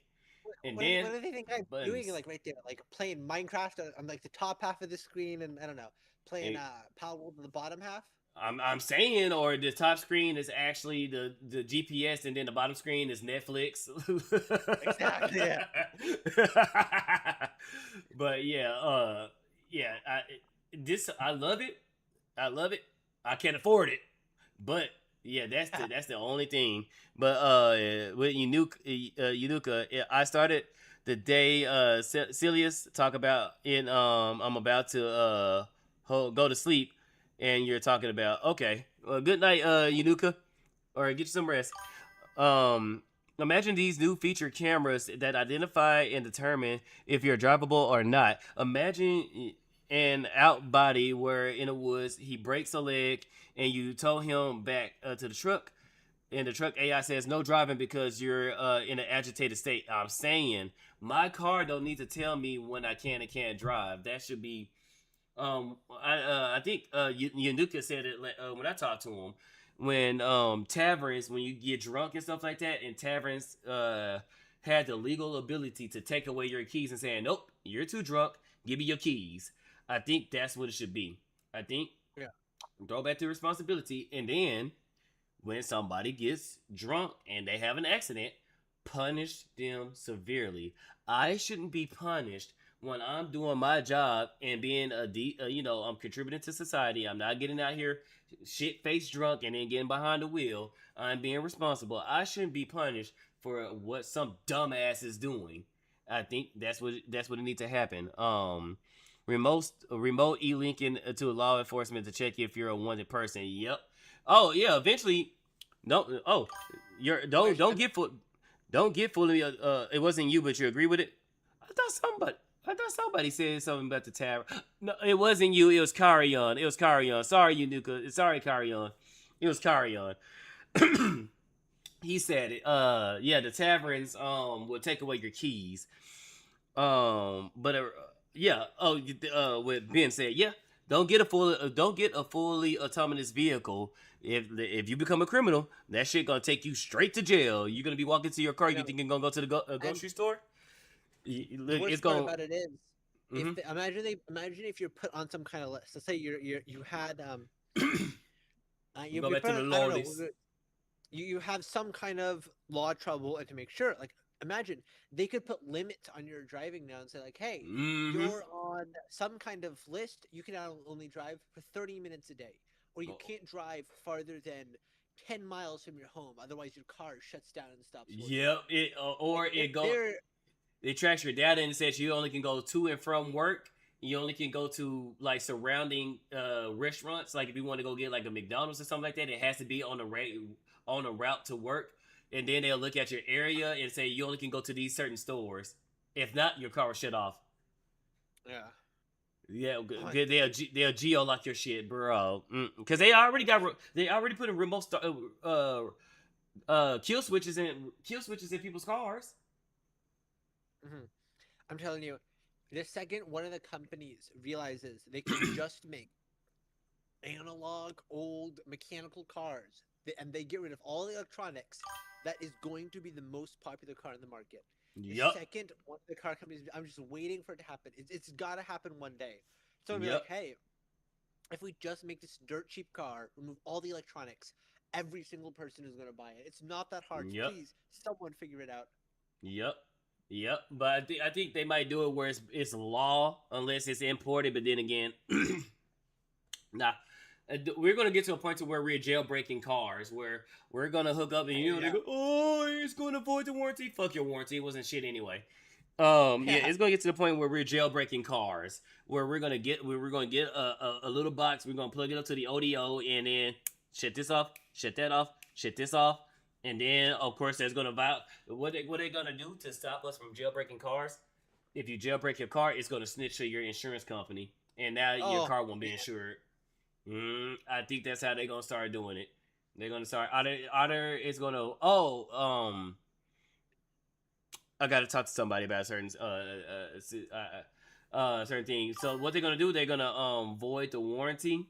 And what do they think I'm doing? Like right there, like playing Minecraft on like the top half of the screen, and I don't know, playing Power World on the bottom half. I'm saying, or the top screen is actually the GPS, and then the bottom screen is Netflix. Exactly. Yeah. But yeah, I love it. I love it. I can't afford it, but yeah, that's the only thing. But with Yunuka, I started the day Celius talk about in I'm about to go to sleep. And you're talking about, okay, well, good night, Yunuka, or get you some rest. Imagine these new feature cameras that identify and determine if you're drivable or not. Imagine an out body where in the woods he breaks a leg and you tow him back to the truck, and the truck AI says no driving because you're in an agitated state. I'm saying my car don't need to tell me when I can and can't drive. That should be. I think Yunuka said it when I talked to him. When taverns, when you get drunk and stuff like that, and taverns had the legal ability to take away your keys and saying, nope, you're too drunk, give me your keys. I think that's what it should be. I think throw back to responsibility, and then when somebody gets drunk and they have an accident, punish them severely. I shouldn't be punished when I'm doing my job and being I'm contributing to society. I'm not getting out here shit-faced drunk and then getting behind the wheel. I'm being responsible. I shouldn't be punished for what some dumbass is doing. I think that's what it needs to happen. Remote e-linking to law enforcement to check if you're a wanted person. Yep. Oh yeah. Eventually, don't get fully. It wasn't you, but you agree with it. I thought somebody said something about the tavern. No, it wasn't you. It was Carrion. Sorry, Yunuka. Sorry, Carrion. It was Carrion. He said it. The taverns will take away your keys. What Ben said, don't get a fully autonomous vehicle. If you become a criminal, that shit gonna take you straight to jail. You're gonna be walking to your car. You think you're gonna go to the grocery store? The worst part about it is, imagine if you're put on some kind of list. Let's say you had go back to the law list. You have some kind of law trouble, and to make sure, like, imagine they could put limits on your driving now and say, like, hey, you're on some kind of list. You can only drive for 30 minutes a day, or you can't drive farther than 10 miles from your home. Otherwise, your car shuts down and stops working. It tracks your data and says you only can go to and from work. You only can go to like surrounding restaurants. Like if you want to go get like a McDonald's or something like that, it has to be on a route to work. And then they'll look at your area and say you only can go to these certain stores. If not, your car will shut off. Yeah. Yeah, good. They'll geo lock your shit, bro. Because they already put in remote kill switches in people's cars. I'm telling you, the second one of the companies realizes they can just make analog, old, mechanical cars, and they get rid of all the electronics, that is going to be the most popular car in the market. Yep. The second one of the car companies, I'm just waiting for it to happen. It's got to happen one day. So I'm like, hey, if we just make this dirt cheap car, remove all the electronics, every single person is going to buy it. It's not that hard. So please, someone figure it out. Yep, but I think they might do it where it's law unless it's imported. But then again, we're gonna get to a point to where we're jailbreaking cars, where we're gonna hook up and they Yeah. go, oh, it's gonna void the warranty. Fuck your warranty, it wasn't shit anyway. Yeah, Yeah. it's gonna get to the point where we're jailbreaking cars, where we're gonna get a little box, we're gonna plug it up to the ODO, and then shut this off, shut that off, shut this off, and then of course there's gonna what they gonna do to stop us from jailbreaking cars. If you jailbreak your car, it's gonna snitch to your insurance company, and now your Oh, car won't be man. insured. I think that's how they're gonna start doing it. They're gonna start either it's gonna I gotta talk to somebody about certain certain things. So what they're gonna do? They're gonna void the warranty,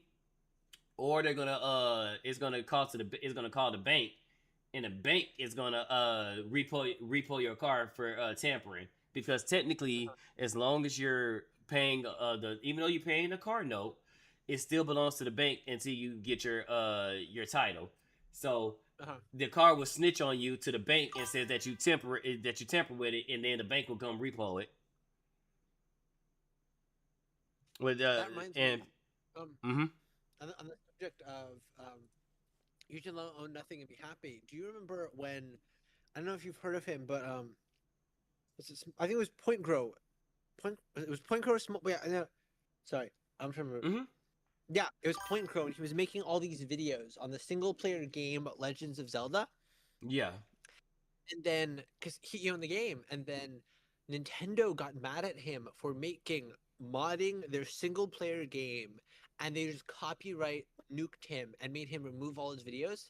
or they're gonna it's gonna call the bank, and the bank is gonna repo your car for tampering, because technically, as long as you're paying even though you're paying the car note, it still belongs to the bank until you get your title. So Uh-huh. the car will snitch on you to the bank and says that you temper with it, and then the bank will come repo it. With That reminds and me. Um, mm-hmm. on the subject of you can own nothing and be happy. Do you remember when? I don't know if you've heard of him, but I think it was Point Grow. It was Point Grow. Yeah, no, sorry, I'm trying to remember. Mm-hmm. Yeah, it was Point Crow, and he was making all these videos on the single-player game Legends of Zelda. Yeah. And then, because he owned the game, and then Nintendo got mad at him for modding their single-player game, and they just copyright nuked him and made him remove all his videos.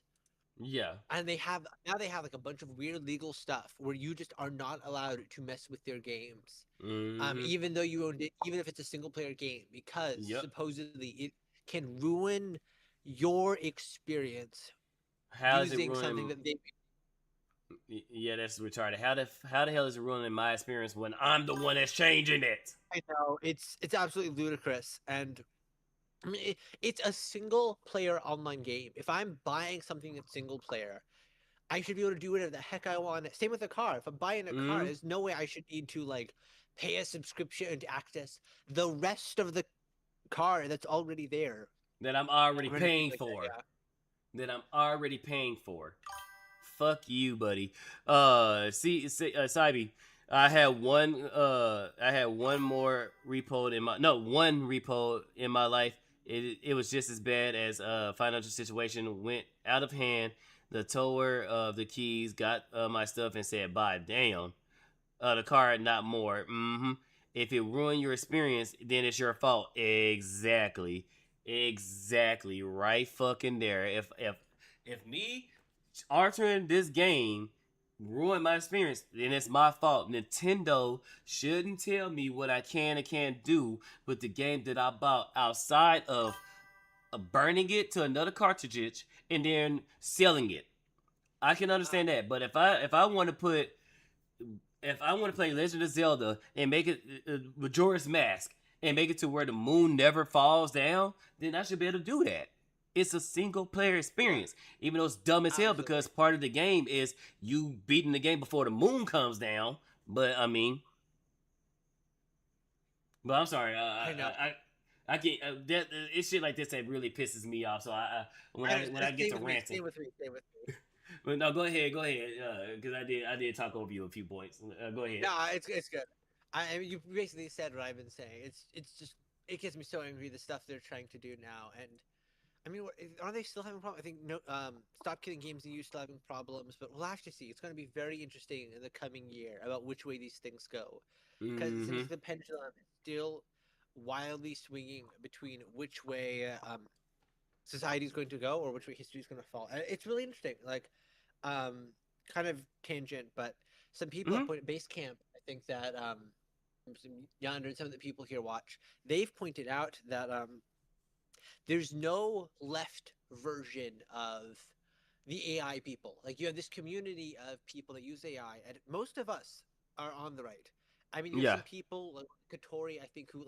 Yeah. And they have like a bunch of weird legal stuff where you just are not allowed to mess with their games, Mm-hmm. even though you owned it, even if it's a single-player game, because Yep. supposedly it can ruin your experience How is it using something ruining? that they. Yeah, that's retarded. How the hell is it ruining my experience when I'm the one that's changing it? I know it's absolutely ludicrous, and I mean it's a single player online game. If I'm buying something that's single player, I should be able to do whatever the heck I want. Same with a car. If I'm buying a car, Mm-hmm. there's no way I should need to like pay a subscription to access the rest of the car that's already there. That I'm already Or anything paying like for. that, That I'm already paying for. Fuck you, buddy. Sybe, I had one more repo in my one repo in my life. It was just as bad as financial situation went out of hand. The tower of the keys got my stuff and said, "Bye, damn." The car, not more. Mm-hmm. If it ruined your experience, then it's your fault. Exactly. Right fucking there. If me altering this game ruined my experience, then it's my fault. Nintendo shouldn't tell me what I can and can't do with the game that I bought outside of burning it to another cartridge and then selling it. I can understand that, but if I want to play Legend of Zelda and make it Majora's Mask and make it to where the moon never falls down, then I should be able to do that. It's a single player experience, even though it's dumb as hell because part of the game is you beating the game before the moon comes down. But I mean, but I'm sorry, I know. I get it's shit like this that really pisses me off. So when I get to ranting. Stay with me. But no, go ahead, because I did talk over you a few points. Go ahead. No, it's good. I mean, you basically said what I've been saying. It's just it gets me so angry the stuff they're trying to do now. And I mean, are they still having problems? I think no. Stop Kidding Games and you still having problems, but we'll have to see. It's going to be very interesting in the coming year about which way these things go, because it seems the pendulum is still wildly swinging between which way society is going to go or which way history is going to fall. And it's really interesting. Like, kind of tangent, but some people have pointed Basecamp. I think that Yonder and some of the people here watch. They've pointed out that there's no left version of the AI people. Like, you have this community of people that use AI, and most of us are on the right. I mean, you have some people like Katori, I think, who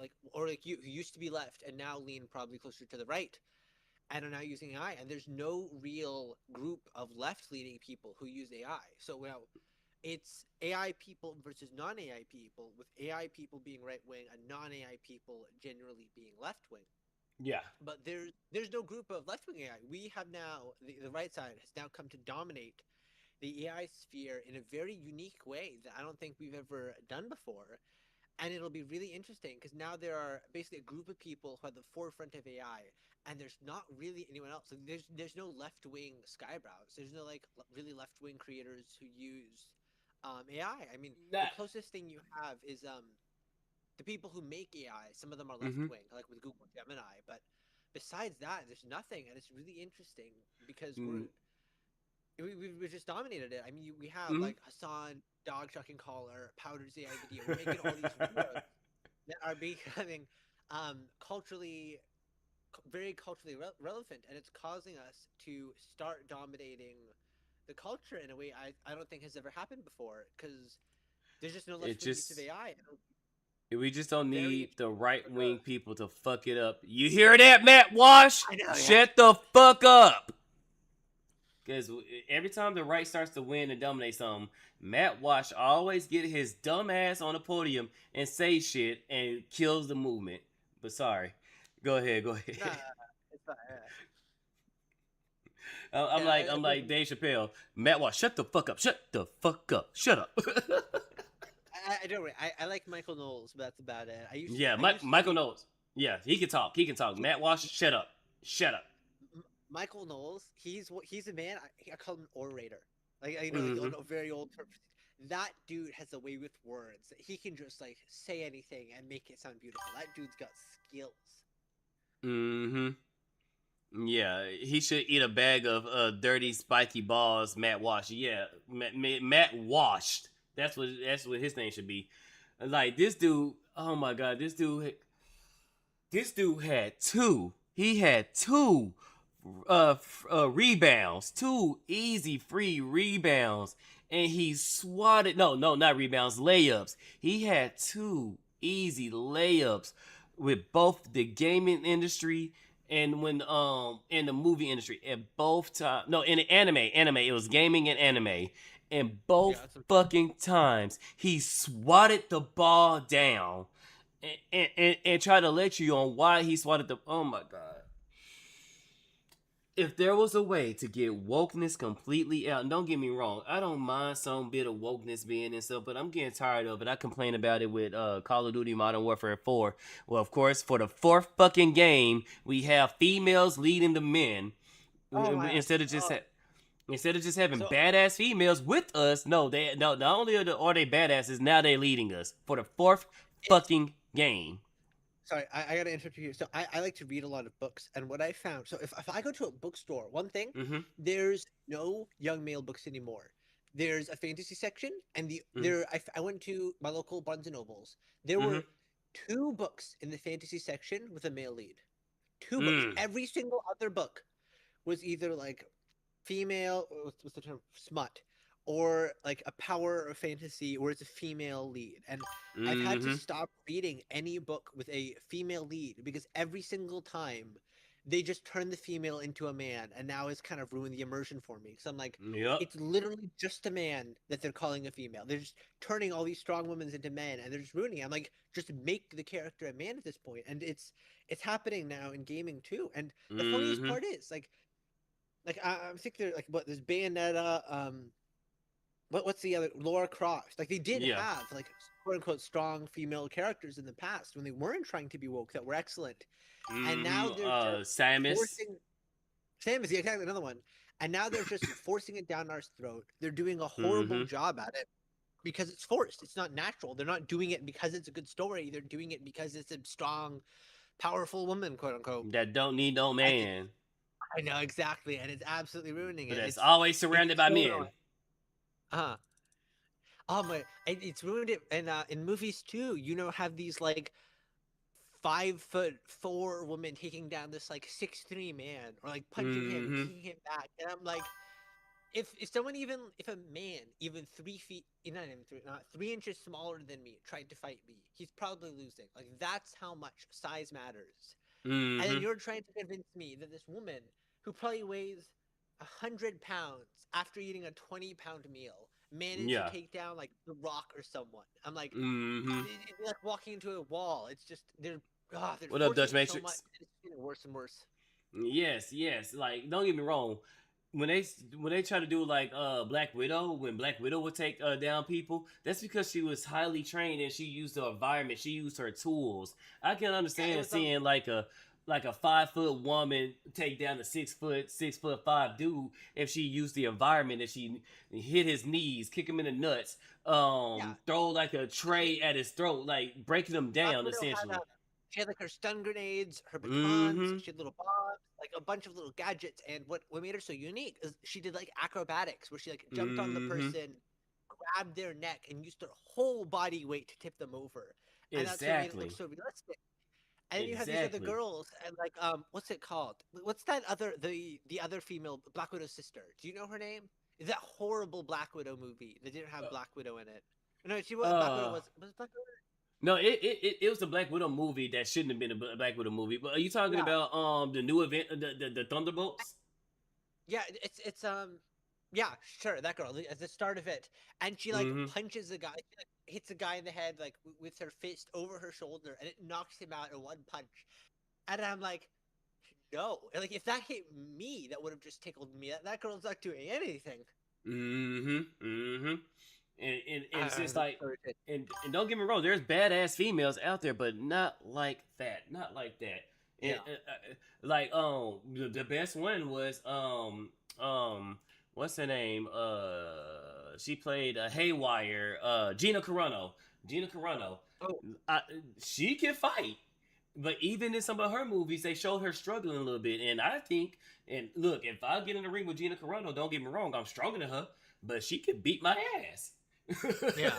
you, who used to be left and now lean probably closer to the right, and are now using AI. And there's no real group of left-leaning people who use AI. So, well, it's AI people versus non-AI people, with AI people being right-wing and non-AI people generally being left-wing. Yeah. But there's no group of left wing AI. We have now the right side has now come to dominate the AI sphere in a very unique way that I don't think we've ever done before. And it'll be really interesting because now there are basically a group of people who are at the forefront of AI, and there's not really anyone else. Like, there's no left wing skybrows. There's no like really left wing creators who use AI. I mean, the That. closest thing you have is the people who make AI. Some of them are left Mm-hmm. wing, like with Google Gemini, but besides that, there's nothing, and it's really interesting because Mm-hmm. we've just dominated it. I mean, we have like Hassan, dog chucking collar, Powder's AI video. We're making all these videos that are becoming culturally very culturally relevant, and it's causing us to start dominating the culture in a way I don't think has ever happened before because there's just no It left wing use of just. AI. We just don't Very need the interesting right for wing growth. people to fuck it up. You hear that, Matt Wash? I know, yeah. Shut the fuck up. Because every time the right starts to win and dominate something, Matt Wash always get his dumb ass on the podium and say shit and kills the movement. But sorry. Go ahead, go ahead. Nah, it's fine. I'm Yeah, like I'm like Dave Chappelle. Matt Wash, shut the fuck up. Shut the fuck up. Shut up. I don't worry. I like Michael Knowles, but that's about it. Yeah, I used to Michael be knows. Yeah, he can talk. He can talk. Matt Wash, shut up. Shut up. Michael Knowles. He's a man. I call him an orator. Like Mm-hmm. a very old term. That dude has a way with words. He can just like say anything and make it sound beautiful. That dude's got skills. Mm-hmm. Yeah, he should eat a bag of dirty spiky balls. Matt Wash. Yeah, Matt Washed. That's what his name should be. Like this dude. Oh my god, this dude had two. He had two rebounds, two easy free rebounds, and he swatted. No, not rebounds, layups. He had two easy layups with both the gaming industry and when in the movie industry at both times. No, in the anime, it was gaming and anime. And both Yeah, that's fucking times he swatted the ball down and try to let you on why he swatted the. Oh my god! If there was a way to get wokeness completely out, and don't get me wrong, I don't mind some bit of wokeness being and stuff, but I'm getting tired of it. I complain about it with Call of Duty Modern Warfare 4. Well, of course, for the fourth fucking game, we have females leading the men oh my. instead of just. Instead of just having So badass females with us, no, they no. Not only are they badasses, now they're leading us for the fourth it's fucking game. sorry, I gotta interrupt you. So I like to read a lot of books, and what I found. So if I go to a bookstore, one thing Mm-hmm. there's no young male books anymore. There's a fantasy section, and Mm-hmm. I went to my local Barnes and Nobles. There Mm-hmm. were two books in the fantasy section with a male lead. Two books. Mm. Every single other book was either like female, what's the term, smut, or like a power or fantasy where it's a female lead. And I've had to Mm-hmm. stop reading any book with a female lead because every single time they just turn the female into a man, and now it's kind of ruined the immersion for me. So I'm like, Yep. it's literally just a man that they're calling a female. They're just turning all these strong women into men, and they're just ruining it. I'm like, just make the character a man at this point, and it's happening now in gaming too. And the funniest Mm-hmm. part is I think they're like what there's Bayonetta, what's the other Laura Croft. Like they did Yeah. have like quote unquote strong female characters in the past when they weren't trying to be woke that were excellent, and now they're Mm-hmm. just Samus. forcing. Sam is exactly another one, and now they're just forcing it down our throat. They're doing a horrible Mm-hmm. job at it because it's forced. It's not natural. They're not doing it because it's a good story. They're doing it because it's a strong, powerful woman, quote unquote. That don't need no And it, man, I know exactly, and it's absolutely ruining but it. that's always surrounded It's by so men. annoying. Uh-huh. Oh my! It's ruined it, and in movies too. Have these like 5'4" woman taking down this like 6'3" man, or like punching him and Mm-hmm. kicking him back, and I'm like, if a man even 3 feet, not even three, not 3 inches smaller than me tried to fight me, he's probably losing. Like that's how much size matters. And then Mm-hmm. you're trying to convince me that this woman who probably weighs 100 pounds after eating a 20-pound meal managed to Yeah. take down like The Rock or someone. I'm like, Mm-hmm. it's like walking into a wall. It's just they're What up, forcing Dutch it so much. Matrix? It's getting worse and worse. Yes, yes. Like, don't get me wrong. When they try to do like Black Widow, when Black Widow would take down people, that's because she was highly trained and she used the environment, she used her tools. I can Yeah, it understand was seeing like a 5 foot woman take down a 6'5" dude if she used the environment, if she hit his knees, kick him in the nuts, yeah. throw like a She, tray at his throat, like breaking him Black down Widow had essentially. she had like her stun grenades, her batons, Mm-hmm. she had little bombs, like a bunch of little gadgets. And what made her so unique is she did like acrobatics, where she like jumped on the Mm-hmm. person, grabbed their neck, and used her whole body weight to tip them over. And that's what made it look Exactly. so realistic. And then you have these other Exactly. girls, and like what's it called? What's that other the other female Black Widow's sister? Do you know her name? Is that horrible Black Widow movie that didn't have Black Widow in it? No, she was Black Widow Uh, was Black Widow. no, it was a Black Widow movie that shouldn't have been a Black Widow movie. But are you talking Yeah, about the new event, the Thunderbolts? yeah, it's yeah, sure, that girl at the start of it, and she like Mm-hmm. punches the guy, she, like, hits a guy in the head like with her fist over her shoulder, and it knocks him out in one punch. And I'm like, no, like if that hit me, that would have just tickled me. That girl's not doing anything. Mm-hmm. Mm-hmm. And it's just That's like, so ridiculous. and don't get me wrong, there's badass females out there, but not like that, not like that. And Yeah. like the best one was what's her name? She played Haywire. Gina Carano. Gina Carano. Oh, I, she can fight. But even in some of her movies, they show her struggling a little bit. And I think, and look, if I get in the ring with Gina Carano, don't get me wrong, I'm stronger than her, but she could beat my ass. yeah.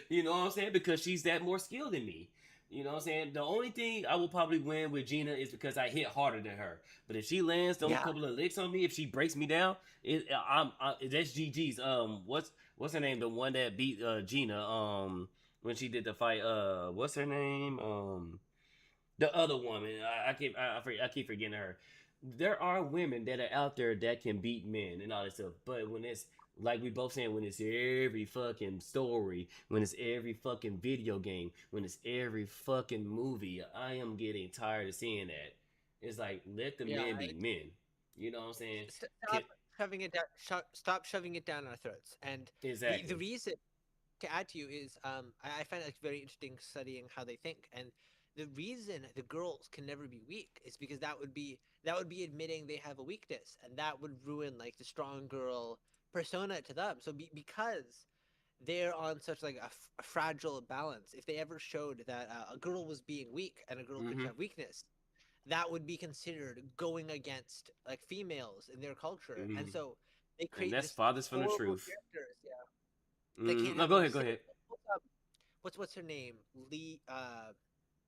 You know what I'm saying? Because she's that more skilled than me. You know what I'm saying? The only thing I will probably win with Gina is because I hit harder than her. But if she lands those Yeah. couple of licks on me, if she breaks me down, that's GG's. What's her name? The one that beat Gina when she did the fight. What's her name? The other woman. I keep forgetting her. There are women that are out there that can beat men and all that stuff. But when it's like we both saying, when it's every fucking story, when it's every fucking video game, when it's every fucking movie, I am getting tired of seeing that. It's like, let the Yeah. men be men. You know what I'm saying? Stop shoving it down. Stop shoving it down our throats. And Exactly. the reason, to add to you, is I find it like very interesting studying how they think. And the reason the girls can never be weak is because that would be admitting they have a weakness, and that would ruin like the strong girl persona to them. So because they're on such like a fragile balance, if they ever showed that a girl was being weak and a girl could Mm-hmm. have weakness, that would be considered going against like females in their culture. And Mm-hmm. so they And create that's this fathers from the horrible truth. characters. Yeah, they Mm-hmm. can't No, have go a ahead. Go single. ahead. What's her name? Lee.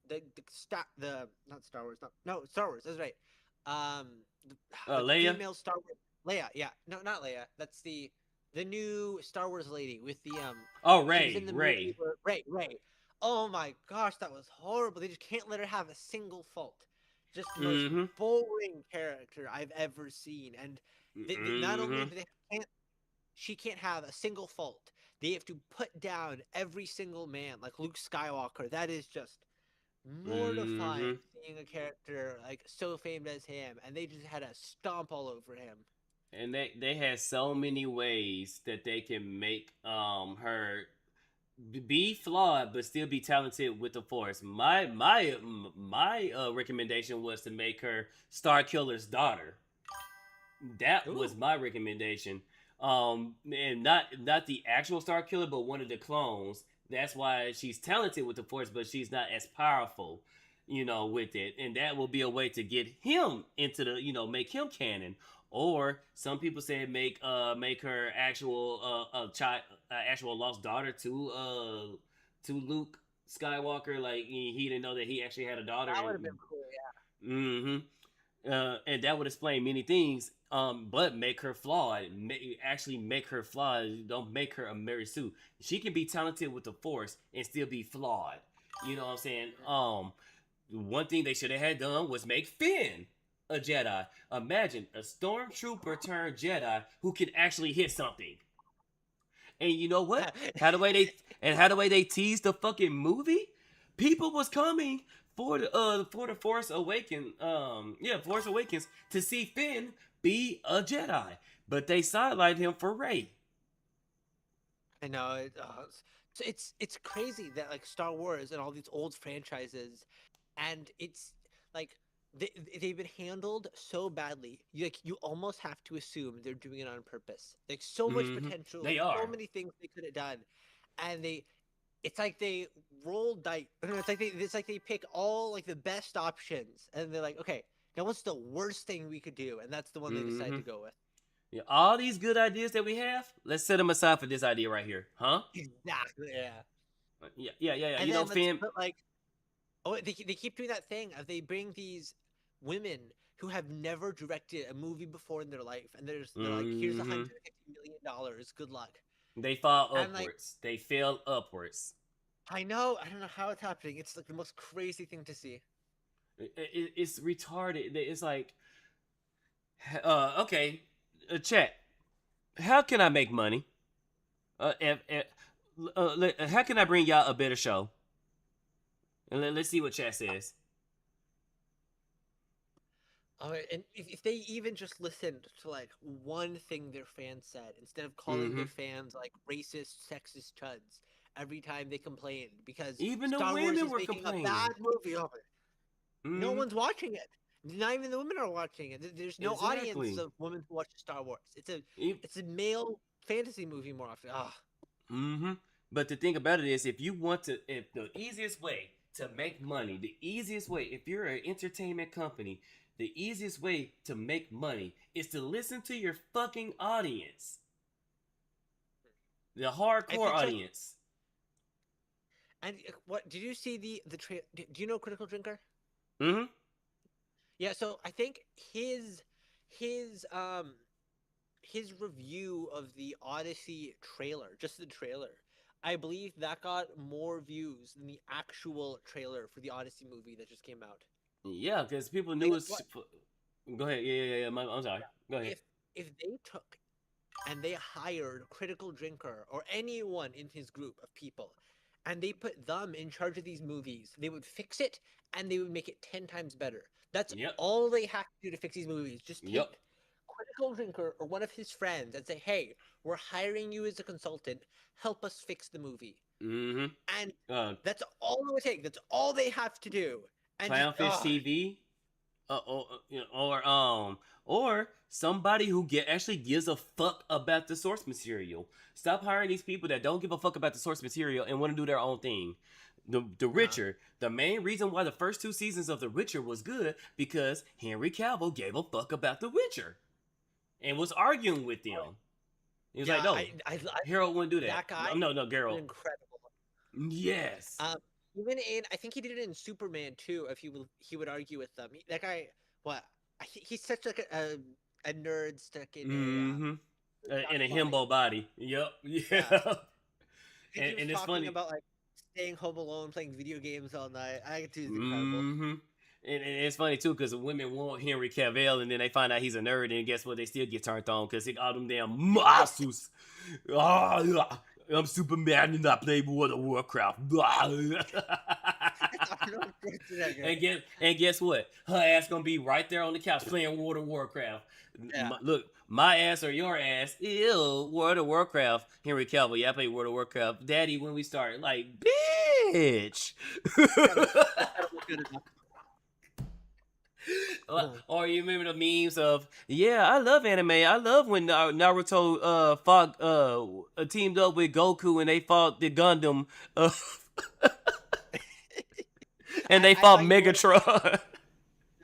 The not Star Wars. No, Star Wars. That's right. Um, the Leia. female Star Wars. Leia. Yeah. No, not Leia. That's the new Star Wars lady with the Oh, She was Ray. in the Ray. movie Ray. Oh my gosh, that was horrible. They just can't let her have a single fault. Just the most Mm-hmm. boring character I've ever seen. And not only Mm-hmm. do she can't have a single fault. They have to put down every single man, like Luke Skywalker. That is just Mm-hmm. mortifying seeing a character like so famed as him, and they just had to stomp all over him. And they had so many ways that they can make her be flawed but still be talented with the force. My recommendation was to make her Star Killer's daughter. That was Ooh. my recommendation. And not the actual Star Killer, but one of the clones. That's why she's talented with the force, but she's not as powerful, with it. And that will be a way to get him into the, make him canon. Or some people say make her actual actual lost daughter to Luke Skywalker. Like he didn't know that he actually had a daughter. That would have been cool, yeah. Mm-hmm. And that would explain many things. But make her flawed. Actually make her flawed. Don't make her a Mary Sue. She can be talented with the Force and still be flawed. You know what I'm saying? One thing they should have had done was make Finn a Jedi. Imagine a stormtrooper turned Jedi who can actually hit something. And you know what? How the way they teased the fucking movie, people was coming for the Force Force Awakens to see Finn be a Jedi, but they sidelined him for Rey. I know it's crazy that like Star Wars and all these old franchises, and it's like they've been handled so badly. You almost have to assume they're doing it on purpose. Like so much potential, They so are. many things they could have done, and it's like they roll dice. It's like they pick all like the best options, and they're like, okay, now what's the worst thing we could do, and that's the one they decide to go with. Yeah, all these good ideas that we have, let's set them aside for this idea right here, huh? Exactly. Yeah. Yeah. And You know, then Finn. but like, oh, they keep doing that thing of they bring these women who have never directed a movie before in their life, and they're like, here's $150 million. Good luck. They fall And, like, upwards. They fell upwards. I know. I don't know how it's happening. It's like the most crazy thing to see. It's retarded. It's like, okay, chat. How can I make money? How can I bring y'all a better show? And let's see what chat says. And if they even just listened to like one thing their fans said instead of calling their fans like racist, sexist chuds every time they complained, because Even the Star Wars women is were making complaining. a bad movie of it. No one's watching it. Not even the women are watching it. There's no audience of women who watch Star Wars. It's a male fantasy movie more often. But the thing about it is, if the easiest way to make money, if you're an entertainment company, the easiest way to make money is to listen to your fucking audience. The hardcore audience. And what did you see the do you know Critical Drinker? Yeah, so I think his review of the Odyssey trailer, just the trailer, I believe that got more views than the actual trailer for the Odyssey movie that just came out. Yeah, because people knew it's. Go ahead. Yeah. I'm sorry. Go ahead. If they took and they hired Critical Drinker or anyone in his group of people, and they put them in charge of these movies, they would fix it and they would make it 10 times better. That's all they have to do to fix these movies. Just take Critical Drinker or one of his friends and say, hey, we're hiring you as a consultant. Help us fix the movie. And that's all it would take. That's all they have to do. And Clownfish TV, or somebody who actually gives a fuck about the source material. Stop hiring these people that don't give a fuck about the source material and want to do their own thing. The Witcher, the main reason why the first 2 seasons of The Witcher was good, because Henry Cavill gave a fuck about The Witcher and was arguing with them. He was like, no, Harold wouldn't do that. That guy, no, Geralt. Incredible. Yes. Even I think he did it in Superman too. If he would argue with them. That guy, he's such like a nerd stuck in in a himbo body. Yep. Yeah. And it's funny about like staying home alone, playing video games all night. I do incredible. And it's funny too, because women want Henry Cavill, and then they find out he's a nerd, and guess what? They still get turned on because he all them damn muscles. I'm Superman and I play World of Warcraft. and guess what? Her ass gonna be right there on the couch playing World of Warcraft. Yeah. Look, my ass or your ass? Ew, World of Warcraft. Henry Cavill, yeah, I play World of Warcraft. Daddy, when we start, like, bitch. Or you remember the memes of, yeah, I love anime. I love when Naruto teamed up with Goku and they fought the Gundam, and they fought Megatron.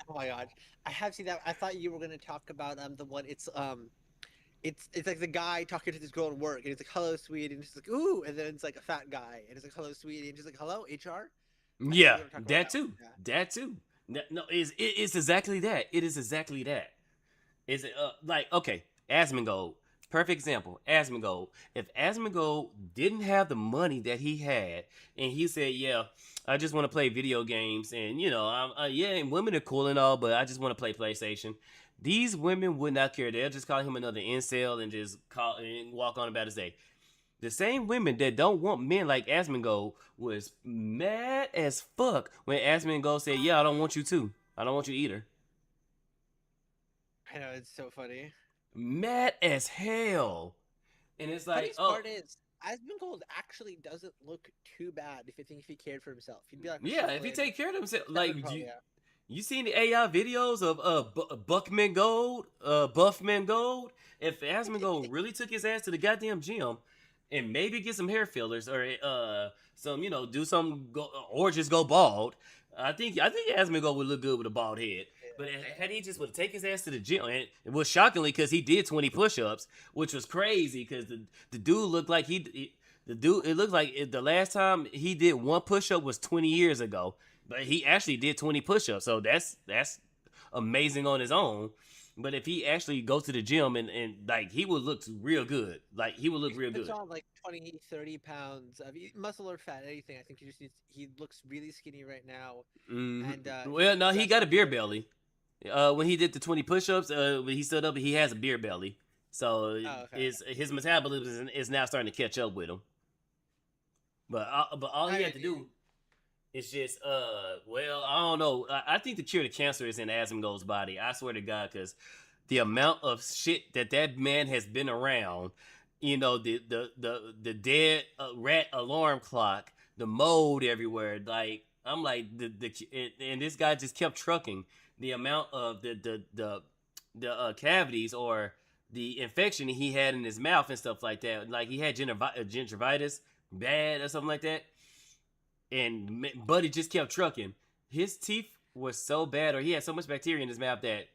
Oh my god, I have seen that. I thought you were gonna talk about the one. It's like the guy talking to this girl at work, and it's like, hello, sweetie, and she's like, ooh, and then it's like a fat guy, and it's like, hello, sweetie, and she's like, hello, HR. Yeah, that too. That too. No, it's exactly that. It is exactly that. Is it like, okay, Asmongold, perfect example. Asmongold. If Asmongold didn't have the money that he had, and he said, "Yeah, I just want to play video games, and and women are cool and all, but I just want to play PlayStation," these women would not care. They'll just call him another incel and just call and walk on about his day. The same women that don't want men like Asmongold was mad as fuck when Asmongold said, "Yeah, I don't want you too. I don't want you either." I know, it's so funny. Mad as hell. And it's like, Funniest part is, Asmongold actually doesn't look too bad if you think if he cared for himself. He'd be like, yeah, if he take care of himself, like probably, you seen the AI videos of Buckman Gold, Buffman Gold. If Asmongold really took his ass to the goddamn gym and maybe get some hair fillers or some, do some or just go bald, I think Asmongold would look good with a bald head. But had he just would take his ass to the gym, and it was shockingly because he did 20 push-ups, which was crazy because the dude looked like it looked like the last time he did one push-up was 20 years ago, but he actually did 20 push-ups, so that's amazing on his own. But if he actually goes to the gym and like, he would look real good. Like, he would look real good. Puts on like 20, 30 pounds of muscle or fat, anything. I think he looks really skinny right now. Mm-hmm. And well, no, he got a beer belly. When he did the 20 push-ups, when he stood up, he has a beer belly. So his metabolism is now starting to catch up with him. But all he had to do is just well, I don't know. I think the cure to cancer is in Asmongold's body. I swear to God, because the amount of shit that man has been around, the dead rat alarm clock, the mold everywhere. Like, I'm like, and this guy just kept trucking. The amount of the cavities or the infection he had in his mouth and stuff like that. Like, he had gingivitis bad or something like that. And Buddy just kept trucking. His teeth were so bad, or he had so much bacteria in his mouth, that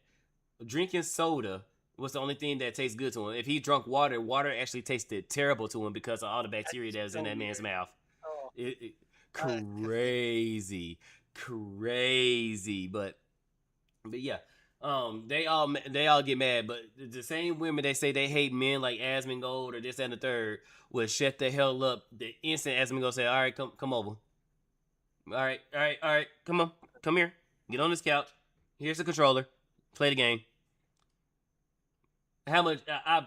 drinking soda was the only thing that tastes good to him. If he drank water, water actually tasted terrible to him because of all the bacteria that was in that man's mouth. Oh. Crazy. But yeah, they all get mad, but the same women that say they hate men like Asmongold or this and the third will shut the hell up the instant Asmongold say, "All right, come over. All right, come here, get on this couch. Here's the controller, play the game." How much?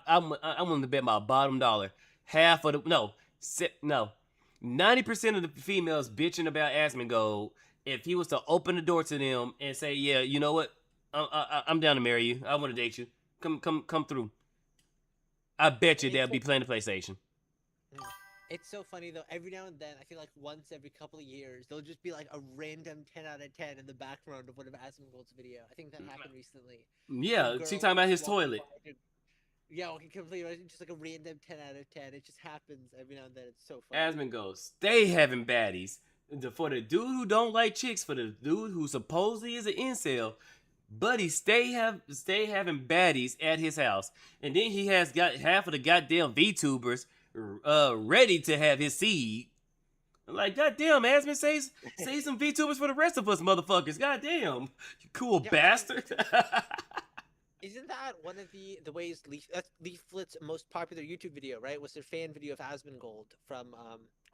I'm willing to bet my bottom dollar 90% of the females bitching about Asmongold. If he was to open the door to them and say, "Yeah, you know what? I'm down to marry you. I want to date you. Come through." I bet you they'll be playing the PlayStation. It's so funny though. Every now and then, I feel like once every couple of years, there'll just be like a random 10 out of 10 in the background of one of Asmongold's video. I think that happened recently. Yeah, she talking about his toilet. Yeah, okay, completely. Just like a random 10 out of 10. It just happens every now and then. It's so funny. Asmongold, stay having baddies. For the dude who don't like chicks, for the dude who supposedly is an incel, Buddy stay having baddies at his house. And then he has got half of the goddamn VTubers ready to have his seed. Like, goddamn, Asmon, say some VTubers for the rest of us motherfuckers. Goddamn, you cool bastard. Isn't that one of the ways that's Leaflet's most popular YouTube video, right? Was their fan video of Asmongold from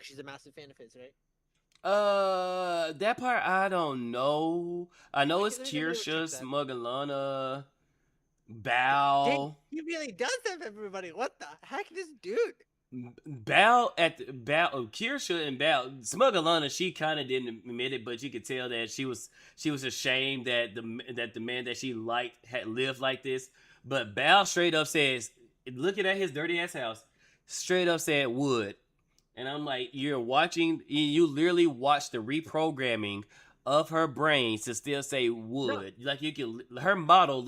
she's a massive fan of his, right? That part I don't know. I know it's Kirsha, Smugalana, Bao. He really does have everybody. What the heck, this dude? Kirsha and Bao. Smugalana, she kind of didn't admit it, but you could tell that she was ashamed that the man that she liked had lived like this. But Bao straight up says, looking at his dirty ass house, straight up said would. And I'm like, you literally watch the reprogramming of her brain to still say would. No. Like, you can, her model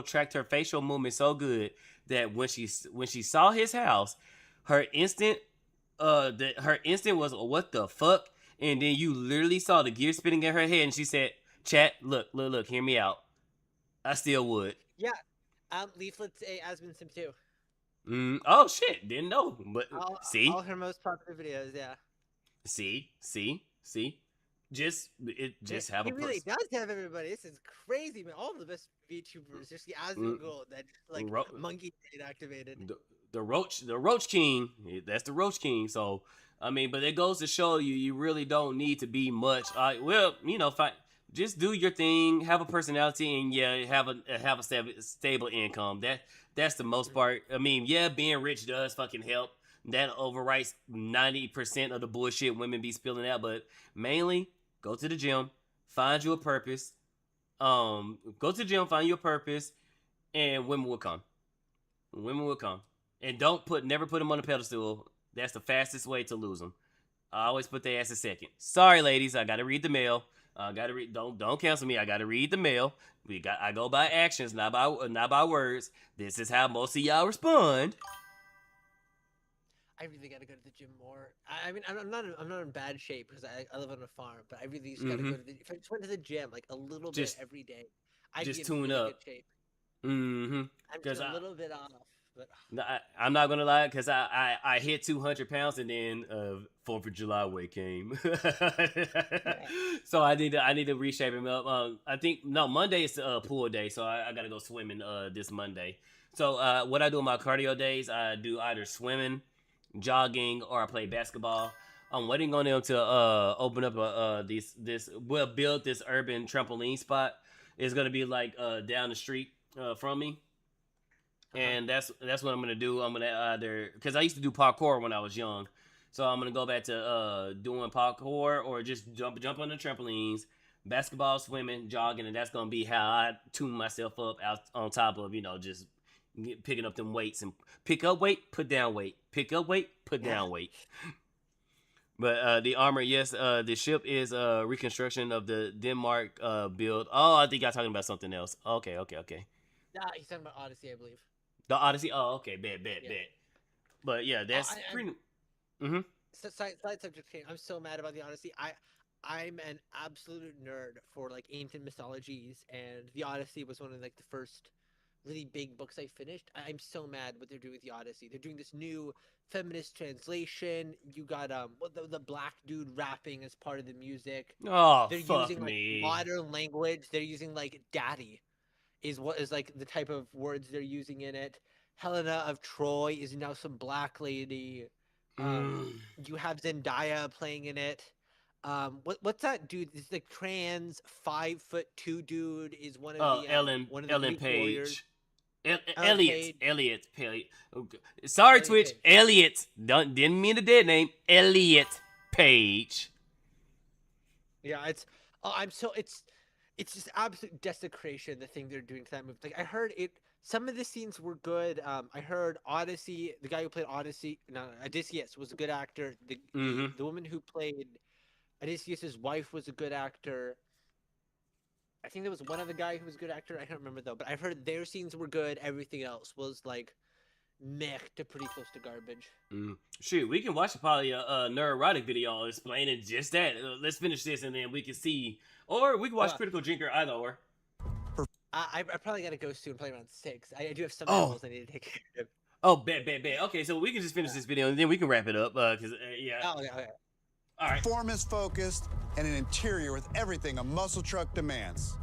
tracked her facial movement so good that when she saw his house, her instant was, what the fuck? And then you literally saw the gear spinning in her head, and she said, "Chat, look, hear me out. I still would." Yeah, Leaflet's a Asmon sim too. Oh shit, didn't know. But see, all her most popular videos, yeah. See, just have he a. He really does have everybody. This is crazy, man. All the best VTubers, just the Asmongold that like monkey activated. The Roach King. That's the Roach King. So I mean, but it goes to show you really don't need to be much. Just do your thing, have a personality, and have a stable income. That's the most part. I mean, being rich does fucking help, that overwrites 90% of the bullshit women be spilling out. But mainly, go to the gym, find you a purpose. Go to the gym, find you a purpose, and women will come. Women will come. And never put them on a pedestal. That's the fastest way to lose them. I always put their ass in second. Sorry, ladies, I gotta read the mail. Don't cancel me. I gotta read the mail. I go by actions, not by words. This is how most of y'all respond. I really gotta go to the gym more. I mean, I'm not in bad shape because I live on a farm, but I really just gotta go to the. If I just went to the gym like a little Just- bit every day, I'd just be in tune really up. good shape. Mm-hmm. I'm Because just a little bit off, but I'm not gonna lie, because I hit 200 pounds and then 4th of July weight came. So I need to reshape him up. I think Monday is pool day, so I gotta go swimming this Monday. So what I do on my cardio days, I do either swimming, jogging, or I play basketball. I'm waiting on them to open up we'll build this urban trampoline spot. It's gonna be like down the street from me. And that's what I'm gonna do. I'm gonna because I used to do parkour when I was young, so I'm gonna go back to doing parkour or just jump on the trampolines, basketball, swimming, jogging, and that's gonna be how I tune myself up out on top of just picking up them weights and pick up weight, put down weight, pick up weight, put down weight. But the armor, yes, the ship is reconstruction of the Denmark build. Oh, I think y'all talking about something else. Okay. yeah, he's talking about Odyssey, I believe. The Odyssey. Oh, okay, bet. But yeah, that's pretty. Mm-hmm. Side subject change. I'm so mad about the Odyssey. I'm an absolute nerd for like ancient mythologies, and the Odyssey was one of like the first really big books I finished. I'm so mad what they're doing with the Odyssey. They're doing this new feminist translation. You got the black dude rapping as part of the music. Oh, They're fuck using me. like modern language. They're using like daddy is what is like the type of words they're using in it. Helena of Troy is now some black lady. You have Zendaya playing in it. What's that dude? It's like trans 5'2" dude is one of the Ellen Greek warriors. Page. Page. Elliot Page. Sorry, Elliot Twitch. Page. Elliot. Didn't mean the dead name. Elliot Page. Yeah, it's just absolute desecration, the thing they're doing to that movie. Like I heard it, some of the scenes were good. I heard Odyssey, the guy who played Odysseus was a good actor. The woman who played Odysseus's wife was a good actor. I think there was one other guy who was a good actor. I can't remember though, but I've heard their scenes were good. Everything else was like meh to pretty close to garbage. Shoot, we can watch probably a neurotic video explaining just that. Let's finish this and then we can see, or we can watch Critical Drinker, either or. I probably gotta go soon, probably around 6. I do have some animals I need to take care of. Oh, bet. Okay, so we can just finish this video and then we can wrap it up. Cause yeah. Oh, okay. All right. Performance focused and an interior with everything a muscle truck demands.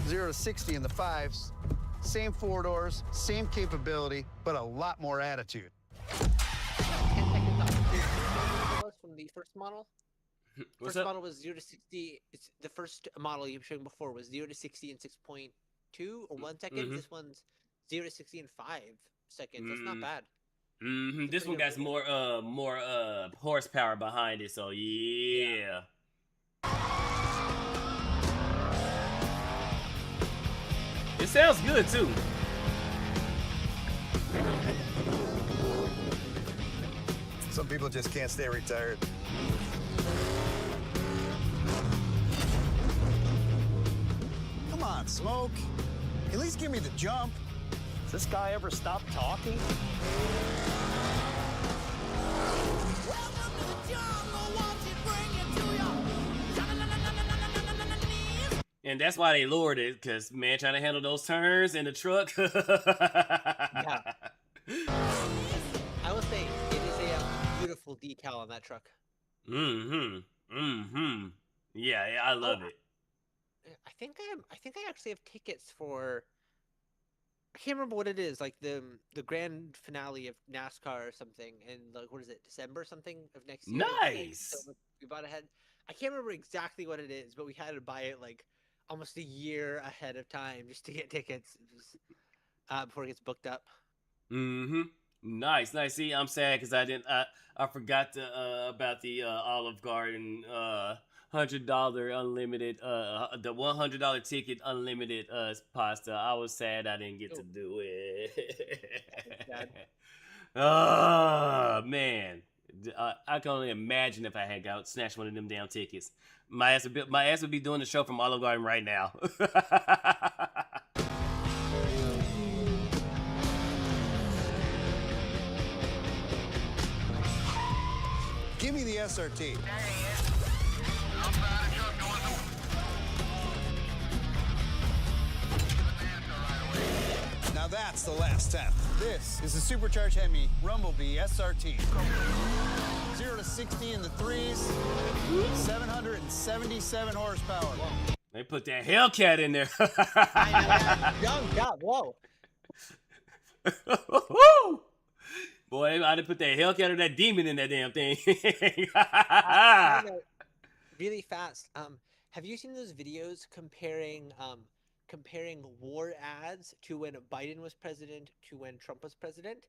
0 to 60 in the 5s. Same 4 doors, same capability, but a lot more attitude. 10 seconds off. From the first model. What's First up? model was 0 to 60. It's the first model you were showing before was 0 to 60 in 6.2 or 1 second. This one's 0 to 60 in 5 seconds. That's not bad. This one got more horsepower behind it, so yeah. It sounds good too. Some people just can't stay retired. Come on, Smoke. At least give me the jump. Does this guy ever stop talking? And that's why they lowered it, because man trying to handle those turns in the truck. Yeah. I will say it is a beautiful decal on that truck. Yeah, I love it. I think I actually have tickets for. I can't remember what it is, like the grand finale of NASCAR or something, and like what is it, December or something of next year? Nice. So we bought ahead. I can't remember exactly what it is, but we had to buy it like almost a year ahead of time just to get tickets before it gets booked up. Nice, nice. See, I'm sad because I forgot to about the Olive Garden $100 unlimited the $100 ticket unlimited pasta. I was sad I didn't get to Oh, do it. sad. Oh man, I can only imagine if I had got snatched one of them damn tickets. My ass would be doing the show from Olive Garden right now. Give me the SRT. Now that's the last step. This is the supercharged Hemi Rumblebee SRT. 0 to 60 in the threes, 777 horsepower. They put that Hellcat in there. Young job. Whoa. Boy, I done put that Hellcat or that demon in that damn thing. Really fast. Have you seen those videos comparing war ads to when Biden was president to when Trump was president?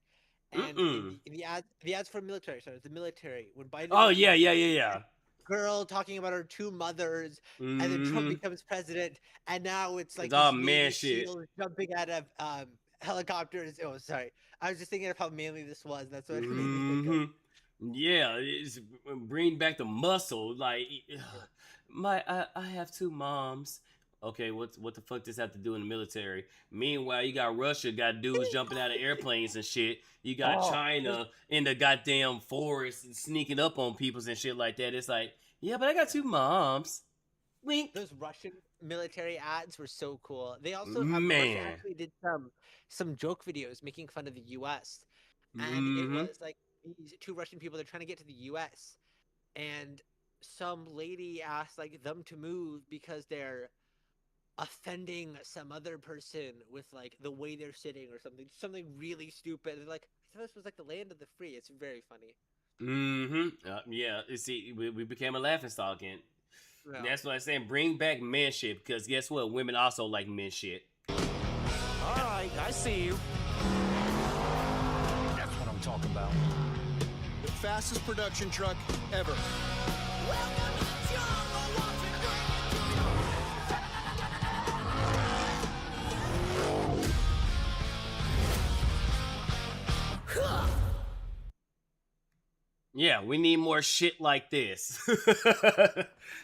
And in the ads for military, sorry, the military when Biden. Oh was yeah, president, girl talking about her two mothers, and then Trump becomes president, and now it's like It's all this man Navy shit. SEALs jumping out of helicopters. Oh, sorry, I was just thinking of how manly this was. That's what it made me think of. Yeah, it's bring back the muscle. Like I have two moms. Okay, what the fuck does have to do in the military? Meanwhile, you got Russia, got dudes jumping out of airplanes and shit. You got China in the goddamn forest and sneaking up on peoples and shit like that. It's like, yeah, but I got two moms. Wink. Those Russian military ads were so cool. They also Man. Russia actually did some joke videos making fun of the U.S. and it was like these two Russian people, they're trying to get to the U.S. and some lady asked like them to move because they're offending some other person with like the way they're sitting or something really stupid. They're like, I thought this was like the land of the free. It's very funny. Yeah. You see, we became a laughingstock, and Yeah. that's what I'm saying. Bring back men shit, because guess what? Women also like men shit. All right, I see you. That's what I'm talking about. The fastest production truck ever. Yeah, we need more shit like this.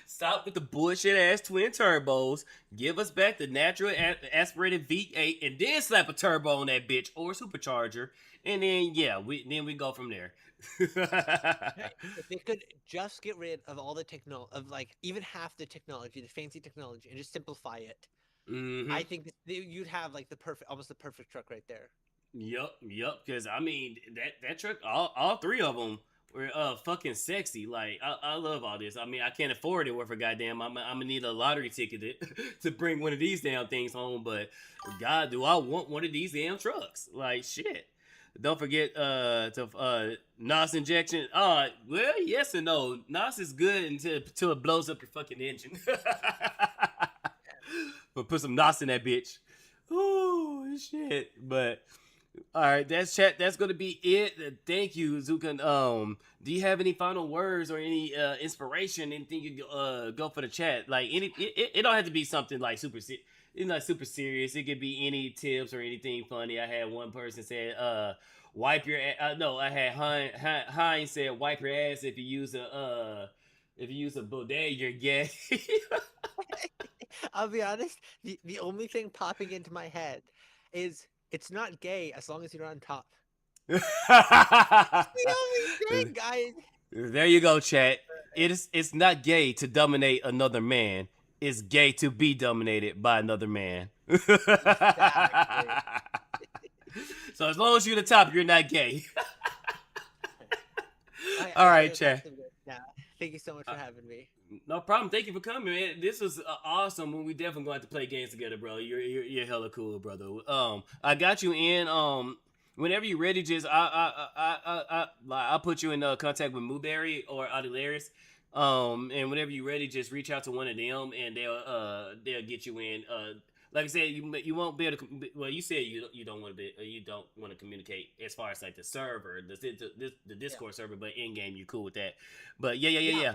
Stop with the bullshit ass twin turbos. Give us back the natural aspirated V8, and then slap a turbo on that bitch or supercharger, and then we go from there. If they could just get rid of all the like even half the technology, the fancy technology, and just simplify it, I think you'd have like almost the perfect truck right there. Yup. Because I mean that truck, all three of them were fucking sexy. Like I love all this. I mean, I can't afford it worth a goddamn. I'm gonna need a lottery ticket to bring one of these damn things home. But God, do I want one of these damn trucks? Like shit. Don't forget to NOS injection. Well, yes and no. NOS is good until it blows up your fucking engine. But put some NOS in that bitch. Oh shit. But all right, that's chat. That's gonna be it. Thank you, Zukan. Do you have any final words or any inspiration? Anything you go for the chat? Like it don't have to be something like super serious. It could be any tips or anything funny. I had one person said, wipe your ass. No, I had Heinz said, wipe your ass if you use a bidet, you're gay. I'll be honest. The only thing popping into my head is it's not gay as long as you're on top. The only thing, guys. There you go, chat. It's not gay to dominate another man. It's gay to be dominated by another man. Exactly. So as long as you're the top, you're not gay. All right, chat. Yeah. Thank you so much for having me. No problem. Thank you for coming, man. This was awesome. We definitely going to have to play games together, bro. You're hella cool, brother. I got you in. Whenever you're ready, just I'll put you in contact with Mooberry or Audilarius. And whenever you're ready, just reach out to one of them, and they'll get you in. like I said, you won't be able to. Well, you said you don't want to be, you don't want to communicate as far as like the server, the Discord server, but in game you're cool with that. But yeah.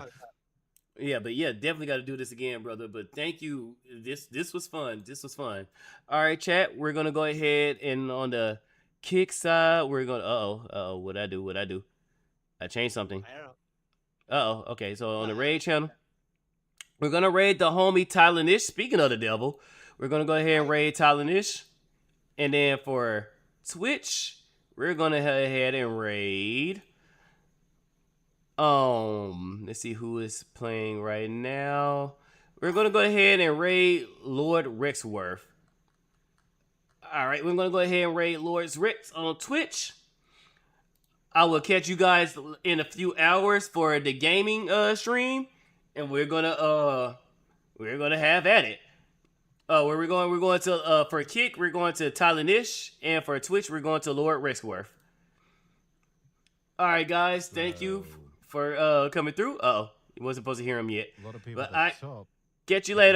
Yeah, but yeah, definitely got to do this again, brother. But thank you. This was fun. This was fun. All right, chat. We're gonna go ahead and on the kick side, we're gonna. What I do? I changed something. I don't know. Okay. So on the raid channel, we're gonna raid the homie Tylanish. Speaking of the devil, we're gonna go ahead and raid Tylanish, and then for Twitch, we're gonna go ahead and raid. Let's see who is playing right now. We're gonna go ahead and raid Lord Rexworth. All right, we're gonna go ahead and raid Lord Rex on Twitch. I will catch you guys in a few hours for the gaming stream, and we're gonna have at it. Where we're going? We're going to for kick. We're going to Tylanish, and for Twitch, we're going to Lord Rexworth. All right, guys, thank you for coming through. You wasn't supposed to hear him yet. A lot of people But at the top. catch you later.